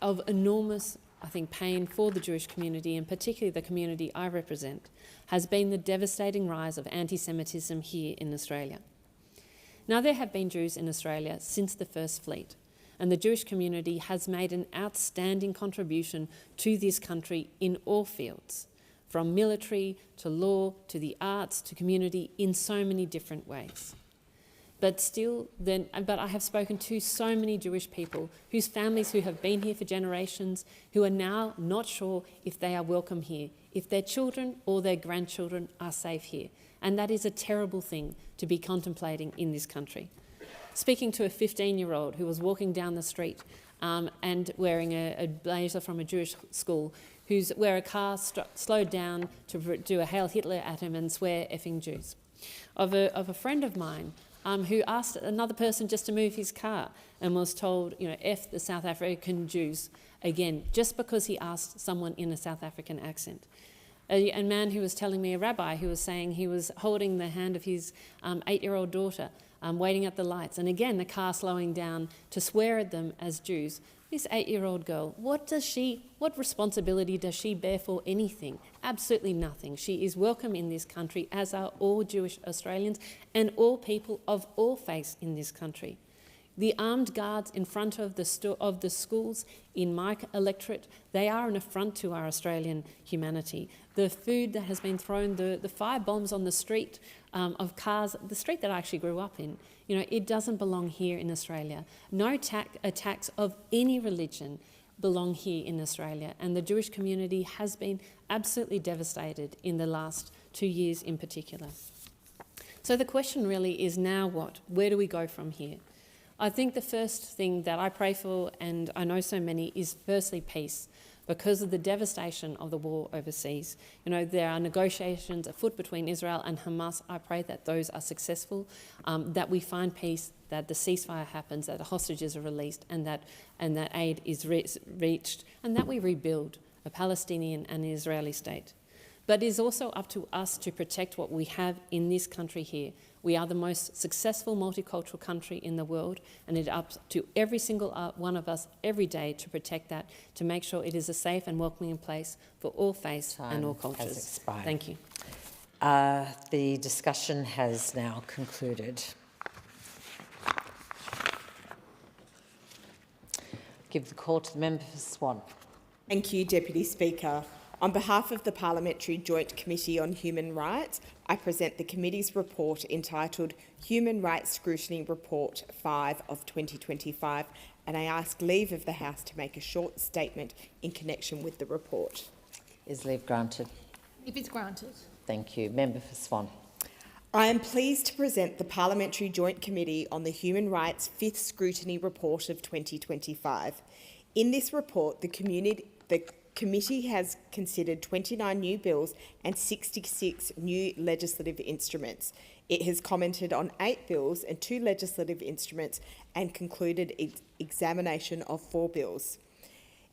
of enormous, I think, pain for the Jewish community, and particularly the community I represent, has been the devastating rise of anti-Semitism here in Australia. Now, there have been Jews in Australia since the First Fleet, and the Jewish community has made an outstanding contribution to this country in all fields, from military to law to the arts to community, in so many different ways. But I have spoken to so many Jewish people whose families who have been here for generations, who are now not sure if they are welcome here, if their children or their grandchildren are safe here. And that is a terrible thing to be contemplating in this country. Speaking to a 15-year-old who was walking down the street and wearing a blazer from a Jewish school, where a car slowed down to do a Hail Hitler at him and swear effing Jews. Of a friend of mine who asked another person just to move his car and was told, F the South African Jews again, just because he asked someone in a South African accent. A man who was telling me, a rabbi who was saying he was holding the hand of his 8-year-old daughter, waiting at the lights, and again the car slowing down to swear at them as Jews. This 8-year-old girl, what responsibility does she bear for anything? Absolutely nothing. She is welcome in this country, as are all Jewish Australians and all people of all faiths in this country. The armed guards in front of the schools in my electorate, they are an affront to our Australian humanity. The food that has been thrown, the fire bombs on the street of cars, the street that I actually grew up in, it doesn't belong here in Australia. No attacks of any religion belong here in Australia, and the Jewish community has been absolutely devastated in the last 2 years in particular. So the question really is, now what? Where do we go from here? I think the first thing that I pray for, and I know so many, is firstly peace, because of the devastation of the war overseas. There are negotiations afoot between Israel and Hamas. I pray that those are successful, that we find peace, that the ceasefire happens, that the hostages are released, and that aid is reached, and that we rebuild a Palestinian and an Israeli state. But it is also up to us to protect what we have in this country here. We are the most successful multicultural country in the world, and it is up to every single one of us every day to protect that, to make sure it is a safe and welcoming place for all faiths and all cultures. Thank you. The discussion has now concluded. Give the call to the member for Swan. Thank you, Deputy Speaker. On behalf of the Parliamentary Joint Committee on Human Rights, I present the committee's report entitled Human Rights Scrutiny Report 5 of 2025, and I ask leave of the House to make a short statement in connection with the report. Is leave granted? If it's granted. Thank you. Member for Swan. I am pleased to present the Parliamentary Joint Committee on the Human Rights 5th Scrutiny Report of 2025. In this report, the committee has considered 29 new bills and 66 new legislative instruments. It has commented on 8 bills and 2 legislative instruments and concluded its examination of 4 bills.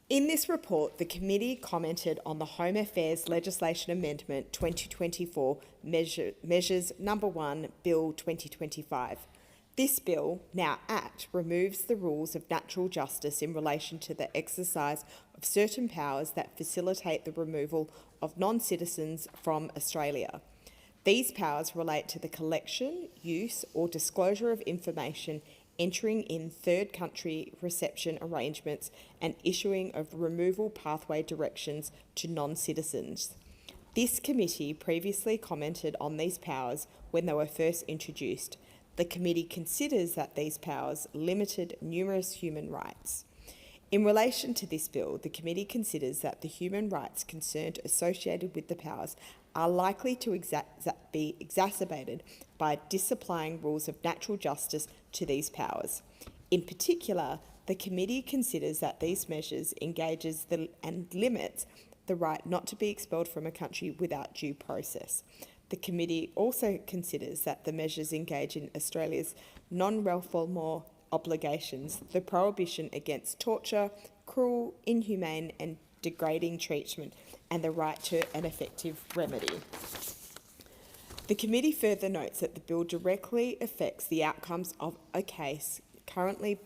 In this report, the committee commented on the Home Affairs Legislation Amendment 2024 Measures Number 1, Bill 2025. This bill, now Act, removes the rules of natural justice in relation to the exercise of certain powers that facilitate the removal of non-citizens from Australia. These powers relate to the collection, use or disclosure of information, entering in third country reception arrangements and issuing of removal pathway directions to non-citizens. This committee previously commented on these powers when they were first introduced. The committee considers that these powers limited numerous human rights. In relation to this bill, the committee considers that the human rights concerned associated with the powers are likely to be exacerbated by disapplying rules of natural justice to these powers. In particular, the committee considers that these measures engages and limits the right not to be expelled from a country without due process. The committee also considers that the measures engage in Australia's non-refoulement obligations, the prohibition against torture, cruel, inhumane and degrading treatment, and the right to an effective remedy. The committee further notes that the bill directly affects the outcomes of a case currently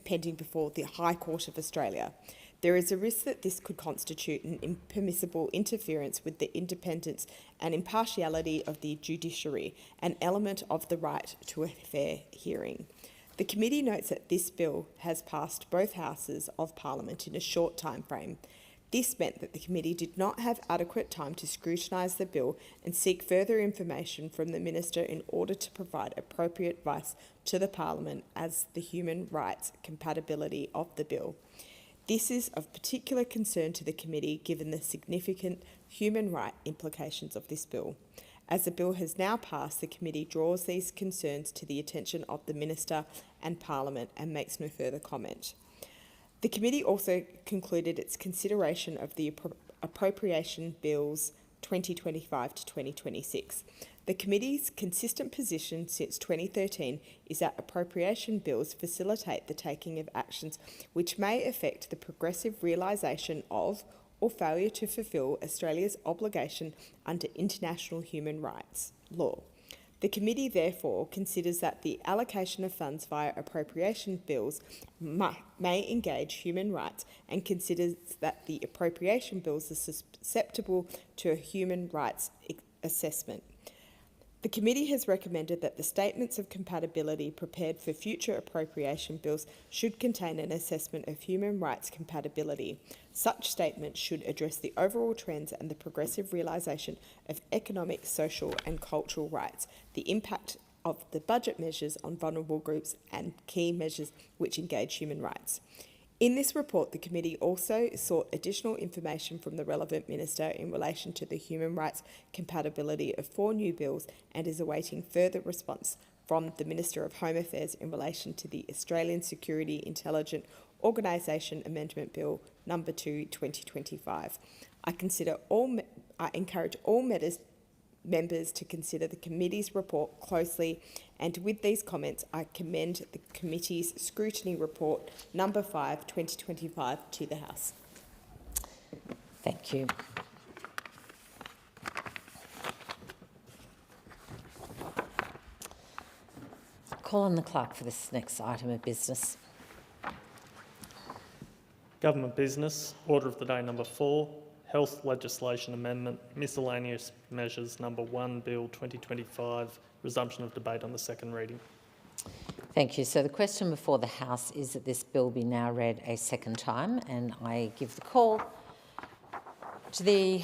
pending before the High Court of Australia. There is a risk that this could constitute an impermissible interference with the independence and impartiality of the judiciary, an element of the right to a fair hearing. The committee notes that this bill has passed both houses of Parliament in a short time frame. This meant that the committee did not have adequate time to scrutinise the bill and seek further information from the Minister in order to provide appropriate advice to the Parliament as the human rights compatibility of the bill. This is of particular concern to the committee given the significant human rights implications of this bill. As the bill has now passed, the committee draws these concerns to the attention of the Minister and Parliament and makes no further comment. The committee also concluded its consideration of the appropriation bills 2025 to 2026. The committee's consistent position since 2013 is that appropriation bills facilitate the taking of actions which may affect the progressive realisation of or failure to fulfil Australia's obligation under international human rights law. The committee therefore considers that the allocation of funds via appropriation bills may engage human rights and considers that the appropriation bills are susceptible to a human rights assessment. The committee has recommended that the statements of compatibility prepared for future appropriation bills should contain an assessment of human rights compatibility. Such statements should address the overall trends and the progressive realisation of economic, social and cultural rights, the impact of the budget measures on vulnerable groups and key measures which engage human rights. In this report, the committee also sought additional information from the relevant minister in relation to the human rights compatibility of 4 new bills and is awaiting further response from the Minister of Home Affairs in relation to the Australian Security Intelligence Organisation Amendment Bill No. 2, 2025. I encourage all members to consider the committee's report closely, and with these comments I commend the committee's scrutiny report No. 5, 2025 to the House. Thank you. Call on the clerk for this next item of business. Government business, order of the day number 4, Health Legislation Amendment, Miscellaneous Measures Number 1, Bill 2025, resumption of debate on the second reading. Thank you. So the question before the House is that this bill be now read a second time, and I give the call to the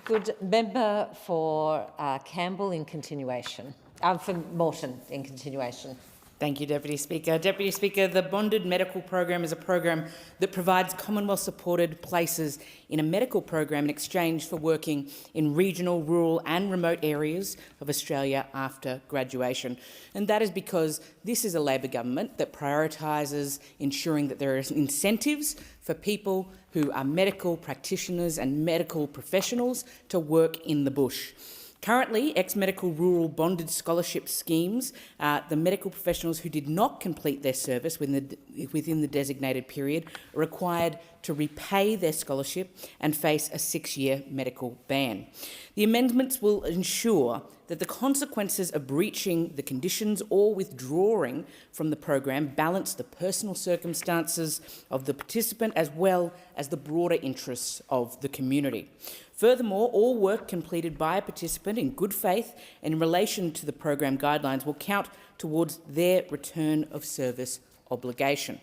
good member for Campbell in continuation, for Morton in continuation. Thank you, Deputy Speaker. Deputy Speaker, the bonded medical program is a program that provides Commonwealth-supported places in a medical program in exchange for working in regional, rural and remote areas of Australia after graduation. And that is because this is a Labor government that prioritises ensuring that there are incentives for people who are medical practitioners and medical professionals to work in the bush. Currently, ex-medical rural bonded scholarship schemes, the medical professionals who did not complete their service within within the designated period are required to repay their scholarship and face a 6-year medical ban. The amendments will ensure that the consequences of breaching the conditions or withdrawing from the program balance the personal circumstances of the participant as well as the broader interests of the community. Furthermore, all work completed by a participant in good faith and in relation to the program guidelines will count towards their return of service obligation.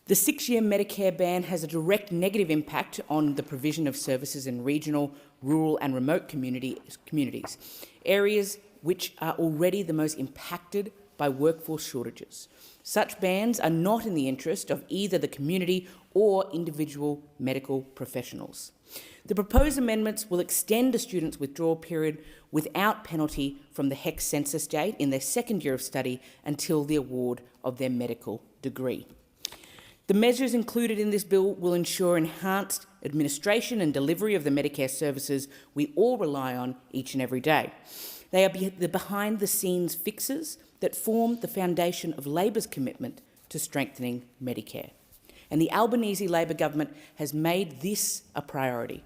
The 6-year Medicare ban has a direct negative impact on the provision of services in regional, rural and remote communities, areas which are already the most impacted by workforce shortages. Such bans are not in the interest of either the community or individual medical professionals. The proposed amendments will extend a student's withdrawal period without penalty from the HECS census date in their second year of study until the award of their medical degree. The measures included in this bill will ensure enhanced administration and delivery of the Medicare services we all rely on each and every day. They are the behind-the-scenes fixes that form the foundation of Labor's commitment to strengthening Medicare. And the Albanese Labor government has made this a priority.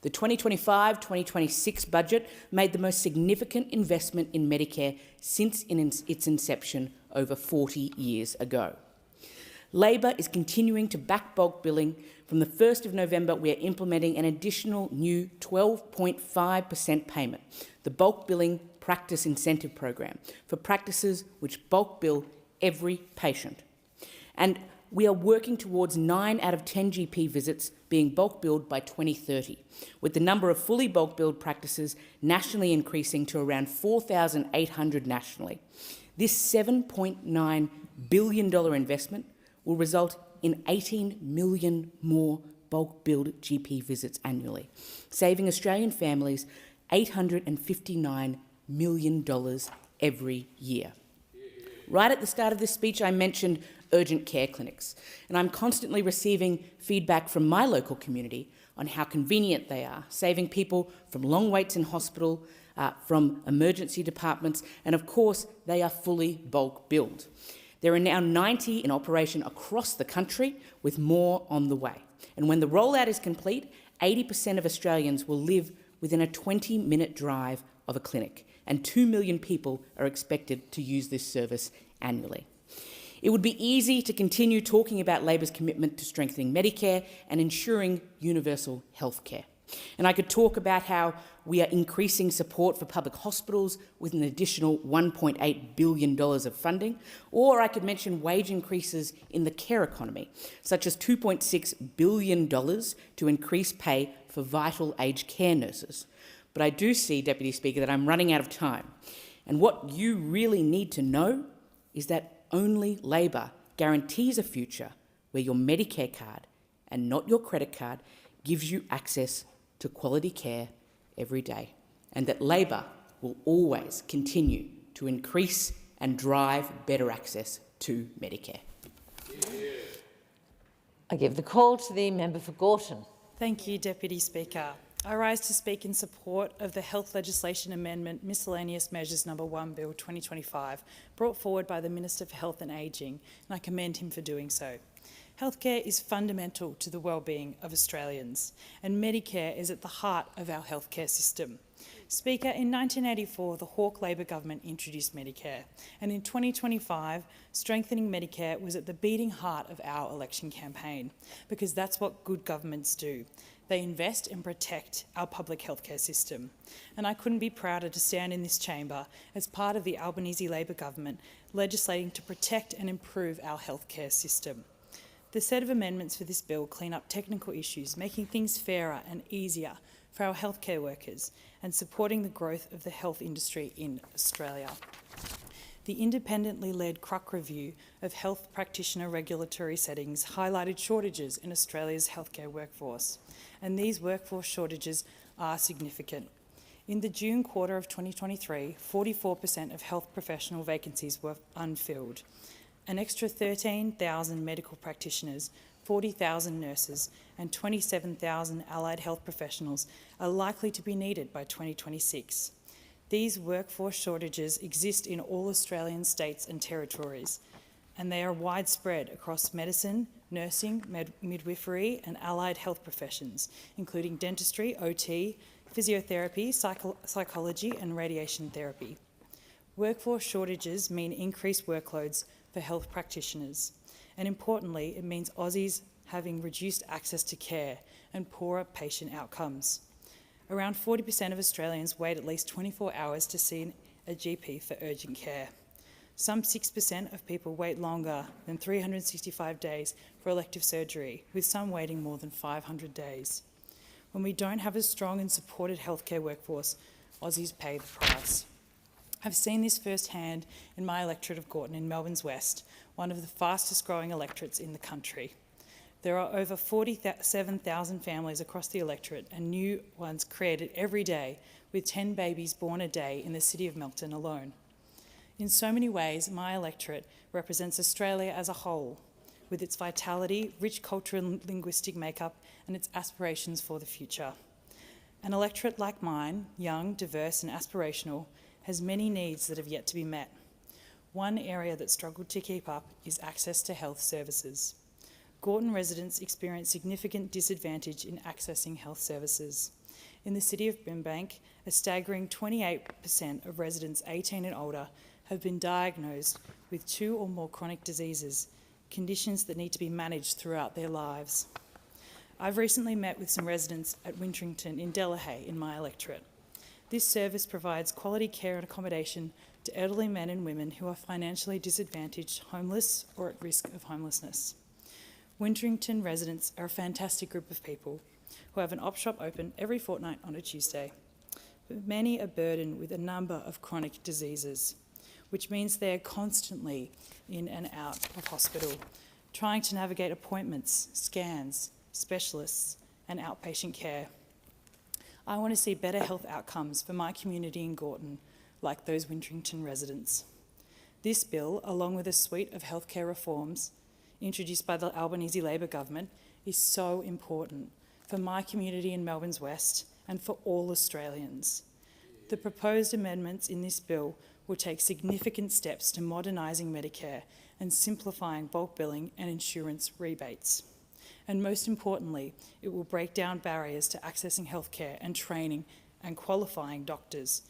The 2025-2026 budget made the most significant investment in Medicare since its inception over 40 years ago. Labor is continuing to back bulk billing. From the 1st of November, we are implementing an additional new 12.5% payment, the Bulk Billing Practice Incentive Program, for practices which bulk bill every patient. And we are working towards 9 out of 10 GP visits being bulk billed by 2030, with the number of fully bulk billed practices nationally increasing to around 4,800 nationally. This $7.9 billion investment will result in 18 million more bulk billed GP visits annually, saving Australian families $859 million every year. Right at the start of this speech, I mentioned urgent care clinics, and I'm constantly receiving feedback from my local community on how convenient they are, saving people from long waits in hospital, from emergency departments, and of course, they are fully bulk billed. There are now 90 in operation across the country, with more on the way. And when the rollout is complete, 80% of Australians will live within a 20-minute drive of a clinic, and 2 million people are expected to use this service annually. It would be easy to continue talking about Labor's commitment to strengthening Medicare and ensuring universal health care. And I could talk about how we are increasing support for public hospitals with an additional $1.8 billion of funding, or I could mention wage increases in the care economy, such as $2.6 billion to increase pay for vital aged care nurses. But I do see, Deputy Speaker, that I'm running out of time. And what you really need to know is that only Labor guarantees a future where your Medicare card, and not your credit card, gives you access to quality care every day, and that Labor will always continue to increase and drive better access to Medicare. I give the call to the member for Gorton. Thank you, Deputy Speaker. I rise to speak in support of the Health Legislation Amendment Miscellaneous Measures No. 1 Bill 2025, brought forward by the Minister for Health and Ageing, and I commend him for doing so. Healthcare is fundamental to the well-being of Australians, and Medicare is at the heart of our healthcare system. Speaker, in 1984, the Hawke Labor government introduced Medicare, and in 2025, strengthening Medicare was at the beating heart of our election campaign, because that's what good governments do. They invest and protect our public healthcare system. And I couldn't be prouder to stand in this chamber as part of the Albanese Labor government legislating to protect and improve our healthcare system. The set of amendments for this bill clean up technical issues, making things fairer and easier for our healthcare workers and supporting the growth of the health industry in Australia. The independently led CRUC review of health practitioner regulatory settings highlighted shortages in Australia's healthcare workforce, and these workforce shortages are significant. In the June quarter of 2023, 44% of health professional vacancies were unfilled. An extra 13,000 medical practitioners, 40,000 nurses and 27,000 allied health professionals are likely to be needed by 2026. These workforce shortages exist in all Australian states and territories, and they are widespread across medicine, nursing, midwifery and allied health professions, including dentistry, OT, physiotherapy, psychology and radiation therapy. Workforce shortages mean increased workloads for health practitioners, and importantly, it means Aussies having reduced access to care and poorer patient outcomes. Around 40% of Australians wait at least 24 hours to see a GP for urgent care. Some 6% of people wait longer than 365 days for elective surgery, with some waiting more than 500 days. When we don't have a strong and supported healthcare workforce, Aussies pay the price. I've seen this firsthand in my electorate of Gorton in Melbourne's West, one of the fastest growing electorates in the country. There are over 47,000 families across the electorate and new ones created every day, with 10 babies born a day in the city of Melton alone. In so many ways, my electorate represents Australia as a whole, with its vitality, rich cultural and linguistic makeup, and its aspirations for the future. An electorate like mine, young, diverse and aspirational, has many needs that have yet to be met. One area that struggled to keep up is access to health services. Gorton residents experience significant disadvantage in accessing health services. In the city of Brimbank, a staggering 28% of residents 18 and older have been diagnosed with 2 or more chronic diseases, conditions that need to be managed throughout their lives. I've recently met with some residents at Wintrington in Delahaye in my electorate. This service provides quality care and accommodation to elderly men and women who are financially disadvantaged, homeless or at risk of homelessness. Wintrington residents are a fantastic group of people who have an op shop open every fortnight on a Tuesday. But many are burdened with a number of chronic diseases, which means they are constantly in and out of hospital, trying to navigate appointments, scans, specialists and outpatient care. I want to see better health outcomes for my community in Gorton, like those Wintrington residents. This bill, along with a suite of healthcare reforms introduced by the Albanese Labor government, is so important for my community in Melbourne's West and for all Australians. The proposed amendments in this bill will take significant steps to modernising Medicare and simplifying bulk billing and insurance rebates. And most importantly, it will break down barriers to accessing healthcare and training and qualifying doctors.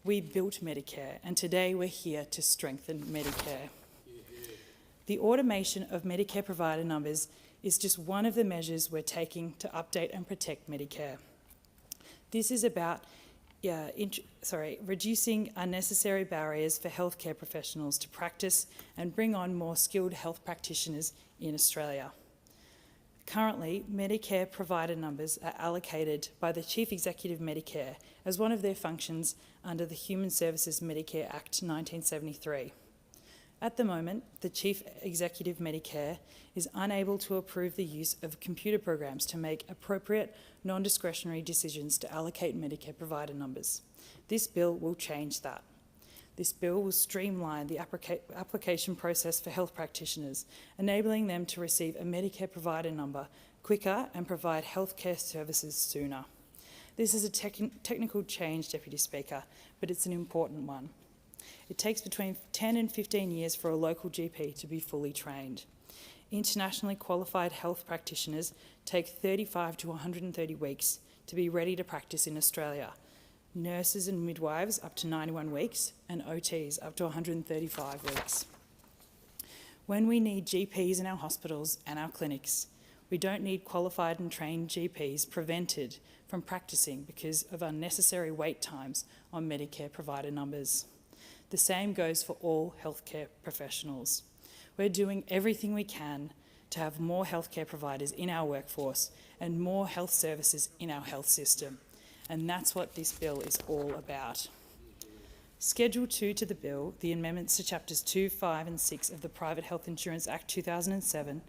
We built Medicare, and today we're here to strengthen Medicare. The automation of Medicare provider numbers is just one of the measures we're taking to update and protect Medicare. This is about reducing unnecessary barriers for healthcare professionals to practice and bring on more skilled health practitioners in Australia. Currently, Medicare provider numbers are allocated by the Chief Executive Medicare as one of their functions under the Human Services Medicare Act 1973. At the moment, the Chief Executive Medicare is unable to approve the use of computer programs to make appropriate, non-discretionary decisions to allocate Medicare provider numbers. This bill will change that. This bill will streamline the application process for health practitioners, enabling them to receive a Medicare provider number quicker and provide healthcare services sooner. This is a technical change, Deputy Speaker, but it's an important one. It takes between 10 and 15 years for a local GP to be fully trained. Internationally qualified health practitioners take 35 to 130 weeks to be ready to practice in Australia. Nurses and midwives up to 91 weeks and OTs up to 135 weeks. When we need GPs in our hospitals and our clinics, we don't need qualified and trained GPs prevented from practicing because of unnecessary wait times on Medicare provider numbers. The same goes for all healthcare professionals. We're doing everything we can to have more healthcare providers in our workforce and more health services in our health system. And that's what this bill is all about. Schedule 2 to the bill, the amendments to Chapters 2, 5 and 6 of the Private Health Insurance Act 2007,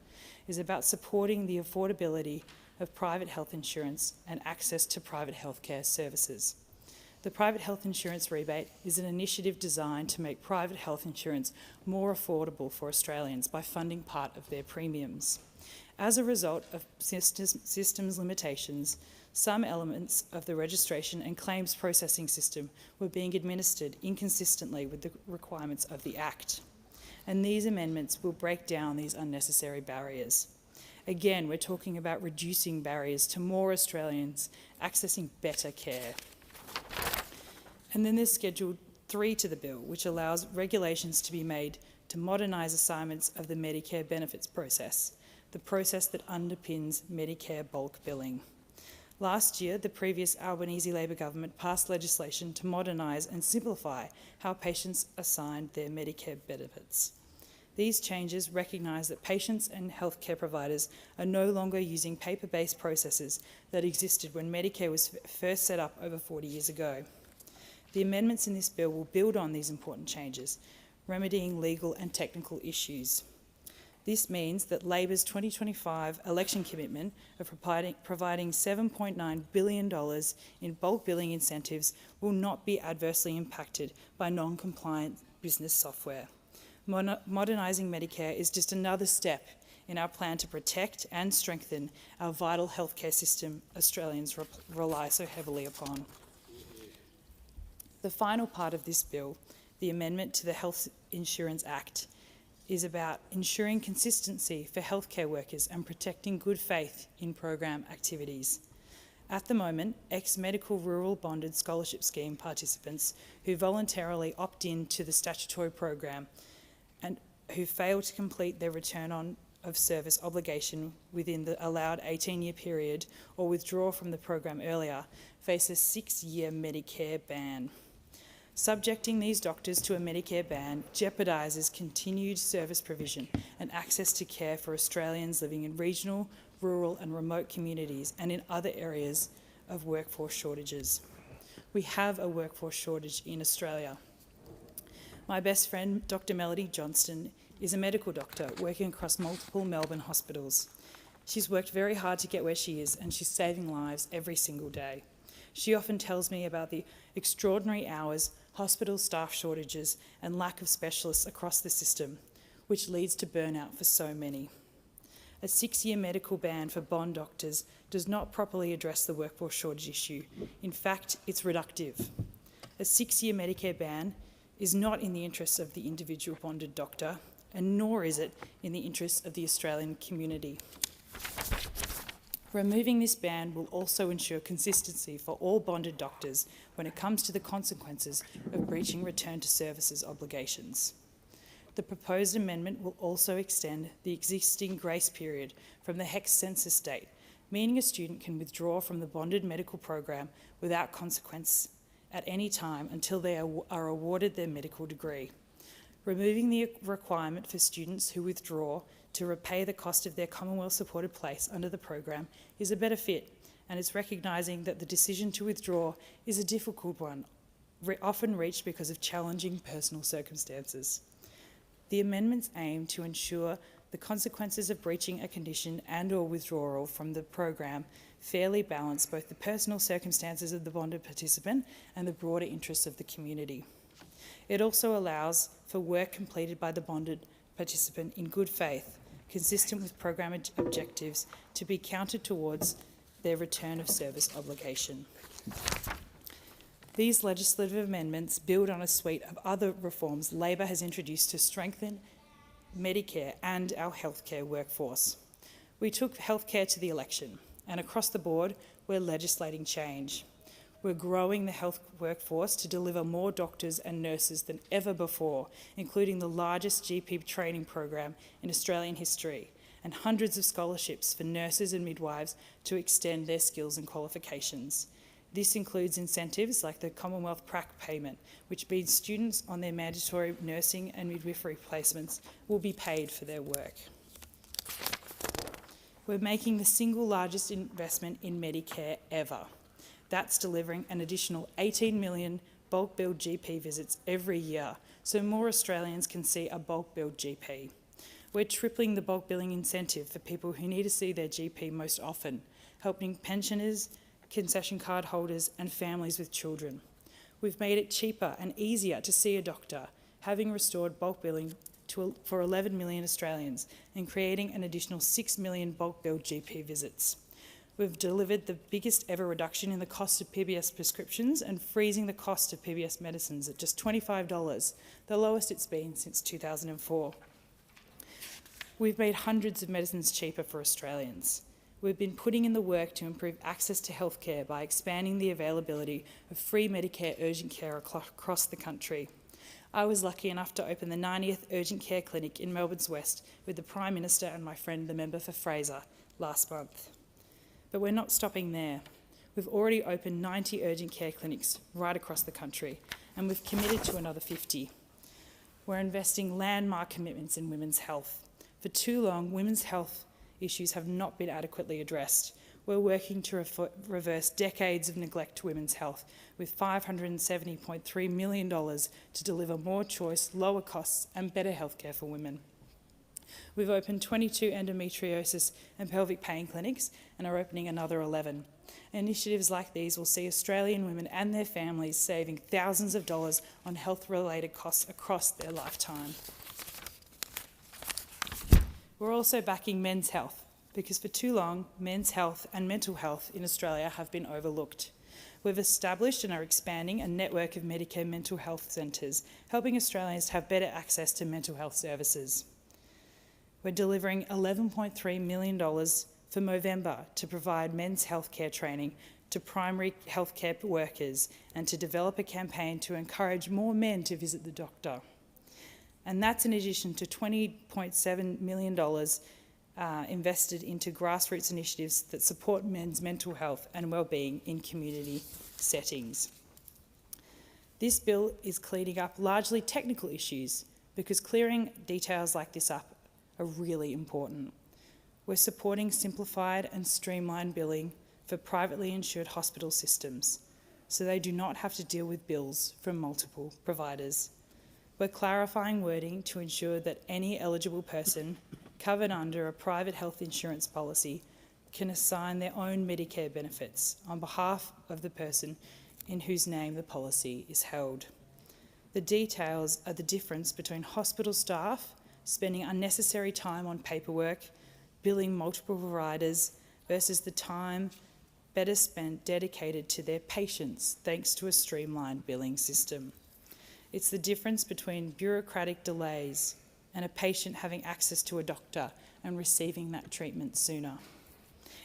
is about supporting the affordability of private health insurance and access to private healthcare services. The private health insurance rebate is an initiative designed to make private health insurance more affordable for Australians by funding part of their premiums. As a result of systems limitations, some elements of the registration and claims processing system were being administered inconsistently with the requirements of the Act. and these amendments will break down these unnecessary barriers. Again, we're talking about reducing barriers to more Australians accessing better care. And then there's Schedule 3 to the bill, which allows regulations to be made to modernise assignments of the Medicare benefits process, the process that underpins Medicare bulk billing. Last year, the previous Albanese Labor government passed legislation to modernise and simplify how patients assigned their Medicare benefits. These changes recognise that patients and healthcare providers are no longer using paper-based processes that existed when Medicare was first set up over 40 years ago. The amendments in this bill will build on these important changes, remedying legal and technical issues. This means that Labor's 2025 election commitment of providing $7.9 billion in bulk billing incentives will not be adversely impacted by non-compliant business software. Modernising Medicare is just another step in our plan to protect and strengthen our vital healthcare system Australians rely so heavily upon. The final part of this bill, the amendment to the Health Insurance Act, is about ensuring consistency for healthcare workers and protecting good faith in program activities. At the moment, ex-medical rural bonded scholarship scheme participants who voluntarily opt in to the statutory program and who fail to complete their return of service obligation within the allowed 18-year period or withdraw from the program earlier face a 6-year Medicare ban. Subjecting these doctors to a Medicare ban jeopardises continued service provision and access to care for Australians living in regional, rural and remote communities and in other areas of workforce shortages. We have a workforce shortage in Australia. My best friend, Dr. Melody Johnston, is a medical doctor working across multiple Melbourne hospitals. She's worked very hard to get where she is and she's saving lives every single day. She often tells me about the extraordinary hours, hospital staff shortages and lack of specialists across the system, which leads to burnout for so many. A 6-year medical ban for bond doctors does not properly address the workforce shortage issue. In fact, it's reductive. A 6-year Medicare ban is not in the interests of the individual bonded doctor, and nor is it in the interests of the Australian community. Removing this ban will also ensure consistency for all bonded doctors when it comes to the consequences of breaching return to services obligations. The proposed amendment will also extend the existing grace period from the HECS census date, meaning a student can withdraw from the bonded medical program without consequence at any time until they are awarded their medical degree. Removing the requirement for students who withdraw to repay the cost of their Commonwealth-supported place under the program is a better fit, and it's recognising that the decision to withdraw is a difficult one, often reached because of challenging personal circumstances. The amendments aim to ensure the consequences of breaching a condition and/or withdrawal from the program fairly balance both the personal circumstances of the bonded participant and the broader interests of the community. It also allows for work completed by the bonded participant in good faith, consistent with program objectives, to be counted towards their return of service obligation. These legislative amendments build on a suite of other reforms Labor has introduced to strengthen Medicare and our healthcare workforce. We took healthcare to the election, and across the board, we're legislating change. We're growing the health workforce to deliver more doctors and nurses than ever before, including the largest GP training program in Australian history, and hundreds of scholarships for nurses and midwives to extend their skills and qualifications. This includes incentives like the Commonwealth PRAC payment, which means students on their mandatory nursing and midwifery placements will be paid for their work. We're making the single largest investment in Medicare ever. That's delivering an additional 18 million bulk billed GP visits every year, so more Australians can see a bulk billed GP. We're tripling the bulk billing incentive for people who need to see their GP most often, helping pensioners, concession card holders and families with children. We've made it cheaper and easier to see a doctor, having restored bulk billing for 11 million Australians and creating an additional 6 million bulk billed GP visits. We've delivered the biggest ever reduction in the cost of PBS prescriptions and freezing the cost of PBS medicines at just $25, the lowest it's been since 2004. We've made hundreds of medicines cheaper for Australians. We've been putting in the work to improve access to healthcare by expanding the availability of free Medicare urgent care across the country. I was lucky enough to open the 90th urgent care clinic in Melbourne's West with the Prime Minister and my friend, the member for Fraser, last month. But we're not stopping there. We've already opened 90 urgent care clinics right across the country, and we've committed to another 50. We're investing landmark commitments in women's health. For too long, women's health issues have not been adequately addressed. We're working to reverse decades of neglect to women's health with $570.3 million to deliver more choice, lower costs and better healthcare for women. We've opened 22 endometriosis and pelvic pain clinics and are opening another 11. Initiatives like these will see Australian women and their families saving thousands of dollars on health-related costs across their lifetime. We're also backing men's health, because for too long, men's health and mental health in Australia have been overlooked. We've established and are expanding a network of Medicare mental health centres, helping Australians to have better access to mental health services. We're delivering $11.3 million for Movember to provide men's healthcare training to primary healthcare workers and to develop a campaign to encourage more men to visit the doctor. And that's in addition to $20.7 million invested into grassroots initiatives that support men's mental health and wellbeing in community settings. This bill is cleaning up largely technical issues because clearing details like this up are really important. We're supporting simplified and streamlined billing for privately insured hospital systems so they do not have to deal with bills from multiple providers. We're clarifying wording to ensure that any eligible person covered under a private health insurance policy can assign their own Medicare benefits on behalf of the person in whose name the policy is held. The details are the difference between hospital staff spending unnecessary time on paperwork, billing multiple providers, versus the time better spent dedicated to their patients thanks to a streamlined billing system. It's the difference between bureaucratic delays and a patient having access to a doctor and receiving that treatment sooner.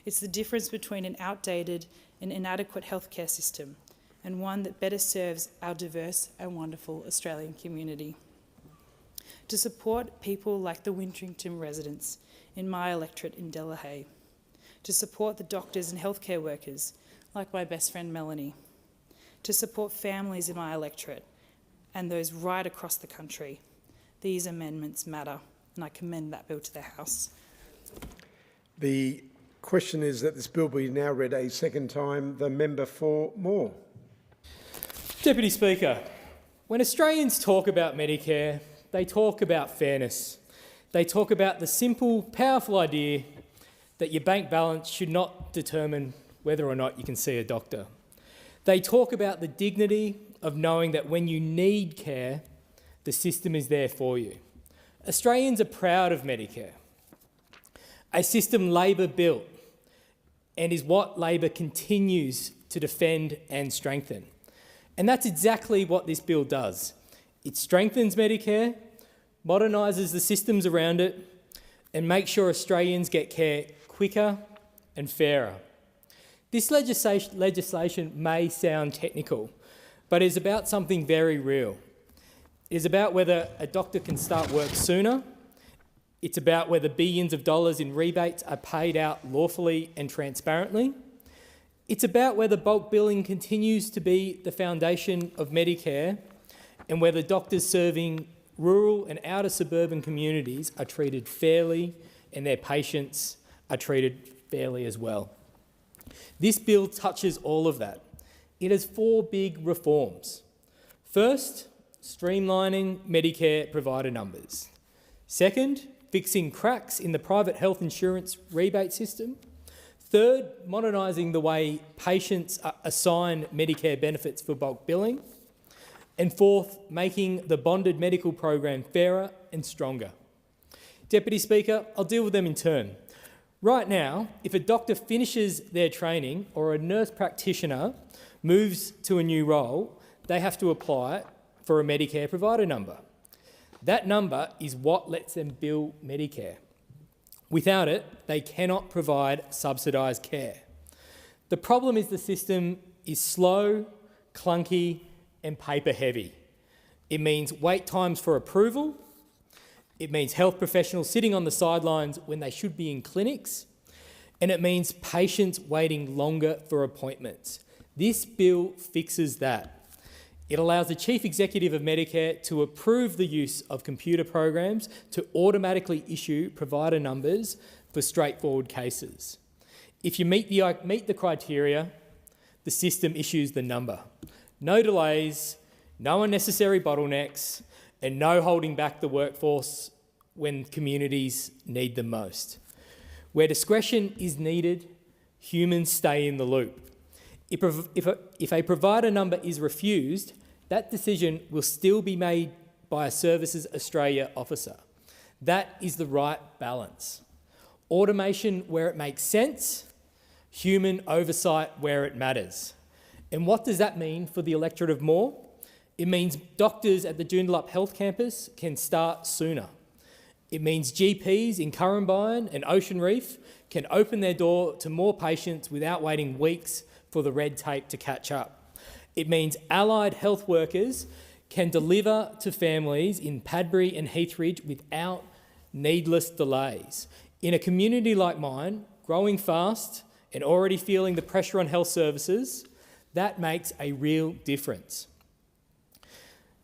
It's the difference between an outdated and inadequate healthcare system and one that better serves our diverse and wonderful Australian community. To support people like the Wintrington residents in my electorate in Delahaye, to support the doctors and healthcare workers like my best friend Melanie, to support families in my electorate and those right across the country. These amendments matter, and I commend that bill to the House. The question is that this bill be now read a second time. The member for Moore. Deputy Speaker, when Australians talk about Medicare, they talk about fairness. They talk about the simple, powerful idea that your bank balance should not determine whether or not you can see a doctor. They talk about the dignity of knowing that when you need care, the system is there for you. Australians are proud of Medicare, a system Labor built and is what Labor continues to defend and strengthen. And that's exactly what this bill does. It strengthens Medicare, modernises the systems around it, and makes sure Australians get care quicker and fairer. This legislation may sound technical, but it is about something very real. It is about whether a doctor can start work sooner. It's about whether billions of dollars in rebates are paid out lawfully and transparently. It's about whether bulk billing continues to be the foundation of Medicare and whether doctors serving rural and outer suburban communities are treated fairly and their patients are treated fairly as well. This bill touches all of that. It has 4 big reforms. First, streamlining Medicare provider numbers. Second, fixing cracks in the private health insurance rebate system. Third, modernising the way patients assign Medicare benefits for bulk billing. And fourth, making the bonded medical program fairer and stronger. Deputy Speaker, I'll deal with them in turn. Right now, if a doctor finishes their training or a nurse practitioner moves to a new role, they have to apply for a Medicare provider number. That number is what lets them bill Medicare. Without it, they cannot provide subsidised care. The problem is the system is slow, clunky and paper heavy. It means wait times for approval. It means health professionals sitting on the sidelines when they should be in clinics. And it means patients waiting longer for appointments. This bill fixes that. It allows the Chief Executive of Medicare to approve the use of computer programs to automatically issue provider numbers for straightforward cases. If you meet the criteria, the system issues the number. No delays, no unnecessary bottlenecks, and no holding back the workforce when communities need them most. Where discretion is needed, humans stay in the loop. If a provider number is refused, that decision will still be made by a Services Australia officer. That is the right balance. Automation where it makes sense, human oversight where it matters. And what does that mean for the electorate of Moore? It means doctors at the Joondalup Health Campus can start sooner. It means GPs in Currumbine and Ocean Reef can open their door to more patients without waiting weeks for the red tape to catch up. It means allied health workers can deliver to families in Padbury and Heathridge without needless delays. In a community like mine, growing fast and already feeling the pressure on health services, that makes a real difference.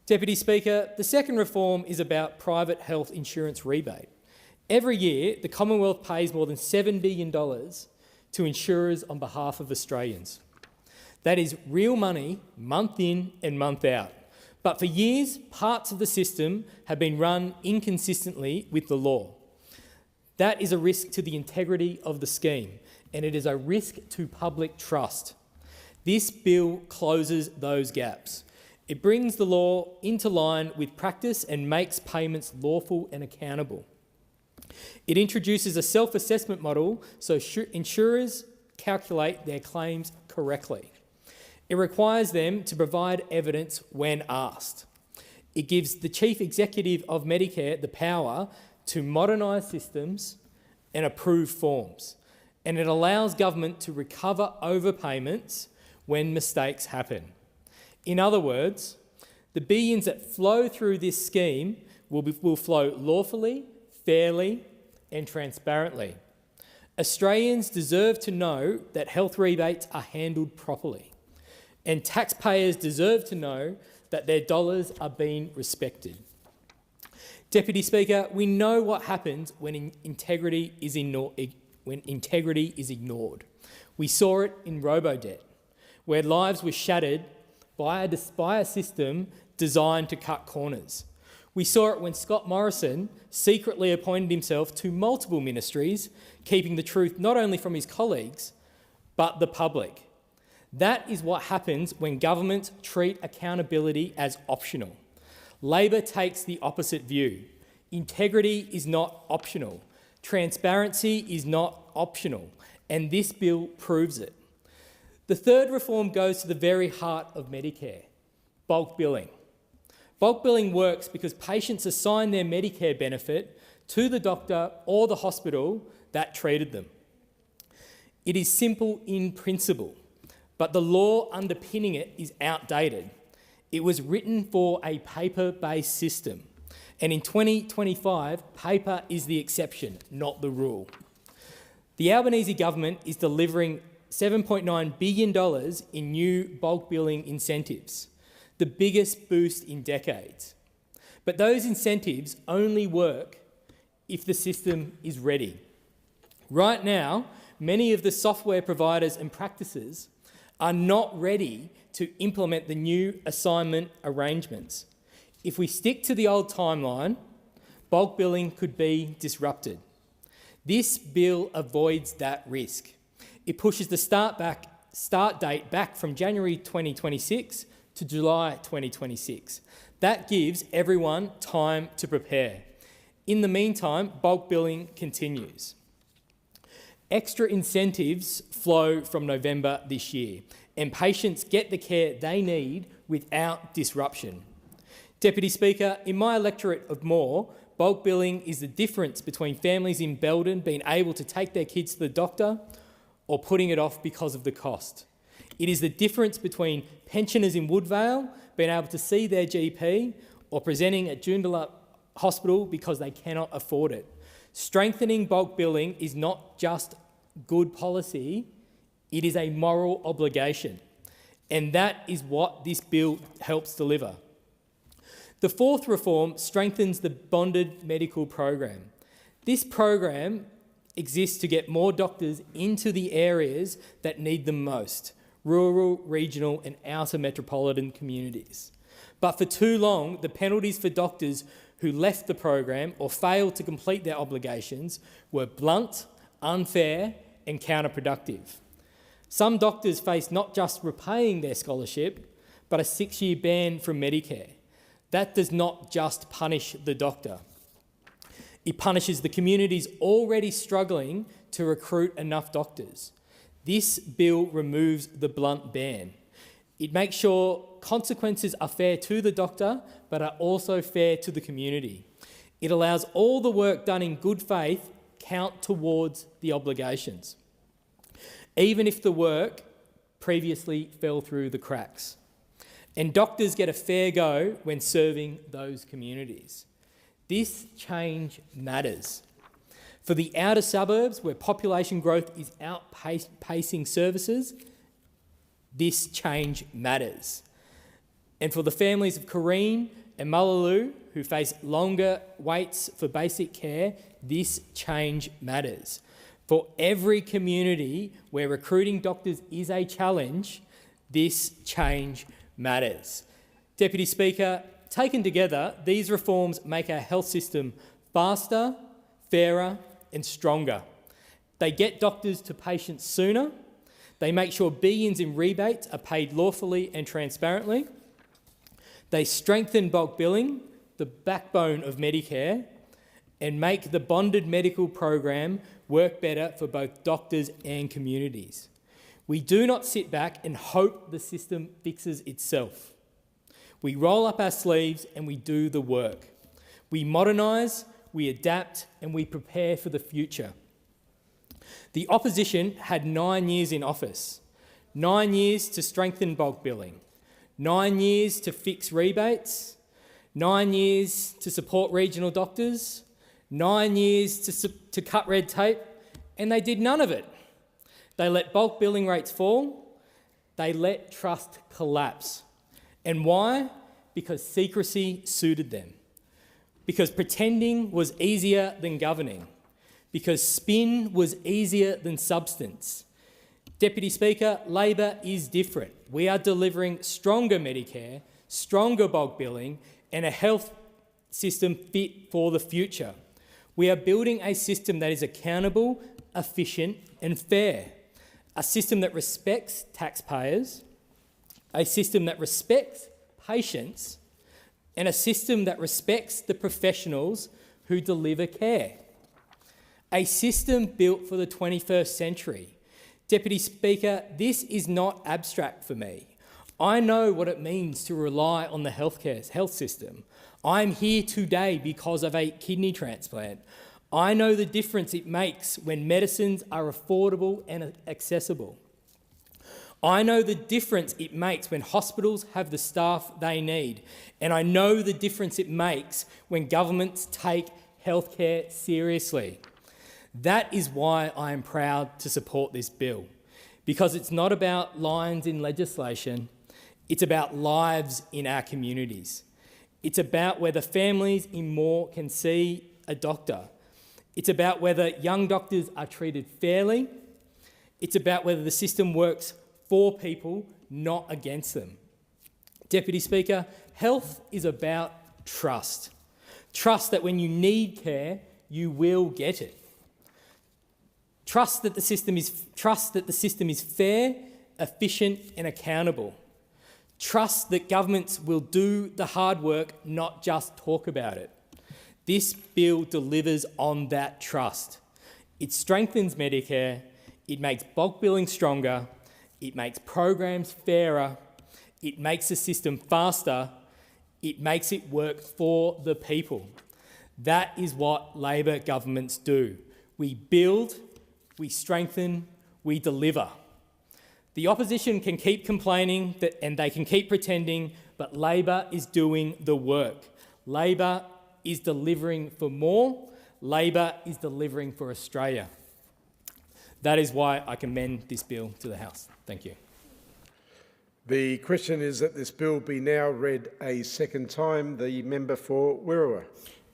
Deputy Speaker, the second reform is about private health insurance rebate. Every year, the Commonwealth pays more than $7 billion to insurers on behalf of Australians. That is real money, month in and month out. But for years, parts of the system have been run inconsistently with the law. That is a risk to the integrity of the scheme, and it is a risk to public trust. This bill closes those gaps. It brings the law into line with practice and makes payments lawful and accountable. It introduces a self-assessment model so insurers calculate their claims correctly. It requires them to provide evidence when asked. It gives the Chief Executive of Medicare the power to modernise systems and approve forms. And it allows government to recover overpayments when mistakes happen. In other words, the billions that flow through this scheme will flow lawfully, fairly and transparently. Australians deserve to know that health rebates are handled properly, and taxpayers deserve to know that their dollars are being respected. Deputy Speaker, we know what happens when integrity is ignored. We saw it in Robodebt, where lives were shattered by a system designed to cut corners. We saw it when Scott Morrison secretly appointed himself to multiple ministries, keeping the truth not only from his colleagues, but the public. That is what happens when governments treat accountability as optional. Labor takes the opposite view. Integrity is not optional. Transparency is not optional, and this bill proves it. The third reform goes to the very heart of Medicare, bulk billing. Bulk billing works because patients assign their Medicare benefit to the doctor or the hospital that treated them. It is simple in principle, but the law underpinning it is outdated. It was written for a paper-based system, and in 2025, paper is the exception, not the rule. The Albanese government is delivering $7.9 billion in new bulk billing incentives, the biggest boost in decades. But those incentives only work if the system is ready. Right now, many of the software providers and practices are not ready to implement the new assignment arrangements. If we stick to the old timeline, bulk billing could be disrupted. This bill avoids that risk. It pushes the start date back from January 2026 to July 2026. That gives everyone time to prepare. In the meantime, bulk billing continues. Extra incentives flow from November this year, and patients get the care they need without disruption. Deputy Speaker, in my electorate of Moore, bulk billing is the difference between families in Belden being able to take their kids to the doctor or putting it off because of the cost. It is the difference between pensioners in Woodvale being able to see their GP or presenting at Joondalup Hospital because they cannot afford it. Strengthening bulk billing is not just good policy, it is a moral obligation. And that is what this bill helps deliver. The fourth reform strengthens the bonded medical program. This program exists to get more doctors into the areas that need them most, rural, regional and outer metropolitan communities. But for too long, the penalties for doctors who left the program or failed to complete their obligations were blunt, unfair and counterproductive. Some doctors face not just repaying their scholarship, but a 6-year ban from Medicare. That does not just punish the doctor. It punishes the communities already struggling to recruit enough doctors. This bill removes the blunt ban. It makes sure consequences are fair to the doctor, but are also fair to the community. It allows all the work done in good faith count towards the obligations, even if the work previously fell through the cracks. And doctors get a fair go when serving those communities. This change matters. For the outer suburbs, where population growth is outpacing services, this change matters. And for the families of Kareen and Mullaloo, who face longer waits for basic care, this change matters. For every community where recruiting doctors is a challenge, this change matters. Deputy Speaker, taken together, these reforms make our health system faster, fairer and stronger. They get doctors to patients sooner. They make sure billions in rebates are paid lawfully and transparently. They strengthen bulk billing, the backbone of Medicare, and make the bonded medical program work better for both doctors and communities. We do not sit back and hope the system fixes itself. We roll up our sleeves and we do the work. We modernise, we adapt and we prepare for the future. The opposition had 9 years in office, 9 years to strengthen bulk billing, 9 years to fix rebates, 9 years to support regional doctors, 9 years to cut red tape, and they did none of it. They let bulk billing rates fall. They let trust collapse. And why? Because secrecy suited them. Because pretending was easier than governing. Because spin was easier than substance. Deputy Speaker, Labor is different. We are delivering stronger Medicare, stronger bulk billing, and a health system fit for the future. We are building a system that is accountable, efficient, and fair. A system that respects taxpayers, a system that respects patients, and a system that respects the professionals who deliver care. A system built for the 21st century. Deputy Speaker, this is not abstract for me. I know what it means to rely on the health system. I'm here today because of a kidney transplant. I know the difference it makes when medicines are affordable and accessible. I know the difference it makes when hospitals have the staff they need. And I know the difference it makes when governments take healthcare seriously. That is why I am proud to support this bill, because it's not about lines in legislation, it's about lives in our communities. It's about whether families in Moore can see a doctor. It's about whether young doctors are treated fairly. It's about whether the system works for people, not against them. Deputy Speaker, health is about trust. Trust that when you need care, you will get it. Trust that the system is fair, efficient and accountable. Trust that governments will do the hard work, not just talk about it. This bill delivers on that trust. It strengthens Medicare, it makes bulk billing stronger, it makes programs fairer, it makes the system faster, it makes it work for the people. That is what Labor governments do. We build, we strengthen, we deliver. The opposition can keep complaining and they can keep pretending, but Labor is doing the work. Labor is delivering for more. Labor is delivering for Australia. That is why I commend this bill to the House. Thank you. The question is that this bill be now read a second time. The member for Wirrawar.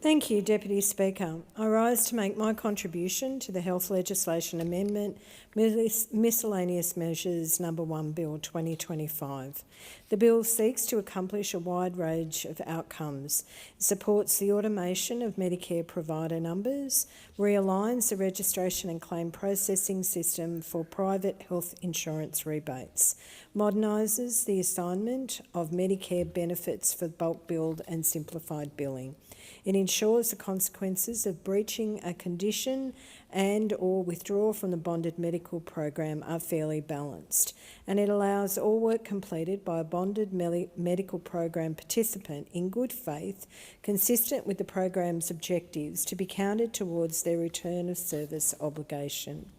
Thank you, Deputy Speaker. I rise to make my contribution to the Health Legislation Amendment, Miscellaneous Measures No. 1 Bill 2025. The bill seeks to accomplish a wide range of outcomes. It supports the automation of Medicare provider numbers, realigns the registration and claim processing system for private health insurance rebates, modernises the assignment of Medicare benefits for bulk billed and simplified billing. It ensures the consequences of breaching a condition and or withdrawal from the bonded medical program are fairly balanced, and it allows all work completed by a bonded medical program participant in good faith, consistent with the program's objectives, to be counted towards their return of service obligation.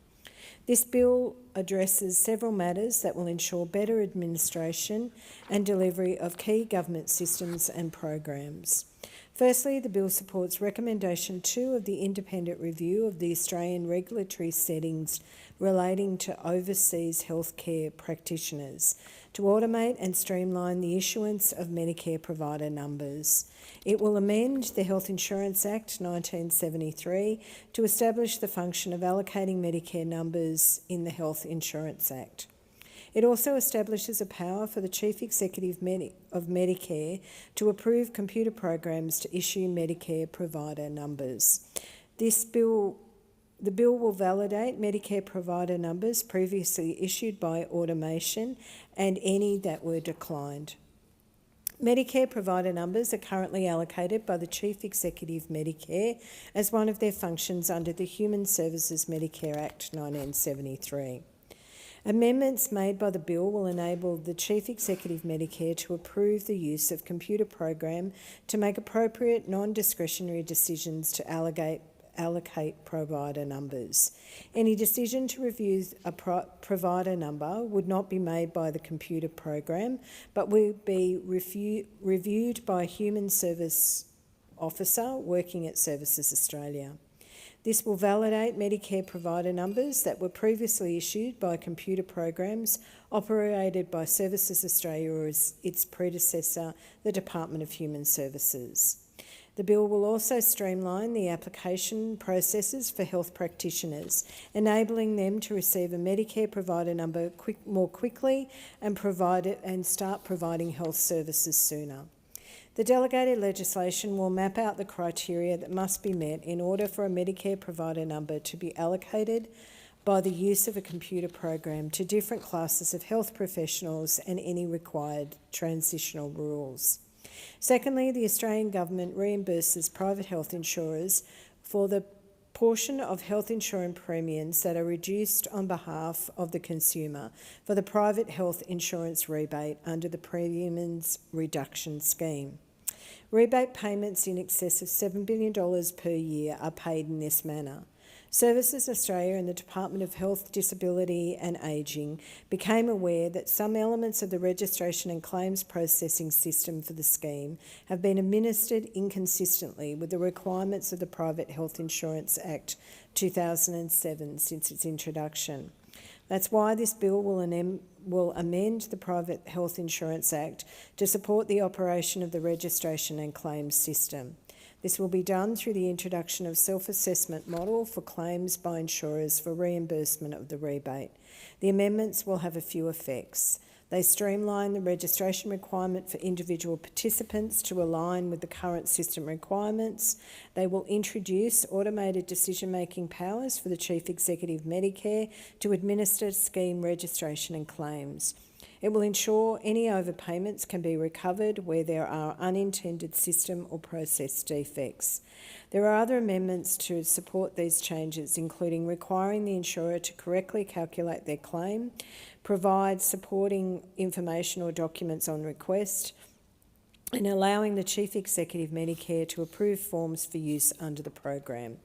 This bill addresses several matters that will ensure better administration and delivery of key government systems and programs. Firstly, the bill supports Recommendation 2 of the independent review of the Australian regulatory settings relating to overseas healthcare practitioners to automate and streamline the issuance of Medicare provider numbers. It will amend the Health Insurance Act 1973 to establish the function of allocating Medicare numbers in the Health Insurance Act. It also establishes a power for the Chief Executive of Medicare to approve computer programs to issue Medicare provider numbers. The bill will validate Medicare provider numbers previously issued by automation and any that were declined. Medicare provider numbers are currently allocated by the Chief Executive Medicare as one of their functions under the Human Services Medicare Act 1973. Amendments made by the bill will enable the Chief Executive Medicare to approve the use of computer program to make appropriate non-discretionary decisions to allocate provider numbers. Any decision to review a provider number would not be made by the computer program, but will be reviewed by a human service officer working at Services Australia. This will validate Medicare provider numbers that were previously issued by computer programs operated by Services Australia or its predecessor, the Department of Human Services. The bill will also streamline the application processes for health practitioners, enabling them to receive a Medicare provider number more quickly and start providing health services sooner. The delegated legislation will map out the criteria that must be met in order for a Medicare provider number to be allocated by the use of a computer program to different classes of health professionals and any required transitional rules. Secondly, the Australian Government reimburses private health insurers for the portion of health insurance premiums that are reduced on behalf of the consumer for the private health insurance rebate under the Premiums Reduction Scheme. Rebate payments in excess of $7 billion per year are paid in this manner. Services Australia and the Department of Health, Disability and Ageing became aware that some elements of the registration and claims processing system for the scheme have been administered inconsistently with the requirements of the Private Health Insurance Act 2007 since its introduction. That's why this bill will amend the Private Health Insurance Act to support the operation of the registration and claims system. This will be done through the introduction of self-assessment model for claims by insurers for reimbursement of the rebate. The amendments will have a few effects. They streamline the registration requirement for individual participants to align with the current system requirements. They will introduce automated decision-making powers for the Chief Executive Medicare to administer scheme registration and claims. It will ensure any overpayments can be recovered where there are unintended system or process defects. There are other amendments to support these changes, including requiring the insurer to correctly calculate their claim, provide supporting information or documents on request, and allowing the Chief Executive Medicare to approve forms for use under the program.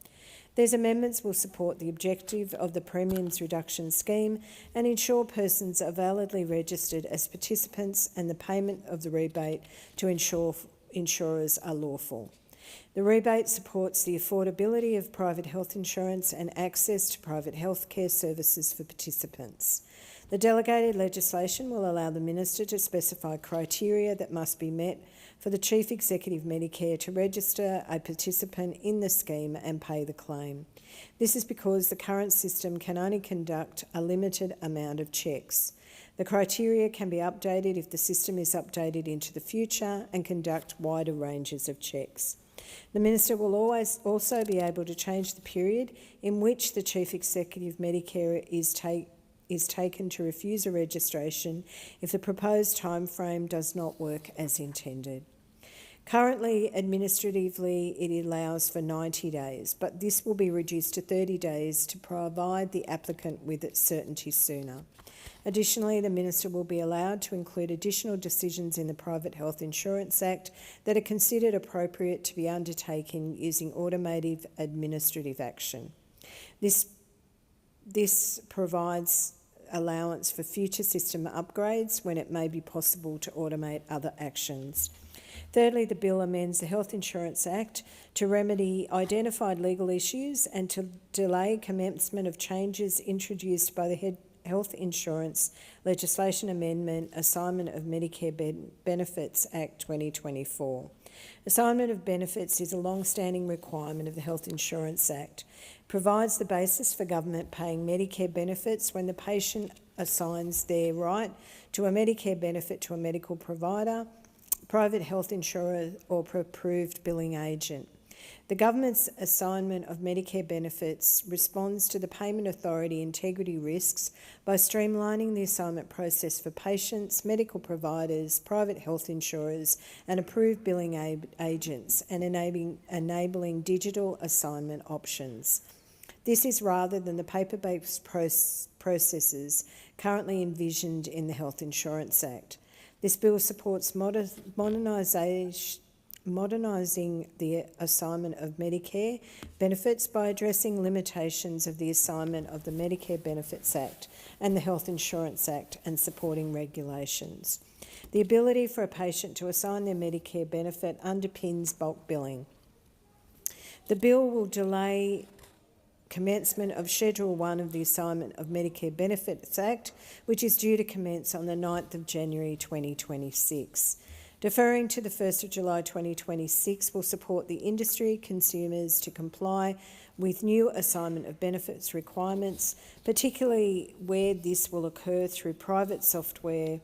These amendments will support the objective of the premiums reduction scheme and ensure persons are validly registered as participants, and the payment of the rebate to insurers are lawful. The rebate supports the affordability of private health insurance and access to private health care services for participants. The delegated legislation will allow the Minister to specify criteria that must be met for the Chief Executive Medicare to register a participant in the scheme and pay the claim. This is because the current system can only conduct a limited amount of checks. The criteria can be updated if the system is updated into the future and conduct wider ranges of checks. The Minister will always also be able to change the period in which the Chief Executive Medicare is taken to refuse a registration if the proposed timeframe does not work as intended. Currently, administratively, it allows for 90 days, but this will be reduced to 30 days to provide the applicant with certainty sooner. Additionally, the Minister will be allowed to include additional decisions in the Private Health Insurance Act that are considered appropriate to be undertaken using automated administrative action. This provides allowance for future system upgrades when it may be possible to automate other actions. Thirdly, the bill amends the Health Insurance Act to remedy identified legal issues and to delay commencement of changes introduced by the Health Insurance Legislation Amendment Assignment of Medicare Benefits Act 2024. Assignment of benefits is a long-standing requirement of the Health Insurance Act. It provides the basis for government paying Medicare benefits when the patient assigns their right to a Medicare benefit to a medical provider, private health insurer or approved billing agent. The government's assignment of Medicare benefits responds to the payment authority integrity risks by streamlining the assignment process for patients, medical providers, private health insurers and approved billing agents, and enabling digital assignment options. This is rather than the paper-based processes currently envisioned in the Health Insurance Act. This bill supports modernising the assignment of Medicare benefits by addressing limitations of the assignment of the Medicare Benefits Act and the Health Insurance Act and supporting regulations. The ability for a patient to assign their Medicare benefit underpins bulk billing. The bill will delay commencement of Schedule 1 of the Assignment of Medicare Benefits Act, which is due to commence on the 9th of January 2026. Deferring to the 1st of July 2026 will support the industry, consumers to comply with new assignment of benefits requirements, particularly where this will occur through private sector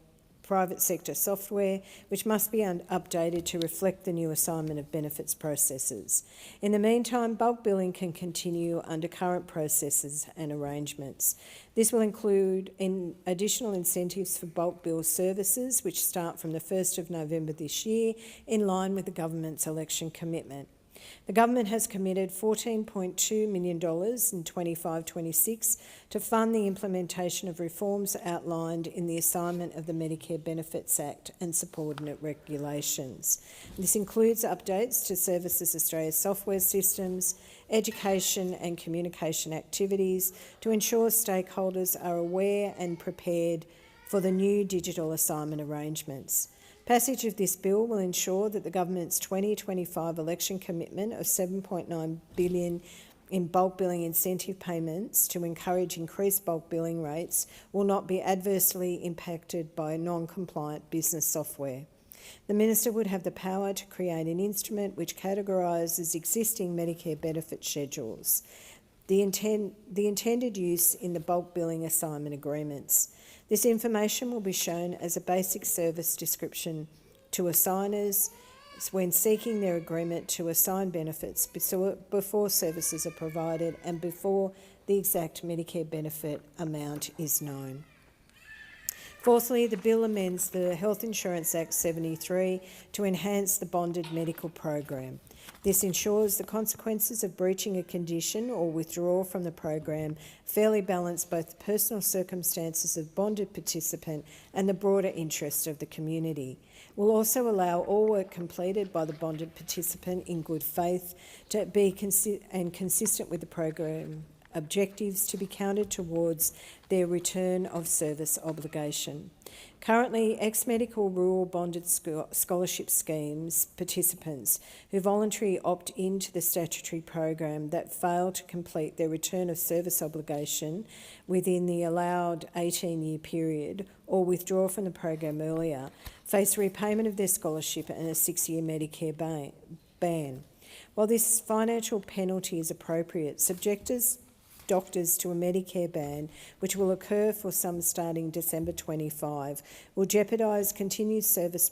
software, which must be updated to reflect the new assignment of benefits processes. In the meantime, bulk billing can continue under current processes and arrangements. This will include additional incentives for bulk bill services, which start from the 1st of November this year, in line with the government's election commitment. The government has committed $14.2 million in 25-26 to fund the implementation of reforms outlined in the Assignment of the Medicare Benefits Act and subordinate regulations. This includes updates to Services Australia software systems, education and communication activities to ensure stakeholders are aware and prepared for the new digital assignment arrangements. Passage of this bill will ensure that the government's 2025 election commitment of $7.9 billion in bulk billing incentive payments to encourage increased bulk billing rates will not be adversely impacted by non-compliant business software. The Minister would have the power to create an instrument which categorises existing Medicare benefit schedules, the intended use in the bulk billing assignment agreements. This information will be shown as a basic service description to assigners when seeking their agreement to assign benefits before services are provided and before the exact Medicare benefit amount is known. Fourthly, the bill amends the Health Insurance Act 73 to enhance the bonded medical program. This ensures the consequences of breaching a condition or withdrawal from the program fairly balance both the personal circumstances of the bonded participant and the broader interests of the community. It will also allow all work completed by the bonded participant in good faith to be consistent with the program objectives to be counted towards their return of service obligation. Currently, ex-medical rural bonded scholarship schemes participants who voluntarily opt into the statutory program that fail to complete their return of service obligation within the allowed 18-year period or withdraw from the program earlier face repayment of their scholarship and a 6-year Medicare ban. While this financial penalty is appropriate, subjectors doctors to a Medicare ban, which will occur for some starting December 25, will jeopardise continued service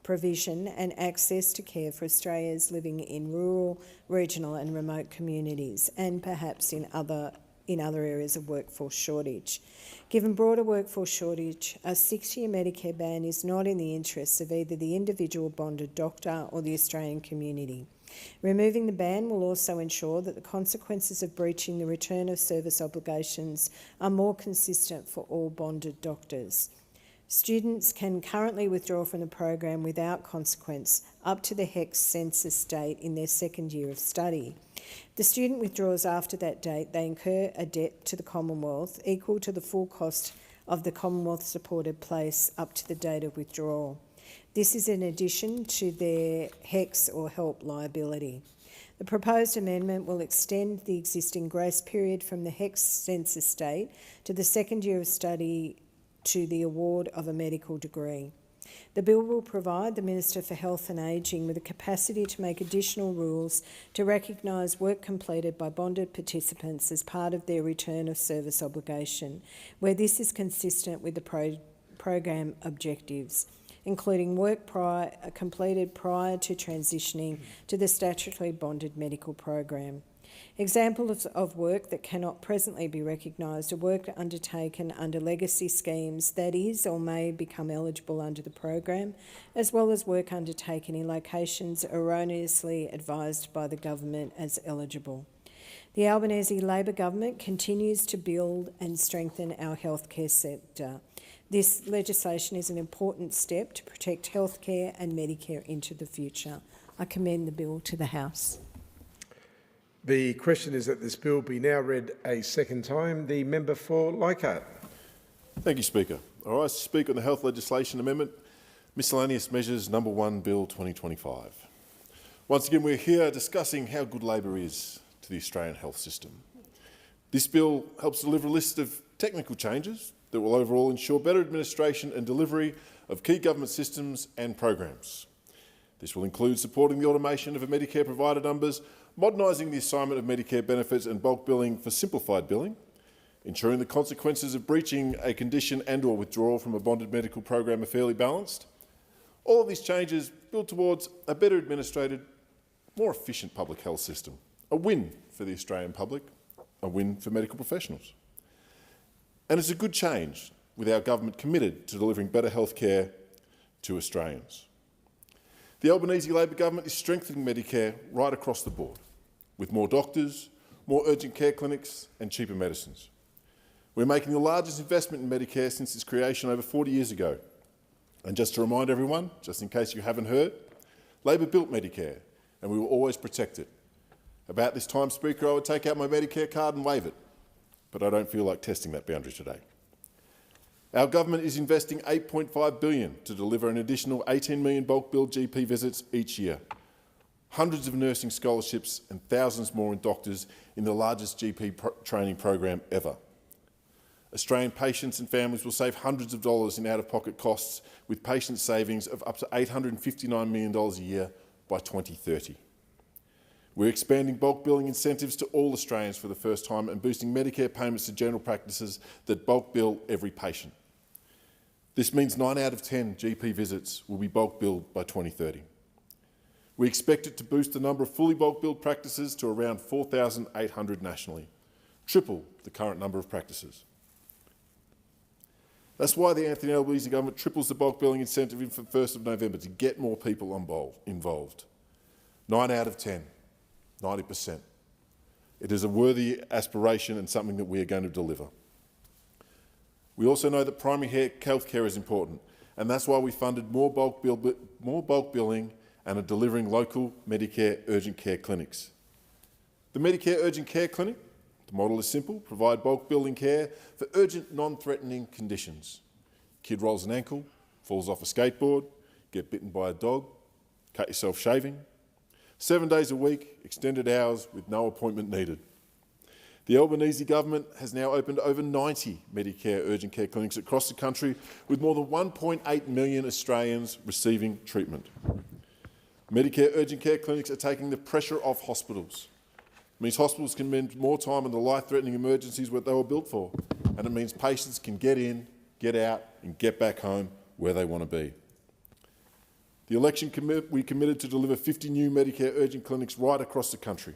provision and access to care for Australians living in rural, regional and remote communities, and perhaps in other areas of workforce shortage. Given broader workforce shortage, a 6-year Medicare ban is not in the interests of either the individual bonded doctor or the Australian community. Removing the ban will also ensure that the consequences of breaching the return of service obligations are more consistent for all bonded doctors. Students can currently withdraw from the program without consequence up to the HECS census date in their second year of study. If the student withdraws after that date, they incur a debt to the Commonwealth equal to the full cost of the Commonwealth-supported place up to the date of withdrawal. This is in addition to their HECS or HELP liability. The proposed amendment will extend the existing grace period from the HECS census date to the second year of study to the award of a medical degree. The bill will provide the Minister for Health and Ageing with the capacity to make additional rules to recognise work completed by bonded participants as part of their return of service obligation, where this is consistent with the program objectives, including work completed prior to transitioning to the statutorily bonded medical program. Examples of work that cannot presently be recognised are work undertaken under legacy schemes that is or may become eligible under the program, as well as work undertaken in locations erroneously advised by the government as eligible. The Albanese Labor government continues to build and strengthen our healthcare sector. This legislation is an important step to protect healthcare and Medicare into the future. I commend the bill to the House. The question is that this bill be now read a second time. The member for Leichhardt. Thank you, Speaker. I rise to speak on the Health Legislation Amendment, Miscellaneous Measures No. 1 Bill 2025. Once again, we're here discussing how good Labor is to the Australian health system. This bill helps deliver a list of technical changes that will overall ensure better administration and delivery of key government systems and programs. This will include supporting the automation of Medicare provider numbers, modernising the assignment of Medicare benefits and bulk billing for simplified billing, ensuring the consequences of breaching a condition and/or withdrawal from a bonded medical program are fairly balanced. All of these changes build towards a better administrated, more efficient public health system, a win for the Australian public, a win for medical professionals. And it's a good change, with our government committed to delivering better health care to Australians. The Albanese Labor government is strengthening Medicare right across the board, with more doctors, more urgent care clinics and cheaper medicines. We're making the largest investment in Medicare since its creation over 40 years ago. And just to remind everyone, just in case you haven't heard, Labor built Medicare and we will always protect it. About this time, Speaker, I would take out my Medicare card and waive it, but I don't feel like testing that boundary today. Our government is investing $8.5 billion to deliver an additional 18 million bulk billed GP visits each year, hundreds of nursing scholarships and thousands more in doctors in the largest GP training program ever. Australian patients and families will save hundreds of dollars in out-of-pocket costs, with patient savings of up to $859 million a year by 2030. We're expanding bulk billing incentives to all Australians for the first time and boosting Medicare payments to general practices that bulk bill every patient. This means 9 out of 10 GP visits will be bulk billed by 2030. We expect it to boost the number of fully bulk billed practices to around 4,800 nationally, triple the current number of practices. That's why the Anthony Albanese government triples the bulk billing incentive for 1st of November to get more people involved. 9 out of 10, 90%. It is a worthy aspiration and something that we are going to deliver. We also know that primary health care is important, and that's why we funded more bulk billing and are delivering local Medicare urgent care clinics. The Medicare urgent care clinic, the model is simple: provide bulk billing care for urgent, non-threatening conditions. Kid rolls an ankle, falls off a skateboard, get bitten by a dog, cut yourself shaving. 7 days a week, extended hours with no appointment needed. The Albanese government has now opened over 90 Medicare urgent care clinics across the country, with more than 1.8 million Australians receiving treatment. Medicare urgent care clinics are taking the pressure off hospitals. It means hospitals can spend more time on the life-threatening emergencies what they were built for, and it means patients can get in, get out and get back home where they want to be. The election we committed to deliver 50 new Medicare urgent clinics right across the country.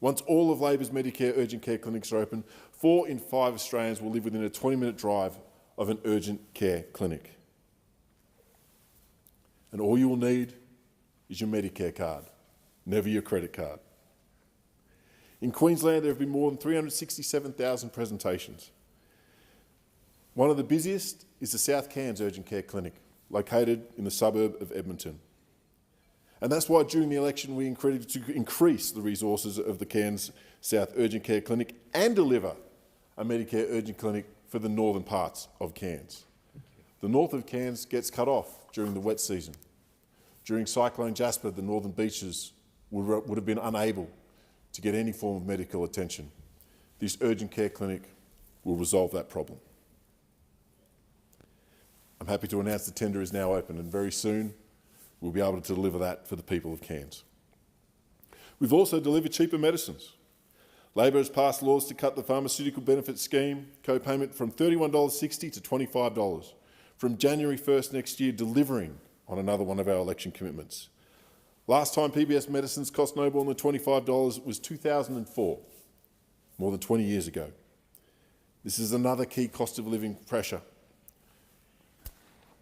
Once all of Labor's Medicare urgent care clinics are open, 4 in 5 Australians will live within a 20-minute drive of an urgent care clinic. And all you will need is your Medicare card, never your credit card. In Queensland, there have been more than 367,000 presentations. One of the busiest is the South Cairns Urgent Care Clinic, located in the suburb of Edmonton. And that's why during the election we increase the resources of the Cairns South Urgent Care Clinic and deliver a Medicare urgent clinic for the northern parts of Cairns. The north of Cairns gets cut off during the wet season. During Cyclone Jasper, the northern beaches would have been unable to get any form of medical attention. This urgent care clinic will resolve that problem. I'm happy to announce the tender is now open, and very soon we'll be able to deliver that for the people of Cairns. We've also delivered cheaper medicines. Labor has passed laws to cut the pharmaceutical benefit scheme co-payment from $31.60 to $25 from January 1st next year, delivering on another one of our election commitments. Last time PBS medicines cost no more than $25 was 2004, more than 20 years ago. This is another key cost of living pressure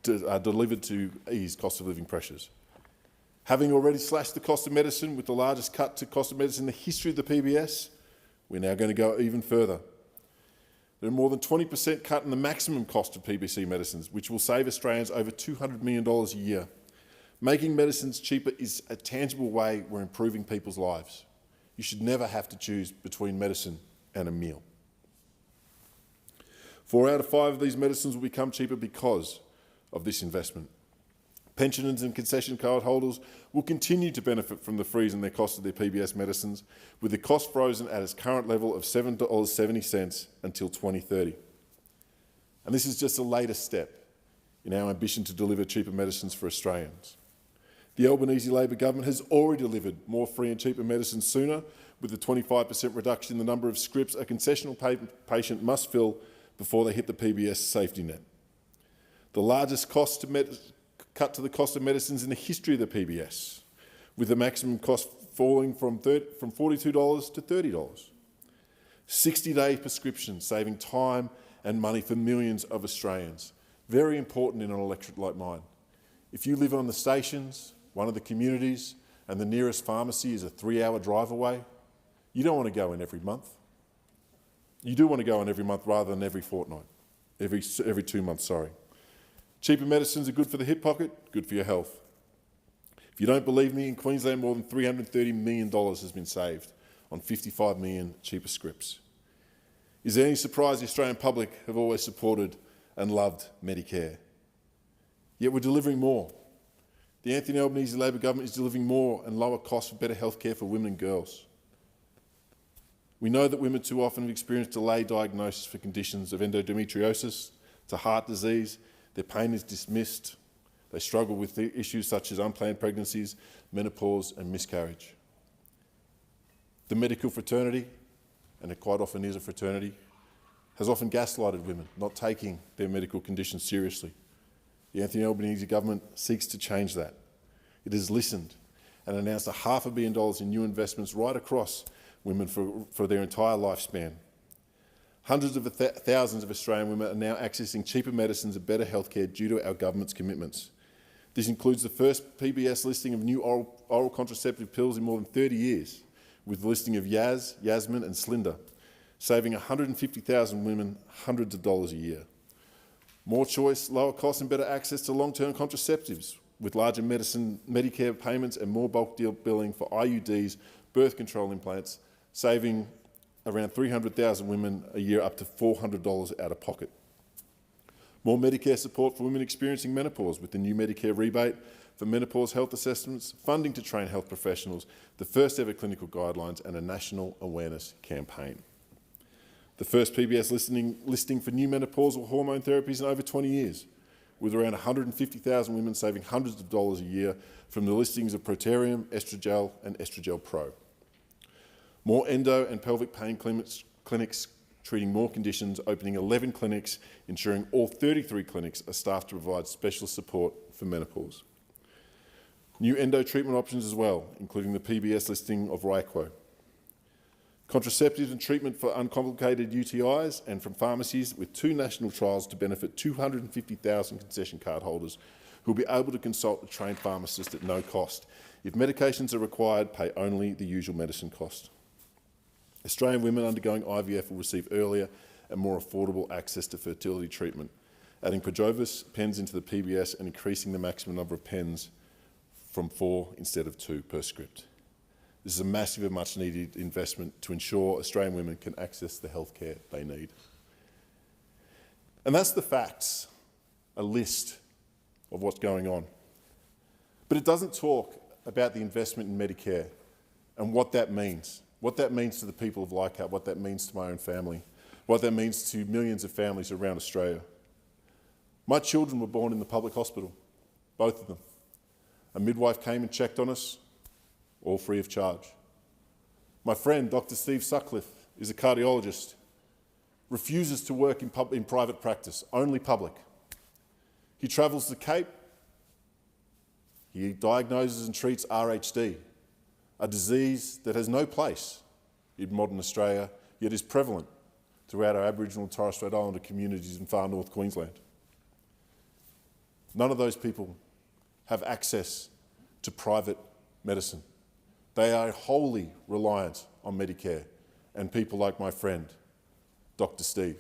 delivered to ease cost of living pressures. Having already slashed the cost of medicine with the largest cut to cost of medicine in the history of the PBS, we're now going to go even further. There are more than 20% cut in the maximum cost of PBC medicines, which will save Australians over $200 million a year. Making medicines cheaper is a tangible way we're improving people's lives. You should never have to choose between medicine and a meal. 4 out of 5 of these medicines will become cheaper because of this investment. Pensioners and concession card holders will continue to benefit from the freeze in their cost of their PBS medicines, with the cost frozen at its current level of $7.70 until 2030. And this is just the latest step in our ambition to deliver cheaper medicines for Australians. The Albanese Labor government has already delivered more free and cheaper medicines sooner, with a 25% reduction in the number of scripts a concessional patient must fill before they hit the PBS safety net. The largest cut to the cost of medicines in the history of the PBS, with the maximum cost falling from $42 to $30. 60-day prescriptions, saving time and money for millions of Australians. Very important in an electorate like mine. If you live on the stations, one of the communities, and the nearest pharmacy is a 3-hour drive away, you don't want to go in every month. You do want to go in every month rather than every fortnight, every 2 months, sorry. Cheaper medicines are good for the hip pocket, good for your health. If you don't believe me, in Queensland more than $330 million has been saved on 55 million cheaper scripts. Is there any surprise the Australian public have always supported and loved Medicare? Yet we're delivering more. The Anthony Albanese Labor government is delivering more and lower costs for better health care for women and girls. We know that women too often have experienced delayed diagnosis for conditions of endometriosis to heart disease. Their pain is dismissed. They struggle with issues such as unplanned pregnancies, menopause and miscarriage. The medical fraternity, and it quite often is a fraternity, has often gaslighted women, not taking their medical conditions seriously. The Anthony Albanese government seeks to change that. It has listened and announced $500 million in new investments right across women for their entire lifespan. Hundreds of thousands of Australian women are now accessing cheaper medicines and better healthcare due to our government's commitments. This includes the first PBS listing of new oral contraceptive pills in more than 30 years, with the listing of Yaz, Yasmin and Slinda, saving 150,000 women hundreds of dollars a year. More choice, lower costs and better access to long-term contraceptives, with larger Medicare payments and more bulk deal billing for IUDs, birth control implants, saving around 300,000 women a year up to $400 out of pocket. More Medicare support for women experiencing menopause with the new Medicare rebate for menopause health assessments, funding to train health professionals, the first ever clinical guidelines and a national awareness campaign. The first PBS listing for new menopausal hormone therapies in over 20 years, with around 150,000 women saving hundreds of dollars a year from the listings of Proterium, Estrogel and Estrogel Pro. More endo and pelvic pain clinics treating more conditions, opening 11 clinics, ensuring all 33 clinics are staffed to provide special support for menopause. New endo treatment options as well, including the PBS listing of Ryquo. Contraceptives and treatment for uncomplicated UTIs, and from pharmacies with 2 national trials to benefit 250,000 concession card holders who will be able to consult a trained pharmacist at no cost. If medications are required, pay only the usual medicine cost. Australian women undergoing IVF will receive earlier and more affordable access to fertility treatment, adding Projovis pens into the PBS and increasing the maximum number of pens from 4 instead of 2 per script. This is a massive and much needed investment to ensure Australian women can access the healthcare they need. And that's the facts, a list of what's going on. But it doesn't talk about the investment in Medicare and what that means to the people of Leichhardt, what that means to my own family, what that means to millions of families around Australia. My children were born in the public hospital, both of them. A midwife came and checked on us, all free of charge. My friend, Dr. Steve Sutcliffe, is a cardiologist, refuses to work in private practice, only public. He travels the Cape. He diagnoses and treats RHD, a disease that has no place in modern Australia, yet is prevalent throughout our Aboriginal and Torres Strait Islander communities in far north Queensland. None of those people have access to private medicine. They are wholly reliant on Medicare and people like my friend, Dr. Steve.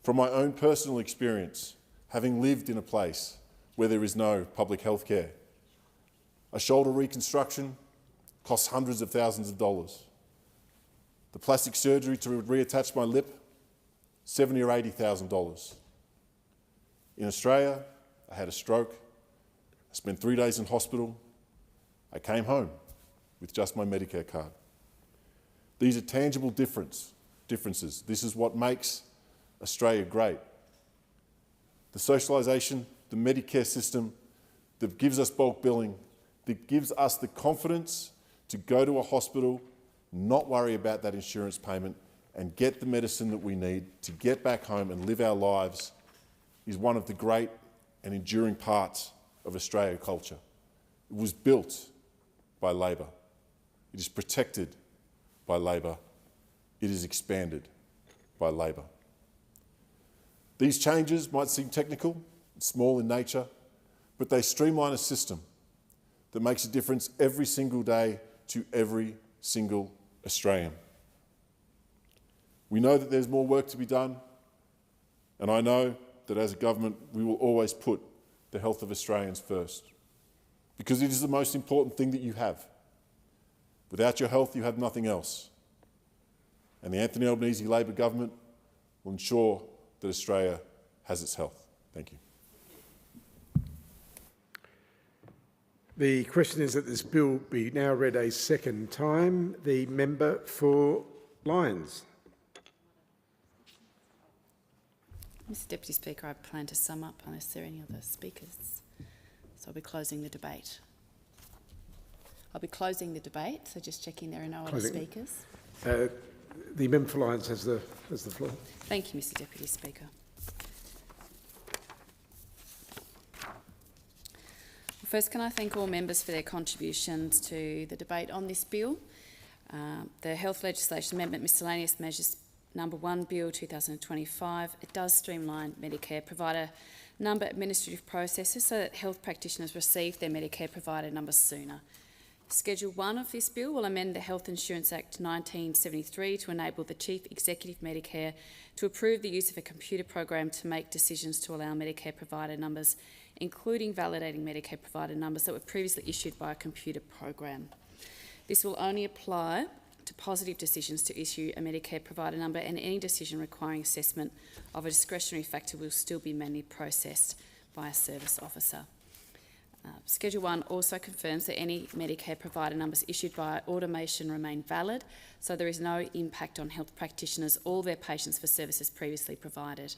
From my own personal experience, having lived in a place where there is no public health care, a shoulder reconstruction costs hundreds of thousands of dollars. The plastic surgery to reattach my lip, $70,000 or $80,000. In Australia, I had a stroke. I spent 3 days in hospital. I came home with just my Medicare card. These are tangible differences. This is what makes Australia great. The socialisation, the Medicare system that gives us bulk billing, that gives us the confidence to go to a hospital, not worry about that insurance payment, and get the medicine that we need to get back home and live our lives, is one of the great and enduring parts of Australian culture. It was built by Labor. It is protected by Labor. It is expanded by Labor. These changes might seem technical, small in nature, but they streamline a system that makes a difference every single day to every single Australian. We know that there's more work to be done, and I know that as a government we will always put the health of Australians first, because it is the most important thing that you have. Without your health, you have nothing else. And the Anthony Albanese Labor government will ensure that Australia has its health. Thank you. The question is that this bill be now read a second time. The member for Lyons. Mr Deputy Speaker, I plan to sum up unless there are any other speakers. So I'll be closing the debate. So just checking there are no other speakers. The member for Lyons has the floor. Thank you, Mr Deputy Speaker. First, can I thank all members for their contributions to the debate on this bill. The Health Legislation Amendment Miscellaneous Measures Number 1 Bill 2025, it does streamline Medicare provider number administrative processes so that health practitioners receive their Medicare provider numbers sooner. Schedule 1 of this bill will amend the Health Insurance Act 1973 to enable the Chief Executive Medicare to approve the use of a computer program to make decisions to allow Medicare provider numbers, including validating Medicare provider numbers that were previously issued by a computer program. This will only apply to positive decisions to issue a Medicare provider number, and any decision requiring assessment of a discretionary factor will still be manually processed by a service officer. Schedule 1 also confirms that any Medicare provider numbers issued by automation remain valid, so there is no impact on health practitioners or their patients for services previously provided.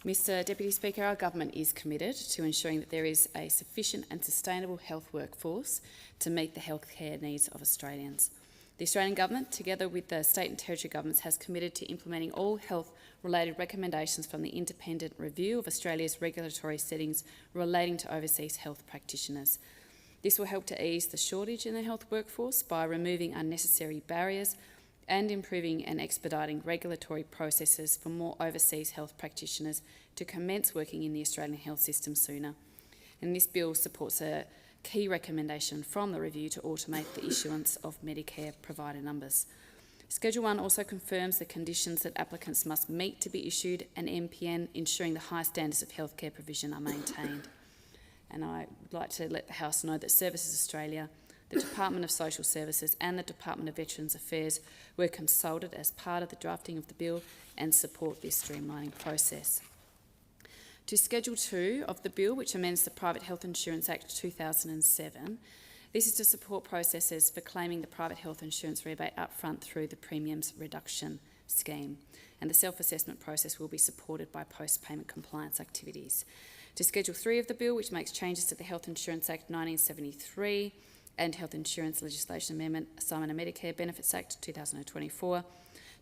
Mr Deputy Speaker, our government is committed to ensuring that there is a sufficient and sustainable health workforce to meet the healthcare needs of Australians. The Australian Government, together with the state and territory governments, has committed to implementing all health-related recommendations from the independent review of Australia's regulatory settings relating to overseas health practitioners. This will help to ease the shortage in the health workforce by removing unnecessary barriers and improving and expediting regulatory processes for more overseas health practitioners to commence working in the Australian health system sooner. And this bill supports a key recommendation from the review to automate the issuance of Medicare provider numbers. Schedule 1 also confirms the conditions that applicants must meet to be issued an MPN, ensuring the high standards of healthcare provision are maintained. And I would like to let the House know that Services Australia, the Department of Social Services and the Department of Veterans Affairs were consulted as part of the drafting of the bill and support this streamlining process. To Schedule 2 of the bill, which amends the Private Health Insurance Act 2007, this is to support processes for claiming the private health insurance rebate upfront through the premiums reduction scheme, and the self-assessment process will be supported by post-payment compliance activities. To Schedule 3 of the bill, which makes changes to the Health Insurance Act 1973 and Health Insurance Legislation Amendment, Assignment of Medicare Benefits Act 2024,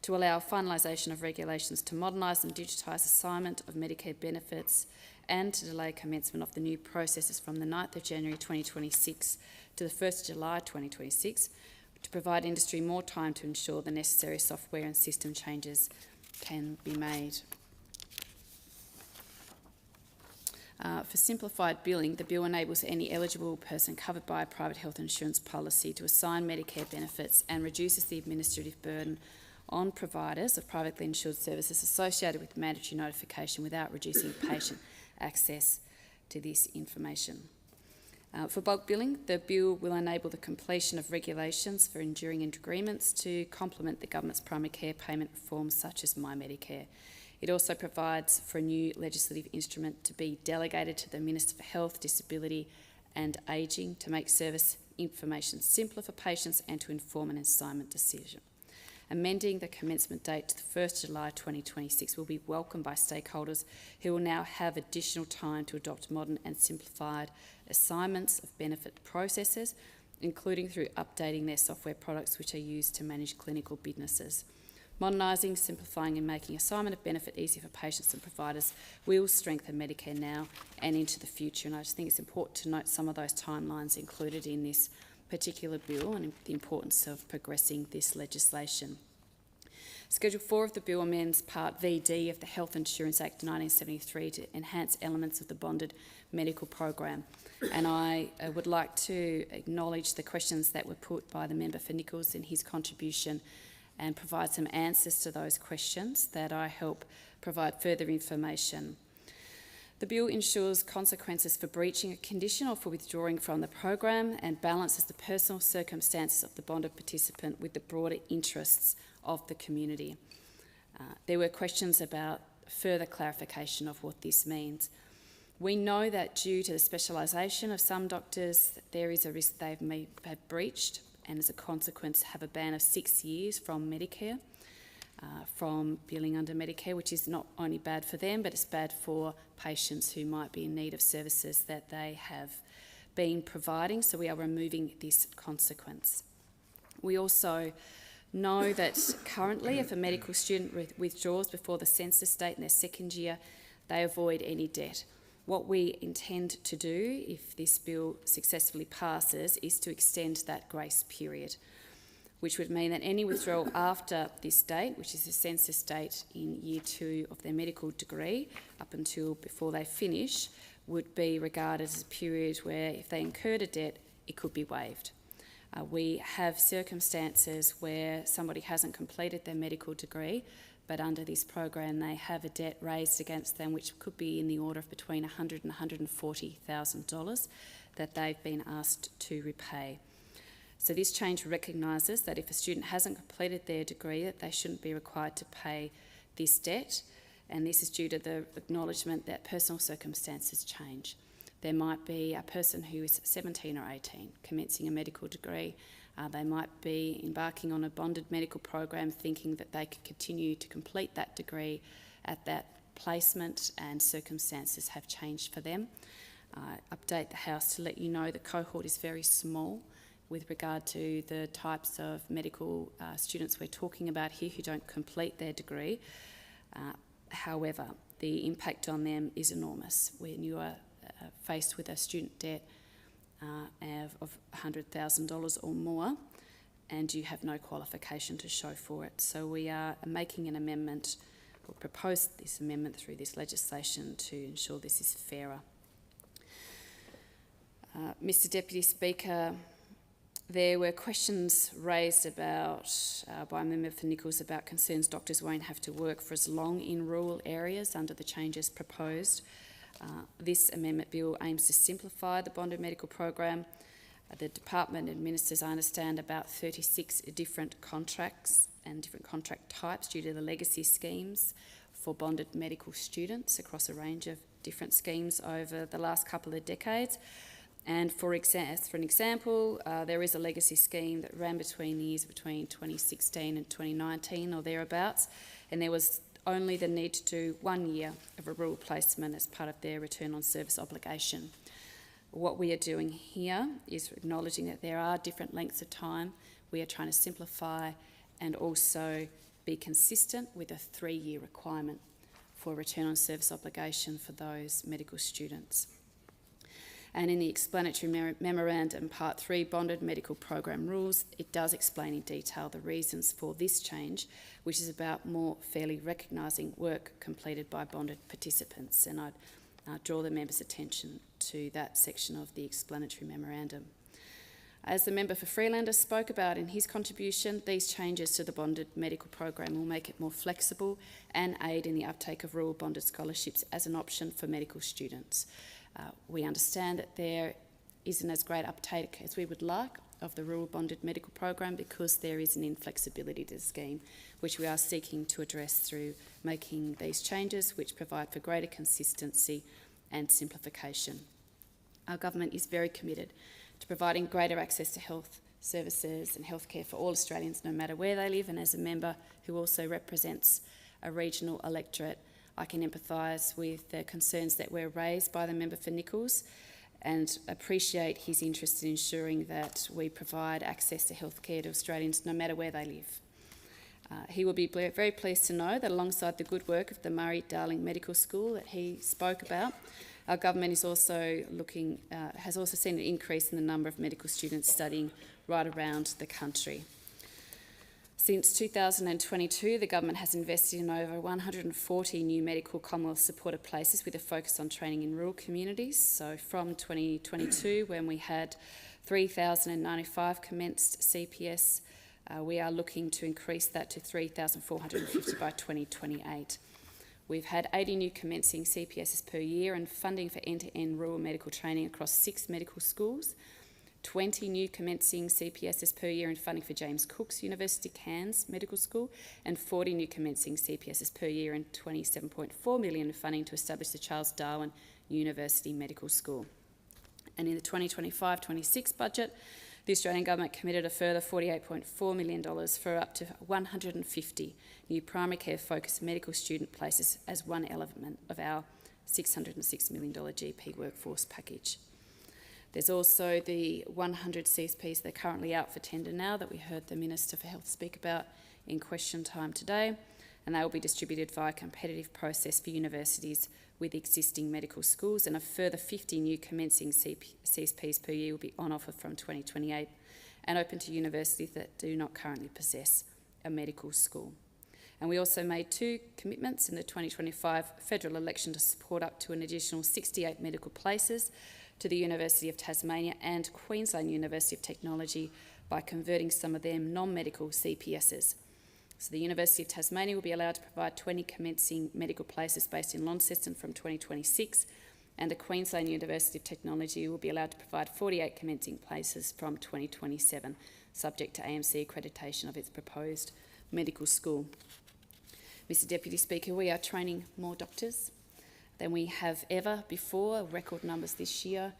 to allow finalisation of regulations to modernise and digitise assignment of Medicare benefits and to delay commencement of the new processes from the 9th of January 2026 to the 1st of July 2026, to provide industry more time to ensure the necessary software and system changes can be made. For simplified billing, the bill enables any eligible person covered by a private health insurance policy to assign Medicare benefits and reduces the administrative burden on providers of privately insured services associated with mandatory notification without reducing patient access to this information. For bulk billing, the bill will enable the completion of regulations for enduring agreements to complement the government's primary care payment reforms such as My Medicare. It also provides for a new legislative instrument to be delegated to the Minister for Health, Disability and Ageing to make service information simpler for patients and to inform an assignment decision. Amending the commencement date to the 1st of July 2026 will be welcomed by stakeholders who will now have additional time to adopt modern and simplified assignments of benefit processes, including through updating their software products which are used to manage clinical businesses. Modernising, simplifying and making assignment of benefit easy for patients and providers will strengthen Medicare now and into the future, and I just think it's important to note some of those timelines included in this particular bill and the importance of progressing this legislation. Schedule 4 of the bill amends Part VD of the Health Insurance Act 1973 to enhance elements of the bonded medical program. And I would like to acknowledge the questions that were put by the member for Nichols in his contribution and provide some answers to those questions that I hope provide further information. The bill ensures consequences for breaching a condition or for withdrawing from the program and balances the personal circumstances of the bonded participant with the broader interests of the community. There were questions about further clarification of what this means. We know that due to the specialisation of some doctors, there is a risk they may have breached and as a consequence have a ban of 6 years from Medicare. From billing under Medicare, which is not only bad for them, but it's bad for patients who might be in need of services that they have been providing, so we are removing this consequence. We also know that currently if a medical student withdraws before the census date in their second year, they avoid any debt. What we intend to do, if this bill successfully passes, is to extend that grace period. which would mean that any withdrawal after this date, which is the census date in year 2 of their medical degree, up until before they finish, would be regarded as a period where if they incurred a debt, it could be waived. We have circumstances where somebody hasn't completed their medical degree, but under this program they have a debt raised against them which could be in the order of between $100,000 and $140,000 that they've been asked to repay. So this change recognises that if a student hasn't completed their degree, that they shouldn't be required to pay this debt, and this is due to the acknowledgement that personal circumstances change. There might be a person who is 17 or 18 commencing a medical degree. They might be embarking on a bonded medical program thinking that they could continue to complete that degree at that placement, and circumstances have changed for them. Update the House to let you know the cohort is very small with regard to the types of medical students we're talking about here who don't complete their degree. However, the impact on them is enormous. When you are faced with a student debt of $100,000 or more, and you have no qualification to show for it. So we are making an amendment, or propose this amendment through this legislation to ensure this is fairer. Mr Deputy Speaker, there were questions raised about by a member for Nichols about concerns doctors won't have to work for as long in rural areas under the changes proposed. This amendment bill aims to simplify the bonded medical program. The department administers, I understand, about 36 different contracts and different contract types due to the legacy schemes for bonded medical students across a range of different schemes over the last couple of decades. And for an example, there is a legacy scheme that ran between the years between 2016 and 2019 or thereabouts, and there was only the need to do 1 year of a rural placement as part of their return on service obligation. What we are doing here is acknowledging that there are different lengths of time. We are trying to simplify and also be consistent with a 3-year requirement for return on service obligation for those medical students. And in the explanatory memorandum, Part 3, Bonded Medical Program Rules, it does explain in detail the reasons for this change, which is about more fairly recognising work completed by bonded participants. And I'd draw the members' attention to that section of the explanatory memorandum. As the member for Freelander spoke about in his contribution, these changes to the bonded medical program will make it more flexible and aid in the uptake of rural bonded scholarships as an option for medical students. We understand that there isn't as great uptake as we would like of the rural bonded medical program because there is an inflexibility to the scheme, which we are seeking to address through making these changes which provide for greater consistency and simplification. Our government is very committed to providing greater access to health services and healthcare for all Australians, no matter where they live, and as a member who also represents a regional electorate, I can empathise with the concerns that were raised by the member for Nichols and appreciate his interest in ensuring that we provide access to healthcare to Australians no matter where they live. He will be very pleased to know that alongside the good work of the Murray-Darling Medical School that he spoke about, our government is also has also seen an increase in the number of medical students studying right around the country. Since 2022, the government has invested in over 140 new medical Commonwealth supported places with a focus on training in rural communities. So from 2022, when we had 3,095 commenced CPS, we are looking to increase that to 3,450 by 2028. We've had 80 new commencing CPSs per year and funding for end-to-end rural medical training across 6 medical schools, 20 new commencing CPSs per year and funding for James Cook's University Cairns Medical School, and 40 new commencing CPSs per year and $27.4 million funding to establish the Charles Darwin University Medical School. And in the 2025-26 budget, the Australian Government committed a further $48.4 million for up to 150 new primary care focused medical student places as one element of our $606 million GP workforce package. There's also the 100 CSPs that are currently out for tender now that we heard the Minister for Health speak about in question time today, and they will be distributed via a competitive process for universities with existing medical schools, and a further 50 new commencing CSPs per year will be on offer from 2028 and open to universities that do not currently possess a medical school. And we also made 2 commitments in the 2025 federal election to support up to an additional 68 medical places to the University of Tasmania and Queensland University of Technology by converting some of them non-medical CPSs. So the University of Tasmania will be allowed to provide 20 commencing medical places based in Launceston from 2026, and the Queensland University of Technology will be allowed to provide 48 commencing places from 2027, subject to AMC accreditation of its proposed medical school. Mr Deputy Speaker, we are training more doctors than we have ever before, record numbers this year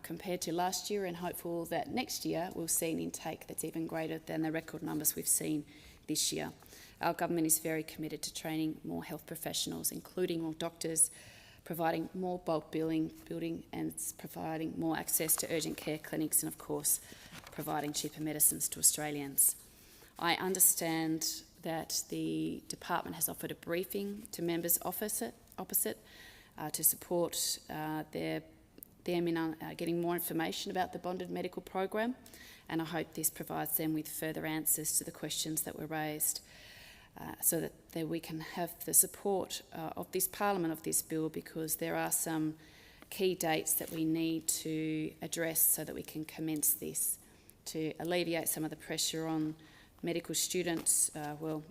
compared to last year, and hopeful that next year we'll see an intake that's even greater than the record numbers we've seen this year. Our government is very committed to training more health professionals, including more doctors, providing more bulk building and providing more access to urgent care clinics, and of course providing cheaper medicines to Australians. I understand that the department has offered a briefing to members opposite to support them in getting more information about the bonded medical program, and I hope this provides them with further answers to the questions that were raised so that we can have the support of this Parliament of this bill, because there are some key dates that we need to address so that we can commence this to alleviate some of the pressure on medical students,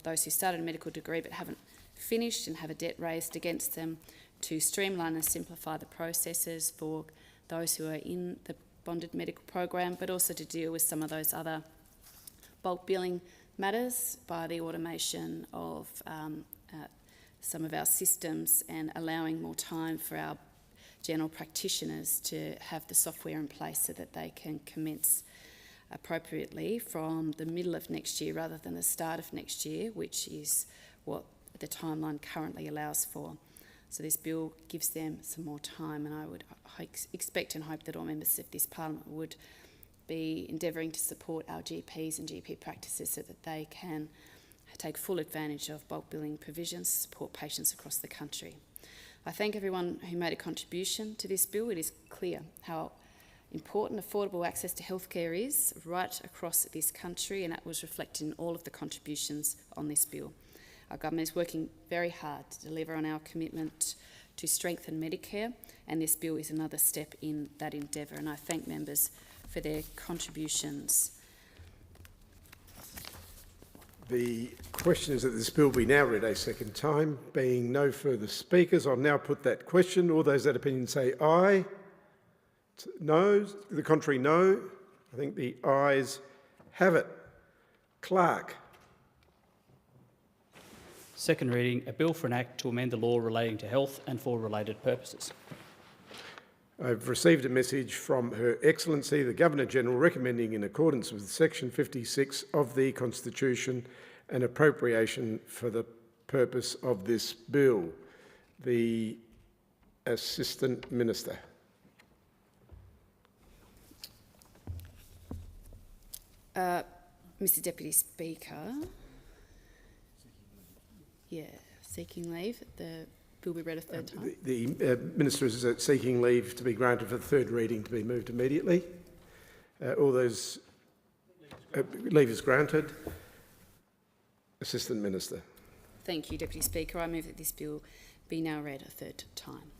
those who started a medical degree but haven't finished and have a debt raised against them, to streamline and simplify the processes for those who are in the bonded medical program, but also to deal with some of those other bulk billing matters by the automation of some of our systems and allowing more time for our general practitioners to have the software in place so that they can commence appropriately from the middle of next year rather than the start of next year, which is what the timeline currently allows for. So this bill gives them some more time, and I would expect and hope that all members of this Parliament would be endeavouring to support our GPs and GP practices so that they can take full advantage of bulk billing provisions to support patients across the country. I thank everyone who made a contribution to this bill. It is clear how important affordable access to healthcare is right across this country, and that was reflected in all of the contributions on this bill. Our government is working very hard to deliver on our commitment to strengthen Medicare, and this bill is another step in that endeavour, and I thank members for their contributions. The question is that this bill be now read a second time. Being no further speakers, I'll now put that question. All those that opinion say aye. No. The contrary, no. I think the ayes have it. Clerk. Second reading, a bill for an act to amend the law relating to health and for related purposes. I've received a message from Her Excellency the Governor-General recommending, in accordance with Section 56 of the Constitution, an appropriation for the purpose of this bill. The Assistant Minister. Mr Deputy Speaker, seeking leave. The bill be read a third time. The Minister is seeking leave to be granted for the third reading to be moved immediately. All those... leave is granted. Assistant Minister. Thank you, Deputy Speaker. I move that this bill be now read a third time.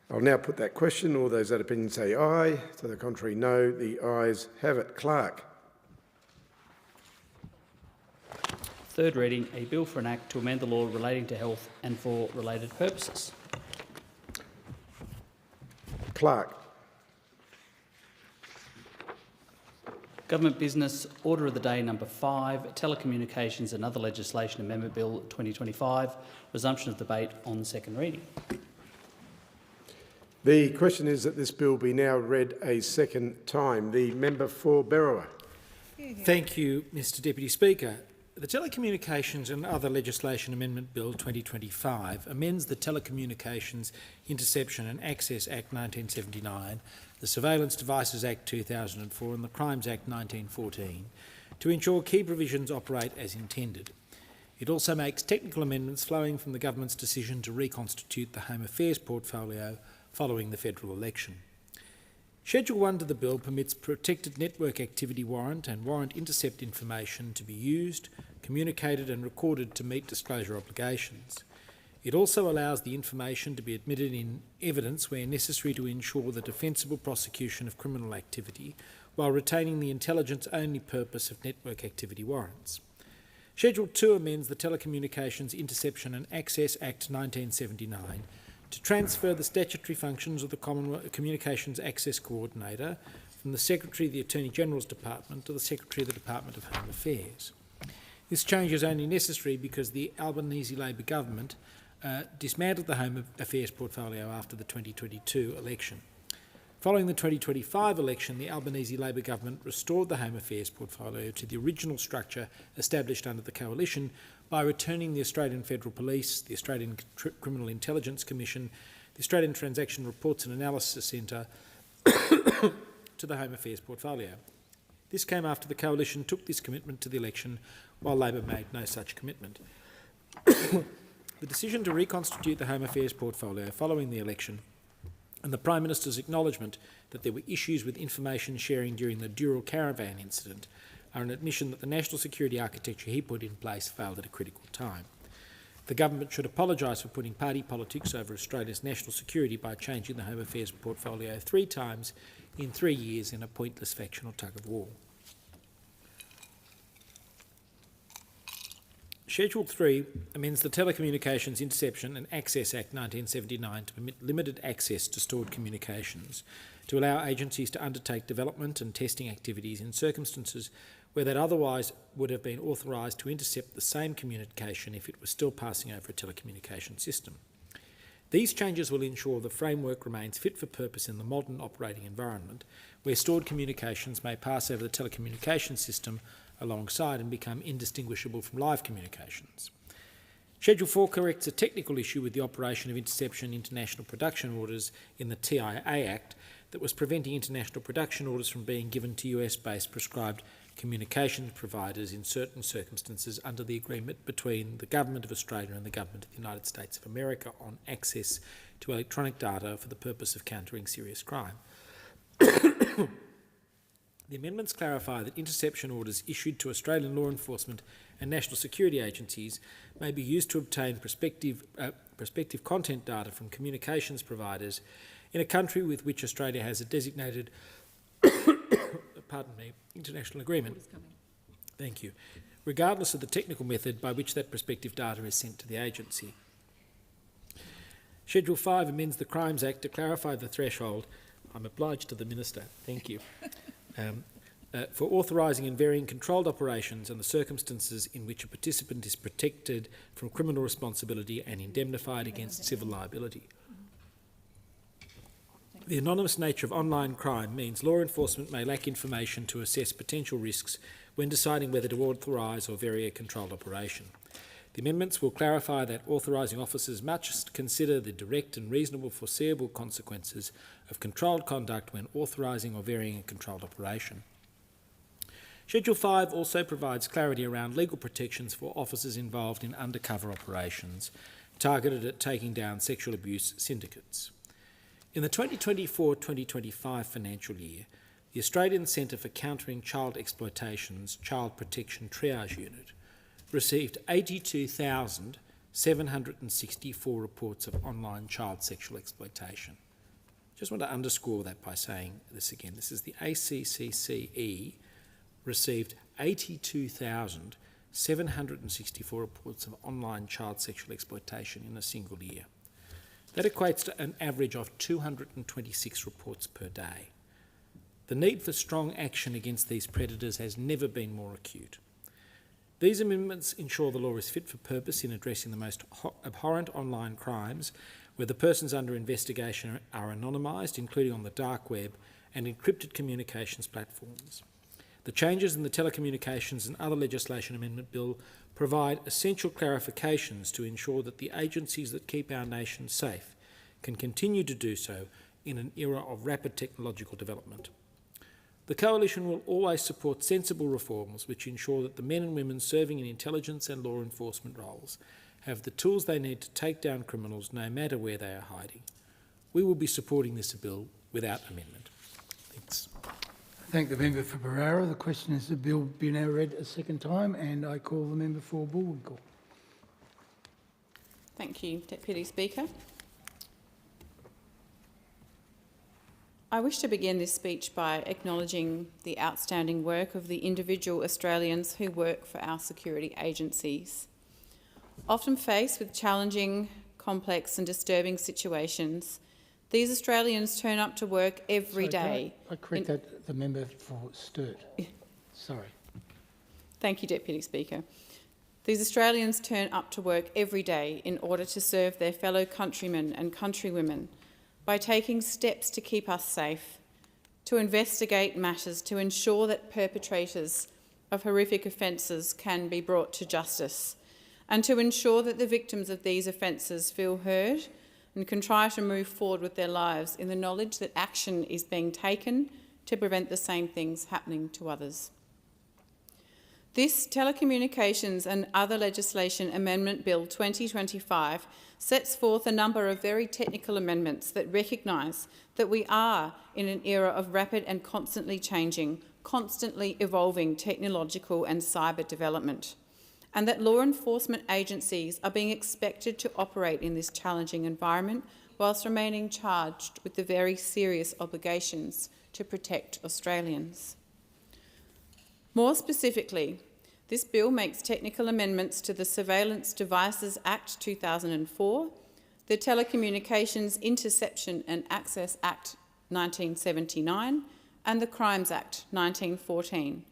I'll now put that question. All those that opinion say aye. To the contrary, no. The ayes have it. Clerk. Third reading, a bill for an act to amend the law relating to health and for related purposes. Clerk. Government Business Order of the Day number 5, Telecommunications and Other Legislation Amendment Bill 2025, resumption of debate on second reading. The question is that this bill be now read a second time. The member for Berrowa. Thank you, Mr Deputy Speaker. The Telecommunications and Other Legislation Amendment Bill 2025 amends the Telecommunications Interception and Access Act 1979, the Surveillance Devices Act 2004 and the Crimes Act 1914 to ensure key provisions operate as intended. It also makes technical amendments flowing from the government's decision to reconstitute the Home Affairs portfolio following the federal election. Schedule 1 to the bill permits protected network activity warrant and warrant intercept information to be used, communicated and recorded to meet disclosure obligations. It also allows the information to be admitted in evidence where necessary to ensure the defensible prosecution of criminal activity while retaining the intelligence-only purpose of network activity warrants. Schedule 2 amends the Telecommunications Interception and Access Act 1979 to transfer the statutory functions of the Commonwealth Communications Access Coordinator from the Secretary of the Attorney-General's Department to the Secretary of the Department of Home Affairs. This change is only necessary because the Albanese Labor government dismantled the Home Affairs portfolio after the 2022 election. Following the 2025 election, the Albanese Labor government restored the Home Affairs portfolio to the original structure established under the coalition by returning the Australian Federal Police, the Australian Criminal Intelligence Commission, the Australian Transaction Reports and Analysis Centre to the Home Affairs portfolio. This came after the coalition took this commitment to the election, while Labor made no such commitment. The decision to reconstitute the Home Affairs portfolio following the election and the Prime Minister's acknowledgement that there were issues with information sharing during the Dural Caravan incident are an admission that the national security architecture he put in place failed at a critical time. The government should apologise for putting party politics over Australia's national security by changing the Home Affairs portfolio 3 times in 3 years in a pointless factional tug-of-war. Schedule 3 amends the Telecommunications Interception and Access Act 1979 to permit limited access to stored communications, to allow agencies to undertake development and testing activities in circumstances where that otherwise would have been authorised to intercept the same communication if it was still passing over a telecommunication system. These changes will ensure the framework remains fit for purpose in the modern operating environment, where stored communications may pass over the telecommunication system alongside and become indistinguishable from live communications. Schedule 4 corrects a technical issue with the operation of interception international production orders in the TIA Act that was preventing international production orders from being given to US-based prescribed communications providers in certain circumstances under the agreement between the Government of Australia and the Government of the United States of America on access to electronic data for the purpose of countering serious crime. The amendments clarify that interception orders issued to Australian law enforcement and national security agencies may be used to obtain prospective content data from communications providers in a country with which Australia has a designated international agreement. Thank you. Regardless of the technical method by which that prospective data is sent to the agency. Schedule 5 amends the Crimes Act to clarify the threshold. I'm obliged to the Minister. Thank you. For authorising and varying controlled operations and the circumstances in which a participant is protected from criminal responsibility and indemnified against civil liability. The anonymous nature of online crime means law enforcement may lack information to assess potential risks when deciding whether to authorise or vary a controlled operation. The amendments will clarify that authorising officers must consider the direct and reasonable foreseeable consequences of controlled conduct when authorising or varying a controlled operation. Schedule 5 also provides clarity around legal protections for officers involved in undercover operations targeted at taking down sexual abuse syndicates. In the 2024-2025 financial year, the Australian Centre for Countering Child Exploitation's Child Protection Triage Unit received 82,764 reports of online child sexual exploitation. Just want to underscore that by saying this again. This is the ACCCE received 82,764 reports of online child sexual exploitation in a single year. That equates to an average of 226 reports per day. The need for strong action against these predators has never been more acute. These amendments ensure the law is fit for purpose in addressing the most abhorrent online crimes where the persons under investigation are anonymised, including on the dark web and encrypted communications platforms. The changes in the Telecommunications and Other Legislation Amendment Bill provide essential clarifications to ensure that the agencies that keep our nation safe can continue to do so in an era of rapid technological development. The Coalition will always support sensible reforms which ensure that the men and women serving in intelligence and law enforcement roles have the tools they need to take down criminals no matter where they are hiding. We will be supporting this bill without amendment. Thank the member for Barara. The question is the bill be now read a second time, and I call the member for Bullwinkle. Thank you, Deputy Speaker. I wish to begin this speech by acknowledging the outstanding work of the individual Australians who work for our security agencies. Often faced with challenging, complex and disturbing situations, these Australians turn up to work every day. I correct that, the member for Sturt. Sorry. Thank you, Deputy Speaker. These Australians turn up to work every day in order to serve their fellow countrymen and countrywomen by taking steps to keep us safe, to investigate matters to ensure that perpetrators of horrific offences can be brought to justice, and to ensure that the victims of these offences feel heard and can try to move forward with their lives in the knowledge that action is being taken to prevent the same things happening to others. This Telecommunications and Other Legislation Amendment Bill 2025 sets forth a number of very technical amendments that recognise that we are in an era of rapid and constantly changing, constantly evolving technological and cyber development, and that law enforcement agencies are being expected to operate in this challenging environment whilst remaining charged with the very serious obligations to protect Australians. More specifically, this bill makes technical amendments to the Surveillance Devices Act 2004, the Telecommunications Interception and Access Act 1979, and the Crimes Act 1914.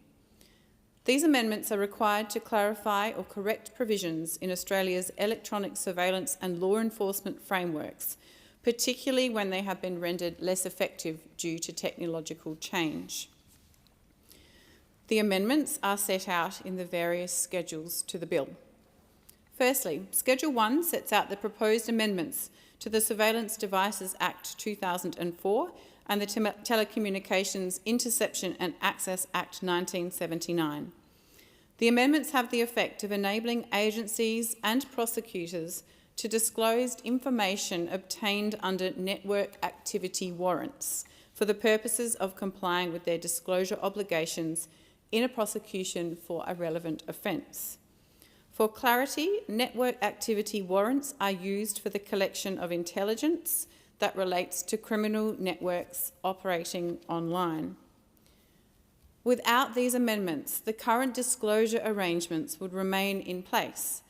These amendments are required to clarify or correct provisions in Australia's electronic surveillance and law enforcement frameworks, particularly when they have been rendered less effective due to technological change. The amendments are set out in the various schedules to the bill. Firstly, Schedule 1 sets out the proposed amendments to the Surveillance Devices Act 2004 and the Telecommunications Interception and Access Act 1979. The amendments have the effect of enabling agencies and prosecutors to disclose information obtained under network activity warrants for the purposes of complying with their disclosure obligations in a prosecution for a relevant offence. For clarity, network activity warrants are used for the collection of intelligence that relates to criminal networks operating online. Without these amendments, the current disclosure arrangements would remain in place.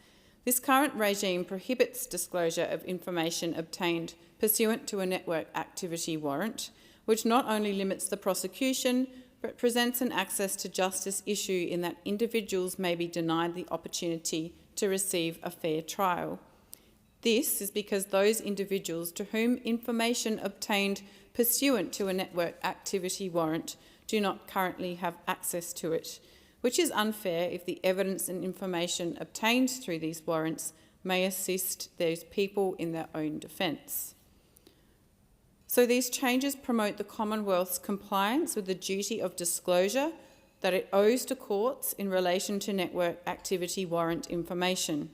This current regime prohibits disclosure of information obtained pursuant to a network activity warrant, which not only limits the prosecution, but presents an access to justice issue in that individuals may be denied the opportunity to receive a fair trial. This is because those individuals to whom information obtained pursuant to a network activity warrant do not currently have access to it, which is unfair if the evidence and information obtained through these warrants may assist those people in their own defence. So these changes promote the Commonwealth's compliance with the duty of disclosure that it owes to courts in relation to network activity warrant information.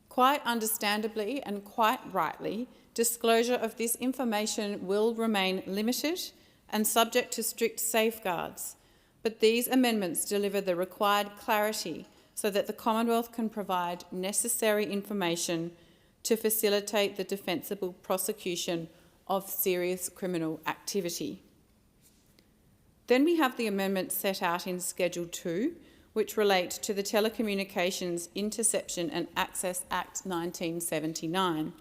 Quite understandably and quite rightly, disclosure of this information will remain limited and subject to strict safeguards, but these amendments deliver the required clarity so that the Commonwealth can provide necessary information to facilitate the defensible prosecution of serious criminal activity. Then we have the amendments set out in Schedule 2, which relate to the Telecommunications Interception and Access Act 1979.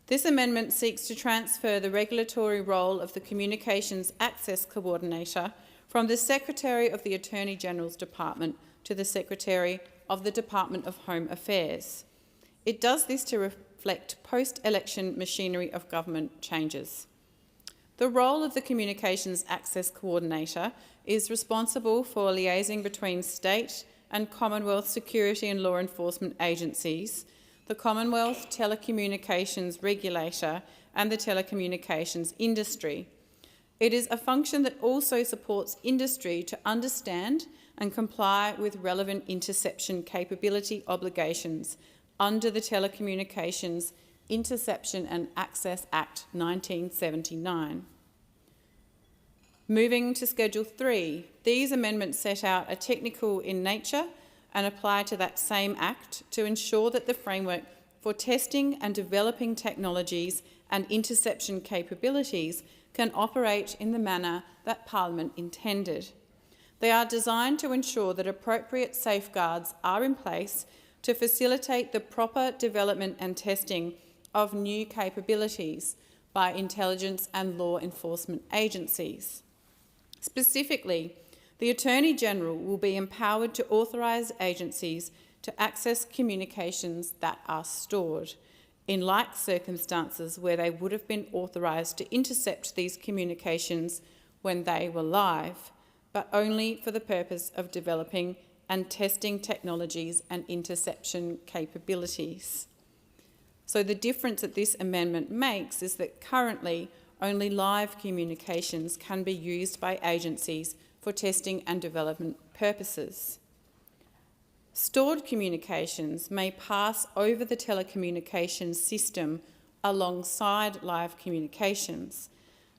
This amendment seeks to transfer the regulatory role of the Communications Access Coordinator from the Secretary of the Attorney-General's Department to the Secretary of the Department of Home Affairs. It does this to reflect post-election machinery of government changes. The role of the Communications Access Coordinator is responsible for liaising between state and Commonwealth security and law enforcement agencies, the Commonwealth Telecommunications Regulator and the telecommunications industry. It is a function that also supports industry to understand and comply with relevant interception capability obligations under the Telecommunications Interception and Access Act 1979. Moving to Schedule 3, these amendments set out are technical in nature and apply to that same Act to ensure that the framework for testing and developing technologies and interception capabilities can operate in the manner that Parliament intended. They are designed to ensure that appropriate safeguards are in place to facilitate the proper development and testing of new capabilities by intelligence and law enforcement agencies. Specifically, the Attorney-General will be empowered to authorise agencies to access communications that are stored, in like circumstances where they would have been authorised to intercept these communications when they were live, but only for the purpose of developing and testing technologies and interception capabilities. So the difference that this amendment makes is that currently only live communications can be used by agencies for testing and development purposes. Stored communications may pass over the telecommunications system alongside live communications,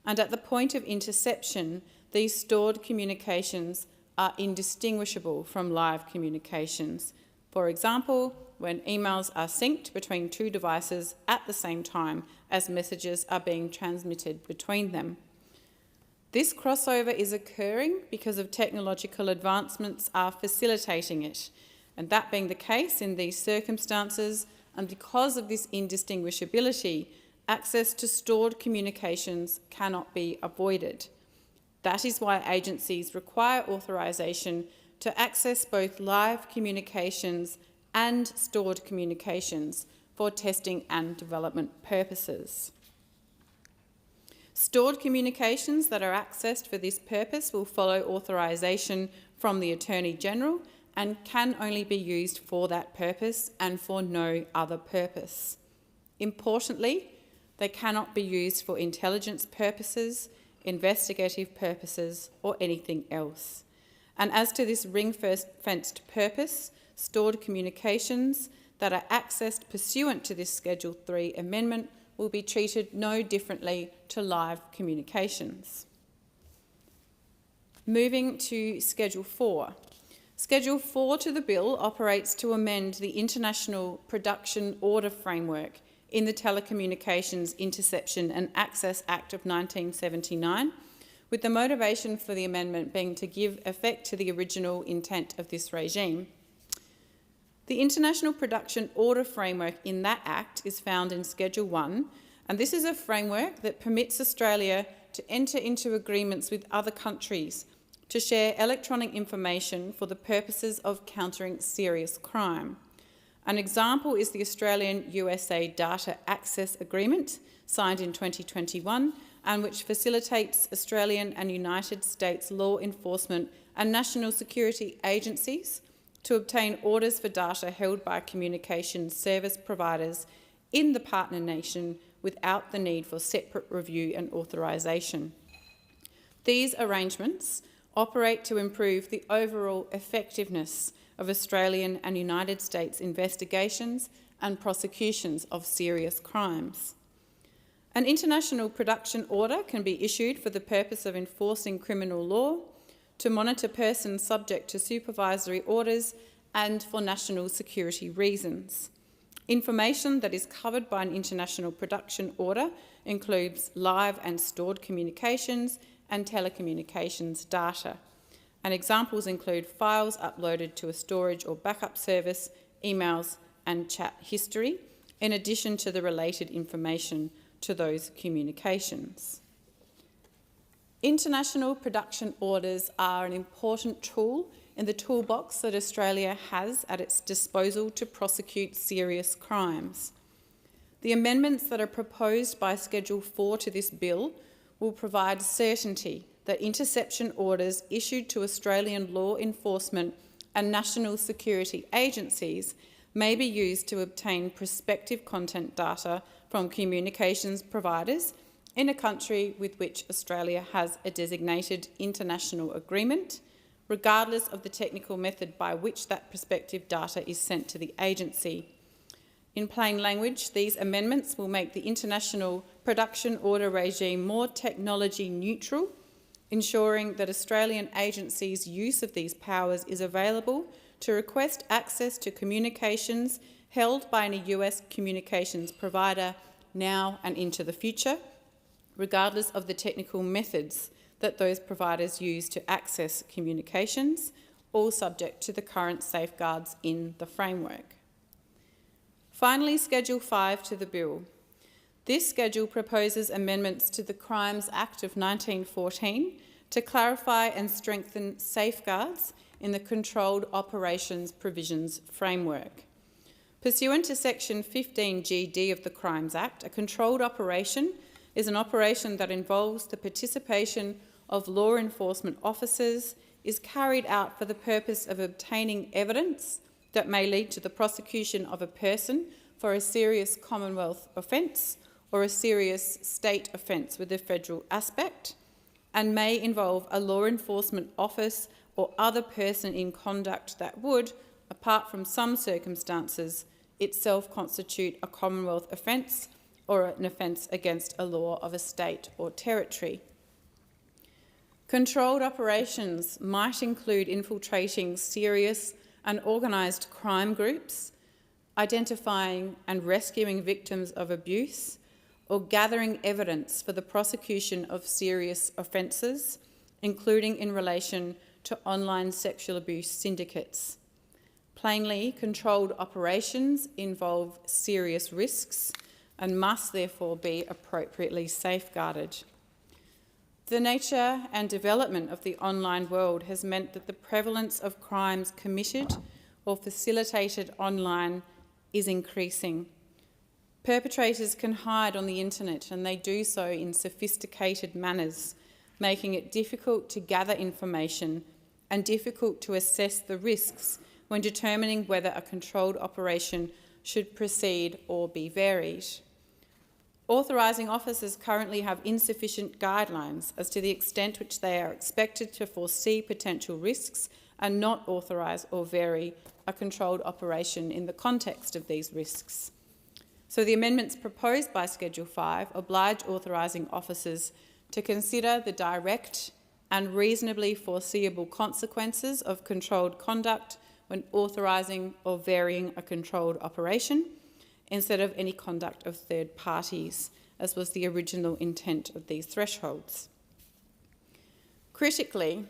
and at the point of interception, these stored communications are indistinguishable from live communications. For example, when emails are synced between two devices at the same time as messages are being transmitted between them. This crossover is occurring because of technological advancements are facilitating it, and that being the case in these circumstances, and because of this indistinguishability, access to stored communications cannot be avoided. That is why agencies require authorisation to access both live communications and stored communications for testing and development purposes. Stored communications that are accessed for this purpose will follow authorisation from the Attorney-General and can only be used for that purpose and for no other purpose. Importantly, they cannot be used for intelligence purposes, investigative purposes, or anything else. And as to this ring-fenced purpose, stored communications that are accessed pursuant to this Schedule 3 amendment will be treated no differently to live communications. Moving to Schedule 4. Schedule 4 to the bill operates to amend the International Production Order Framework in the Telecommunications Interception and Access Act of 1979, with the motivation for the amendment being to give effect to the original intent of this regime. The International Production Order Framework in that Act is found in Schedule 1, and this is a framework that permits Australia to enter into agreements with other countries to share electronic information for the purposes of countering serious crime. An example is the Australian-USA Data Access Agreement, signed in 2021, and which facilitates Australian and United States law enforcement and national security agencies to obtain orders for data held by communications service providers in the partner nation without the need for separate review and authorisation. These arrangements operate to improve the overall effectiveness of Australian and United States investigations and prosecutions of serious crimes. An international production order can be issued for the purpose of enforcing criminal law, to monitor persons subject to supervisory orders, and for national security reasons. Information that is covered by an international production order includes live and stored communications and telecommunications data. And examples include files uploaded to a storage or backup service, emails and chat history, in addition to the related information to those communications. International production orders are an important tool in the toolbox that Australia has at its disposal to prosecute serious crimes. The amendments that are proposed by Schedule 4 to this bill will provide certainty that interception orders issued to Australian law enforcement and national security agencies may be used to obtain prospective content data from communications providers in a country with which Australia has a designated international agreement, regardless of the technical method by which that prospective data is sent to the agency. In plain language, these amendments will make the international production order regime more technology neutral ensuring that Australian agencies' use of these powers is available to request access to communications held by a US communications provider now and into the future, regardless of the technical methods that those providers use to access communications, all subject to the current safeguards in the framework. Finally, Schedule 5 to the bill. This schedule proposes amendments to the Crimes Act of 1914 to clarify and strengthen safeguards in the Controlled Operations Provisions framework. Pursuant to Section 15GD of the Crimes Act, a controlled operation is an operation that involves the participation of law enforcement officers, is carried out for the purpose of obtaining evidence that may lead to the prosecution of a person for a serious Commonwealth offence or a serious state offence with a federal aspect, and may involve a law enforcement office or other person in conduct that would, apart from some circumstances, itself constitute a Commonwealth offence or an offence against a law of a state or territory. Controlled operations might include infiltrating serious and organised crime groups, identifying and rescuing victims of abuse, or gathering evidence for the prosecution of serious offences, including in relation to online sexual abuse syndicates. Plainly, controlled operations involve serious risks and must therefore be appropriately safeguarded. The nature and development of the online world has meant that the prevalence of crimes committed or facilitated online is increasing. Perpetrators can hide on the internet, and they do so in sophisticated manners, making it difficult to gather information and difficult to assess the risks when determining whether a controlled operation should proceed or be varied. Authorising officers currently have insufficient guidelines as to the extent which they are expected to foresee potential risks and not authorise or vary a controlled operation in the context of these risks. So the amendments proposed by Schedule 5 oblige authorising officers to consider the direct and reasonably foreseeable consequences of controlled conduct when authorising or varying a controlled operation, instead of any conduct of third parties, as was the original intent of these thresholds. Critically,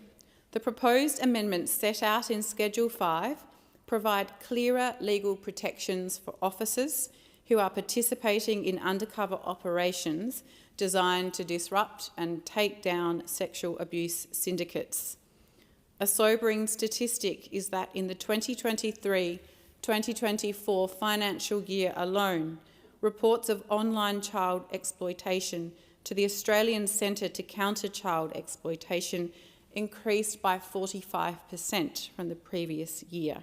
the proposed amendments set out in Schedule 5 provide clearer legal protections for officers who are participating in undercover operations designed to disrupt and take down sexual abuse syndicates. A sobering statistic is that in the 2023-2024 financial year alone, reports of online child exploitation to the Australian Centre to Counter Child Exploitation increased by 45% from the previous year.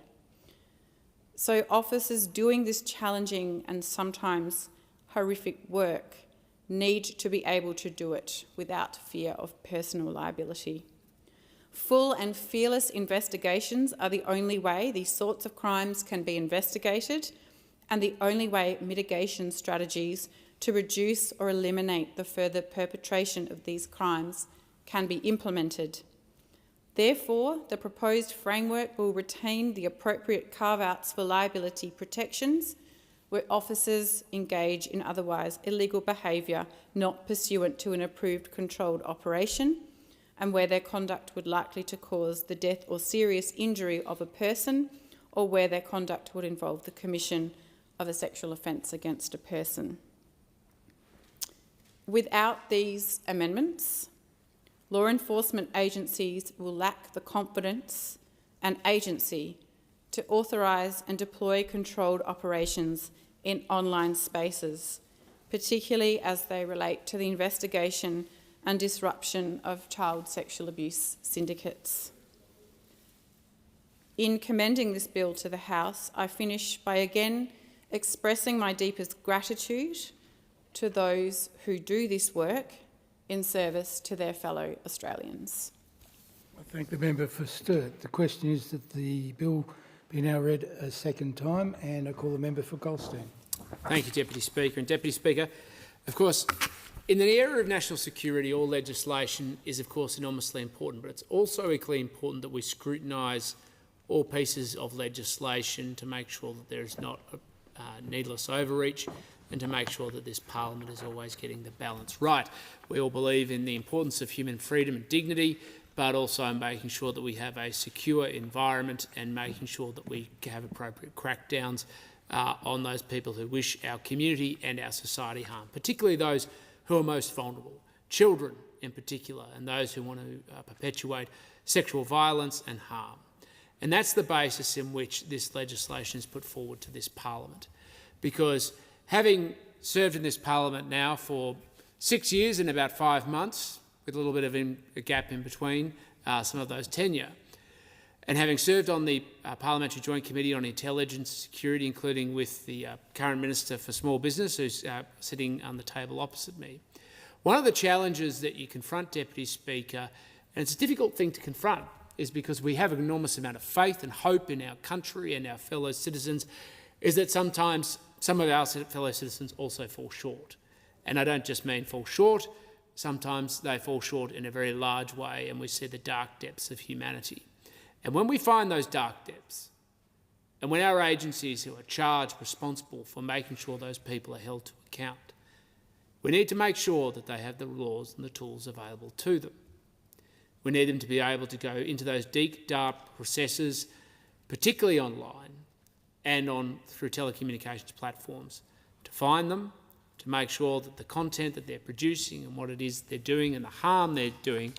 So officers doing this challenging and sometimes horrific work need to be able to do it without fear of personal liability. Full and fearless investigations are the only way these sorts of crimes can be investigated, and the only way mitigation strategies to reduce or eliminate the further perpetration of these crimes can be implemented. Therefore, the proposed framework will retain the appropriate carve-outs for liability protections where officers engage in otherwise illegal behaviour not pursuant to an approved controlled operation, and where their conduct would likely to cause the death or serious injury of a person, or where their conduct would involve the commission of a sexual offence against a person. Without these amendments, law enforcement agencies will lack the confidence and agency to authorise and deploy controlled operations in online spaces, particularly as they relate to the investigation and disruption of child sexual abuse syndicates. In commending this bill to the House, I finish by again expressing my deepest gratitude to those who do this work in service to their fellow Australians. I thank the member for Sturt. The question is that the bill be now read a second time, and I call the member for Goldstein. Thank you, Deputy Speaker. And Deputy Speaker, of course, In the area of national security, all legislation is, of course, enormously important, but it's also equally important that we scrutinise all pieces of legislation to make sure that there is not needless overreach and to make sure that this parliament is always getting the balance right. We all believe in the importance of human freedom and dignity, but also making sure that we have a secure environment and making sure that we have appropriate crackdowns on those people who wish our community and our society harm, particularly those who are most vulnerable, children in particular, and those who want to perpetuate sexual violence and harm. And that's the basis in which this legislation is put forward to this parliament. Because having served in this parliament now for 6 years and about 5 months, with a little bit of a gap in between some of those tenure, and having served on the Parliamentary Joint Committee on Intelligence and Security, including with the current Minister for Small Business, who's sitting on the table opposite me, one of the challenges that you confront, Deputy Speaker, and it's a difficult thing to confront, is because we have an enormous amount of faith and hope in our country and our fellow citizens, is that sometimes some of our fellow citizens also fall short. And I don't just mean fall short, sometimes they fall short in a very large way, and we see the dark depths of humanity. And when we find those dark depths, and when our agencies who are charged, responsible for making sure those people are held to account, we need to make sure that they have the laws and the tools available to them. We need them to be able to go into those deep, dark recesses, particularly online and through telecommunications platforms, to find them, to make sure that the content that they're producing and what it is they're doing and the harm they're doing,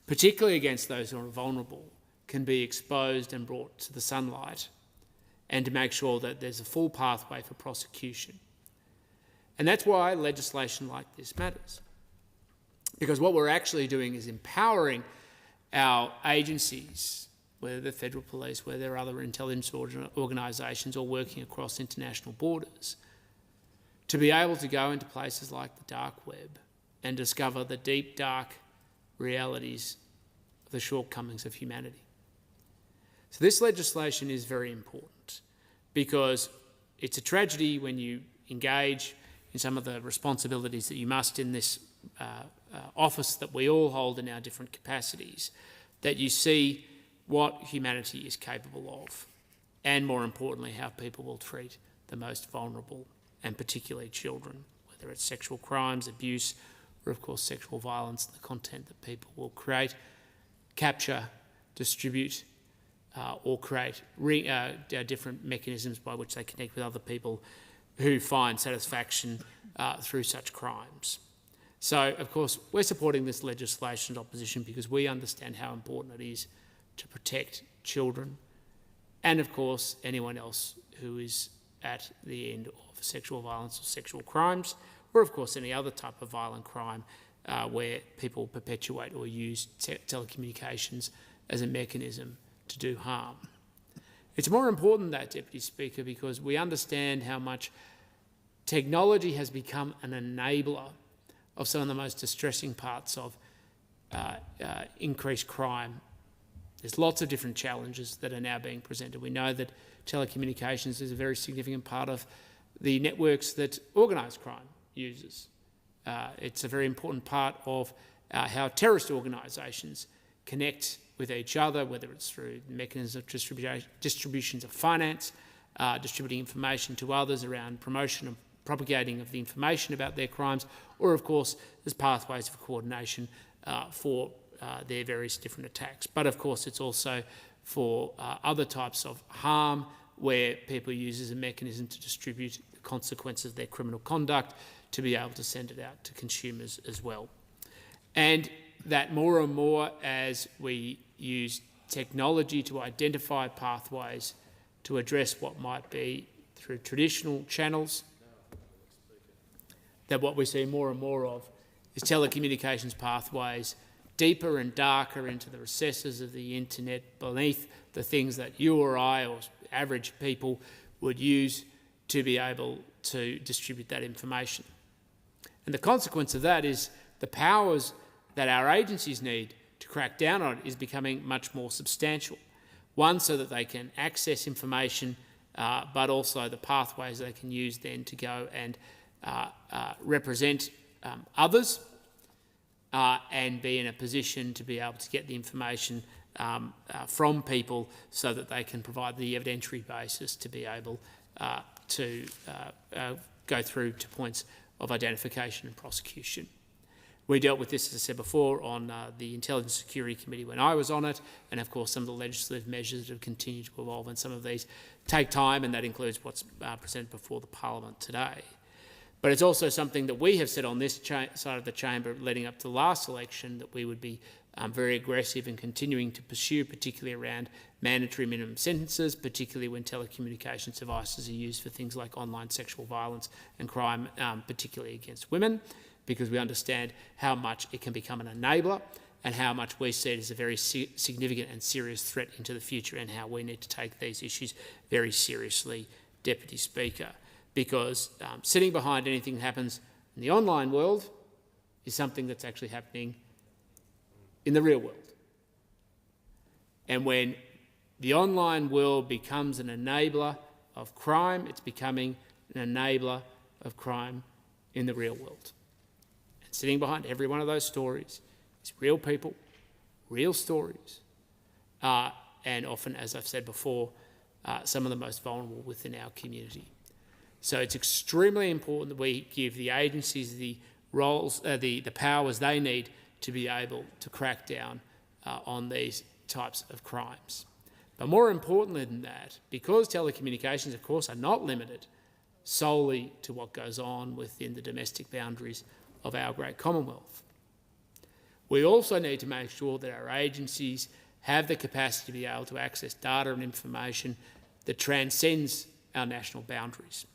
particularly against those who are vulnerable, can be exposed and brought to the sunlight, and to make sure that there's a full pathway for prosecution. And that's why legislation like this matters. Because what we're actually doing is empowering our agencies, whether they're federal police, whether they're other intelligence organisations or working across international borders, to be able to go into places like the dark web and discover the deep, dark realities of the shortcomings of humanity. So this legislation is very important because it's a tragedy when you engage in some of the responsibilities that you must in this office that we all hold in our different capacities, that you see what humanity is capable of, and more importantly, how people will treat the most vulnerable, and particularly children, whether it's sexual crimes, abuse, or of course sexual violence, the content that people will create, capture, distribute, or create different mechanisms by which they connect with other people who find satisfaction through such crimes. So, of course, we're supporting this legislation in opposition because we understand how important it is to protect children and, of course, anyone else who is at the end of sexual violence or sexual crimes, or, of course, any other type of violent crime where people perpetuate or use telecommunications as a mechanism to do harm. It's more important than that, Deputy Speaker, because we understand how much technology has become an enabler of some of the most distressing parts of increased crime. There's lots of different challenges that are now being presented. We know that telecommunications is a very significant part of the networks that organised crime uses. It's a very important part of how terrorist organisations connect with each other, whether it's through mechanisms of distributions of finance, distributing information to others around promotion and propagating of the information about their crimes, or of course there's pathways of coordination for their various different attacks. But of course it's also for other types of harm where people use as a mechanism to distribute the consequences of their criminal conduct to be able to send it out to consumers as well. And that more and more as we use technology to identify pathways to address what might be through traditional channels, that what we see more and more of is telecommunications pathways deeper and darker into the recesses of the internet, beneath the things that you or I or average people would use to be able to distribute that information. And the consequence of that is the powers that our agencies need to crack down on it is becoming much more substantial. One, so that they can access information, but also the pathways they can use then to go and represent others and be in a position to be able to get the information from people so that they can provide the evidentiary basis to be able to go through to points of identification and prosecution. We dealt with this, as I said before, on the Intelligence Security Committee when I was on it, and of course some of the legislative measures that have continued to evolve, and some of these take time, and that includes what's presented before the Parliament today. But it's also something that we have said on this side of the chamber leading up to the last election that we would be very aggressive in continuing to pursue, particularly around mandatory minimum sentences, particularly when telecommunications devices are used for things like online sexual violence and crime, particularly against women, because we understand how much it can become an enabler and how much we see it as a very significant and serious threat into the future, and how we need to take these issues very seriously, Deputy Speaker, because sitting behind anything that happens in the online world is something that's actually happening in the real world. And when the online world becomes an enabler of crime, it's becoming an enabler of crime in the real world. And sitting behind every one of those stories is real people, real stories, and often, as I've said before, some of the most vulnerable within our community. So it's extremely important that we give the agencies the roles, the powers they need to be able to crack down on these types of crimes. But more importantly than that, because telecommunications, of course, are not limited solely to what goes on within the domestic boundaries of our great Commonwealth, we also need to make sure that our agencies have the capacity to be able to access data and information that transcends our national boundaries.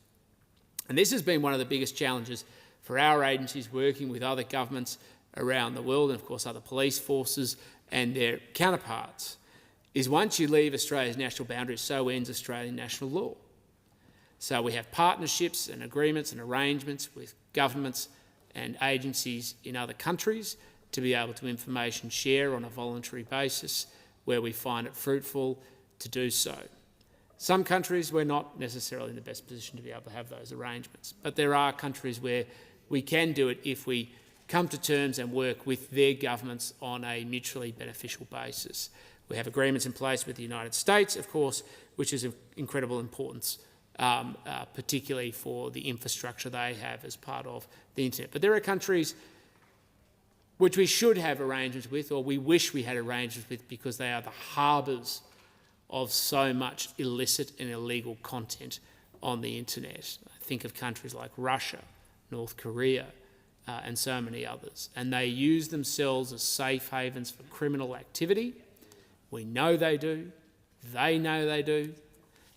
And this has been one of the biggest challenges for our agencies working with other governments around the world, and of course other police forces and their counterparts, is once you leave Australia's national boundaries, so ends Australian national law. So we have partnerships and agreements and arrangements with governments and agencies in other countries to be able to information share on a voluntary basis where we find it fruitful to do so. Some countries we're not necessarily in the best position to be able to have those arrangements, but there are countries where we can do it if we come to terms and work with their governments on a mutually beneficial basis. We have agreements in place with the United States, of course, which is of incredible importance, particularly for the infrastructure they have as part of the internet. But there are countries which we should have arrangements with, or we wish we had arrangements with, because they are the harbours of so much illicit and illegal content on the internet. I think of countries like Russia, North Korea, and so many others. And they use themselves as safe havens for criminal activity. We know they do, they know they do,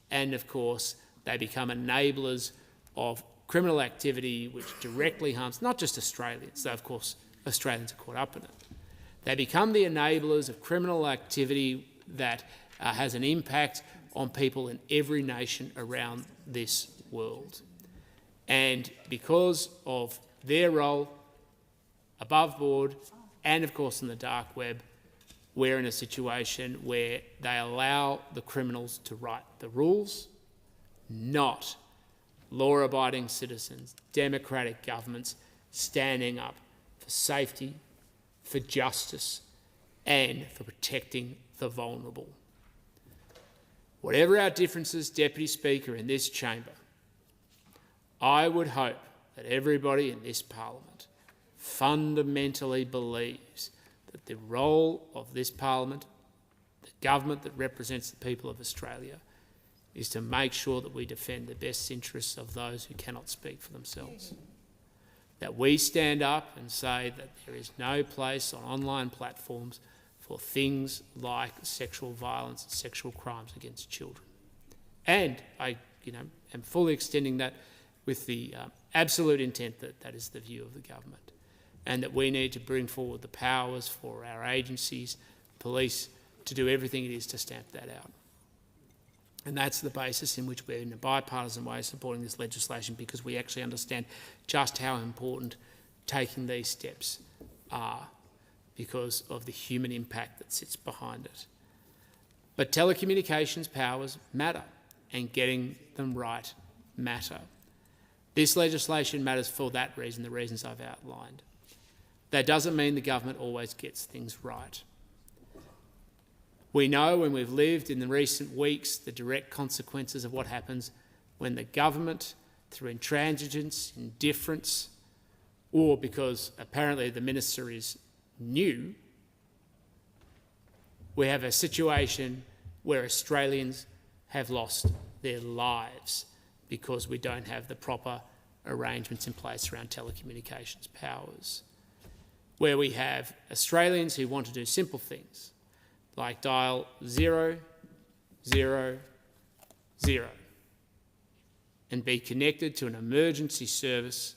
and of course they become enablers of criminal activity which directly harms not just Australians, though of course Australians are caught up in it. They become the enablers of criminal activity that has an impact on people in every nation around this world. And because of their role above board and of course in the dark web, we're in a situation where they allow the criminals to write the rules, not law-abiding citizens, democratic governments standing up for safety, for justice, and for protecting the vulnerable. Whatever our differences, Deputy Speaker, in this chamber, I would hope that everybody in this Parliament fundamentally believes that the role of this Parliament, the government that represents the people of Australia, is to make sure that we defend the best interests of those who cannot speak for themselves. That we stand up and say that there is no place on online platforms for things like sexual violence and sexual crimes against children. And I am fully extending that with the absolute intent that that is the view of the government, and that we need to bring forward the powers for our agencies, police, to do everything it is to stamp that out. And that's the basis in which we're in a bipartisan way supporting this legislation, because we actually understand just how important taking these steps are because of the human impact that sits behind it. But telecommunications powers matter, and getting them right matter. This legislation matters for that reason, the reasons I've outlined. That doesn't mean the government always gets things right. We know, and we've lived in the recent weeks, the direct consequences of what happens when the government, through intransigence, indifference, or because apparently the minister is new, we have a situation where Australians have lost their lives because we don't have the proper arrangements in place around telecommunications powers, where we have Australians who want to do simple things like dial 000 and be connected to an emergency service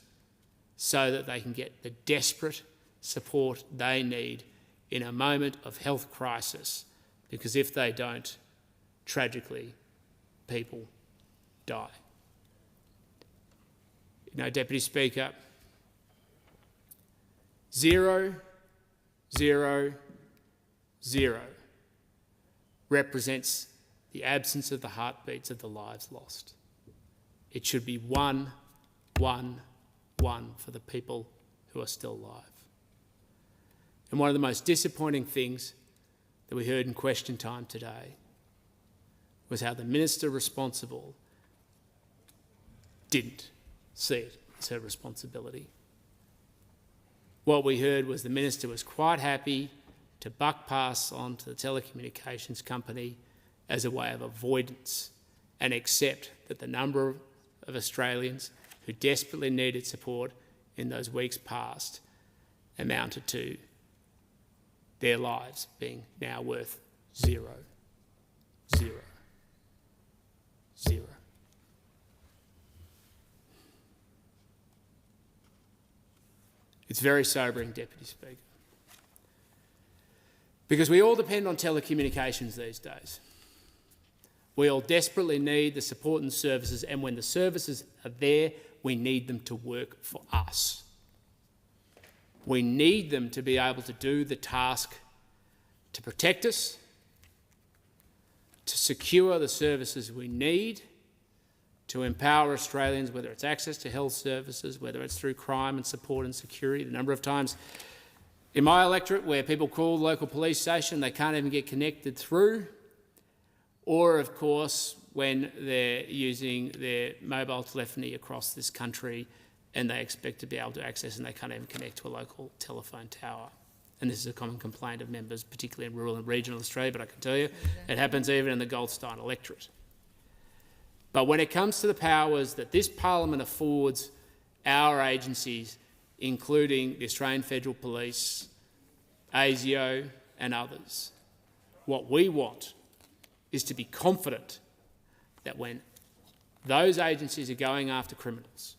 so that they can get the desperate support they need in a moment of health crisis, because if they don't, tragically, people die. You know, Deputy Speaker, 000 represents the absence of the heartbeats of the lives lost. It should be 111 for the people who are still alive. And one of the most disappointing things that we heard in question time today was how the minister responsible didn't see it as her responsibility. What we heard was the minister was quite happy to buck pass on to the telecommunications company as a way of avoidance and accept that the number of Australians who desperately needed support in those weeks past amounted to their lives being now worth 0. It's very sobering, Deputy Speaker, because we all depend on telecommunications these days. We all desperately need the support and services, and when the services are there, we need them to work for us. We need them to be able to do the task to protect us, to secure the services we need, to empower Australians, whether it's access to health services, whether it's through crime and support and security. The number of times in my electorate where people call the local police station, they can't even get connected through, or of course when they're using their mobile telephony across this country and they expect to be able to access and they can't even connect to a local telephone tower. And this is a common complaint of members, particularly in rural and regional Australia, but I can tell you it happens even in the Goldstein electorate. But when it comes to the powers that this parliament affords our agencies, including the Australian Federal Police, ASIO and others, what we want is to be confident that when those agencies are going after criminals,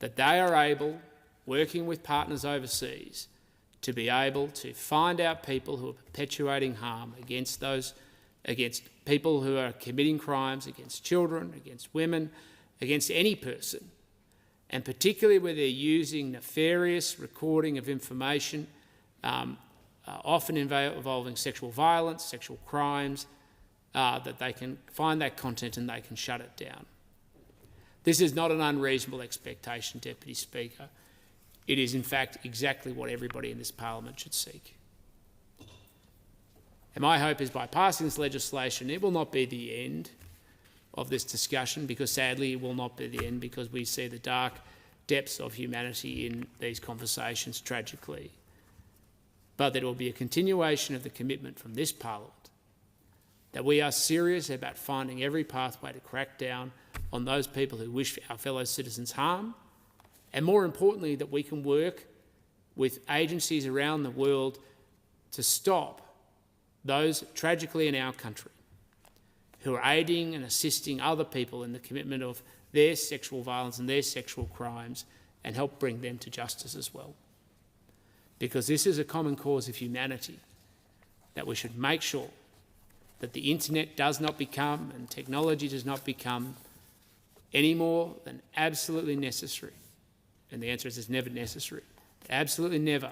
that they are able, working with partners overseas, to be able to find out people who are perpetuating harm against people who are committing crimes against children, against women, against any person, and particularly where they're using nefarious recording of information, often involving sexual violence, sexual crimes, that they can find that content and they can shut it down. This is not an unreasonable expectation, Deputy Speaker. It is, in fact, exactly what everybody in this parliament should seek. And my hope is by passing this legislation, it will not be the end of this discussion, because sadly it will not be the end, because we see the dark depths of humanity in these conversations, tragically. But that it will be a continuation of the commitment from this parliament that we are serious about finding every pathway to crack down on those people who wish our fellow citizens harm, and more importantly, that we can work with agencies around the world to stop those, tragically in our country, who are aiding and assisting other people in the commitment of their sexual violence and their sexual crimes, and help bring them to justice as well. Because this is a common cause of humanity, that we should make sure that the internet does not become, and technology does not become, any more than absolutely necessary. And the answer is it's never necessary. Absolutely never.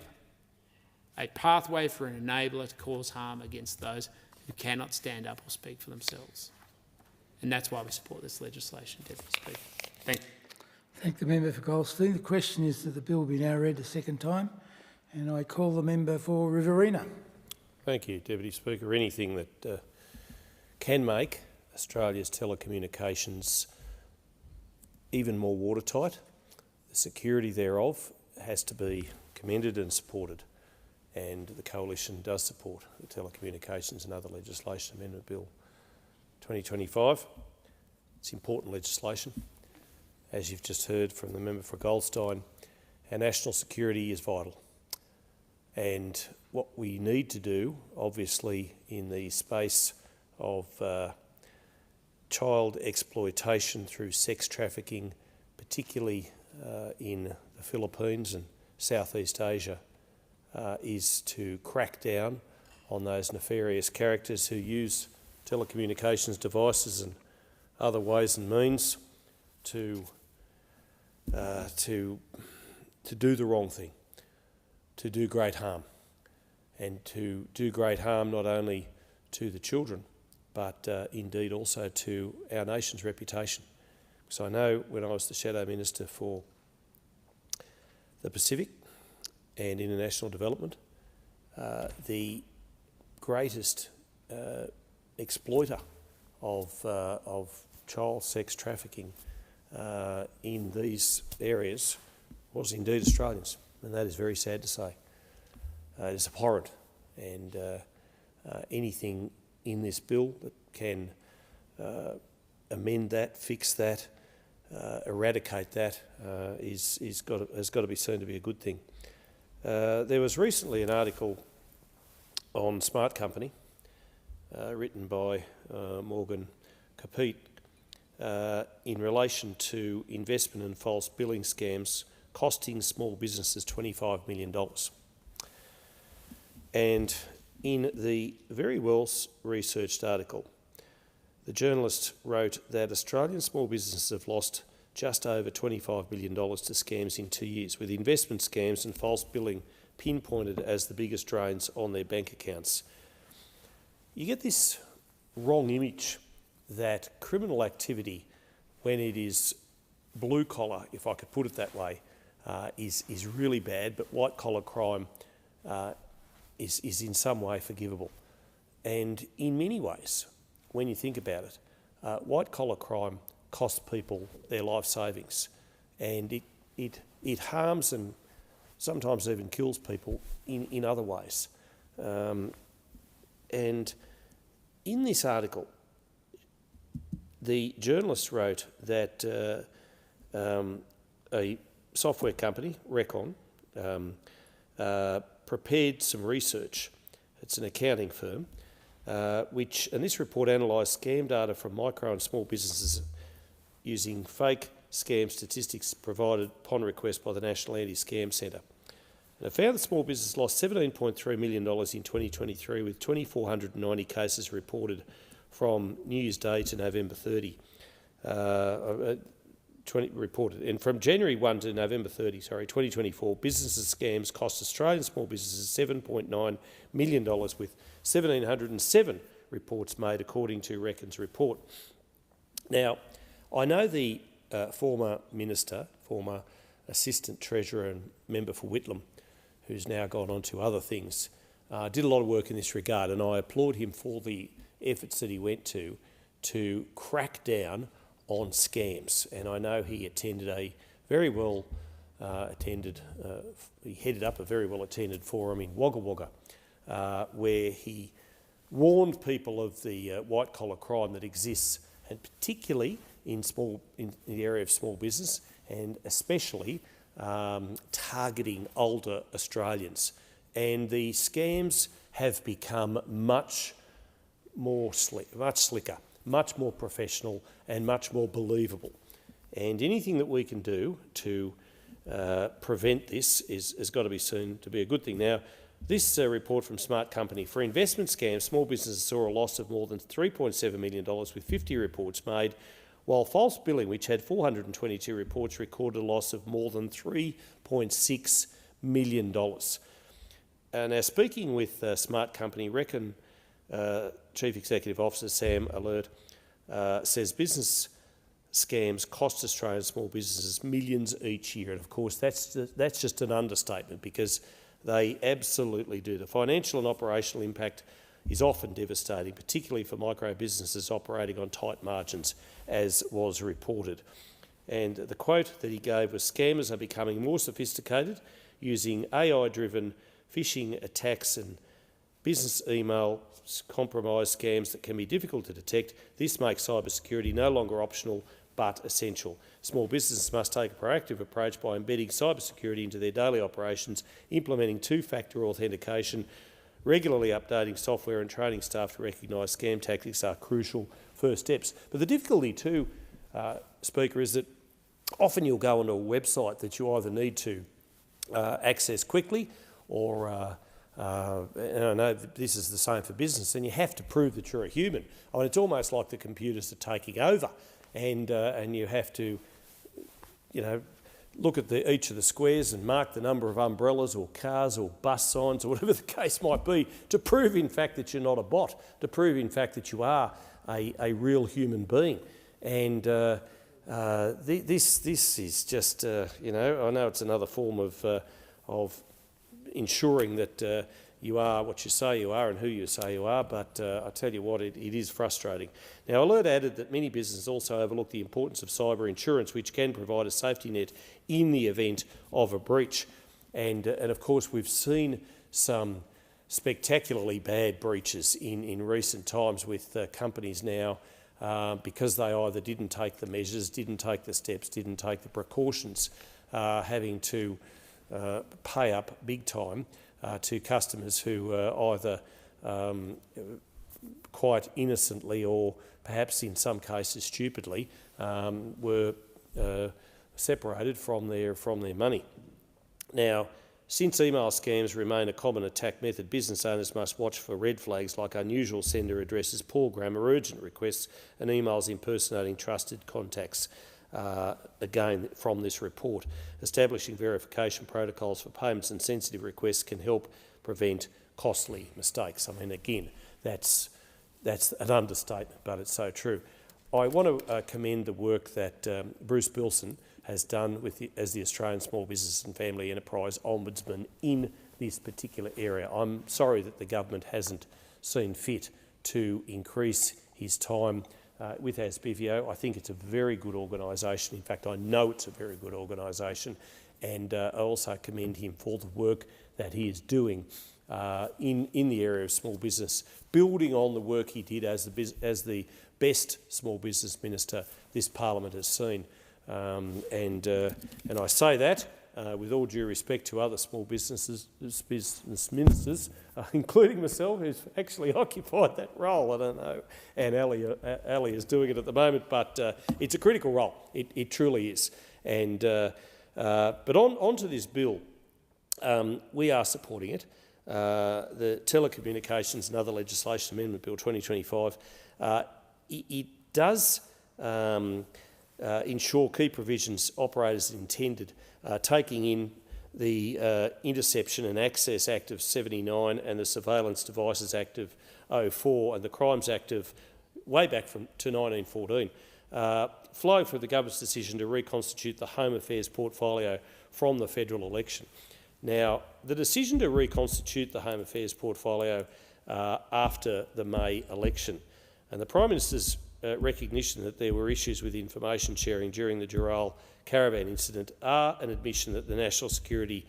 A pathway for an enabler to cause harm against those who cannot stand up or speak for themselves. And that's why we support this legislation, Deputy Speaker. Thank you. Thank the member for Goldstein. The question is that the bill be now read a second time, and I call the member for Riverina. Thank you, Deputy Speaker. Anything that can make Australia's telecommunications even more watertight, the security thereof has to be commended and supported, and the Coalition does support the Telecommunications and Other Legislation Amendment Bill 2025. It's important legislation. As you've just heard from the member for Goldstein, our national security is vital. And what we need to do, obviously, in the space of child exploitation through sex trafficking, particularly in the Philippines and Southeast Asia, is to crack down on those nefarious characters who use telecommunications devices and other ways and means to do the wrong thing, to do great harm, and to do great harm not only to the children, but indeed also to our nation's reputation. So I know when I was the Shadow Minister for the Pacific and International Development, the greatest exploiter of child sex trafficking in these areas was indeed Australians, and that is very sad to say. It is abhorrent, and anything in this bill that can amend that, fix that, eradicate that has got to be seen to be a good thing. There was recently an article on Smart Company written by Morgan Capite in relation to investment and false billing scams costing small businesses $25 million. And in the very well researched article, the journalist wrote that Australian small businesses have lost just over $25 million to scams in 2 years, with investment scams and false billing pinpointed as the biggest drains on their bank accounts. You get this wrong image that criminal activity, when it is blue collar, if I could put it that way, is really bad, but white collar crime is in some way forgivable. And in many ways, when you think about it, white collar crime costs people their life savings, and it harms and sometimes even kills people in other ways. And in this article, the journalist wrote that a software company, Recon, prepared some research. It's an accounting firm, and this report analysed scam data from micro and small businesses using fake scam statistics provided upon request by the National Anti-Scam Centre. And it found that small businesses lost $17.3 million in 2023, with 2,490 cases reported from New Year's Day to November 30. Reported. And from January 1 to November 30, 2024, businesses scams cost Australian small businesses $7.9 million, with 1,707 reports made, according to Recon's report. Now, I know the former Minister, former Assistant Treasurer and member for Whitlam, who's now gone on to other things, did a lot of work in this regard, and I applaud him for the efforts that he went to crack down on scams. And I know he attended a very well he headed up a very well attended forum in Wagga Wagga, where he warned people of the white collar crime that exists, and particularly in the area of small business, and especially targeting older Australians. And the scams have become much slicker, much more professional, and much more believable. And anything that we can do to prevent this has got to be seen to be a good thing. Now, this report from Smart Company, for investment scams, small businesses saw a loss of more than $3.7 million, with 50 reports made, while false billing, which had 422 reports, recorded a loss of more than $3.6 million. Now, speaking with Smart Company, Recon Chief Executive Officer Sam Alert says business scams cost Australian small businesses millions each year. And of course, that's just an understatement, because they absolutely do. The financial and operational impact is often devastating, particularly for micro businesses operating on tight margins, as was reported. And the quote that he gave was, "Scammers are becoming more sophisticated, using AI-driven phishing attacks and business email compromise scams that can be difficult to detect. This makes cybersecurity no longer optional but essential. Small businesses must take a proactive approach by embedding cybersecurity into their daily operations, implementing two-factor authentication, regularly updating software and training staff to recognise scam tactics are crucial first steps." But the difficulty too, Speaker, is that often you'll go onto a website that you either need to access quickly or, and I know that this is the same for business, and you have to prove that you're a human. I mean, it's almost like the computers are taking over, and you have to, look at each of the squares and mark the number of umbrellas or cars or bus signs or whatever the case might be, to prove in fact that you're not a bot, to prove in fact that you are a real human being. And this is just, I know it's another form of ensuring that you are what you say you are and who you say you are, but I tell you what, it is frustrating. Now, Alert added that many businesses also overlook the importance of cyber insurance, which can provide a safety net in the event of a breach. And of course, we've seen some spectacularly bad breaches in recent times with companies now, because they either didn't take the measures, didn't take the steps, didn't take the precautions, having to pay up big time to customers who either quite innocently or perhaps in some cases stupidly were separated from their money. Now, since email scams remain a common attack method, business owners must watch for red flags like unusual sender addresses, poor grammar, urgent requests and emails impersonating trusted contacts. Again, from this report, establishing verification protocols for payments and sensitive requests can help prevent costly mistakes. I mean, again, that's an understatement, but it's so true. I want to commend the work that Bruce Bilson has done as the Australian Small Business and Family Enterprise Ombudsman in this particular area. I'm sorry that the government hasn't seen fit to increase his time with Asbivio. I think it's a very good organisation. In fact, I know it's a very good organisation, and I also commend him for the work that he is doing in the area of small business, building on the work he did as the best small business minister this parliament has seen. And I say that with all due respect to other small business ministers, including myself, who's actually occupied that role. I don't know, and Ali is doing it at the moment, but it's a critical role. It truly is. And but on to this bill, we are supporting it. The Telecommunications and Other Legislation Amendment Bill 2025. It does ensure key provisions operate as intended, taking in the Interception and Access Act of 79 and the Surveillance Devices Act of 04 and the Crimes Act of way back to 1914, flowing from the government's decision to reconstitute the Home Affairs portfolio from the federal election. Now, the decision to reconstitute the Home Affairs portfolio after the May election and the Prime Minister's recognition that there were issues with information sharing during the Dural caravan incident are an admission that the national security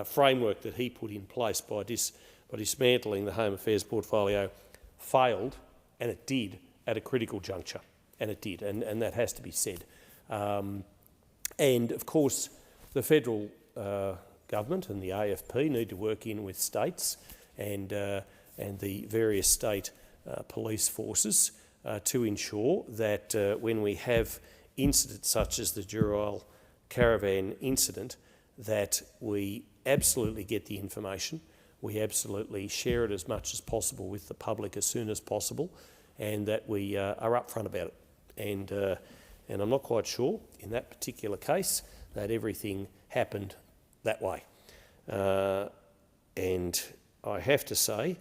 framework that he put in place by dismantling the Home Affairs portfolio failed, and it did at a critical juncture, and it did, and that has to be said. And of course, the federal government and the AFP need to work in with states and the various state police forces to ensure that when we have incidents such as the Dural caravan incident, that we absolutely get the information, we absolutely share it as much as possible with the public as soon as possible, and that we are upfront about it. And I'm not quite sure in that particular case that everything happened that way. And I have to say,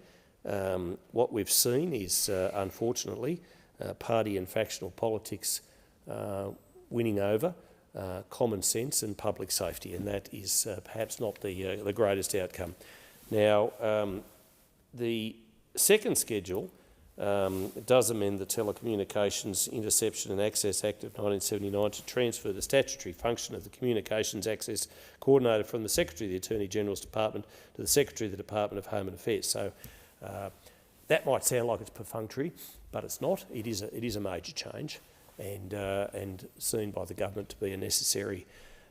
what we've seen is, unfortunately, party and factional politics winning over common sense and public safety, and that is perhaps not the greatest outcome. Now, the second schedule does amend the Telecommunications Interception and Access Act of 1979 to transfer the statutory function of the Communications Access Coordinator from the Secretary of the Attorney General's Department to the Secretary of the Department of Home and Affairs. So that might sound like it's perfunctory, but it's not. It is a major change, and seen by the government to be a necessary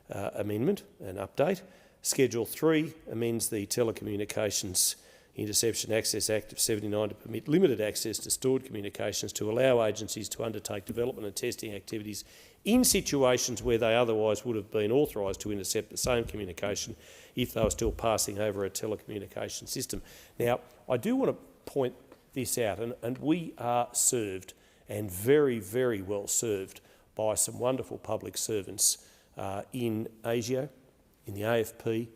amendment and update. Schedule 3 amends the Telecommunications Interception Access Act of 79 to permit limited access to stored communications to allow agencies to undertake development and testing activities in situations where they otherwise would have been authorised to intercept the same communication if they were still passing over a telecommunication system. Now, I do want to point this out, and we are served, and very, very well served, by some wonderful public servants in ASIO, in the AFP,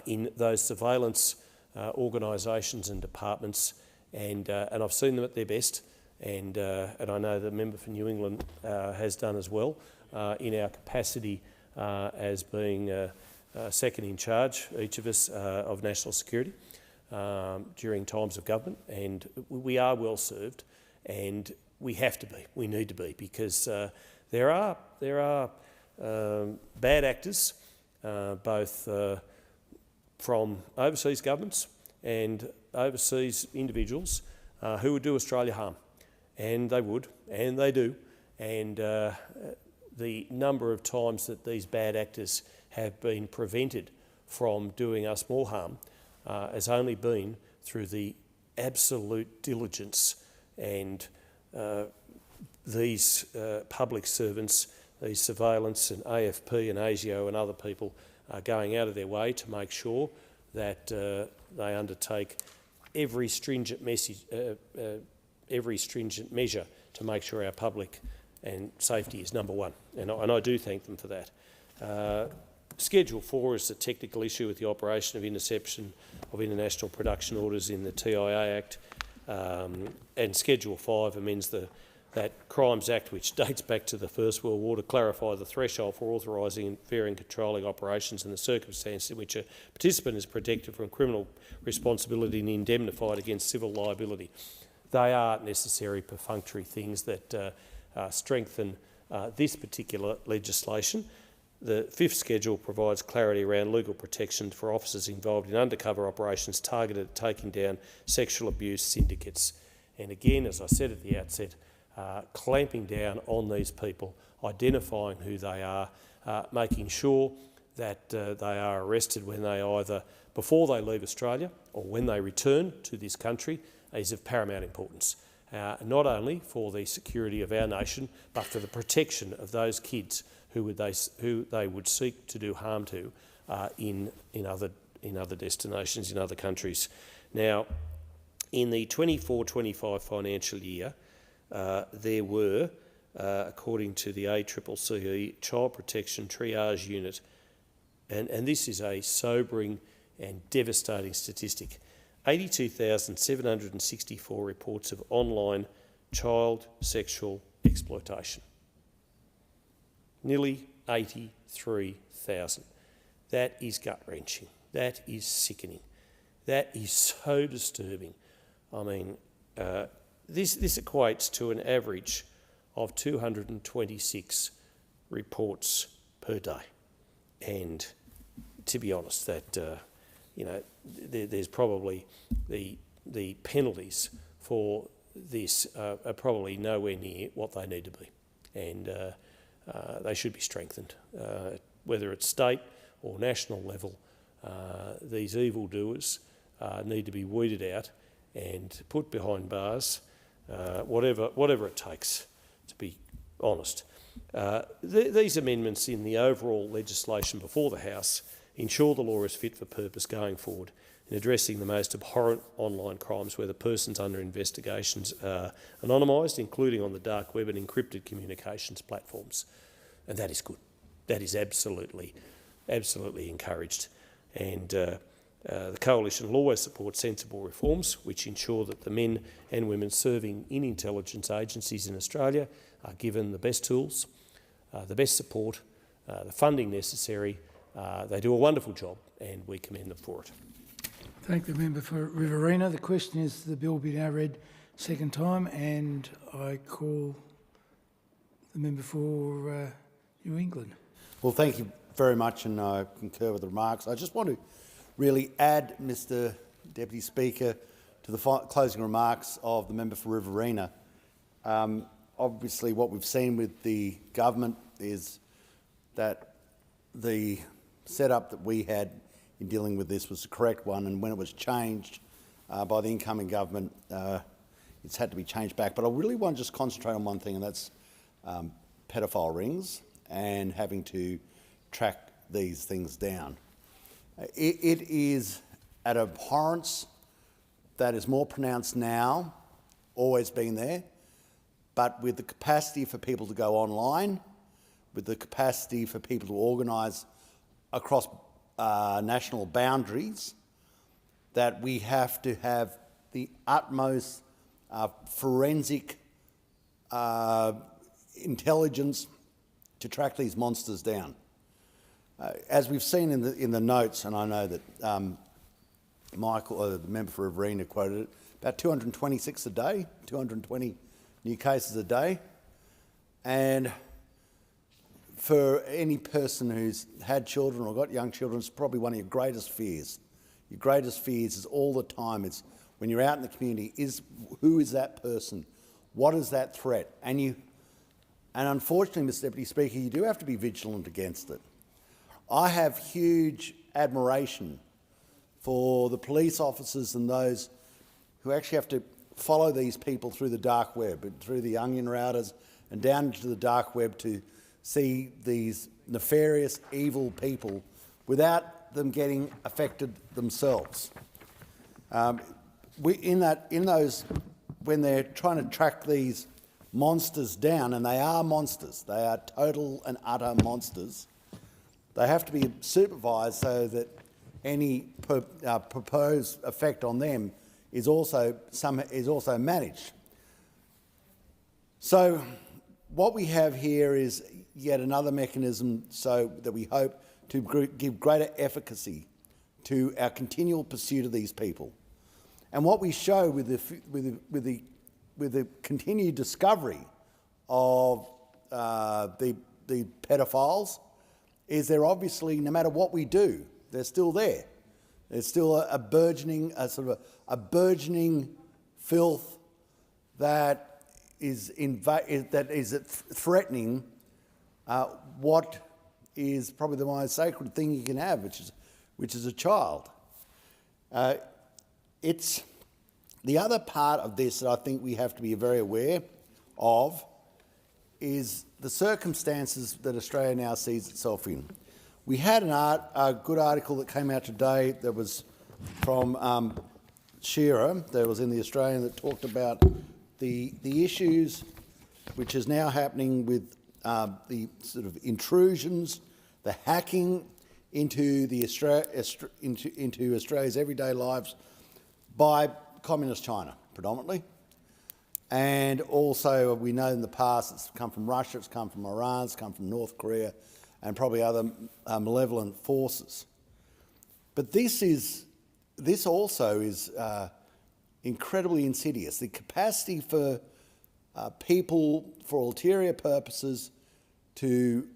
in those surveillance organisations and departments, and I've seen them at their best, and I know the member for New England has done as well in our capacity as being second in charge, each of us, of national security during times of government, and we are well served, and we have to be, we need to be, because there are bad actors, both from overseas governments and overseas individuals who would do Australia harm. And they would, and they do. And the number of times that these bad actors have been prevented from doing us more harm has only been through the absolute diligence and these public servants, these surveillance and AFP and ASIO and other people are going out of their way to make sure that they undertake every stringent measure to make sure our public and safety is number one, and I do thank them for that. Schedule 4 is a technical issue with the operation of interception of international production orders in the TIA Act, and Schedule 5 amends that Crimes Act, which dates back to the First World War, to clarify the threshold for authorising fair and controlling operations and the circumstance in which a participant is protected from criminal responsibility and indemnified against civil liability. They are necessary perfunctory things that strengthen this particular legislation. The 5th schedule provides clarity around legal protection for officers involved in undercover operations targeted at taking down sexual abuse syndicates. And again, as I said at the outset, clamping down on these people, identifying who they are, making sure that they are arrested when they either before they leave Australia or when they return to this country is of paramount importance, not only for the security of our nation but for the protection of those kids who they would seek to do harm to in other destinations, in other countries. Now, in the 24-25 financial year, there were, according to the ACCCE Child Protection Triage Unit, and this is a sobering and devastating statistic, 82,764 reports of online child sexual exploitation. Nearly 83,000. That is gut-wrenching. That is sickening. That is so disturbing. I mean, this equates to an average of 226 reports per day. And to be honest, that there's probably the penalties for this are probably nowhere near what they need to be, and they should be strengthened, whether it's state or national level. These evildoers need to be weeded out and put behind bars, whatever it takes, to be honest. These amendments in the overall legislation before the House ensure the law is fit for purpose going forward in addressing the most abhorrent online crimes where the persons under investigations are anonymised, including on the dark web and encrypted communications platforms. And that is good. That is absolutely encouraged. And The Coalition will always support sensible reforms which ensure that the men and women serving in intelligence agencies in Australia are given the best tools, the best support, the funding necessary. They do a wonderful job and we commend them for it. Thank the member for Riverina. The question is the bill be now read second time, and I call the member for New England. Well, thank you very much, and I concur with the remarks. I just want to really add, Mr Deputy Speaker, to the closing remarks of the member for Riverina. Obviously, what we've seen with the government is that the setup that we had in dealing with this was the correct one, and when it was changed by the incoming government, it's had to be changed back. But I really want to just concentrate on one thing, and that's pedophile rings and having to track these things down. It is an abhorrence that is more pronounced now, always been there, but with the capacity for people to go online, with the capacity for people to organise across national boundaries, that we have to have the utmost forensic intelligence to track these monsters down. As we've seen in the notes, and I know that Michael, the member for Riverina, quoted it, about 226 a day, 220 new cases a day. And for any person who's had children or got young children, it's probably one of your greatest fears. Your greatest fears is all the time, it's when you're out in the community, who is that person? What is that threat? And unfortunately, Mr Deputy Speaker, you do have to be vigilant against it. I have huge admiration for the police officers and those who actually have to follow these people through the dark web, through the onion routers and down into the dark web to see these nefarious, evil people without them getting affected themselves. When they're trying to track these monsters down, and they are monsters, they are total and utter monsters, they have to be supervised so that any proposed effect on them is also managed. So what we have here is yet another mechanism so that we hope to give greater efficacy to our continual pursuit of these people. And what we show with the continued discovery of the pedophiles is they're obviously, no matter what we do, they're still there. There's still a burgeoning filth that is threatening what is probably the most sacred thing you can have, which is a child. It's the other part of this that I think we have to be very aware of is the circumstances that Australia now sees itself in. We had a good article that came out today that was from Shearer, that was in the Australian, that talked about the issues which is now happening with the sort of intrusions, the hacking into Australia's everyday lives by communist China, predominantly. And also, we know in the past it's come from Russia, it's come from Iran, it's come from North Korea, and probably other malevolent forces. But this also is incredibly insidious. The capacity for people, for ulterior purposes, to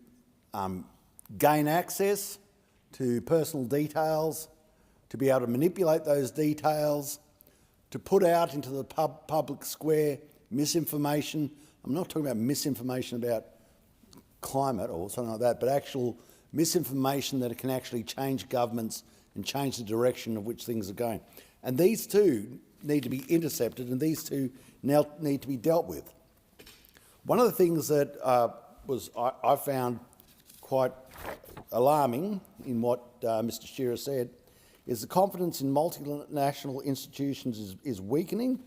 gain access to personal details, to be able to manipulate those details, to put out into the public square misinformation. I'm not talking about misinformation about climate or something like that, but actual misinformation that can actually change governments and change the direction of which things are going. And these two need to be intercepted, and these two now need to be dealt with. One of the things that I found quite alarming in what Mr Shearer said is the confidence in multinational institutions is weakening,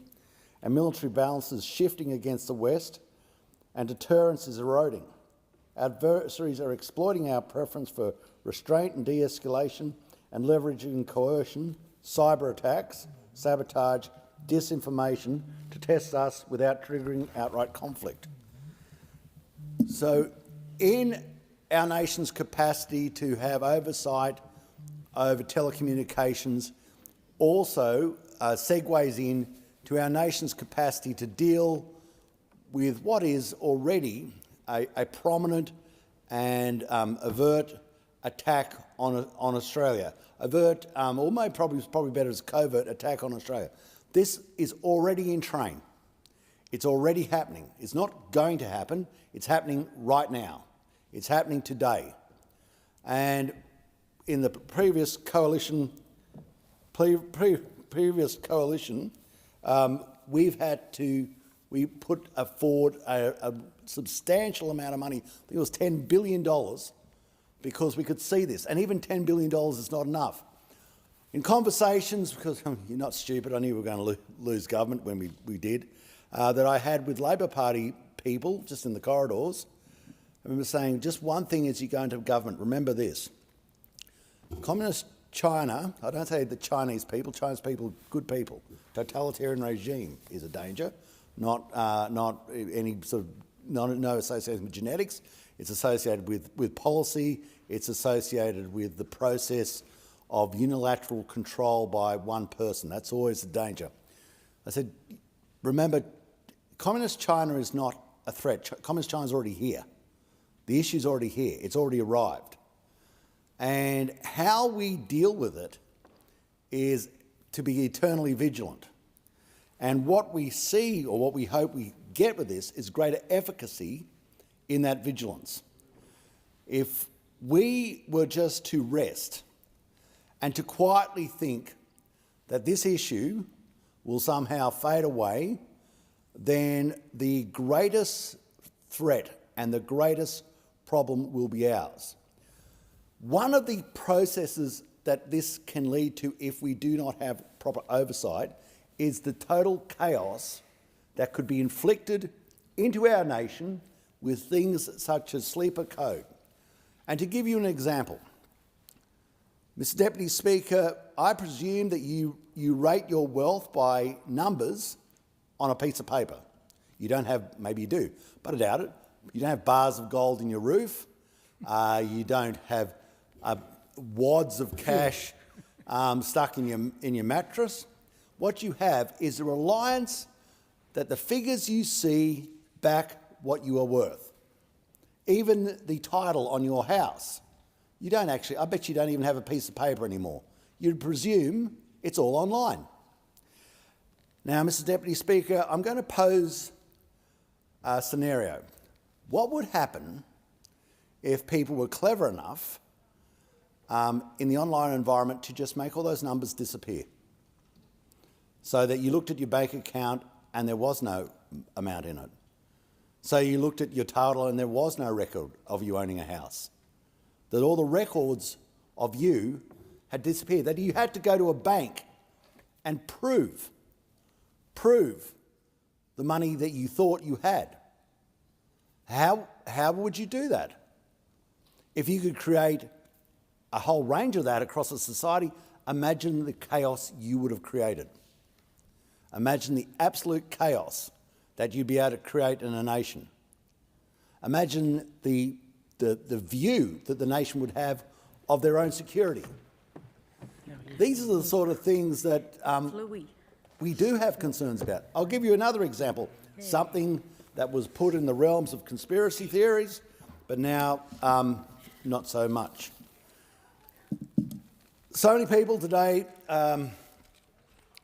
and military balance is shifting against the West, and deterrence is eroding. Adversaries are exploiting our preference for restraint and de-escalation and leveraging coercion, cyber attacks, sabotage, disinformation to test us without triggering outright conflict. So in our nation's capacity to have oversight over telecommunications also segues in to our nation's capacity to deal with what is already a prominent and overt attack on Australia. Overt, or maybe probably better as covert attack on Australia. This is already in train. It's already happening. It's not going to happen. It's happening right now. It's happening today. And in the previous coalition, we put forward a substantial amount of money. I think it was $10 billion, because we could see this. And even $10 billion is not enough. In conversations, because you're not stupid, I knew we were going to lose government when we did, that I had with Labor Party people just in the corridors, I remember saying, just one thing as you go into government, remember this. Communist China, I don't say the Chinese people, good people. Totalitarian regime is a danger, not any sort of, no association with genetics. It's associated with policy. It's associated with the process of unilateral control by one person. That's always the danger. I said, remember, Communist China is not a threat. Communist China is already here. The issue's already here. It's already arrived. And how we deal with it is to be eternally vigilant. And what we see, or what we hope we get with this, is greater efficacy in that vigilance. If we were just to rest and to quietly think that this issue will somehow fade away, then the greatest threat and the greatest problem will be ours. One of the processes that this can lead to if we do not have proper oversight is the total chaos that could be inflicted into our nation with things such as sleeper code. And to give you an example, Mr. Deputy Speaker, I presume that you rate your wealth by numbers on a piece of paper. You don't have, maybe you do, but I doubt it. You don't have bars of gold in your roof. You don't have wads of cash stuck in your mattress. What you have is a reliance that the figures you see back what you are worth. Even the title on your house. You don't actually, I bet you don't even have a piece of paper anymore. You'd presume it's all online. Now, Mr. Deputy Speaker, I'm going to pose a scenario. What would happen if people were clever enough in the online environment to just make all those numbers disappear? So that you looked at your bank account and there was no amount in it. So you looked at your title and there was no record of you owning a house. That all the records of you had disappeared. That you had to go to a bank and prove the money that you thought you had. How would you do that? If you could create a whole range of that across a society, imagine the chaos you would have created. Imagine the absolute chaos that you'd be able to create in a nation. Imagine the view that the nation would have of their own security. These are the sort of things that we do have concerns about. I'll give you another example, something that was put in the realms of conspiracy theories, but now not so much. So many people today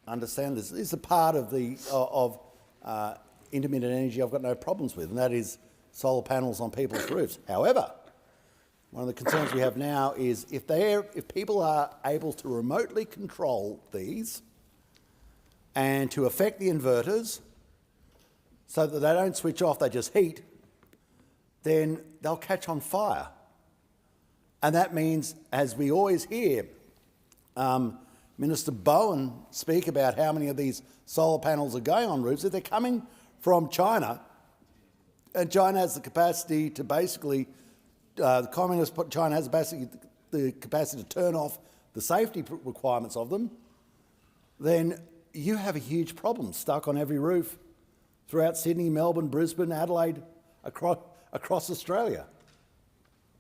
understand this. This is a part of intermittent energy I've got no problems with, and that is solar panels on people's roofs. However, one of the concerns we have now is if people are able to remotely control these and to affect the inverters so that they don't switch off, they just heat, then they'll catch on fire. And that means, as we always hear Minister Bowen speak about how many of these solar panels are going on roofs, if they're coming from China, and China has the capacity to basically, the communist China has basically the capacity to turn off the safety requirements of them, then you have a huge problem stuck on every roof throughout Sydney, Melbourne, Brisbane, Adelaide, across Australia.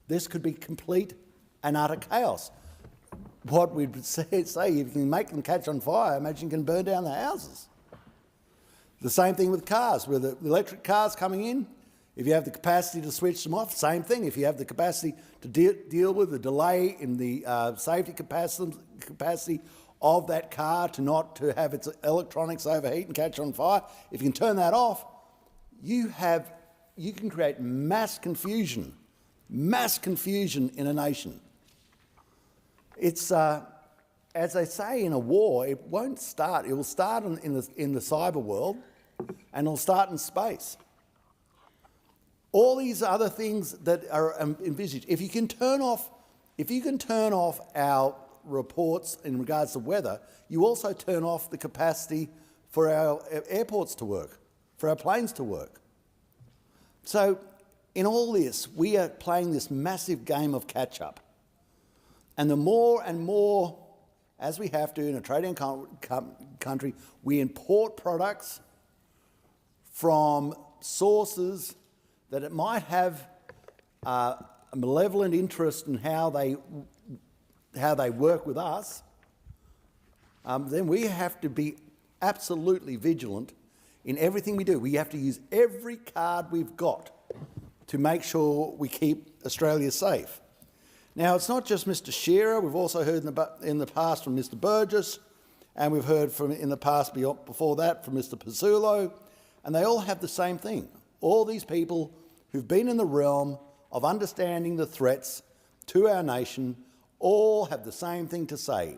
This could be complete and utter chaos. What we'd say, if you can make them catch on fire, imagine you can burn down the houses. The same thing with cars, with the electric cars coming in. If you have the capacity to switch them off, same thing. If you have the capacity to deal with the delay in the safety capacity of that car to have its electronics overheat and catch on fire, if you can turn that off, you can create mass confusion in a nation. It's as they say in a war, it won't start. It will start in the cyber world, and it'll start in space. All these other things that are envisaged. If you can turn off our reports in regards to weather, you also turn off the capacity for our airports to work, for our planes to work. So in all this, we are playing this massive game of catch-up. And the more and more, as we have to in a trading country, we import products from sources that it might have a malevolent interest in how they work with us, then we have to be absolutely vigilant in everything we do. We have to use every card we've got to make sure we keep Australia safe. Now, it's not just Mr Shearer. We've also heard in the past from Mr Burgess, and we've heard in the past before that from Mr Pizzulo, and they all have the same thing. All these people who've been in the realm of understanding the threats to our nation all have the same thing to say.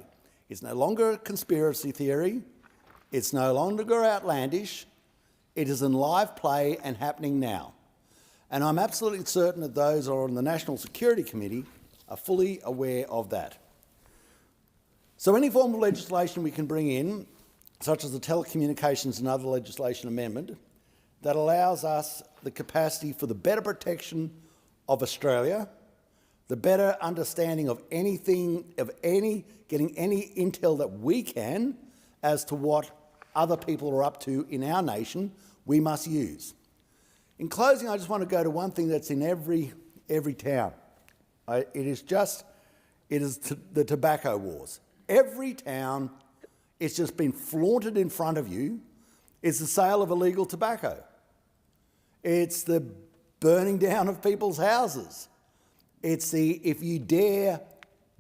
It's no longer a conspiracy theory. It's no longer outlandish. It is in live play and happening now. And I'm absolutely certain that those who are on the National Security Committee are fully aware of that. So any form of legislation we can bring in, such as the Telecommunications and Other Legislation Amendment, that allows us the capacity for the better protection of Australia, the better understanding of getting any intel that we can as to what other people are up to in our nation, we must use. In closing, I just want to go to one thing that's in every town. It is the tobacco wars. Every town, it's just been flaunted in front of you, is the sale of illegal tobacco. It's the burning down of people's houses. It's if you dare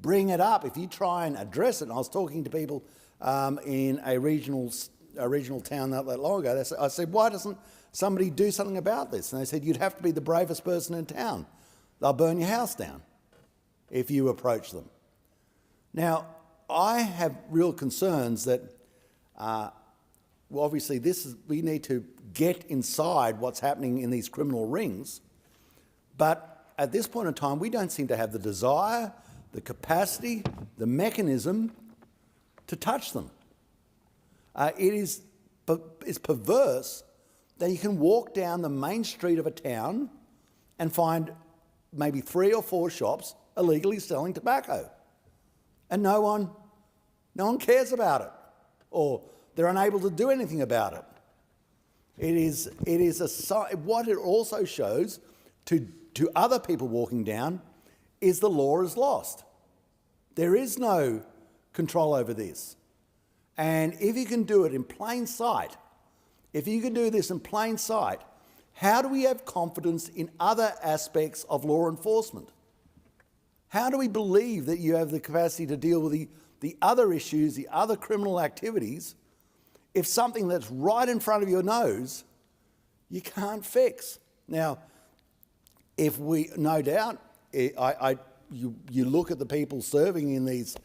bring it up, if you try and address it. And I was talking to people in a regional town not that long ago. I said, why doesn't somebody do something about this? And they said, you'd have to be the bravest person in town. They'll burn your house down if you approach them. Now, I have real concerns that, obviously we need to get inside what's happening in these criminal rings, but at this point in time, we don't seem to have the desire, the capacity, the mechanism to touch them. It's perverse that you can walk down the main street of a town and find maybe 3 or 4 shops illegally selling tobacco, and no one cares about it, or they're unable to do anything about it. What it also shows to other people walking down is the law is lost. There is no control over this. And if you can do it in plain sight, how do we have confidence in other aspects of law enforcement? How do we believe that you have the capacity to deal with the other issues, the other criminal activities, if something that's right in front of your nose you can't fix? Now, if we, no doubt, you look at the people serving in these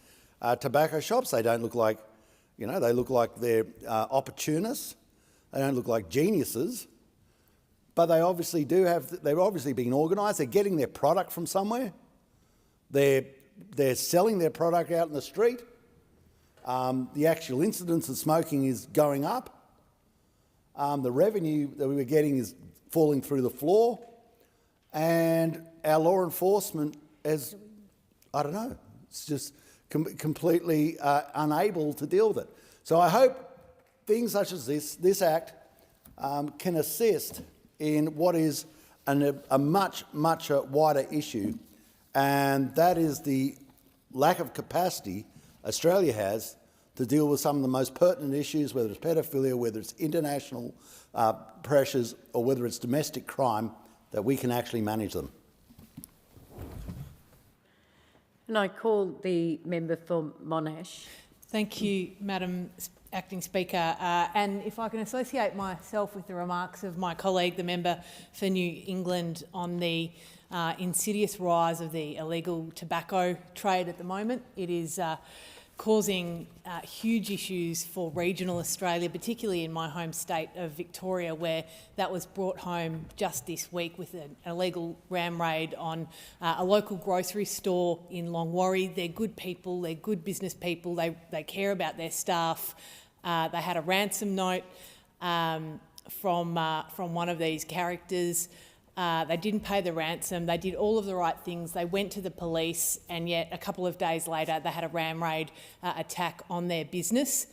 tobacco shops, they don't look like, they look like they're opportunists. They don't look like geniuses, but they've obviously been organised. They're getting their product from somewhere. They're selling their product out in the street. The actual incidence of smoking is going up. The revenue that we were getting is falling through the floor. And our law enforcement it's just completely unable to deal with it. So I hope things such as this Act can assist in what is a much wider issue, and that is the lack of capacity Australia has to deal with some of the most pertinent issues, whether it's pedophilia, whether it's international pressures, or whether it's domestic crime, that we can actually manage them. And I call the member for Monash. Thank you, Madam Acting Speaker. And if I can associate myself with the remarks of my colleague, the member for New England, on the insidious rise of the illegal tobacco trade at the moment. It is causing huge issues for regional Australia, particularly in my home state of Victoria, where that was brought home just this week with an illegal ram raid on a local grocery store in Longwarry. They're good people, they're good business people, they care about their staff. They had a ransom note from one of these characters. They didn't pay the ransom. They did all of the right things. They went to the police, and yet a couple of days later they had a ram raid attack on their business,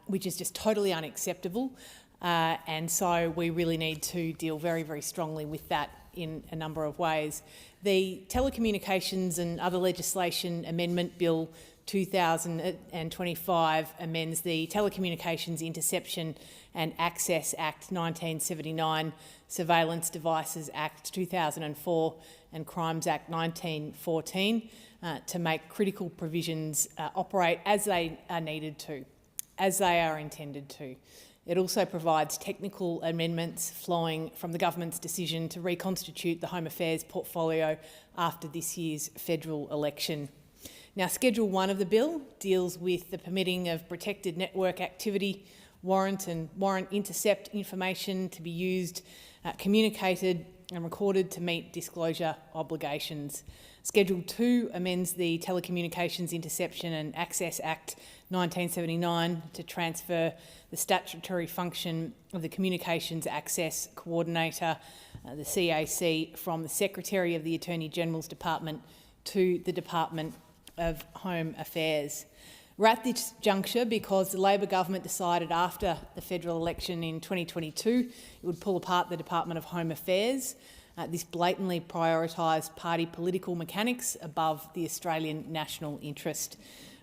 which is just totally unacceptable. And so we really need to deal very strongly with that in a number of ways. The Telecommunications and Other Legislation Amendment Bill 2025 amends the Telecommunications Interception and Access Act 1979, Surveillance Devices Act 2004 and Crimes Act 1914 to make critical provisions operate as they are needed to, as they are intended to. It also provides technical amendments flowing from the government's decision to reconstitute the Home Affairs portfolio after this year's federal election. Now, Schedule 1 of the bill deals with the permitting of protected network activity, warrant intercept information to be used, communicated and recorded to meet disclosure obligations. Schedule 2 amends the Telecommunications Interception and Access Act 1979 to transfer the statutory function of the Communications Access Coordinator, the CAC, from the Secretary of the Attorney-General's Department to the Department of Home Affairs. We're at this juncture because the Labor government decided after the federal election in 2022 it would pull apart the Department of Home Affairs. This blatantly prioritised party political mechanics above the Australian national interest.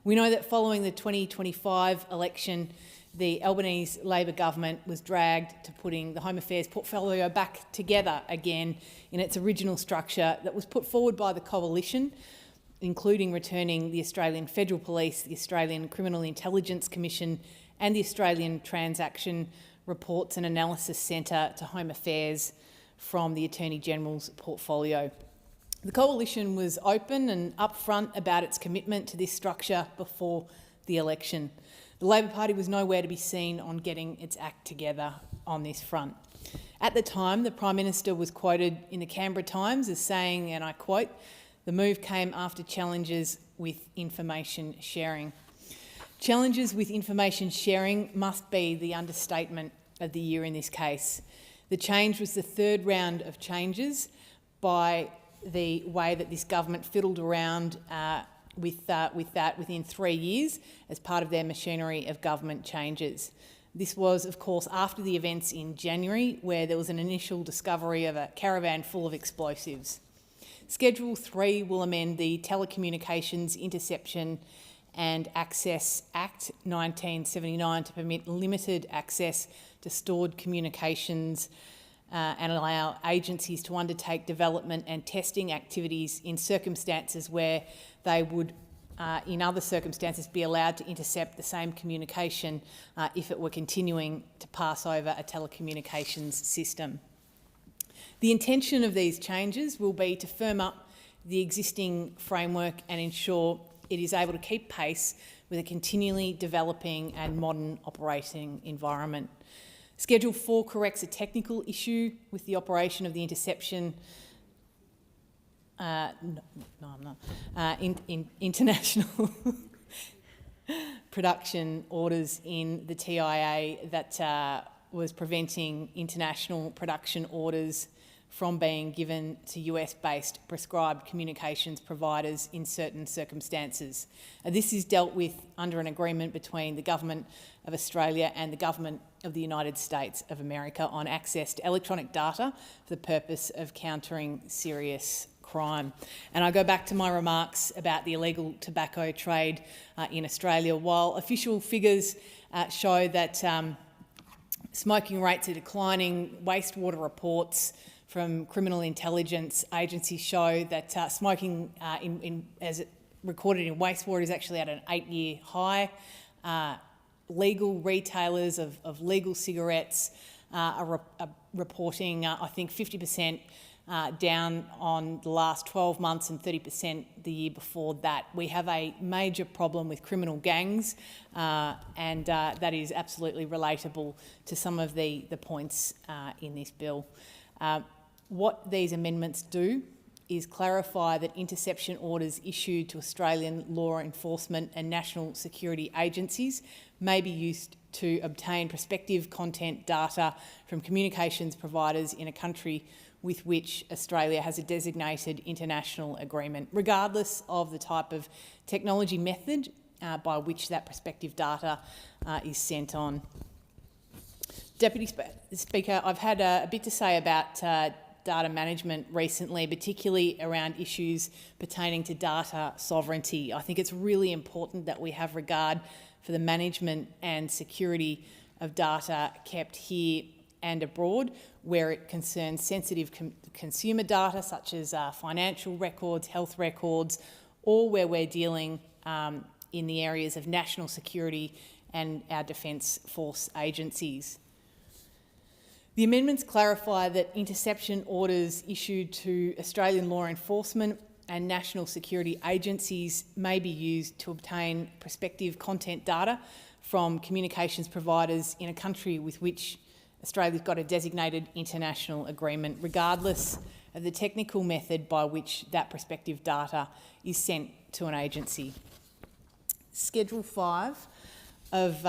We know that following the 2025 election, the Albanese Labor government was dragged to putting the Home Affairs portfolio back together again in its original structure that was put forward by the coalition, including returning the Australian Federal Police, the Australian Criminal Intelligence Commission and the Australian Transaction Reports and Analysis Centre to Home Affairs from the Attorney-General's portfolio. The coalition was open and upfront about its commitment to this structure before the election. The Labor Party was nowhere to be seen on getting its act together on this front. At the time, the Prime Minister was quoted in the Canberra Times as saying, and I quote, "The move came after challenges with information sharing." Challenges with information sharing must be the understatement of the year in this case. The change was the third round of changes by the way that this government fiddled around with that within 3 years as part of their machinery of government changes. This was, of course, after the events in January, where there was an initial discovery of a caravan full of explosives. Schedule 3 will amend the Telecommunications Interception and Access Act 1979 to permit limited access to stored communications and allow agencies to undertake development and testing activities in circumstances where they would, in other circumstances, be allowed to intercept the same communication if it were continuing to pass over a telecommunications system. The intention of these changes will be to firm up the existing framework and ensure it is able to keep pace with a continually developing and modern operating environment. Schedule 4 corrects a technical issue with the operation of the interception international production orders in the TIA that was preventing international production orders from being given to US-based prescribed communications providers in certain circumstances. This is dealt with under an agreement between the Government of Australia and the Government of the United States of America on access to electronic data for the purpose of countering serious crime. And I go back to my remarks about the illegal tobacco trade in Australia. While official figures show that smoking rates are declining, wastewater reports from criminal intelligence agencies show that smoking as recorded in wastewater is actually at an 8-year high. Legal retailers of legal cigarettes are reporting, I think, 50% down on the last 12 months and 30% the year before that. We have a major problem with criminal gangs, and that is absolutely relatable to some of the points in this bill. What these amendments do is clarify that interception orders issued to Australian law enforcement and national security agencies may be used to obtain prospective content data from communications providers in a country with which Australia has a designated international agreement, regardless of the type of technology method by which that prospective data is sent on. Deputy Speaker, I've had a bit to say about data management recently, particularly around issues pertaining to data sovereignty. I think it's really important that we have regard for the management and security of data kept here and abroad, where it concerns sensitive consumer data such as financial records, health records, or where we're dealing in the areas of national security and our Defence Force agencies. The amendments clarify that interception orders issued to Australian law enforcement and national security agencies may be used to obtain prospective content data from communications providers in a country with which Australia's got a designated international agreement, regardless of the technical method by which that prospective data is sent to an agency. Schedule 5 of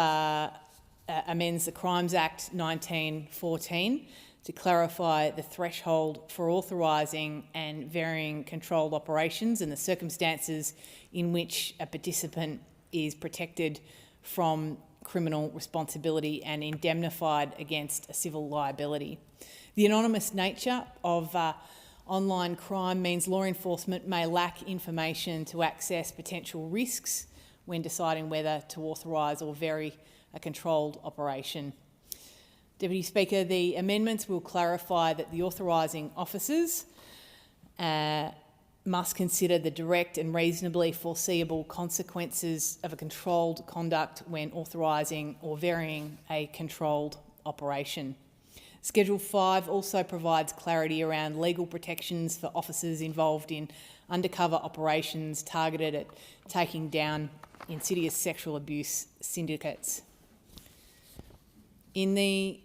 amends the Crimes Act 1914 to clarify the threshold for authorising and varying controlled operations and the circumstances in which a participant is protected from criminal responsibility and indemnified against a civil liability. The anonymous nature of online crime means law enforcement may lack information to access potential risks when deciding whether to authorise or vary a controlled operation. Deputy Speaker, the amendments will clarify that the authorising officers must consider the direct and reasonably foreseeable consequences of a controlled conduct when authorising or varying a controlled operation. Schedule 5 also provides clarity around legal protections for officers involved in undercover operations targeted at taking down insidious sexual abuse syndicates. In the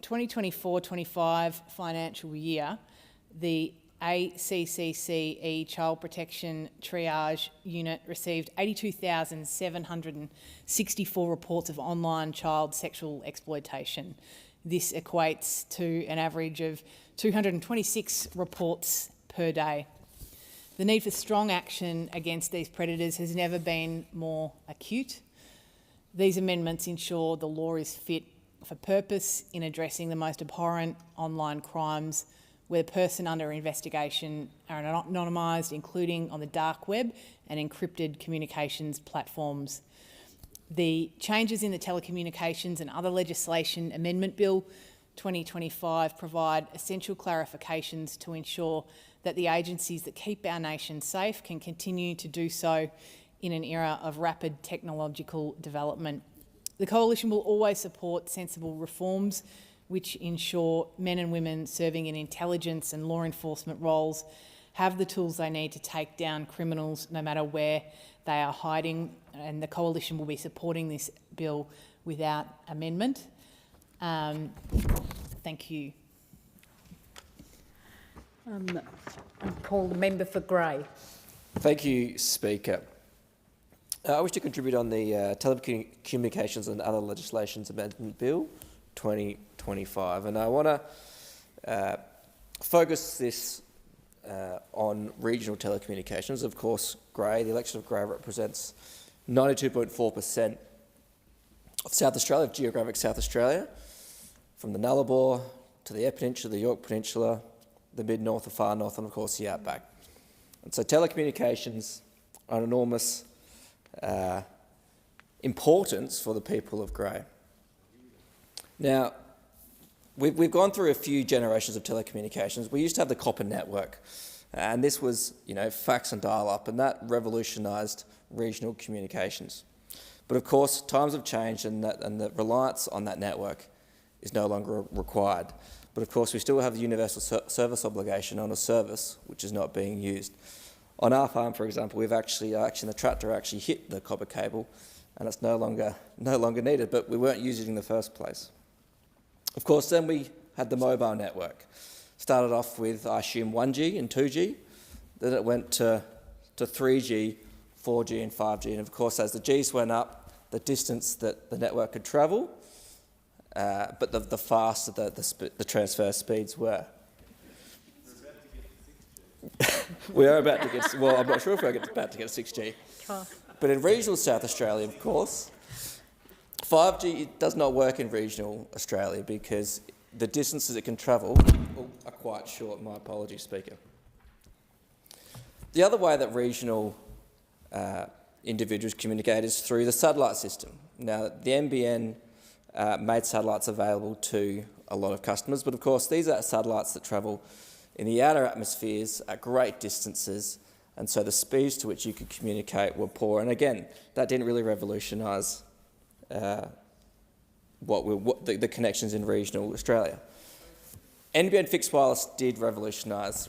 2024-25 financial year, the ACCCE Child Protection Triage Unit received 82,764 reports of online child sexual exploitation. This equates to an average of 226 reports per day. The need for strong action against these predators has never been more acute. These amendments ensure the law is fit for purpose in addressing the most abhorrent online crimes where the person under investigation are anonymised, including on the dark web and encrypted communications platforms. The changes in the Telecommunications and Other Legislation Amendment Bill 2025 provide essential clarifications to ensure that the agencies that keep our nation safe can continue to do so in an era of rapid technological development. The Coalition will always support sensible reforms which ensure men and women serving in intelligence and law enforcement roles have the tools they need to take down criminals no matter where they are hiding, and the Coalition will be supporting this bill without amendment. Thank you. I call the member for Grey. Thank you, Speaker. I wish to contribute on the Telecommunications and Other Legislations Amendment Bill 2025, and I want to focus this on regional telecommunications. Of course, Grey, the election of Grey represents 92.4% of South Australia, of geographic South Australia, from the Nullarbor to the Eyre Peninsula, the Yorke Peninsula, the mid-north, the far north, and of course the outback. And so telecommunications are an enormous importance for the people of Grey. Now, we've gone through a few generations of telecommunications. We used to have the copper network, and this was, fax and dial-up, and that revolutionised regional communications. But of course, times have changed, and the reliance on that network is no longer required. But of course, we still have the universal service obligation on a service which is not being used. On our farm, for example, we've actually the tractor actually hit the copper cable, and it's no longer needed, but we weren't using it in the first place. Of course, then we had the mobile network. Started off with, I assume, 1G and 2G, then it went to 3G, 4G and 5G, and of course, as the Gs went up, the distance that the network could travel, but the faster the transfer speeds were. We are about to get, well, I'm not sure if we're about to get 6G. But in regional South Australia, of course, 5G does not work in regional Australia because the distances it can travel are quite short. My apologies, Speaker. The other way that regional individuals communicate is through the satellite system. Now, the NBN made satellites available to a lot of customers, but of course these are satellites that travel in the outer atmospheres at great distances, and so the speeds to which you could communicate were poor. And again, that didn't really revolutionise the connections in regional Australia. NBN fixed wireless did revolutionise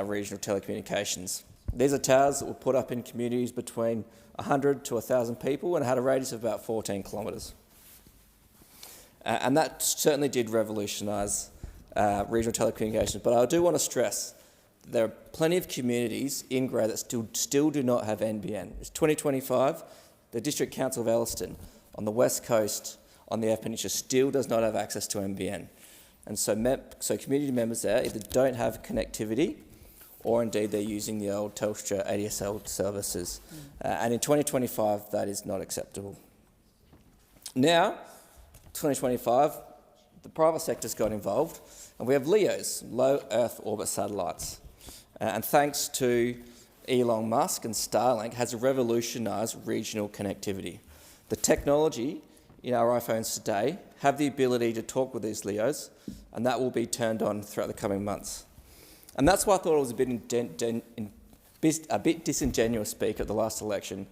regional telecommunications. These are towers that were put up in communities between 100 to 1,000 people and had a radius of about 14 kilometres. And that certainly did revolutionise regional telecommunications. But I do want to stress there are plenty of communities in Grey that still do not have NBN. It's 2025. The District Council of Elliston on the west coast on the Eyre Peninsula still does not have access to NBN. And so community members there either don't have connectivity or indeed they're using the old Telstra ADSL services. And in 2025, that is not acceptable. Now, 2025, the private sector's got involved, and we have LEOs, low Earth orbit satellites. And thanks to Elon Musk and Starlink has revolutionised regional connectivity. The technology in our iPhones today have the ability to talk with these LEOs, and that will be turned on throughout the coming months. And that's why I thought it was a bit disingenuous, Speaker, at the last election,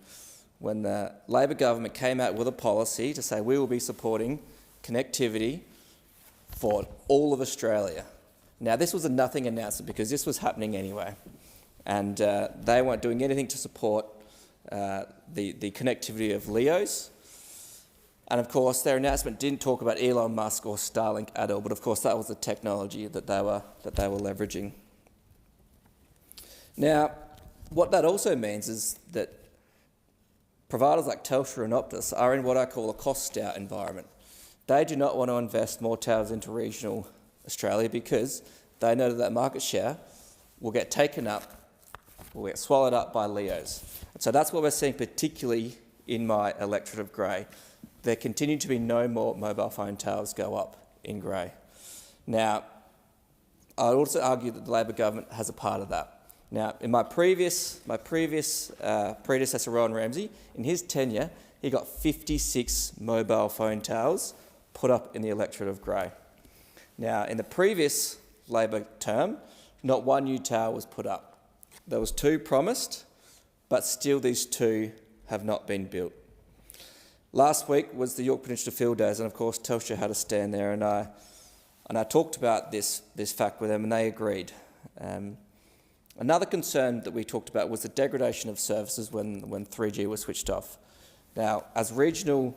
when the Labor government came out with a policy to say we will be supporting connectivity for all of Australia. Now, this was a nothing announcement because this was happening anyway, and they weren't doing anything to support the connectivity of LEOs. And of course, their announcement didn't talk about Elon Musk or Starlink at all, but of course that was the technology that they were leveraging. Now, what that also means is that providers like Telstra and Optus are in what I call a cost-out environment. They do not want to invest more towers into regional Australia because they know that market share will get taken up, will get swallowed up by LEOs. And so that's what we're seeing particularly in my electorate of Grey. There continue to be no more mobile phone towers go up in Grey. Now, I would also argue that the Labor government has a part of that. Now, in my previous predecessor, Rowan Ramsey, in his tenure, he got 56 mobile phone towers put up in the electorate of Grey. Now, in the previous Labor term, not one new tower was put up. There was 2 promised, but still these 2 have not been built. Last week was the Yorke Peninsula Field Days, and of course Telstra had a stand there, and I talked about this fact with them, and they agreed. Another concern that we talked about was the degradation of services when 3G was switched off. Now, as regional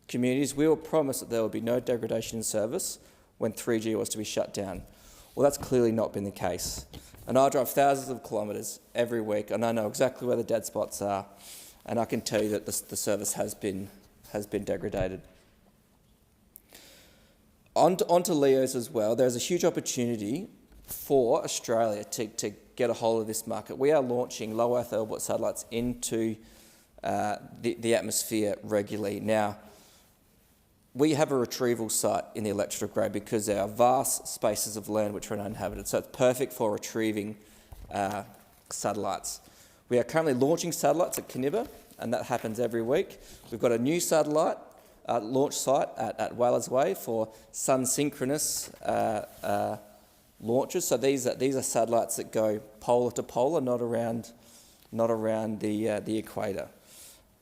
communities, we were promised that there would be no degradation in service when 3G was to be shut down. Well, that's clearly not been the case. And I drive thousands of kilometres every week, and I know exactly where the dead spots are, and I can tell you that the service has been degraded. Onto LEOs as well, there's a huge opportunity for Australia to get a hold of this market. We are launching low Earth orbit satellites into the atmosphere regularly. Now, we have a retrieval site in the electorate of Grey because there are vast spaces of land which are uninhabited, so it's perfect for retrieving satellites. We are currently launching satellites at Kaniba, and that happens every week. We've got a new satellite launch site at Whalers Way for sun-synchronous launches. So these are satellites that go polar to polar, not around the equator.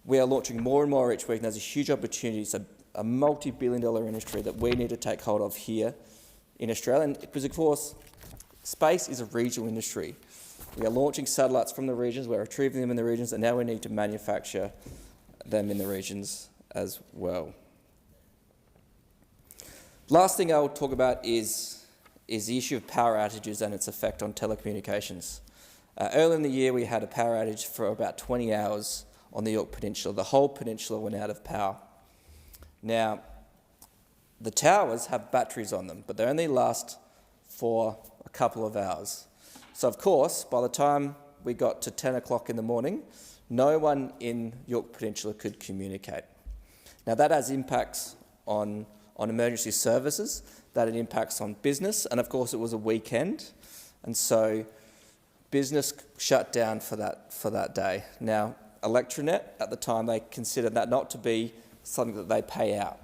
We are launching more and more each week, and there's a huge opportunity. It's a multi-billion-dollar industry that we need to take hold of here in Australia. And because, of course, space is a regional industry. We are launching satellites from the regions, we're retrieving them in the regions, and now we need to manufacture them in the regions as well. Last thing I will talk about is the issue of power outages and its effect on telecommunications. Earlier in the year, we had a power outage for about 20 hours on the York Peninsula. The whole peninsula went out of power. Now, the towers have batteries on them, but they only last for a couple of hours. So, of course, by the time we got to 10 o'clock in the morning, no one in York Peninsula could communicate. Now, that has impacts on emergency services, that it impacts on business, and of course it was a weekend, and so business shut down for that day. Now, Electronet, at the time, they considered that not to be something that they pay out.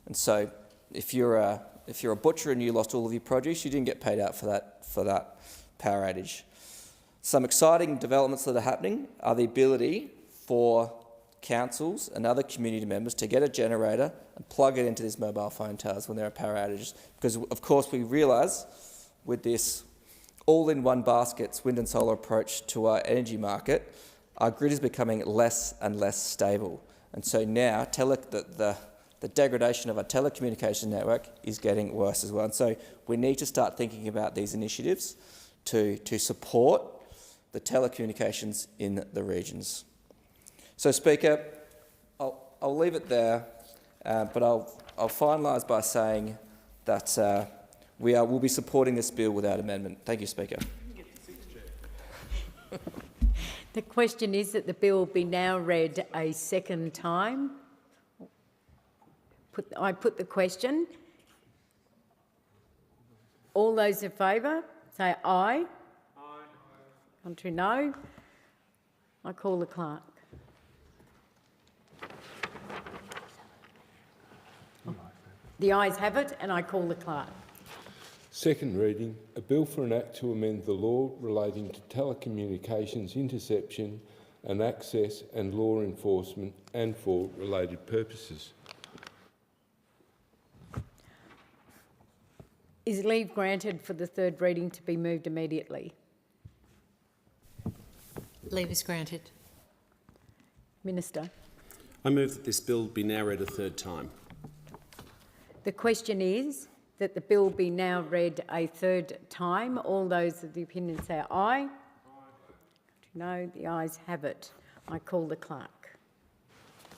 And so if you're a butcher and you lost all of your produce, you didn't get paid out for that power outage. Some exciting developments that are happening are the ability for councils and other community members to get a generator and plug it into these mobile phone towers when there are power outages. Because, of course, we realise with this all-in-one baskets wind and solar approach to our energy market, our grid is becoming less and less stable. And so now the degradation of our telecommunication network is getting worse as well. And so we need to start thinking about these initiatives to support the telecommunications in the regions. So, Speaker, I'll leave it there, but I'll finalise by saying that we'll be supporting this bill without amendment. Thank you, Speaker. The question is that the bill be now read a second time. I put the question. All those in favour, say aye. Aye. Contrary, no. I call the clerk. The ayes have it, and I call the clerk. Second reading, a bill for an act to amend the law relating to telecommunications interception and access and law enforcement and for related purposes. Is leave granted for the third reading to be moved immediately? Leave is granted. Minister. I move that this bill be now read a third time. The question is that the bill be now read a third time. All those of the opinion say aye. Aye. No, the ayes have it. I call the clerk.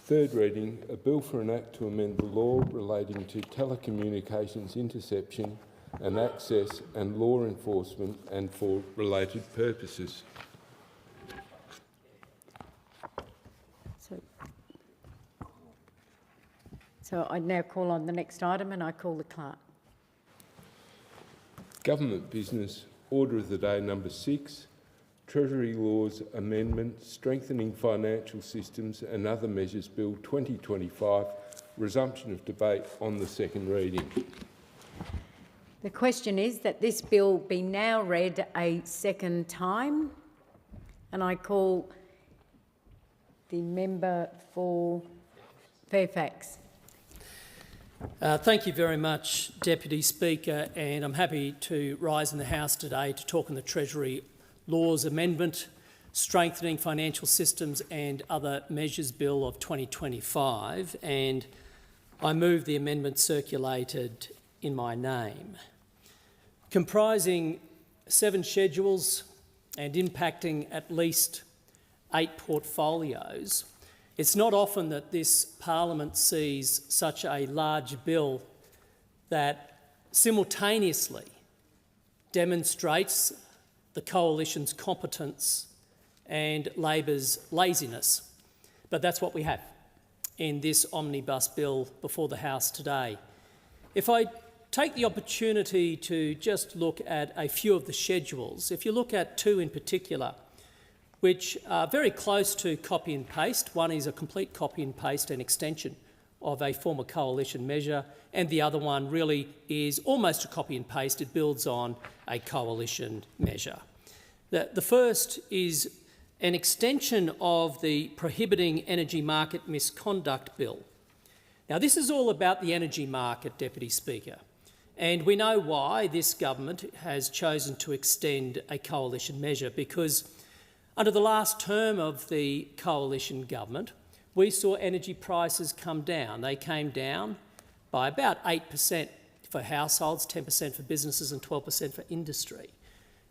Third reading, a bill for an act to amend the law relating to telecommunications interception and access and law enforcement and for related purposes. So I now call on the next item and I call the clerk. Government Business, Order of the Day number 6, Treasury Laws Amendment, Strengthening Financial Systems and Other Measures Bill 2025, resumption of debate on the second reading. The question is that this bill be now read a second time, and I call the member for Fairfax. Thank you very much, Deputy Speaker, and I'm happy to rise in the House today to talk on the Treasury Laws Amendment, Strengthening Financial Systems and Other Measures Bill of 2025, and I move the amendment circulated in my name. Comprising 7 schedules and impacting at least 8 portfolios, it's not often that this Parliament sees such a large bill that simultaneously demonstrates the Coalition's competence and Labor's laziness. But that's what we have in this omnibus bill before the House today. If I take the opportunity to just look at a few of the schedules, if you look at two in particular, which are very close to copy and paste. One is a complete copy and paste and extension of a former coalition measure, and the other one really is almost a copy and paste. It builds on a coalition measure. The first is an extension of the Prohibiting Energy Market Misconduct Bill. Now, this is all about the energy market, Deputy Speaker, and we know why this government has chosen to extend a coalition measure, because under the last term of the coalition government, we saw energy prices come down. They came down by about 8% for households, 10% for businesses and 12% for industry.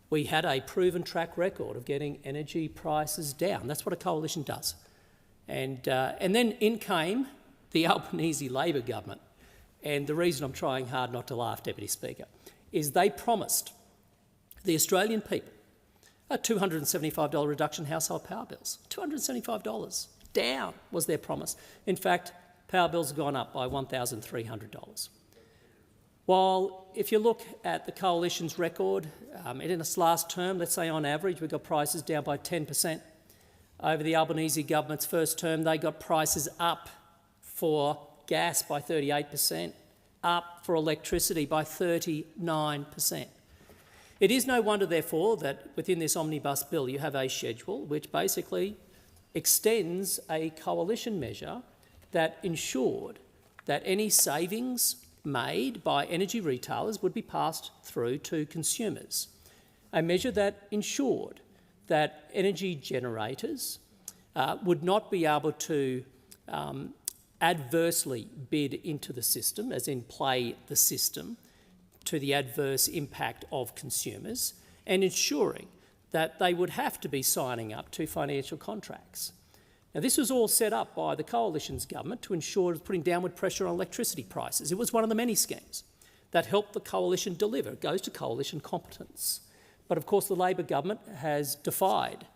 We had a proven track record of getting energy prices down. That's what a coalition does. And then in came the Albanese Labor government. And the reason I'm trying hard not to laugh, Deputy Speaker, is they promised the Australian people a $275 reduction in household power bills. $275 down was their promise. In fact, power bills have gone up by $1,300. While if you look at the Coalition's record, in its last term, let's say on average, we got prices down by 10%. Over the Albanese government's first term, they got prices up for gas by 38%, up for electricity by 39%. It is no wonder, therefore, that within this omnibus bill you have a schedule which basically extends a coalition measure that ensured that any savings made by energy retailers would be passed through to consumers. A measure that ensured that energy generators would not be able to adversely bid into the system, as in play the system, to the adverse impact of consumers, and ensuring that they would have to be signing up to financial contracts. Now, this was all set up by the Coalition's government to ensure it was putting downward pressure on electricity prices. It was one of the many schemes that helped the Coalition deliver. It goes to Coalition competence. But of course, the Labor government has defied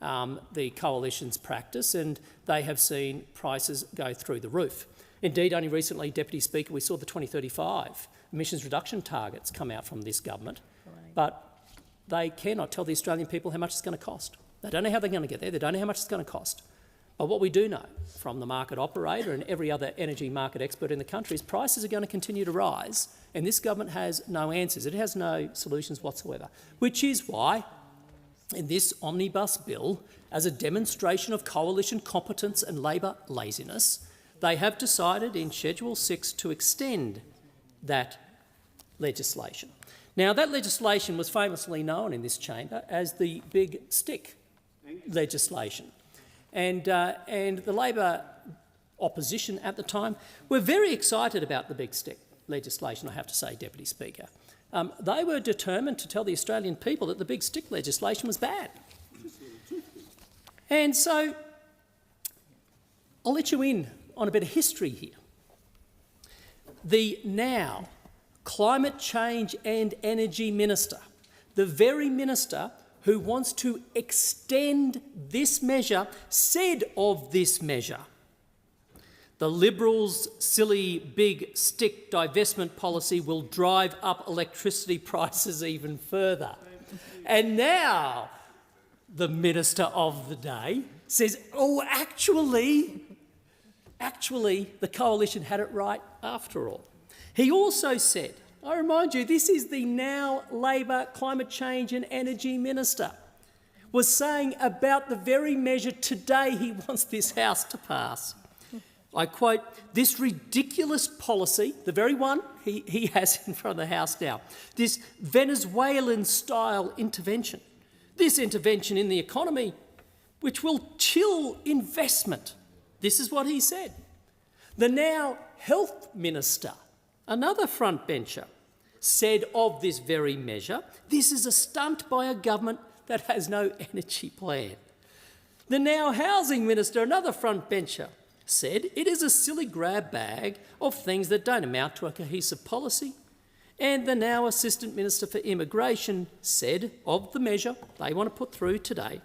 the Coalition's practice, and they have seen prices go through the roof. Indeed, only recently, Deputy Speaker, we saw the 2035 emissions reduction targets come out from this government, but they cannot tell the Australian people how much it's going to cost. They don't know how they're going to get there. They don't know how much it's going to cost. But what we do know from the market operator and every other energy market expert in the country is prices are going to continue to rise, and this government has no answers. It has no solutions whatsoever, which is why in this omnibus bill, as a demonstration of coalition competence and Labor laziness, they have decided in Schedule 6 to extend that legislation. Now, that legislation was famously known in this chamber as the Big Stick legislation. And the Labor opposition at the time were very excited about the Big Stick legislation, I have to say, Deputy Speaker. They were determined to tell the Australian people that the Big Stick legislation was bad. And so I'll let you in on a bit of history here. The now Climate Change and Energy Minister, the very minister who wants to extend this measure, said of this measure, the Liberals' silly big stick divestment policy will drive up electricity prices even further. And now the Minister of the day says, oh, actually, the Coalition had it right after all. He also said, I remind you, this is the now Labor Climate Change and Energy Minister, was saying about the very measure today he wants this House to pass. I quote, this ridiculous policy, the very one he has in front of the House now, this Venezuelan-style intervention, this intervention in the economy, which will chill investment. This is what he said. The now Health Minister, another frontbencher, said of this very measure, this is a stunt by a government that has no energy plan. The now Housing Minister, another frontbencher, said it is a silly grab bag of things that don't amount to a cohesive policy. And the now Assistant Minister for Immigration said of the measure they want to put through today,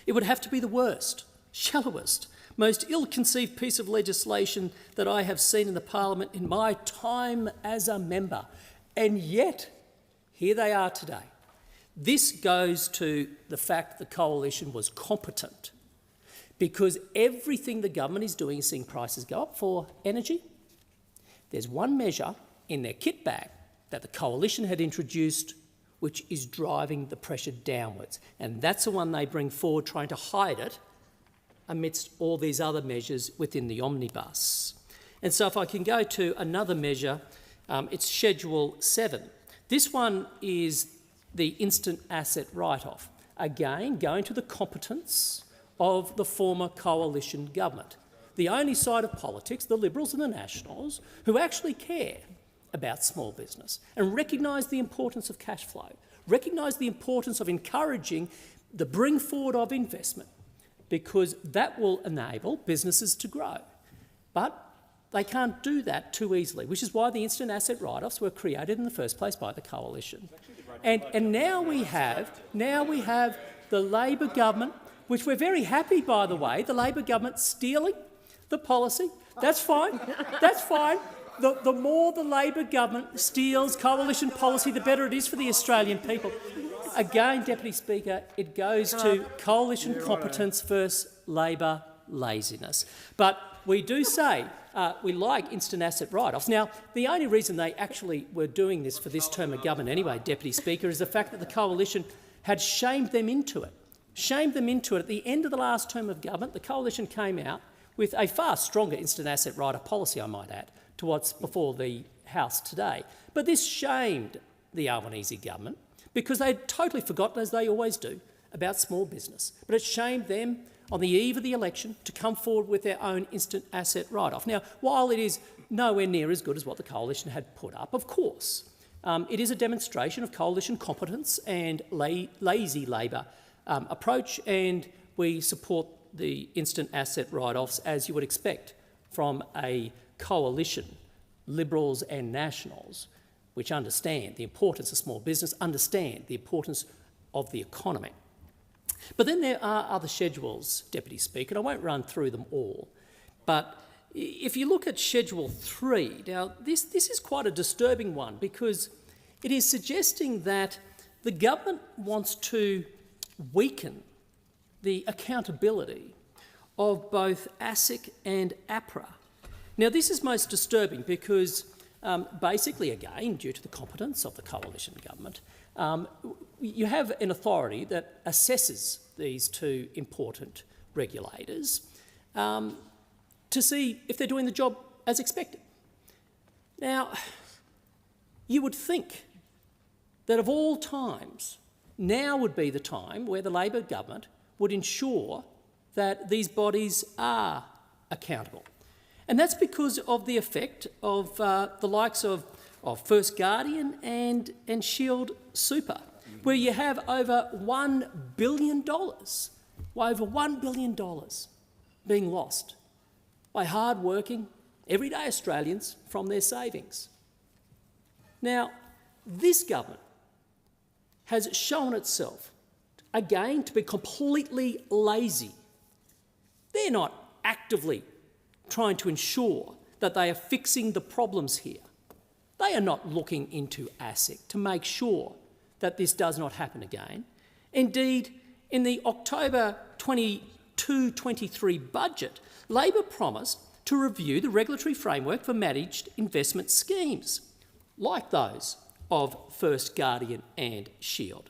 it would have to be the worst, shallowest, most ill-conceived piece of legislation that I have seen in the Parliament in my time as a member. And yet, here they are today. This goes to the fact the coalition was competent, because everything the government is doing is seeing prices go up for energy. There's one measure in their kit bag that the coalition had introduced which is driving the pressure downwards, and that's the one they bring forward, trying to hide it amidst all these other measures within the omnibus. And so if I can go to another measure, it's Schedule 7. This one is the instant asset write-off. Again, going to the competence of the former coalition government. The only side of politics, the Liberals and the Nationals, who actually care about small business and recognise the importance of cash flow, recognise the importance of encouraging the bring forward of investment, because that will enable businesses to grow. But they can't do that too easily, which is why the instant asset write-offs were created in the first place by the coalition. And now we have the Labor government, which we're very happy, by the way, the Labor government stealing the policy. That's fine. That's fine. The more the Labor government steals coalition policy, the better it is for the Australian people. Again, Deputy Speaker, it goes to coalition competence versus Labor laziness. But we do say we like instant asset write-offs. Now, the only reason they actually were doing this for this term of government anyway, Deputy Speaker, is the fact that the coalition had shamed them into it. Shamed them into it. At the end of the last term of government, the coalition came out with a far stronger instant asset write-off policy, I might add, to what's before the House today. But this shamed the Albanese government because they'd totally forgotten, as they always do, about small business. But it shamed them on the eve of the election to come forward with their own instant asset write-off. Now, while it is nowhere near as good as what the coalition had put up, of course, it is a demonstration of coalition competence and lazy Labor approach, and we support the instant asset write-offs, as you would expect from a coalition, Liberals and Nationals, which understand the importance of small business, understand the importance of the economy. But then there are other schedules, Deputy Speaker, and I won't run through them all, but if you look at Schedule 3, now this is quite a disturbing one, because it is suggesting that the government wants to weaken the accountability of both ASIC and APRA. Now, this is most disturbing because basically, again, due to the competence of the coalition government, you have an authority that assesses these two important regulators to see if they're doing the job as expected. Now, you would think that of all times, now would be the time where the Labor government would ensure that these bodies are accountable. And that's because of the effect of the likes of First Guardian and Shield Super, where you have over $1 billion, being lost by hard-working, everyday Australians from their savings. Now, this government has shown itself, again, to be completely lazy. They're not actively trying to ensure that they are fixing the problems here. They are not looking into ASIC to make sure that this does not happen again. Indeed, in the October 22-23 budget, Labor promised to review the regulatory framework for managed investment schemes, like those of First Guardian and Shield.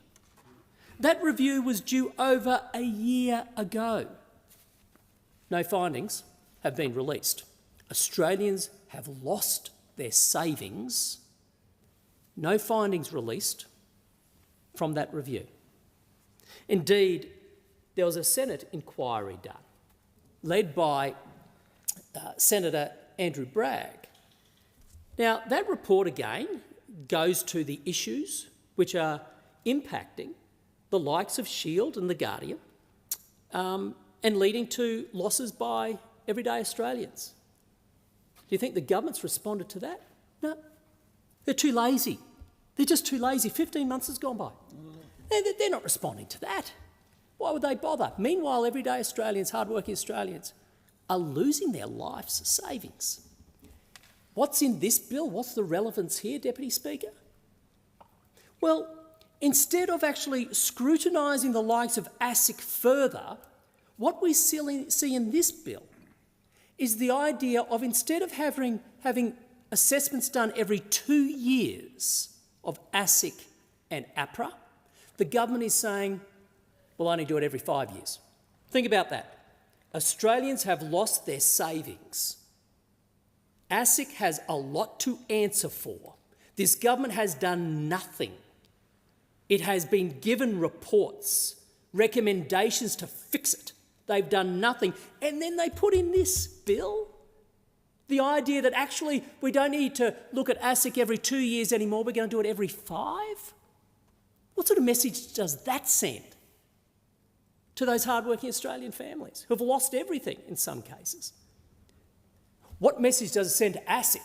That review was due over a year ago. No findings have been released. Australians have lost their savings. No findings released from that review. Indeed, there was a Senate inquiry done, led by Senator Andrew Bragg. Now, that report again goes to the issues which are impacting the likes of Shield and The Guardian, and leading to losses by everyday Australians. Do you think the government's responded to that? No. They're too lazy. They're just too lazy. 15 months has gone by. They're not responding to that. Why would they bother? Meanwhile, everyday Australians, hardworking Australians, are losing their life's savings. What's in this bill? What's the relevance here, Deputy Speaker? Well, instead of actually scrutinising the likes of ASIC further, what we see in this bill is the idea of, instead of having assessments done every 2 years of ASIC and APRA, the government is saying, we'll only do it every 5 years. Think about that. Australians have lost their savings. ASIC has a lot to answer for. This government has done nothing. It has been given reports, recommendations to fix it. They've done nothing. And then they put in this bill the idea that actually we don't need to look at ASIC every 2 years anymore, we're going to do it every 5? What sort of message does that send to those hardworking Australian families who have lost everything in some cases? What message does it send to ASIC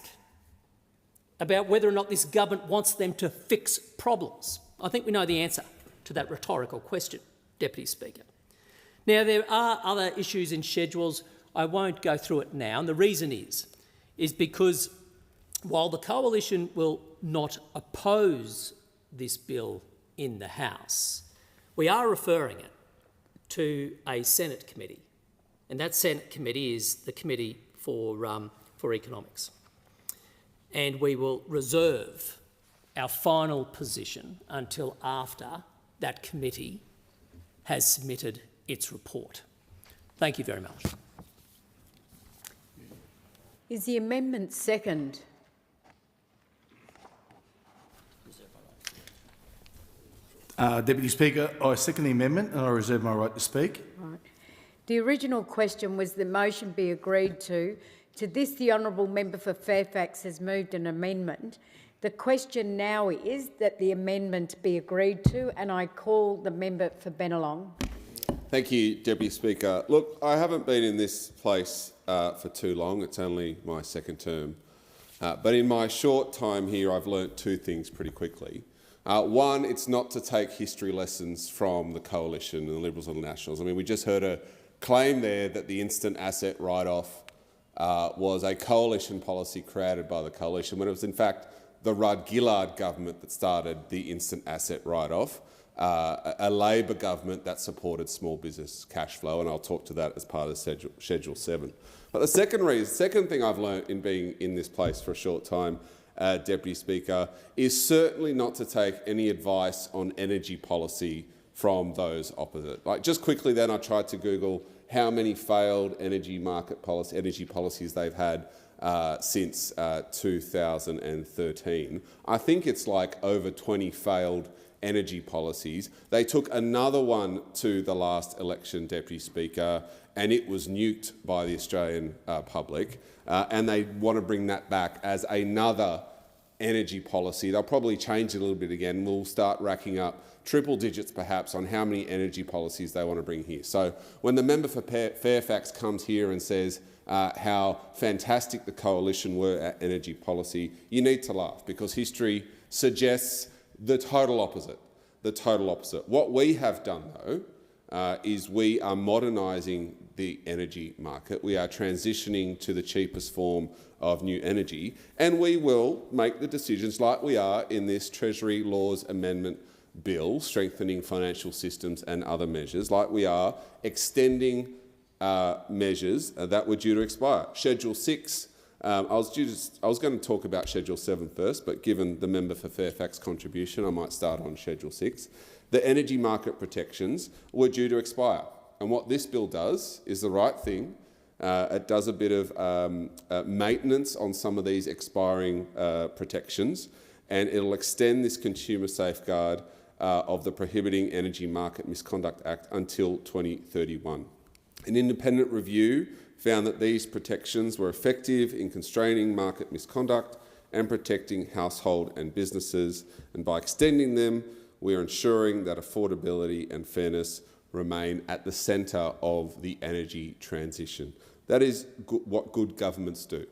about whether or not this government wants them to fix problems? I think we know the answer to that rhetorical question, Deputy Speaker. Now, there are other issues in schedules. I won't go through it now, and the reason is because while the Coalition will not oppose this bill in the House, we are referring it to a Senate committee, and that Senate committee is the Committee for Economics. And we will reserve our final position until after that committee has submitted its report. Thank you very much. Is the amendment second? Deputy Speaker, I second the amendment and I reserve my right to speak. Right. The original question was the motion be agreed to. To this, the honourable member for Fairfax has moved an amendment. The question now is that the amendment be agreed to, and I call the member for Bennelong. Thank you, Deputy Speaker. Look, I haven't been in this place for too long. It's only my second term. But in my short time here, I've learnt two things pretty quickly. One, it's not to take history lessons from the Coalition and the Liberals and the Nationals. I mean, we just heard a claim there that the instant asset write-off was a Coalition policy created by the Coalition, when it was in fact the Rudd-Gillard government that started the instant asset write-off, a Labor government that supported small business cash flow, and I'll talk to that as part of Schedule 7. But the second thing I've learnt in being in this place for a short time, Deputy Speaker, is certainly not to take any advice on energy policy from those opposite. Like, just quickly then, I tried to Google how many failed energy policies they've had since 2013. I think it's like over 20 failed energy policies. They took another one to the last election, Deputy Speaker, and it was nuked by the Australian public, and they want to bring that back as another energy policy. They'll probably change it a little bit again. We'll start racking up triple digits perhaps on how many energy policies they want to bring here. So when the member for Fairfax comes here and says how fantastic the Coalition were at energy policy, you need to laugh, because history suggests the total opposite. The total opposite. What we have done, though, is we are modernising the energy market. We are transitioning to the cheapest form of new energy, and we will make the decisions like we are in this Treasury Laws Amendment Bill, strengthening financial systems and other measures, like we are extending measures that were due to expire. Schedule 6, I was going to talk about Schedule 7 first, but given the member for Fairfax contribution, I might start on Schedule 6. The energy market protections were due to expire, and what this bill does is the right thing. It does a bit of maintenance on some of these expiring protections, and it'll extend this consumer safeguard of the Prohibiting Energy Market Misconduct Act until 2031. An independent review found that these protections were effective in constraining market misconduct and protecting household and businesses, and by extending them, we are ensuring that affordability and fairness remain at the centre of the energy transition. That is what good governments do.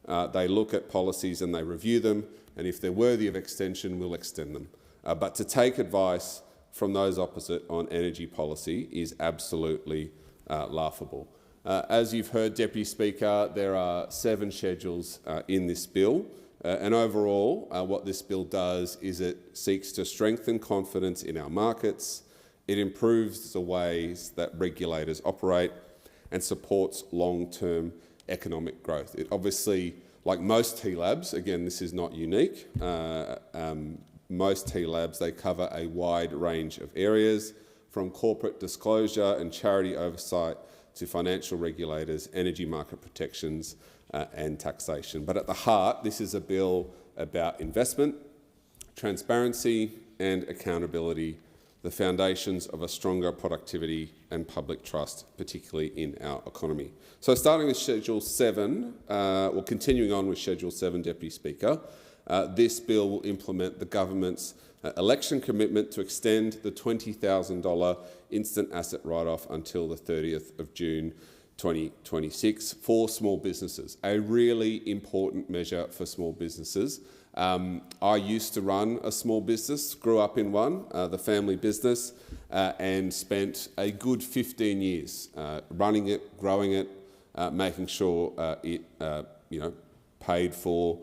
They look at policies and they review them, and if they're worthy of extension, we'll extend them. But to take advice from those opposite on energy policy is absolutely laughable. As you've heard, Deputy Speaker, there are 7 schedules in this bill, and overall what this bill does is it seeks to strengthen confidence in our markets, it improves the ways that regulators operate and supports long-term economic growth. It obviously, like most TLABs, again, this is not unique, most TLABs, they cover a wide range of areas, from corporate disclosure and charity oversight to financial regulators, energy market protections and taxation. But at the heart, this is a bill about investment, transparency and accountability, the foundations of a stronger productivity and public trust, particularly in our economy. So starting with Schedule 7, or continuing on with Schedule 7, Deputy Speaker, this bill will implement the government's election commitment to extend the $20,000 instant asset write-off until the 30th of June 2026 for small businesses, a really important measure for small businesses. I used to run a small business, grew up in one, the family business, and spent a good 15 years running it, growing it, making sure it paid for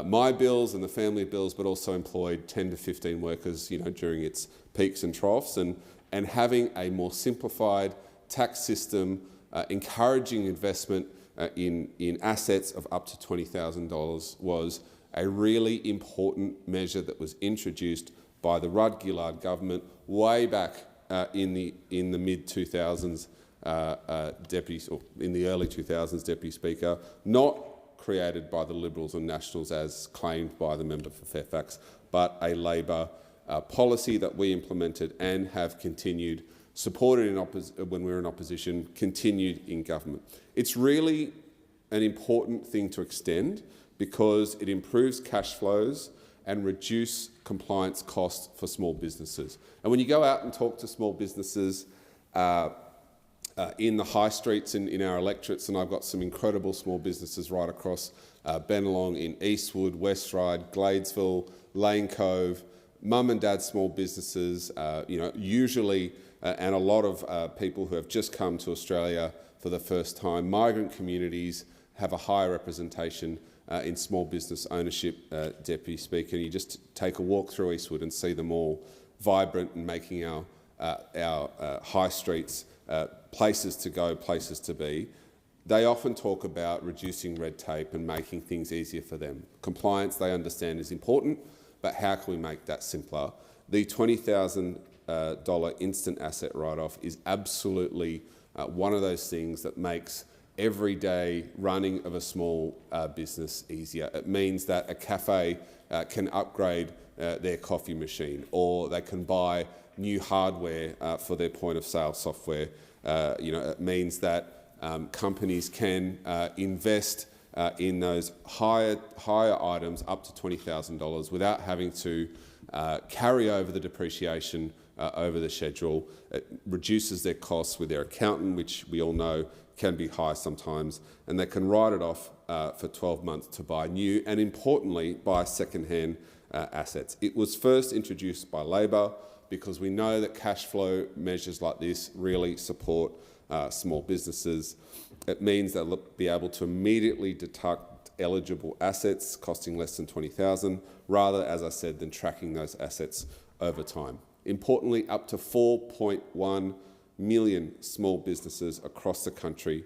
my bills and the family bills, but also employed 10 to 15 workers during its peaks and troughs, and having a more simplified tax system, encouraging investment in assets of up to $20,000 was a really important measure that was introduced by the Rudd-Gillard government way back in the mid-2000s, in the early 2000s, Deputy Speaker, not created by the Liberals and Nationals as claimed by the member for Fairfax, but a Labor policy that we implemented and have continued, supported when we were in opposition, continued in government. It's really an important thing to extend because it improves cash flows and reduce compliance costs for small businesses. And when you go out and talk to small businesses in the high streets in our electorates, and I've got some incredible small businesses right across Bennelong, in Eastwood, West Ryde, Gladesville, Lane Cove, mum and dad small businesses, usually, and a lot of people who have just come to Australia for the first time. Migrant communities have a higher representation in small business ownership, Deputy Speaker. You just take a walk through Eastwood and see them all vibrant and making our high streets places to go, places to be. They often talk about reducing red tape and making things easier for them. Compliance, they understand, is important, but how can we make that simpler? The $20,000 instant asset write-off is absolutely one of those things that makes everyday running of a small business easier. It means that a cafe can upgrade their coffee machine, or they can buy new hardware for their point-of-sale software. It means that companies can invest in those higher items up to $20,000 without having to carry over the depreciation over the schedule. It reduces their costs with their accountant, which we all know can be high sometimes, and they can write it off for 12 months to buy new and, importantly, buy second-hand assets. It was first introduced by Labor because we know that cash flow measures like this really support small businesses. It means they'll be able to immediately deduct eligible assets costing less than $20,000, rather, as I said, than tracking those assets over time. Importantly, up to 4.1 million small businesses across the country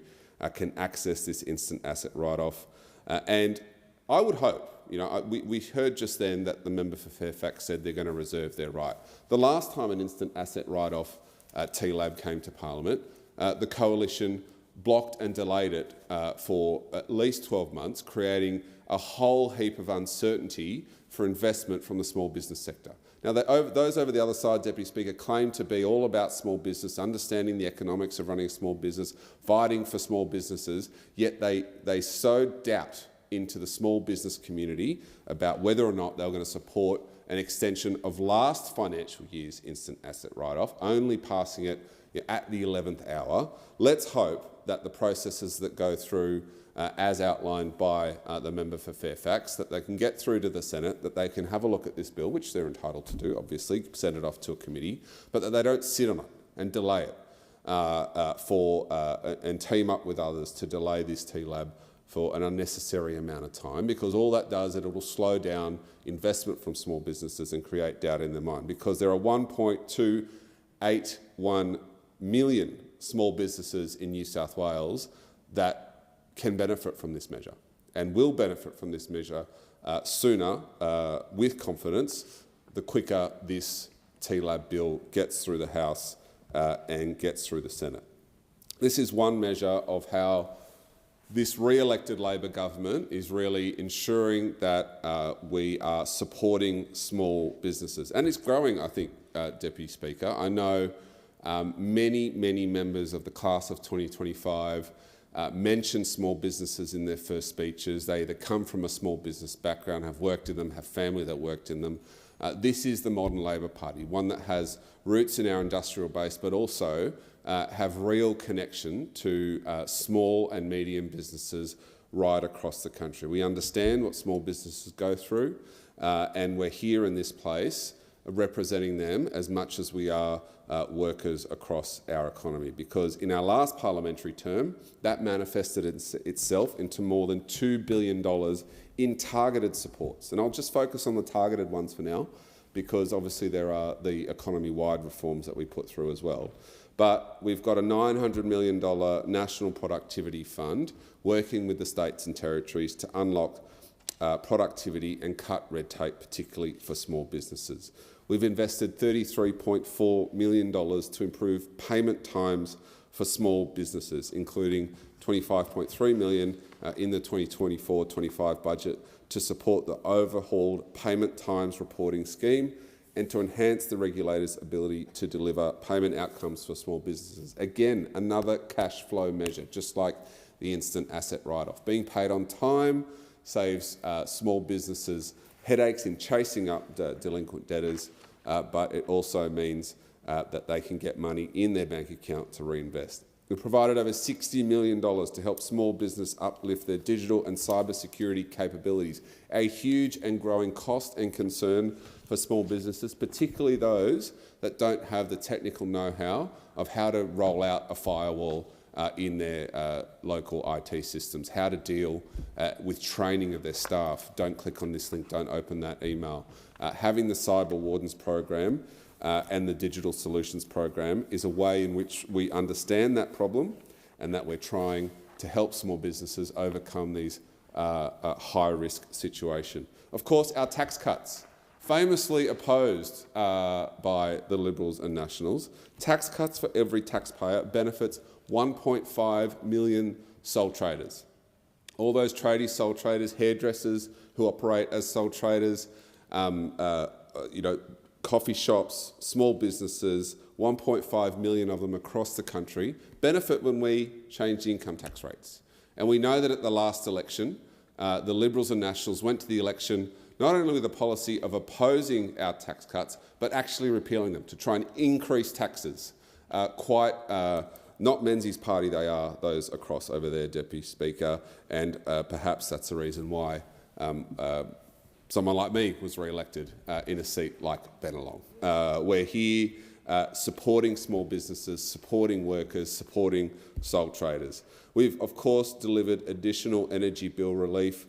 can access this instant asset write-off. And I would hope, we heard just then that the member for Fairfax said they're going to reserve their right. The last time an instant asset write-off TLAB came to Parliament, the Coalition blocked and delayed it for at least 12 months, creating a whole heap of uncertainty for investment from the small business sector. Now, those over the other side, Deputy Speaker, claim to be all about small business, understanding the economics of running a small business, fighting for small businesses, yet they sowed doubt into the small business community about whether or not they were going to support an extension of last financial year's instant asset write-off, only passing it at the 11th hour. Let's hope that the processes that go through as outlined by the member for Fairfax, that they can get through to the Senate, that they can have a look at this bill, which they're entitled to do, obviously, send it off to a committee, but that they don't sit on it and delay it and team up with others to delay this TLAB for an unnecessary amount of time, because all that does is it will slow down investment from small businesses and create doubt in their mind, because there are 1.281 million small businesses in New South Wales that can benefit from this measure and will benefit from this measure sooner with confidence, the quicker this TLAB bill gets through the House and gets through the Senate. This is one measure of how this re-elected Labor government is really ensuring that we are supporting small businesses. And it's growing, I think, Deputy Speaker. I know many members of the class of 2025 mention small businesses in their first speeches. They either come from a small business background, have worked in them, have family that worked in them. This is the modern Labor Party, one that has roots in our industrial base, but also have real connection to small and medium businesses right across the country. We understand what small businesses go through, and we're here in this place representing them as much as we are workers across our economy, because in our last parliamentary term, that manifested itself into more than $2 billion in targeted supports. And I'll just focus on the targeted ones for now, because obviously there are the economy-wide reforms that we put through as well. But we've got a $900 million National Productivity Fund working with the states and territories to unlock productivity and cut red tape, particularly for small businesses. We've invested $33.4 million to improve payment times for small businesses, including $25.3 million in the 2024-25 budget to support the overhauled payment times reporting scheme and to enhance the regulator's ability to deliver payment outcomes for small businesses. Again, another cash flow measure, just like the instant asset write-off. Being paid on time saves small businesses headaches in chasing up delinquent debtors, but it also means that they can get money in their bank account to reinvest. We've provided over $60 million to help small business uplift their digital and cybersecurity capabilities, a huge and growing cost and concern for small businesses, particularly those that don't have the technical know-how of how to roll out a firewall in their local IT systems, how to deal with training of their staff. Don't click on this link, don't open that email. Having the Cyber Wardens program and the Digital Solutions program is a way in which we understand that problem and that we're trying to help small businesses overcome these high-risk situation. Of course, our tax cuts, famously opposed by the Liberals and Nationals. Tax cuts for every taxpayer benefits 1.5 million sole traders. All those tradies, sole traders, hairdressers who operate as sole traders, coffee shops, small businesses, 1.5 million of them across the country, benefit when we change the income tax rates. And we know that at the last election, the Liberals and Nationals went to the election not only with a policy of opposing our tax cuts, but actually repealing them to try and increase taxes. Not Menzies' party, they are those across over there, Deputy Speaker, and perhaps that's the reason why someone like me was re-elected in a seat like Bennelong. We're here supporting small businesses, supporting workers, supporting sole traders. We've, of course, delivered additional energy bill relief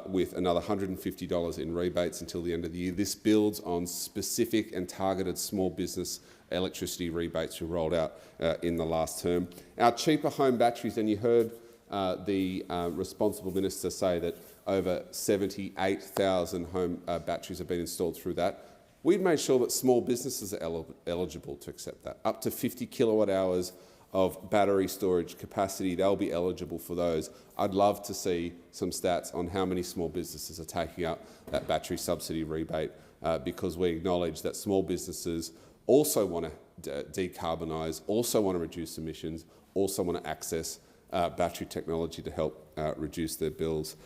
with another $150 in rebates until the end of the year. This builds on specific and targeted small business electricity rebates we rolled out in the last term. Our cheaper home batteries, and you heard the responsible minister say that over 78,000 home batteries have been installed through that. We've made sure that small businesses are eligible to accept that. Up to 50 kilowatt hours of battery storage capacity, they'll be eligible for those. I'd love to see some stats on how many small businesses are taking up that battery subsidy rebate because we acknowledge that small businesses also want to decarbonise, also want to reduce emissions, also want to access battery technology to help reduce their bills.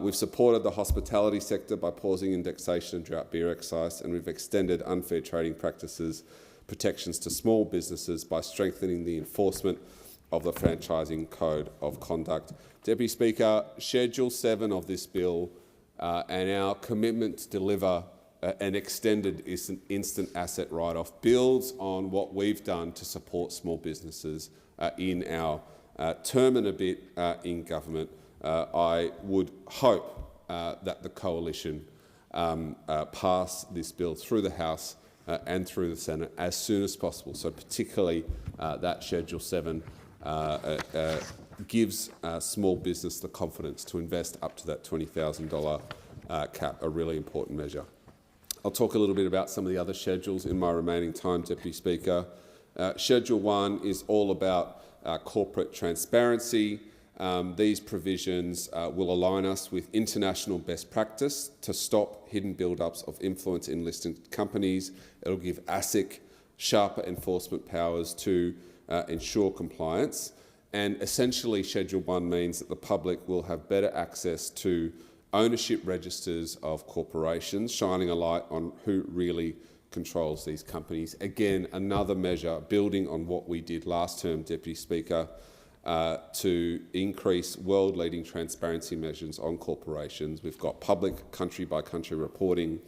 We've supported the hospitality sector by pausing indexation of drought beer excise, and we've extended unfair trading practices protections to small businesses by strengthening the enforcement of the Franchising Code of Conduct. Deputy Speaker, Schedule 7 of this bill and our commitment to deliver an extended instant asset write-off builds on what we've done to support small businesses in our term and a bit in government. I would hope that the coalition pass this bill through the House and through the Senate as soon as possible. So particularly that Schedule 7 gives small business the confidence to invest up to that $20,000 cap, a really important measure. I'll talk a little bit about some of the other schedules in my remaining time, Deputy Speaker. Schedule 1 is all about corporate transparency. These provisions will align us with international best practice to stop hidden build-ups of influence in listed companies. It will give ASIC sharper enforcement powers to ensure compliance. And essentially, Schedule 1 means that the public will have better access to ownership registers of corporations, shining a light on who really controls these companies. Again, another measure building on what we did last term, Deputy Speaker, to increase world-leading transparency measures on corporations. We've got public country-by-country reporting,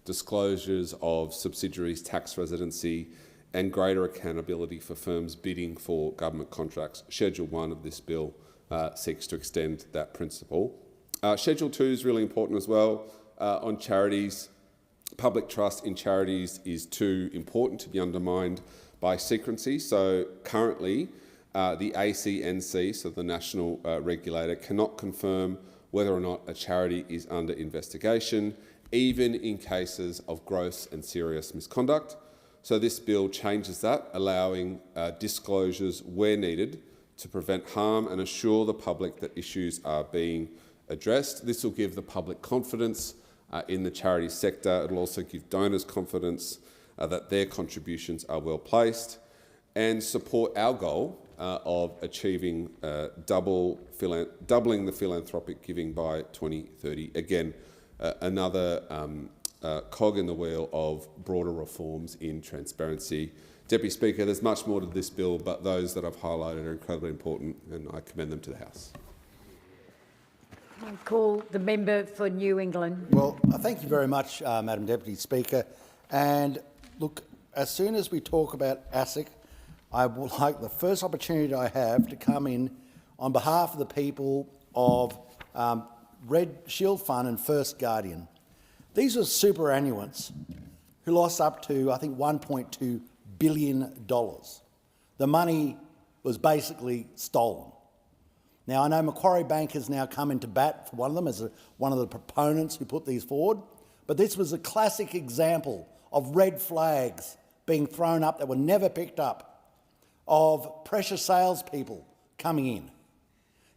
disclosures of subsidiaries' tax residency, and greater accountability for firms bidding for government contracts. Schedule 1 of this bill seeks to extend that principle. Schedule 2 is really important as well on charities. Public trust in charities is too important to be undermined by secrecy. So currently, the ACNC, so the national regulator, cannot confirm whether or not a charity is under investigation, even in cases of gross and serious misconduct. So this bill changes that, allowing disclosures where needed to prevent harm and assure the public that issues are being addressed. This will give the public confidence in the charity sector. It will also give donors confidence that their contributions are well placed and support our goal of achieving doubling the philanthropic giving by 2030. Again, another cog in the wheel of broader reforms in transparency. Deputy Speaker, there's much more to this bill, but those that I've highlighted are incredibly important, and I commend them to the House. I call the member for New England. Well, thank you very much, Madam Deputy Speaker. And look, as soon as we talk about ASIC, I would like the first opportunity I have to come in on behalf of the people of Red Shield Fund and First Guardian. These are superannuants who lost up to, I think, $1.2 billion. The money was basically stolen. Now, I know Macquarie Bank has now come into bat for one of them as one of the proponents who put these forward, but this was a classic example of red flags being thrown up that were never picked up, of pressure salespeople coming in.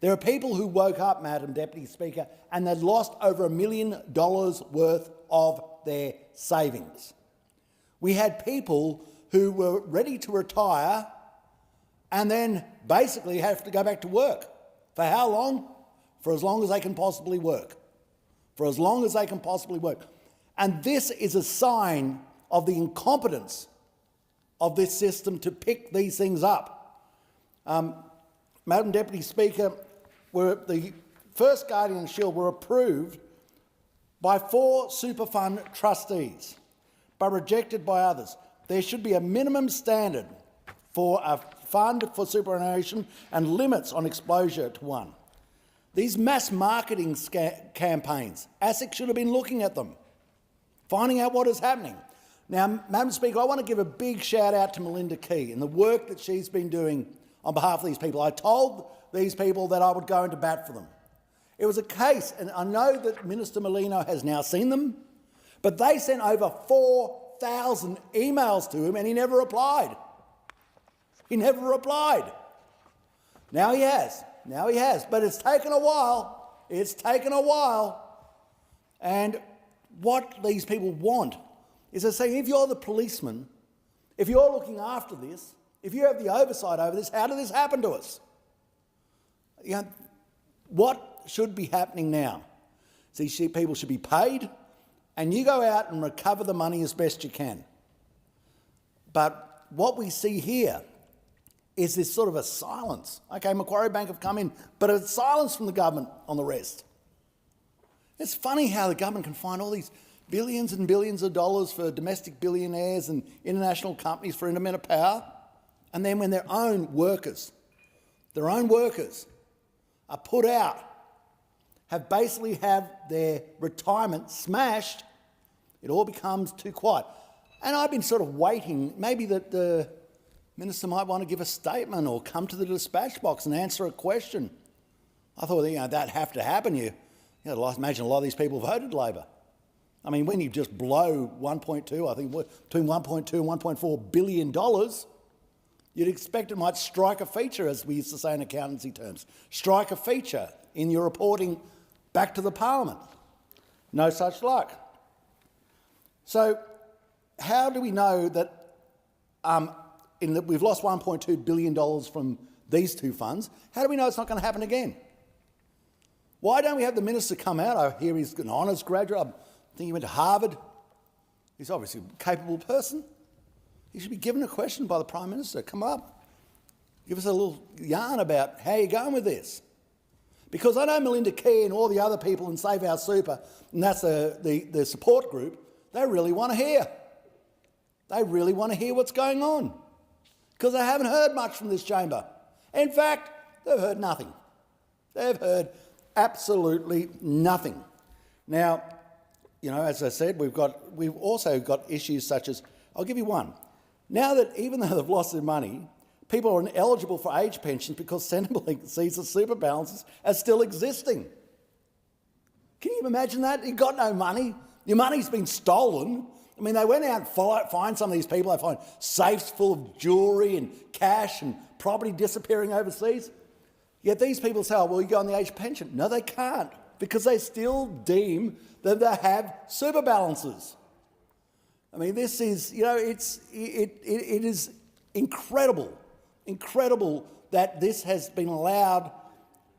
There are people who woke up, Madam Deputy Speaker, and they'd lost over $1 million worth of their savings. We had people who were ready to retire and then basically have to go back to work. For how long? For as long as they can possibly work. For as long as they can possibly work. And this is a sign of the incompetence of this system to pick these things up. Madam Deputy Speaker, the First Guardian and Shield were approved by 4 super fund trustees, but rejected by others. There should be a minimum standard for a fund for superannuation and limits on exposure to one. These mass marketing campaigns, ASIC should have been looking at them, finding out what is happening. Now, Madam Speaker, I want to give a big shout out to Melinda Key and the work that she's been doing on behalf of these people. I told these people that I would go into bat for them. It was a case, and I know that Minister Molino has now seen them, but they sent over 4,000 emails to him and he never replied. He never replied. Now he has. Now he has. But it's taken a while. It's taken a while. And what these people want is they're saying, if you're the policeman, if you're looking after this, if you have the oversight over this, how did this happen to us? You know, what should be happening now? These people should be paid, and you go out and recover the money as best you can. But what we see here is this sort of a silence. Okay, Macquarie Bank have come in, but it's silence from the government on the rest. It's funny how the government can find all these billions and billions of dollars for domestic billionaires and international companies for intermittent power, and then when their own workers are put out, have basically have their retirement smashed, it all becomes too quiet. And I've been sort of waiting, maybe that the Minister might want to give a statement or come to the dispatch box and answer a question. I thought, that'd have to happen. Imagine a lot of these people voted Labor. I mean, when you just blow 1.2, I think between 1.2 and 1.4 billion dollars, you'd expect it might strike a feature, as we used to say in accountancy terms. Strike a feature in your reporting back to the Parliament. No such luck. So how do we know that we've lost $1.2 billion from these two funds? How do we know it's not going to happen again? Why don't we have the minister come out? I hear he's an honours graduate. I think he went to Harvard. He's obviously a capable person. He should be given a question by the Prime Minister. Come up. Give us a little yarn about how you're going with this. Because I know Melinda Key and all the other people in Save Our Super, and that's the support group, they really want to hear. They really want to hear what's going on. Because they haven't heard much from this chamber. In fact, they've heard nothing. They've heard absolutely nothing. Now, as I said, we've also got issues such as, I'll give you one. Now that even though they've lost their money, people are ineligible for age pensions because Centrelink sees the super balances as still existing. Can you imagine that? You've got no money. Your money's been stolen. I mean, they went out and find some of these people. They find safes full of jewellery and cash and property disappearing overseas. Yet these people say, you go on the age pension. No, they can't, because they still deem that they have super balances. I mean, this is, it is incredible that this has been allowed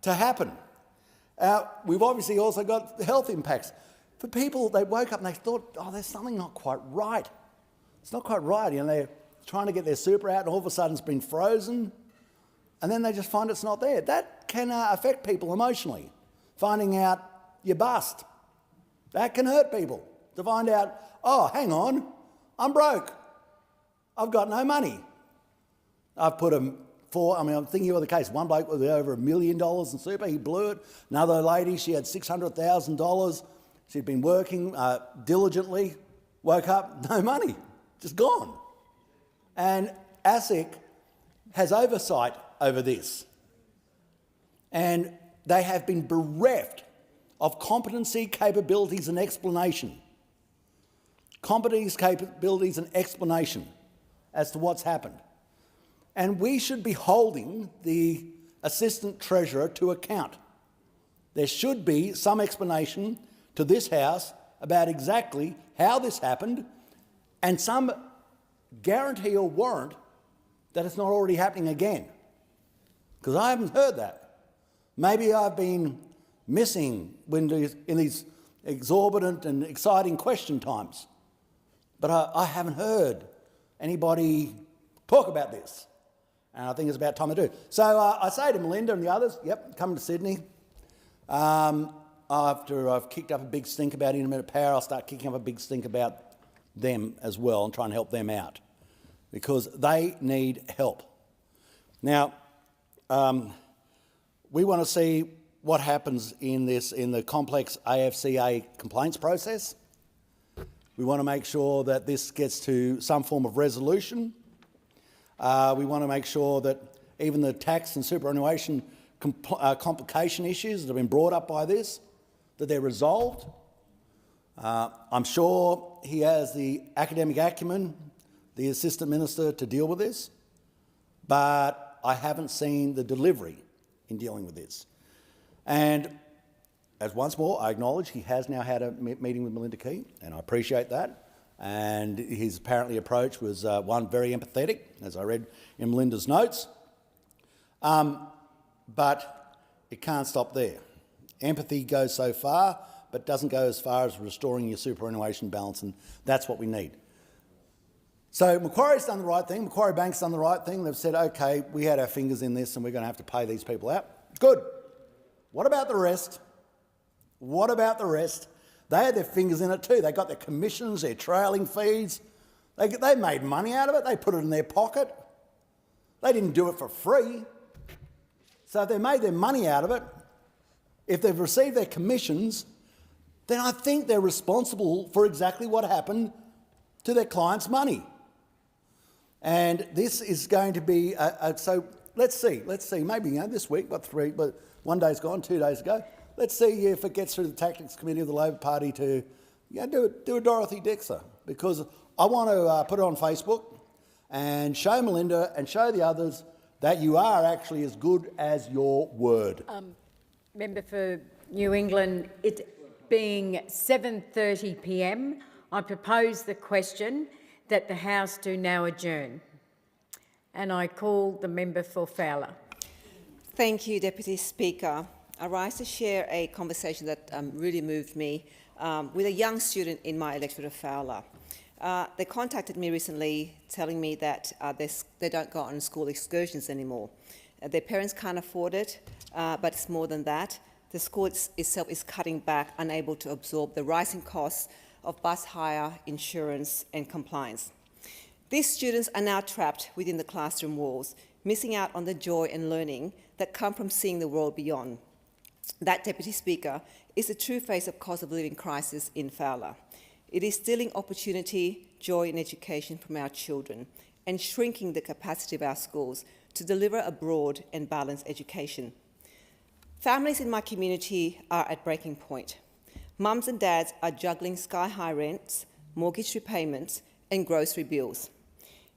to happen. We've obviously also got health impacts. For people, they woke up and they thought, there's something not quite right. It's not quite right. They're trying to get their super out and all of a sudden it's been frozen, and then they just find it's not there. That can affect people emotionally, finding out you bust. That can hurt people, to find out, hang on, I'm broke. I've got no money. I've put I'm thinking of the case. One bloke with over $1 million in super, he blew it. Another lady, she had $600,000. She'd been working diligently, woke up, no money, just gone. And ASIC has oversight over this. And they have been bereft of competency, capabilities and explanation. Competencies, capabilities and explanation as to what's happened. And we should be holding the Assistant Treasurer to account. There should be some explanation to this House about exactly how this happened, and some guarantee or warrant that it's not already happening again. Because I haven't heard that. Maybe I've been missing in these exorbitant and exciting question times. But I haven't heard anybody talk about this. And I think it's about time to do. So I say to Melinda and the others, come to Sydney. After I've kicked up a big stink about intermittent power, I'll start kicking up a big stink about them as well and try and help them out, because they need help. Now, we want to see what happens in the complex AFCA complaints process. We want to make sure that this gets to some form of resolution. We want to make sure that even the tax and superannuation complication issues that have been brought up by this, that they're resolved. I'm sure he has the academic acumen, the Assistant Minister, to deal with this, but I haven't seen the delivery in dealing with this. And as once more, I acknowledge he has now had a meeting with Melinda Key, and I appreciate that. And his apparently approach was one very empathetic, as I read in Melinda's notes. But it can't stop there. Empathy goes so far, but doesn't go as far as restoring your superannuation balance, and that's what we need. So Macquarie's done the right thing. Macquarie Bank's done the right thing. They've said, OK, we had our fingers in this and we're going to have to pay these people out. Good. What about the rest? What about the rest? They had their fingers in it too. They got their commissions, their trailing fees. They made money out of it. They put it in their pocket. They didn't do it for free. So if they made their money out of it, if they've received their commissions, then I think they're responsible for exactly what happened to their clients' money. And this is going to be, so let's see, maybe this week, but 1 day's gone, 2 days ago. Let's see if it gets through the Tactics Committee of the Labor Party to do a Dorothy Dixer, because I want to put it on Facebook and show Melinda and show the others that you are actually as good as your word. Member for New England, it being 7:30 p.m, I propose the question that the House do now adjourn. And I call the member for Fowler. Thank you, Deputy Speaker. I rise to share a conversation that really moved me with a young student in my electorate of Fowler. They contacted me recently telling me that they don't go on school excursions anymore. Their parents can't afford it, but it's more than that. The school itself is cutting back, unable to absorb the rising costs of bus hire, insurance and compliance. These students are now trapped within the classroom walls, missing out on the joy and learning that come from seeing the world beyond. That, Deputy Speaker, is the true face of cost of living crisis in Fowler. It is stealing opportunity, joy and education from our children and shrinking the capacity of our schools to deliver a broad and balanced education. Families in my community are at breaking point. Mums and dads are juggling sky-high rents, mortgage repayments and grocery bills.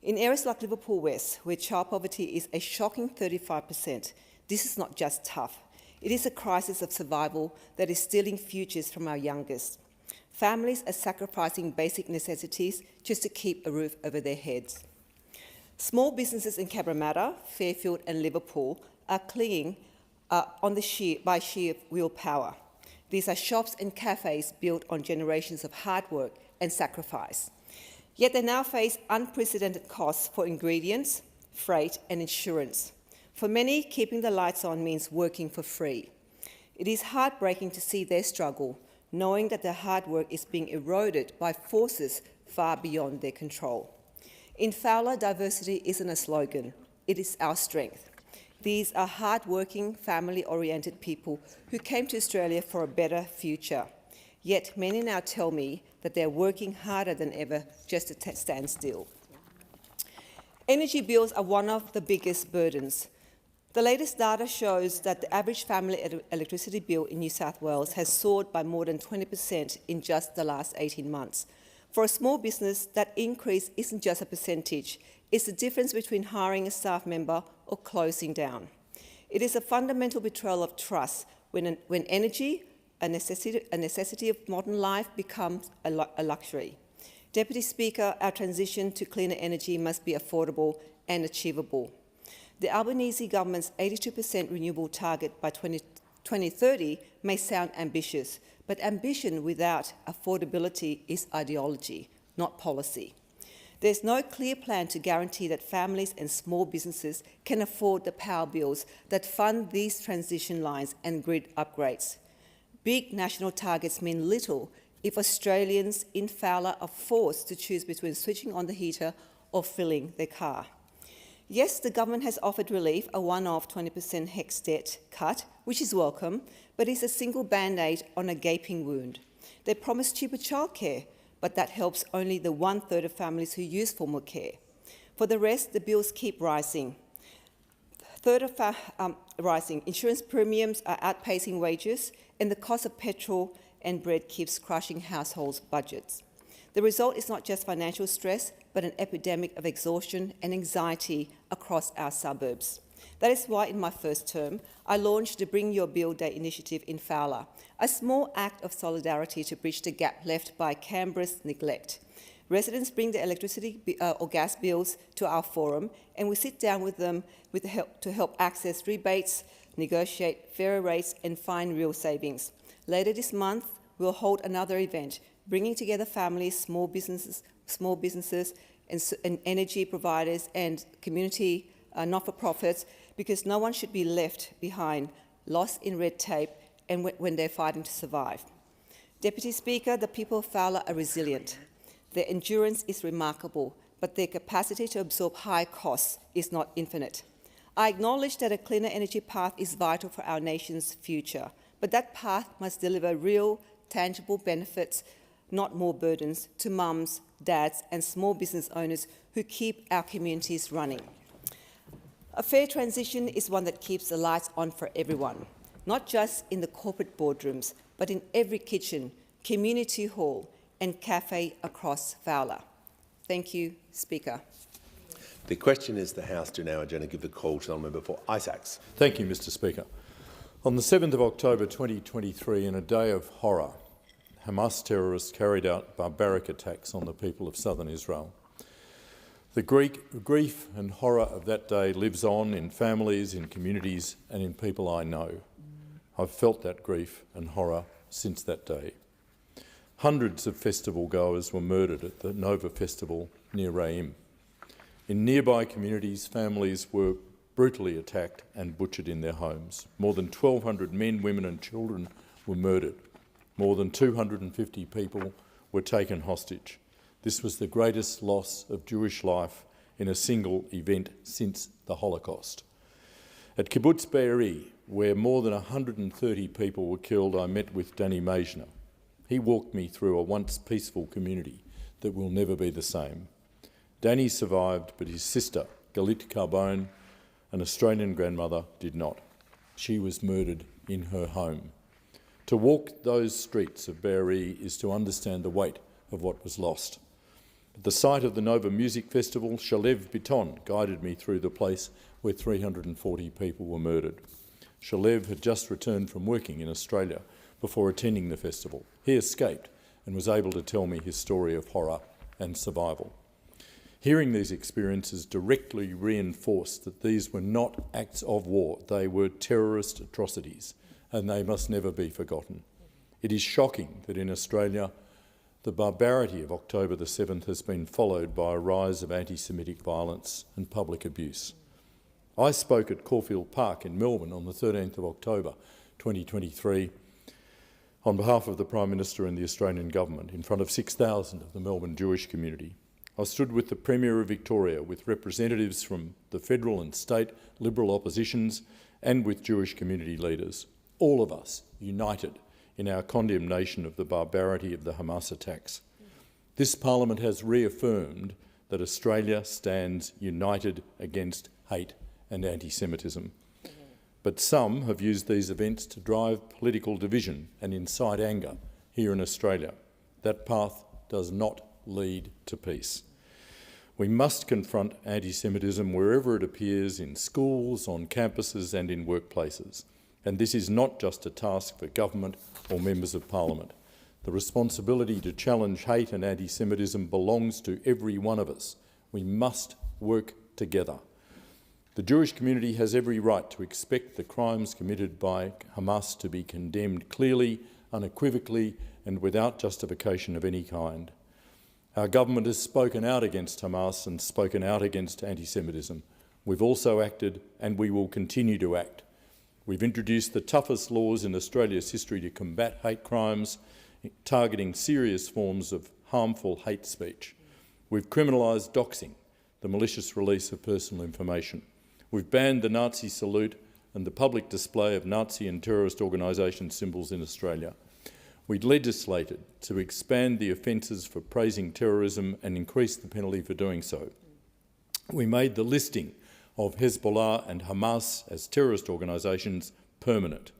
In areas like Liverpool West, where child poverty is a shocking 35%, this is not just tough. It is a crisis of survival that is stealing futures from our youngest. Families are sacrificing basic necessities just to keep a roof over their heads. Small businesses in Cabramatta, Fairfield and Liverpool are clinging by sheer willpower. These are shops and cafes built on generations of hard work and sacrifice. Yet they now face unprecedented costs for ingredients, freight and insurance. For many, keeping the lights on means working for free. It is heartbreaking to see their struggle, knowing that their hard work is being eroded by forces far beyond their control. In Fowler, diversity isn't a slogan, it is our strength. These are hard-working, family-oriented people who came to Australia for a better future. Yet many now tell me that they're working harder than ever just to stand still. Energy bills are one of the biggest burdens. The latest data shows that the average family electricity bill in New South Wales has soared by more than 20% in just the last 18 months. For a small business, that increase isn't just a percentage, it's the difference between hiring a staff member or closing down. It is a fundamental betrayal of trust when energy, a necessity of modern life, becomes a luxury. Deputy Speaker, our transition to cleaner energy must be affordable and achievable. The Albanese government's 82% renewable target by 2030 may sound ambitious, but ambition without affordability is ideology, not policy. There's no clear plan to guarantee that families and small businesses can afford the power bills that fund these transition lines and grid upgrades. Big national targets mean little if Australians in Fowler are forced to choose between switching on the heater or filling their car. Yes, the government has offered relief, a one-off 20% HEX debt cut, which is welcome, but it's a single band-aid on a gaping wound. They promise cheaper childcare, but that helps only the 1/3 of families who use formal care. For the rest, the bills keep rising. Rising. Insurance premiums are outpacing wages, and the cost of petrol and bread keeps crushing households' budgets. The result is not just financial stress, but an epidemic of exhaustion and anxiety across our suburbs. That is why, in my first term, I launched the Bring Your Bill Day initiative in Fowler, a small act of solidarity to bridge the gap left by Canberra's neglect. Residents bring their electricity or gas bills to our forum, and we sit down with them to help access rebates, negotiate fairer rates and find real savings. Later this month, we'll hold another event, bringing together families, small businesses and energy providers and community not-for-profits, because no one should be left behind, lost in red tape and when they're fighting to survive. Deputy Speaker, the people of Fowler are resilient. Their endurance is remarkable, but their capacity to absorb high costs is not infinite. I acknowledge that a cleaner energy path is vital for our nation's future, but that path must deliver real, tangible benefits, not more burdens, to mums, dads and small business owners who keep our communities running. A fair transition is one that keeps the lights on for everyone, not just in the corporate boardrooms, but in every kitchen, community hall and cafe across Fowler. Thank you, Speaker. The question is the House do now adjourn and give the call to the member for Isaacs. Thank you, Mr Speaker. On the 7th of October 2023, in a day of horror, Hamas terrorists carried out barbaric attacks on the people of southern Israel. The grief and horror of that day lives on in families, in communities and in people I know. I've felt that grief and horror since that day. Hundreds of festival goers were murdered at the Nova Festival near Reim. In nearby communities, families were brutally attacked and butchered in their homes. More than 1,200 men, women and children were murdered. More than 250 people were taken hostage. This was the greatest loss of Jewish life in a single event since the Holocaust. At Kibbutz Be'eri, where more than 130 people were killed, I met with Danny Meisner. He walked me through a once peaceful community that will never be the same. Danny survived, but his sister, Galit Carbone, an Australian grandmother, did not. She was murdered in her home. To walk those streets of Be'eri is to understand the weight of what was lost. At the site of the Nova Music Festival, Shalev Biton guided me through the place where 340 people were murdered. Shalev had just returned from working in Australia before attending the festival. He escaped and was able to tell me his story of horror and survival. Hearing these experiences directly reinforced that these were not acts of war, they were terrorist atrocities, and they must never be forgotten. It is shocking that in Australia, the barbarity of October the 7th has been followed by a rise of anti-Semitic violence and public abuse. I spoke at Caulfield Park in Melbourne on the 13th of October 2023 on behalf of the Prime Minister and the Australian Government in front of 6,000 of the Melbourne Jewish community. I stood with the Premier of Victoria, with representatives from the federal and state Liberal oppositions and with Jewish community leaders, all of us united in our condemnation of the barbarity of the Hamas attacks. This Parliament has reaffirmed that Australia stands united against hate and anti-Semitism. But some have used these events to drive political division and incite anger here in Australia. That path does not lead to peace. We must confront anti-Semitism wherever it appears, in schools, on campuses and in workplaces. And this is not just a task for government or members of Parliament. The responsibility to challenge hate and anti-Semitism belongs to every one of us. We must work together. The Jewish community has every right to expect the crimes committed by Hamas to be condemned clearly, unequivocally and without justification of any kind. Our government has spoken out against Hamas and spoken out against anti-Semitism. We've also acted and we will continue to act. We've introduced the toughest laws in Australia's history to combat hate crimes, targeting serious forms of harmful hate speech. We've criminalised doxing, the malicious release of personal information. We've banned the Nazi salute and the public display of Nazi and terrorist organisation symbols in Australia. We legislated to expand the offences for praising terrorism and increase the penalty for doing so. We made the listing of Hezbollah and Hamas as terrorist organisations permanent.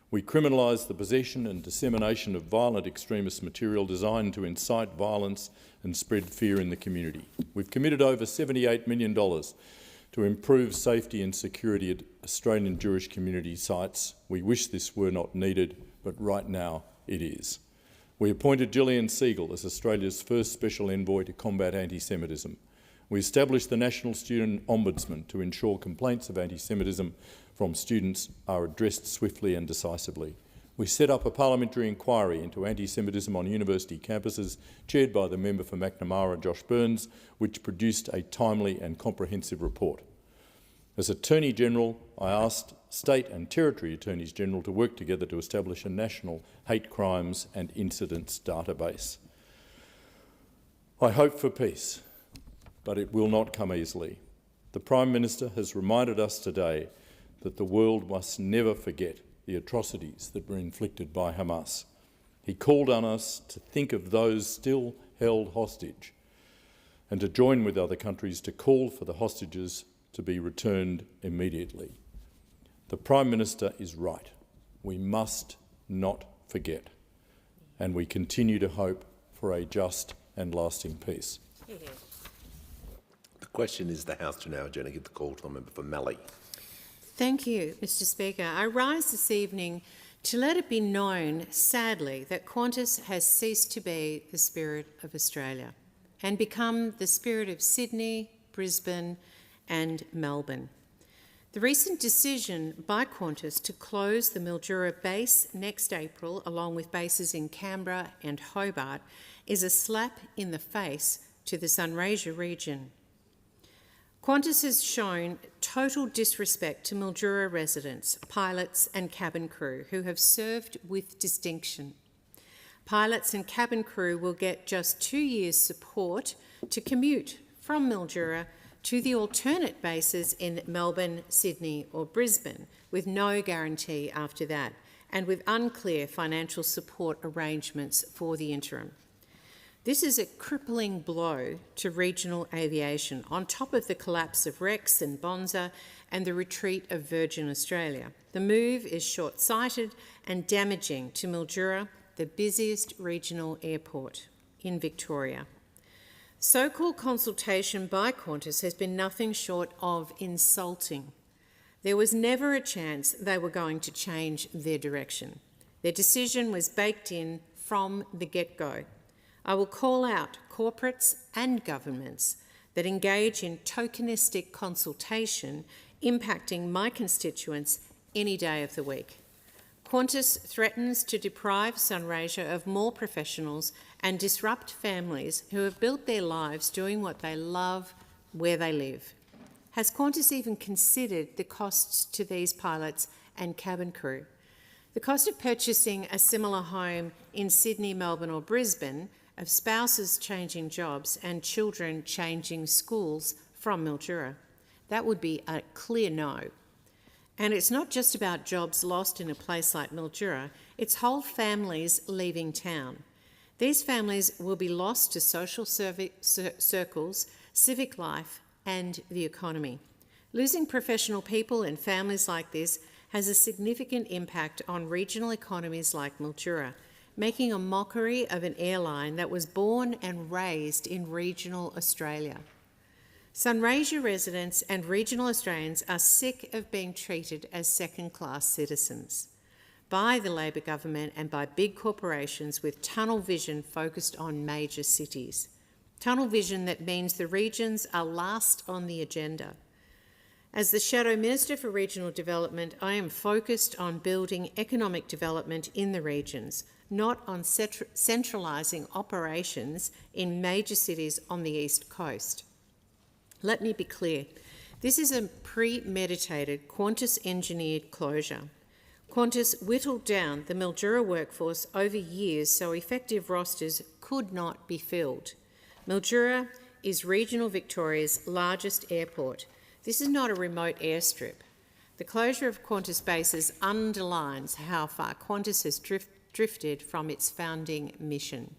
We criminalised the possession and dissemination of violent extremist material designed to incite violence and spread fear in the community. We've committed over $78 million to improve safety and security at Australian Jewish community sites. We wish this were not needed, but right now it is. We appointed Gillian Siegel as Australia's first Special Envoy to combat anti-Semitism. We established the National Student Ombudsman to ensure complaints of anti-Semitism from students are addressed swiftly and decisively. We set up a parliamentary inquiry into anti-Semitism on university campuses, chaired by the member for McNamara, Josh Burns, which produced a timely and comprehensive report. As Attorney-General, I asked State and Territory Attorneys-General to work together to establish a national hate crimes and incidents database. I hope for peace, but it will not come easily. The Prime Minister has reminded us today that the world must never forget the atrocities that were inflicted by Hamas. He called on us to think of those still held hostage and to join with other countries to call for the hostages to be returned immediately. The Prime Minister is right. We must not forget, and we continue to hope for a just and lasting peace. The question is the House to now agenda. Give the call to the member for Mallee. Thank you, Mr Speaker. I rise this evening to let it be known, sadly, that Qantas has ceased to be the spirit of Australia and become the spirit of Sydney, Brisbane and Melbourne. The recent decision by Qantas to close the Mildura base next April, along with bases in Canberra and Hobart, is a slap in the face to the Sunraysia region. Qantas has shown total disrespect to Mildura residents, pilots and cabin crew who have served with distinction. Pilots and cabin crew will get just 2 years' support to commute from Mildura to the alternate bases in Melbourne, Sydney or Brisbane, with no guarantee after that, and with unclear financial support arrangements for the interim. This is a crippling blow to regional aviation, on top of the collapse of Rex and Bonza and the retreat of Virgin Australia. The move is short-sighted and damaging to Mildura, the busiest regional airport in Victoria. So-called consultation by Qantas has been nothing short of insulting. There was never a chance they were going to change their direction. Their decision was baked in from the get-go. I will call out corporates and governments that engage in tokenistic consultation impacting my constituents any day of the week. Qantas threatens to deprive Sunraysia of more professionals and disrupt families who have built their lives doing what they love where they live. Has Qantas even considered the costs to these pilots and cabin crew? The cost of purchasing a similar home in Sydney, Melbourne or Brisbane, of spouses changing jobs and children changing schools from Mildura. That would be a clear no. And it's not just about jobs lost in a place like Mildura, it's whole families leaving town. These families will be lost to social circles, civic life and the economy. Losing professional people and families like this has a significant impact on regional economies like Mildura, making a mockery of an airline that was born and raised in regional Australia. Sunraysia residents and regional Australians are sick of being treated as second-class citizens by the Labor government and by big corporations with tunnel vision focused on major cities. Tunnel vision that means the regions are last on the agenda. As the Shadow Minister for Regional Development, I am focused on building economic development in the regions, not on centralising operations in major cities on the East Coast. Let me be clear, this is a premeditated Qantas-engineered closure. Qantas whittled down the Mildura workforce over years so effective rosters could not be filled. Mildura is regional Victoria's largest airport. This is not a remote airstrip. The closure of Qantas bases underlines how far Qantas has drifted from its founding mission.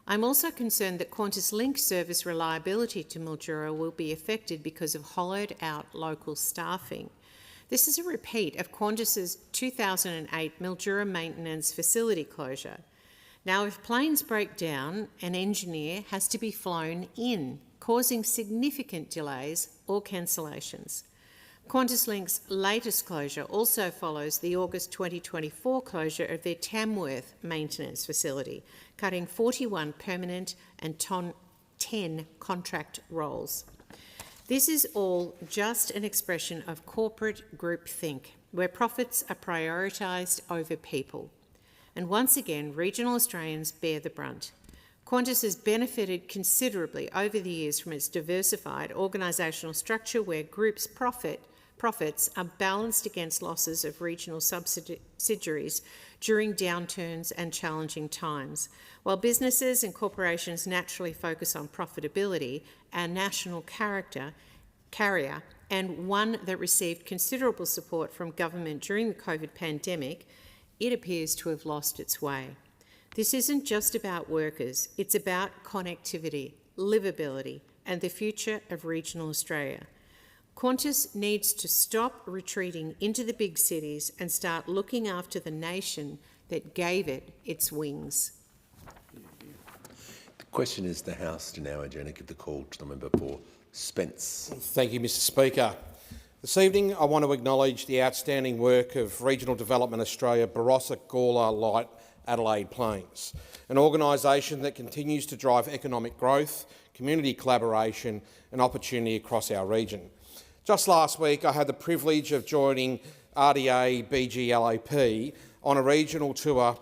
I'm also concerned that Qantas Link service reliability to Mildura will be affected because of hollowed-out local staffing. This is a repeat of Qantas's 2008 Mildura maintenance facility closure. Now, if planes break down, an engineer has to be flown in, causing significant delays or cancellations. Qantas Link's latest closure also follows the August 2024 closure of their Tamworth maintenance facility, cutting 41 permanent and 10 contract roles. This is all just an expression of corporate groupthink where profits are prioritised over people. And once again, regional Australians bear the brunt. Qantas has benefited considerably over the years from its diversified organisational structure where groups' profits are balanced against losses of regional subsidiaries during downturns and challenging times. While businesses and corporations naturally focus on profitability, our national carrier, and one that received considerable support from government during the COVID pandemic, it appears to have lost its way. This isn't just about workers, it's about connectivity, livability, and the future of regional Australia. Qantas needs to stop retreating into the big cities and start looking after the nation that gave it its wings. The question is the House to now adjourn and give the call to the member for Spence. Thank you, Mr Speaker. This evening I want to acknowledge the outstanding work of Regional Development Australia, Barossa, Gawler, Light, Adelaide Plains, an organisation that continues to drive economic growth, community collaboration and opportunity across our region. Just last week I had the privilege of joining RDA BGLAP on a regional tour,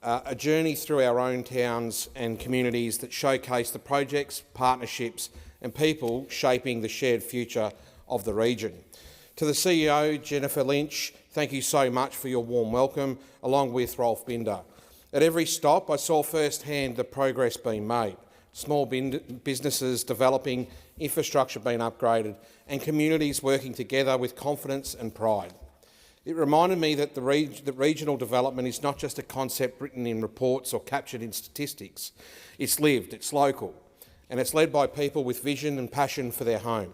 a journey through our own towns and communities that showcase the projects, partnerships and people shaping the shared future of the region. To the CEO, Jennifer Lynch, thank you so much for your warm welcome, along with Rolf Binder. At every stop, I saw firsthand the progress being made, small businesses developing, infrastructure being upgraded, and communities working together with confidence and pride. It reminded me that regional development is not just a concept written in reports or captured in statistics. It's lived, it's local, and it's led by people with vision and passion for their home.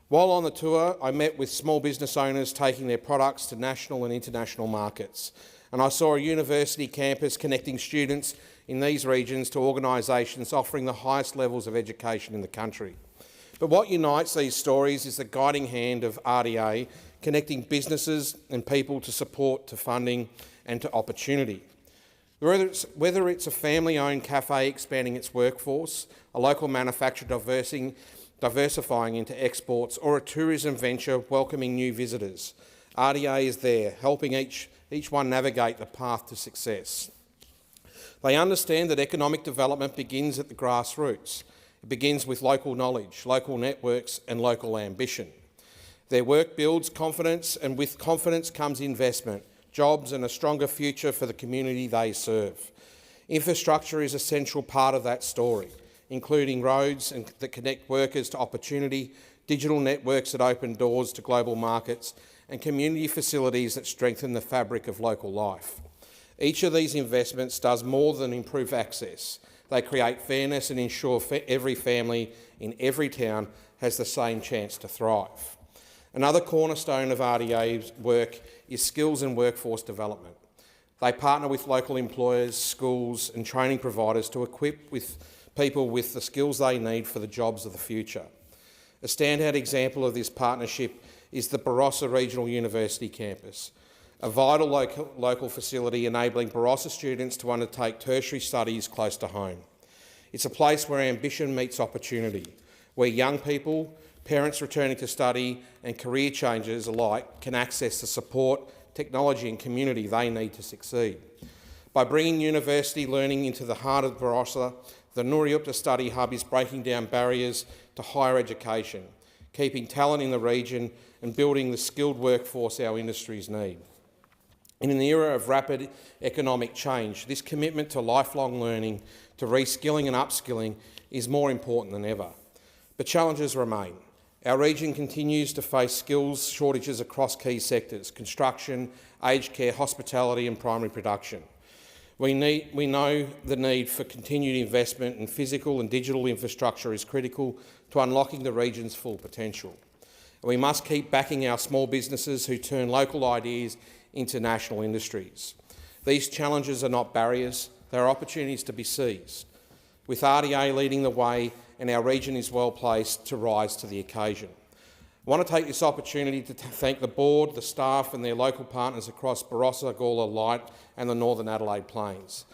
While on the tour, I met with small business owners taking their products to national and international markets, and I saw a university campus connecting students in these regions to organisations offering the highest levels of education in the country. But what unites these stories is the guiding hand of RDA, connecting businesses and people to support, to funding and to opportunity. Whether it's a family-owned cafe expanding its workforce, a local manufacturer diversifying into exports, or a tourism venture welcoming new visitors, RDA is there, helping each one navigate the path to success. They understand that economic development begins at the grassroots. It begins with local knowledge, local networks and local ambition. Their work builds confidence, and with confidence comes investment, jobs and a stronger future for the community they serve. Infrastructure is a central part of that story, including roads that connect workers to opportunity, digital networks that open doors to global markets, and community facilities that strengthen the fabric of local life. Each of these investments does more than improve access. They create fairness and ensure every family in every town has the same chance to thrive. Another cornerstone of RDA's work is skills and workforce development. They partner with local employers, schools and training providers to equip people with the skills they need for the jobs of the future. A standout example of this partnership is the Barossa Regional University campus, a vital local facility enabling Barossa students to undertake tertiary studies close to home. It's a place where ambition meets opportunity, where young people, parents returning to study and career changers alike can access the support, technology and community they need to succeed. By bringing university learning into the heart of Barossa, the Nuriupta Study Hub is breaking down barriers to higher education, keeping talent in the region and building the skilled workforce our industries need. In an era of rapid economic change, this commitment to lifelong learning, to reskilling and upskilling is more important than ever. But challenges remain. Our region continues to face skills shortages across key sectors: construction, aged care, hospitality and primary production. We know the need for continued investment in physical and digital infrastructure is critical to unlocking the region's full potential. And we must keep backing our small businesses who turn local ideas into national industries. These challenges are not barriers, they are opportunities to be seized. With RDA leading the way, and our region is well placed to rise to the occasion. I want to take this opportunity to thank the board, the staff and their local partners across Barossa, Gawler, Light and the Northern Adelaide Plains.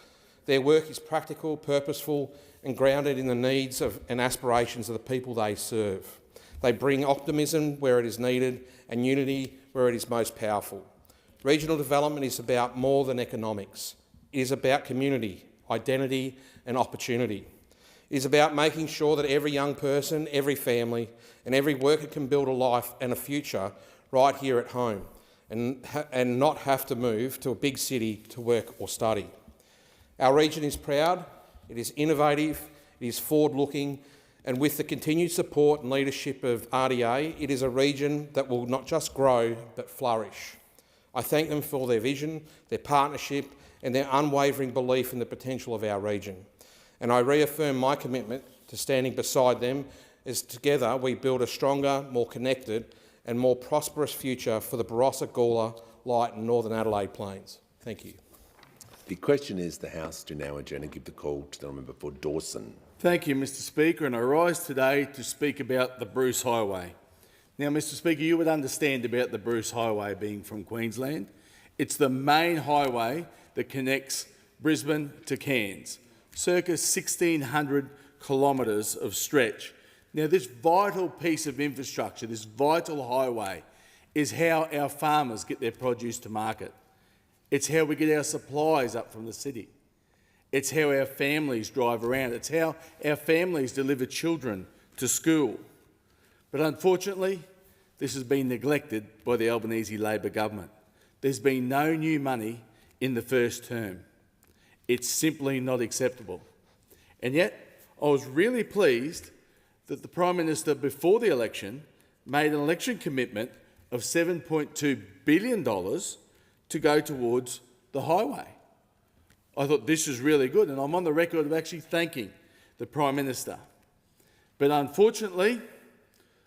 Their work is practical, purposeful and grounded in the needs and aspirations of the people they serve. They bring optimism where it is needed and unity where it is most powerful. Regional development is about more than economics. It is about community, identity and opportunity. It is about making sure that every young person, every family and every worker can build a life and a future right here at home and not have to move to a big city to work or study. Our region is proud, it is innovative, it is forward-looking, and with the continued support and leadership of RDA, it is a region that will not just grow but flourish. I thank them for their vision, their partnership and their unwavering belief in the potential of our region. And I reaffirm my commitment to standing beside them as together we build a stronger, more connected and more prosperous future for the Barossa, Gawler, Light and Northern Adelaide Plains. Thank you. The question is the House to now adjourn and give the call to the member for Dawson. Thank you, Mr Speaker, and I rise today to speak about the Bruce Highway. Now, Mr Speaker, you would understand about the Bruce Highway being from Queensland. It's the main highway that connects Brisbane to Cairns, circa 1,600 kilometres of stretch. Now, this vital piece of infrastructure, this vital highway, is how our farmers get their produce to market. It's how we get our supplies up from the city. It's how our families drive around. It's how our families deliver children to school. But unfortunately, this has been neglected by the Albanese Labor government. There's been no new money in the first term. It's simply not acceptable. And yet, I was really pleased that the Prime Minister, before the election, made an election commitment of $7.2 billion to go towards the highway. I thought this is really good, and I'm on the record of actually thanking the Prime Minister. But unfortunately,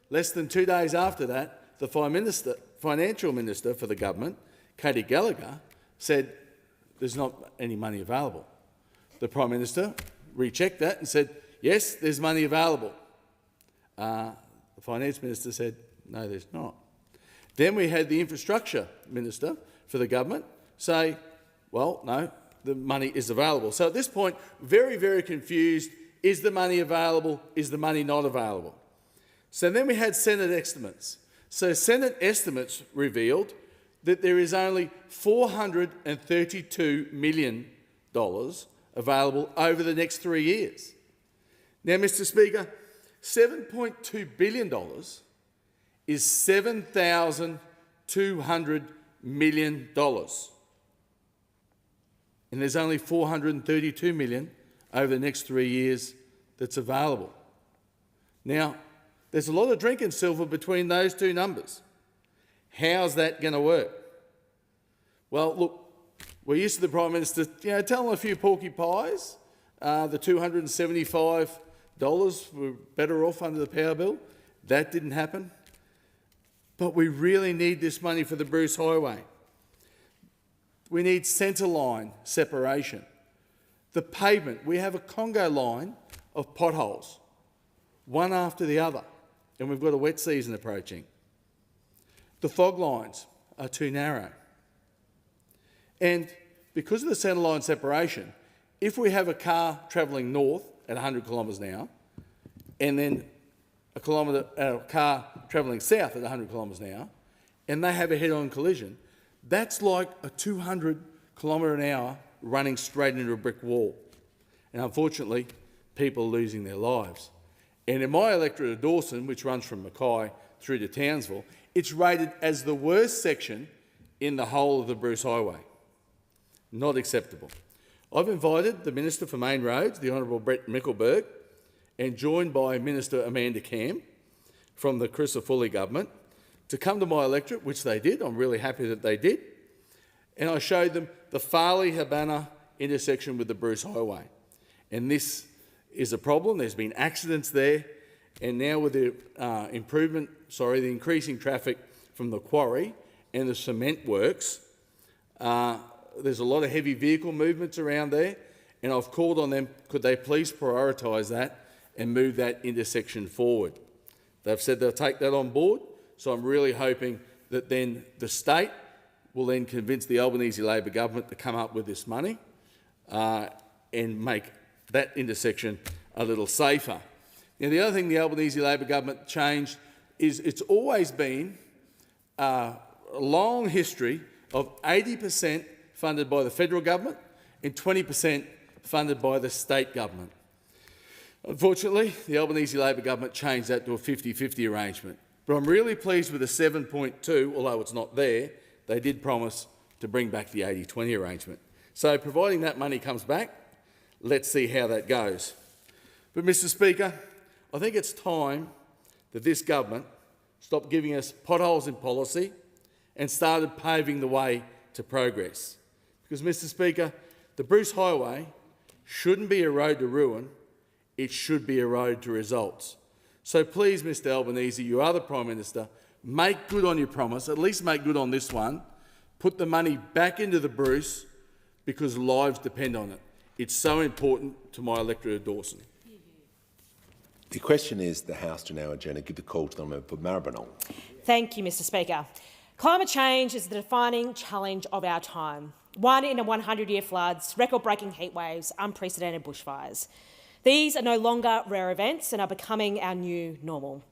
less than 2 days after that, the Financial Minister for the government, Katie Gallagher, said there's not any money available. The Prime Minister rechecked that and said, yes, there's money available. The Finance Minister said, no, there's not. Then we had the Infrastructure Minister for the government say, well, no, the money is available. So at this point, very, very confused. Is the money available? Is the money not available? So then we had Senate estimates. So Senate estimates revealed that there is only $432 million available over the next 3 years. Now, Mr Speaker, $7.2 billion is $7,200 million. And there's only $432 million over the next 3 years that's available. Now, there's a lot of drinking silver between those two numbers. How's that going to work? Well, look, we're used to the Prime Minister, telling a few porky pies. The $275 were better off under the power bill. That didn't happen. But we really need this money for the Bruce Highway. We need centreline separation. The pavement, we have a Congo line of potholes, one after the other, and we've got a wet season approaching. The fog lines are too narrow. And because of the centreline separation, if we have a car travelling north at 100 kilometres an hour, and then a car travelling south at 100 kilometres an hour, and they have a head-on collision, that's like a 200 kilometre an hour running straight into a brick wall. And unfortunately, people are losing their lives. And in my electorate of Dawson, which runs from Mackay through to Townsville, it's rated as the worst section in the whole of the Bruce Highway. Not acceptable. I've invited the Minister for Main Roads, the Honourable Brett Mickelberg, and joined by Minister Amanda Cam from the Crisafulli government, to come to my electorate, which they did. I'm really happy that they did. And I showed them the Farley-Habana intersection with the Bruce Highway. And this is a problem. There's been accidents there. And now with the the increasing traffic from the quarry and the cement works, there's a lot of heavy vehicle movements around there. And I've called on them, could they please prioritise that and move that intersection forward. They've said they'll take that on board. So I'm really hoping that then the state will then convince the Albanese Labor government to come up with this money and make that intersection a little safer. Now, the other thing the Albanese Labor government changed is it's always been long history of 80% funded by the federal government and 20% funded by the state government. Unfortunately, the Albanese Labor government changed that to a 50-50 arrangement. But I'm really pleased with the 7.2, although it's not there. They did promise to bring back the 80-20 arrangement. So providing that money comes back, let's see how that goes. But Mr Speaker, I think it's time that this government stopped giving us potholes in policy and started paving the way to progress. Because, Mr Speaker, the Bruce Highway shouldn't be a road to ruin, it should be a road to results. So please, Mr Albanese, you are the Prime Minister, make good on your promise, at least make good on this one, put the money back into the Bruce because lives depend on it. It's so important to my electorate of Dawson. The question is the House to now adjourn and give the call to the member for Maribyrnong. Thank you, Mr Speaker. Climate change is the defining challenge of our time. 1 in a 100-year floods, record-breaking heat waves, unprecedented bushfires. These are no longer rare events and are becoming our new normal.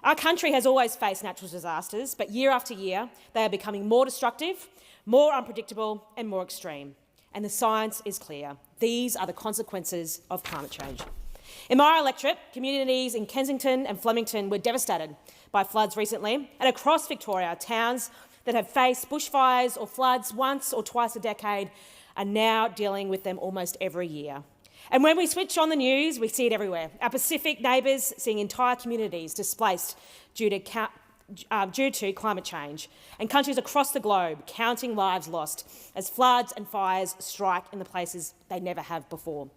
Our country has always faced natural disasters, but year after year, they are becoming more destructive, more unpredictable and more extreme. And the science is clear. These are the consequences of climate change. In my electorate, communities in Kensington and Flemington were devastated by floods recently, and across Victoria, towns that have faced bushfires or floods once or twice a decade are now dealing with them almost every year. And when we switch on the news, we see it everywhere. Our Pacific neighbours seeing entire communities displaced due to climate change, and countries across the globe counting lives lost as floods and fires strike in the places they never have before.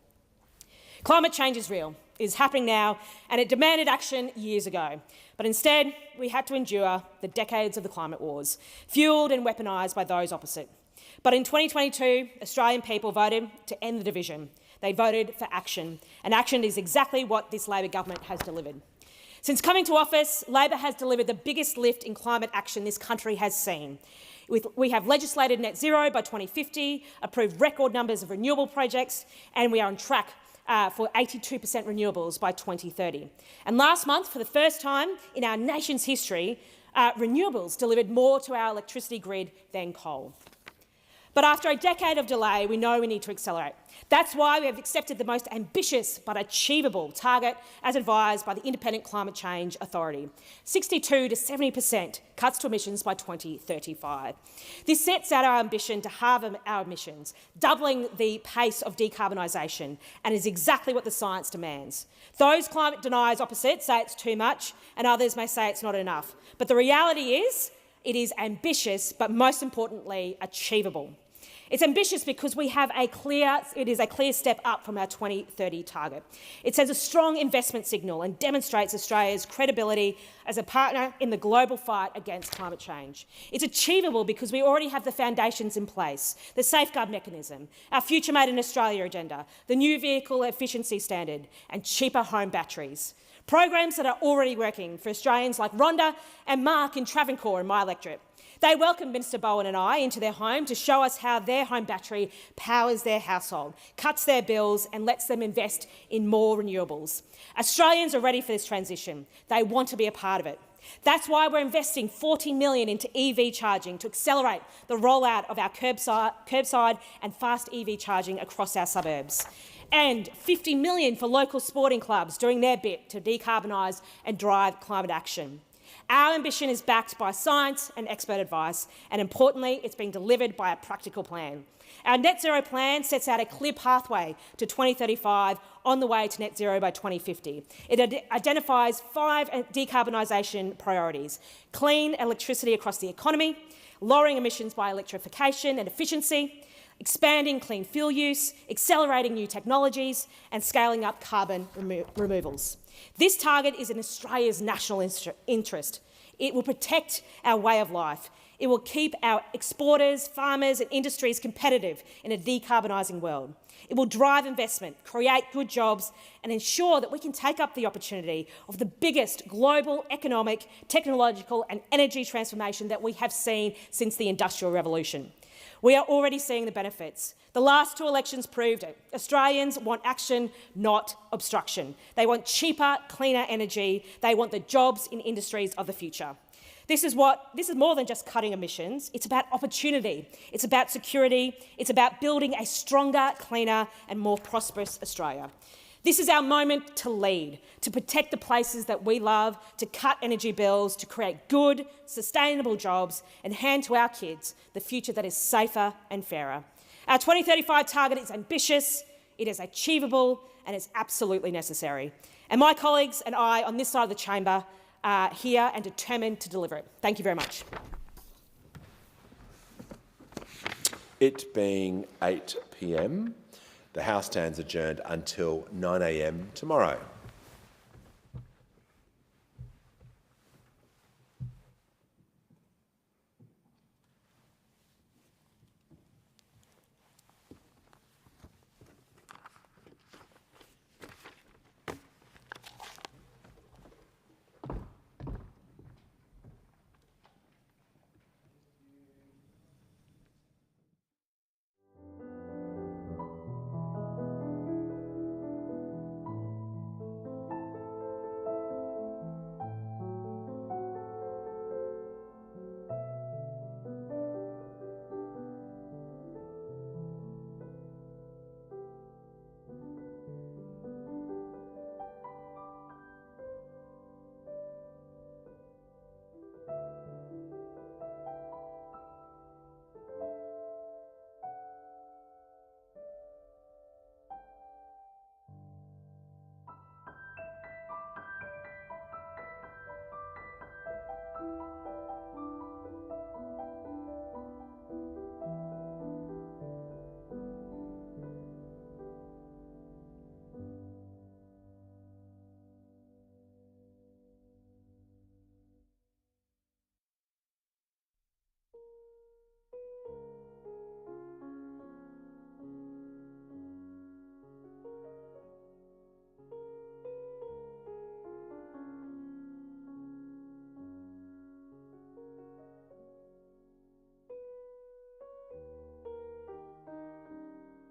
Climate change is real, it is happening now, and it demanded action years ago. But instead, we had to endure the decades of the climate wars, fuelled and weaponised by those opposite. But in 2022, Australian people voted to end the division. They voted for action, and action is exactly what this Labor government has delivered. Since coming to office, Labor has delivered the biggest lift in climate action this country has seen. We have legislated net zero by 2050, approved record numbers of renewable projects, and we are on track for 82% renewables by 2030. And last month, for the first time in our nation's history, renewables delivered more to our electricity grid than coal. But after a decade of delay, we know we need to accelerate. That's why we have accepted the most ambitious but achievable target as advised by the Independent Climate Change Authority, 62 to 70% cuts to emissions by 2035. This sets out our ambition to halve our emissions, doubling the pace of decarbonisation, and is exactly what the science demands. Those climate deniers opposite say it's too much, and others may say it's not enough. But the reality is, it is ambitious, but most importantly, achievable. It's ambitious because it is a clear step up from our 2030 target. It sends a strong investment signal and demonstrates Australia's credibility as a partner in the global fight against climate change. It's achievable because we already have the foundations in place, the safeguard mechanism, our Future Made in Australia agenda, the new vehicle efficiency standard and cheaper home batteries. Programs that are already working for Australians like Rhonda and Mark in Travancore in my electorate. They welcomed Minister Bowen and I into their home to show us how their home battery powers their household, cuts their bills and lets them invest in more renewables. Australians are ready for this transition. They want to be a part of it. That's why we're investing $40 million into EV charging to accelerate the rollout of our curbside and fast EV charging across our suburbs. And $50 million for local sporting clubs doing their bit to decarbonise and drive climate action. Our ambition is backed by science and expert advice, and importantly, it's being delivered by a practical plan. Our net zero plan sets out a clear pathway to 2035 on the way to net zero by 2050. It identifies 5 decarbonisation priorities: clean electricity across the economy, lowering emissions by electrification and efficiency, expanding clean fuel use, accelerating new technologies and scaling up carbon removals. This target is in Australia's national interest. It will protect our way of life. It will keep our exporters, farmers and industries competitive in a decarbonising world. It will drive investment, create good jobs and ensure that we can take up the opportunity of the biggest global economic, technological and energy transformation that we have seen since the Industrial Revolution. We are already seeing the benefits. The last 2 elections proved it. Australians want action, not obstruction. They want cheaper, cleaner energy. They want the jobs in industries of the future. This is more than just cutting emissions. It's about opportunity. It's about security. It's about building a stronger, cleaner and more prosperous Australia. This is our moment to lead, to protect the places that we love, to cut energy bills, to create good, sustainable jobs and hand to our kids the future that is safer and fairer. Our 2035 target is ambitious, it is achievable and it's absolutely necessary. And my colleagues and I on this side of the chamber are here and determined to deliver it. Thank you very much. It being 8 p.m, the House stands adjourned until 9 a.m. tomorrow.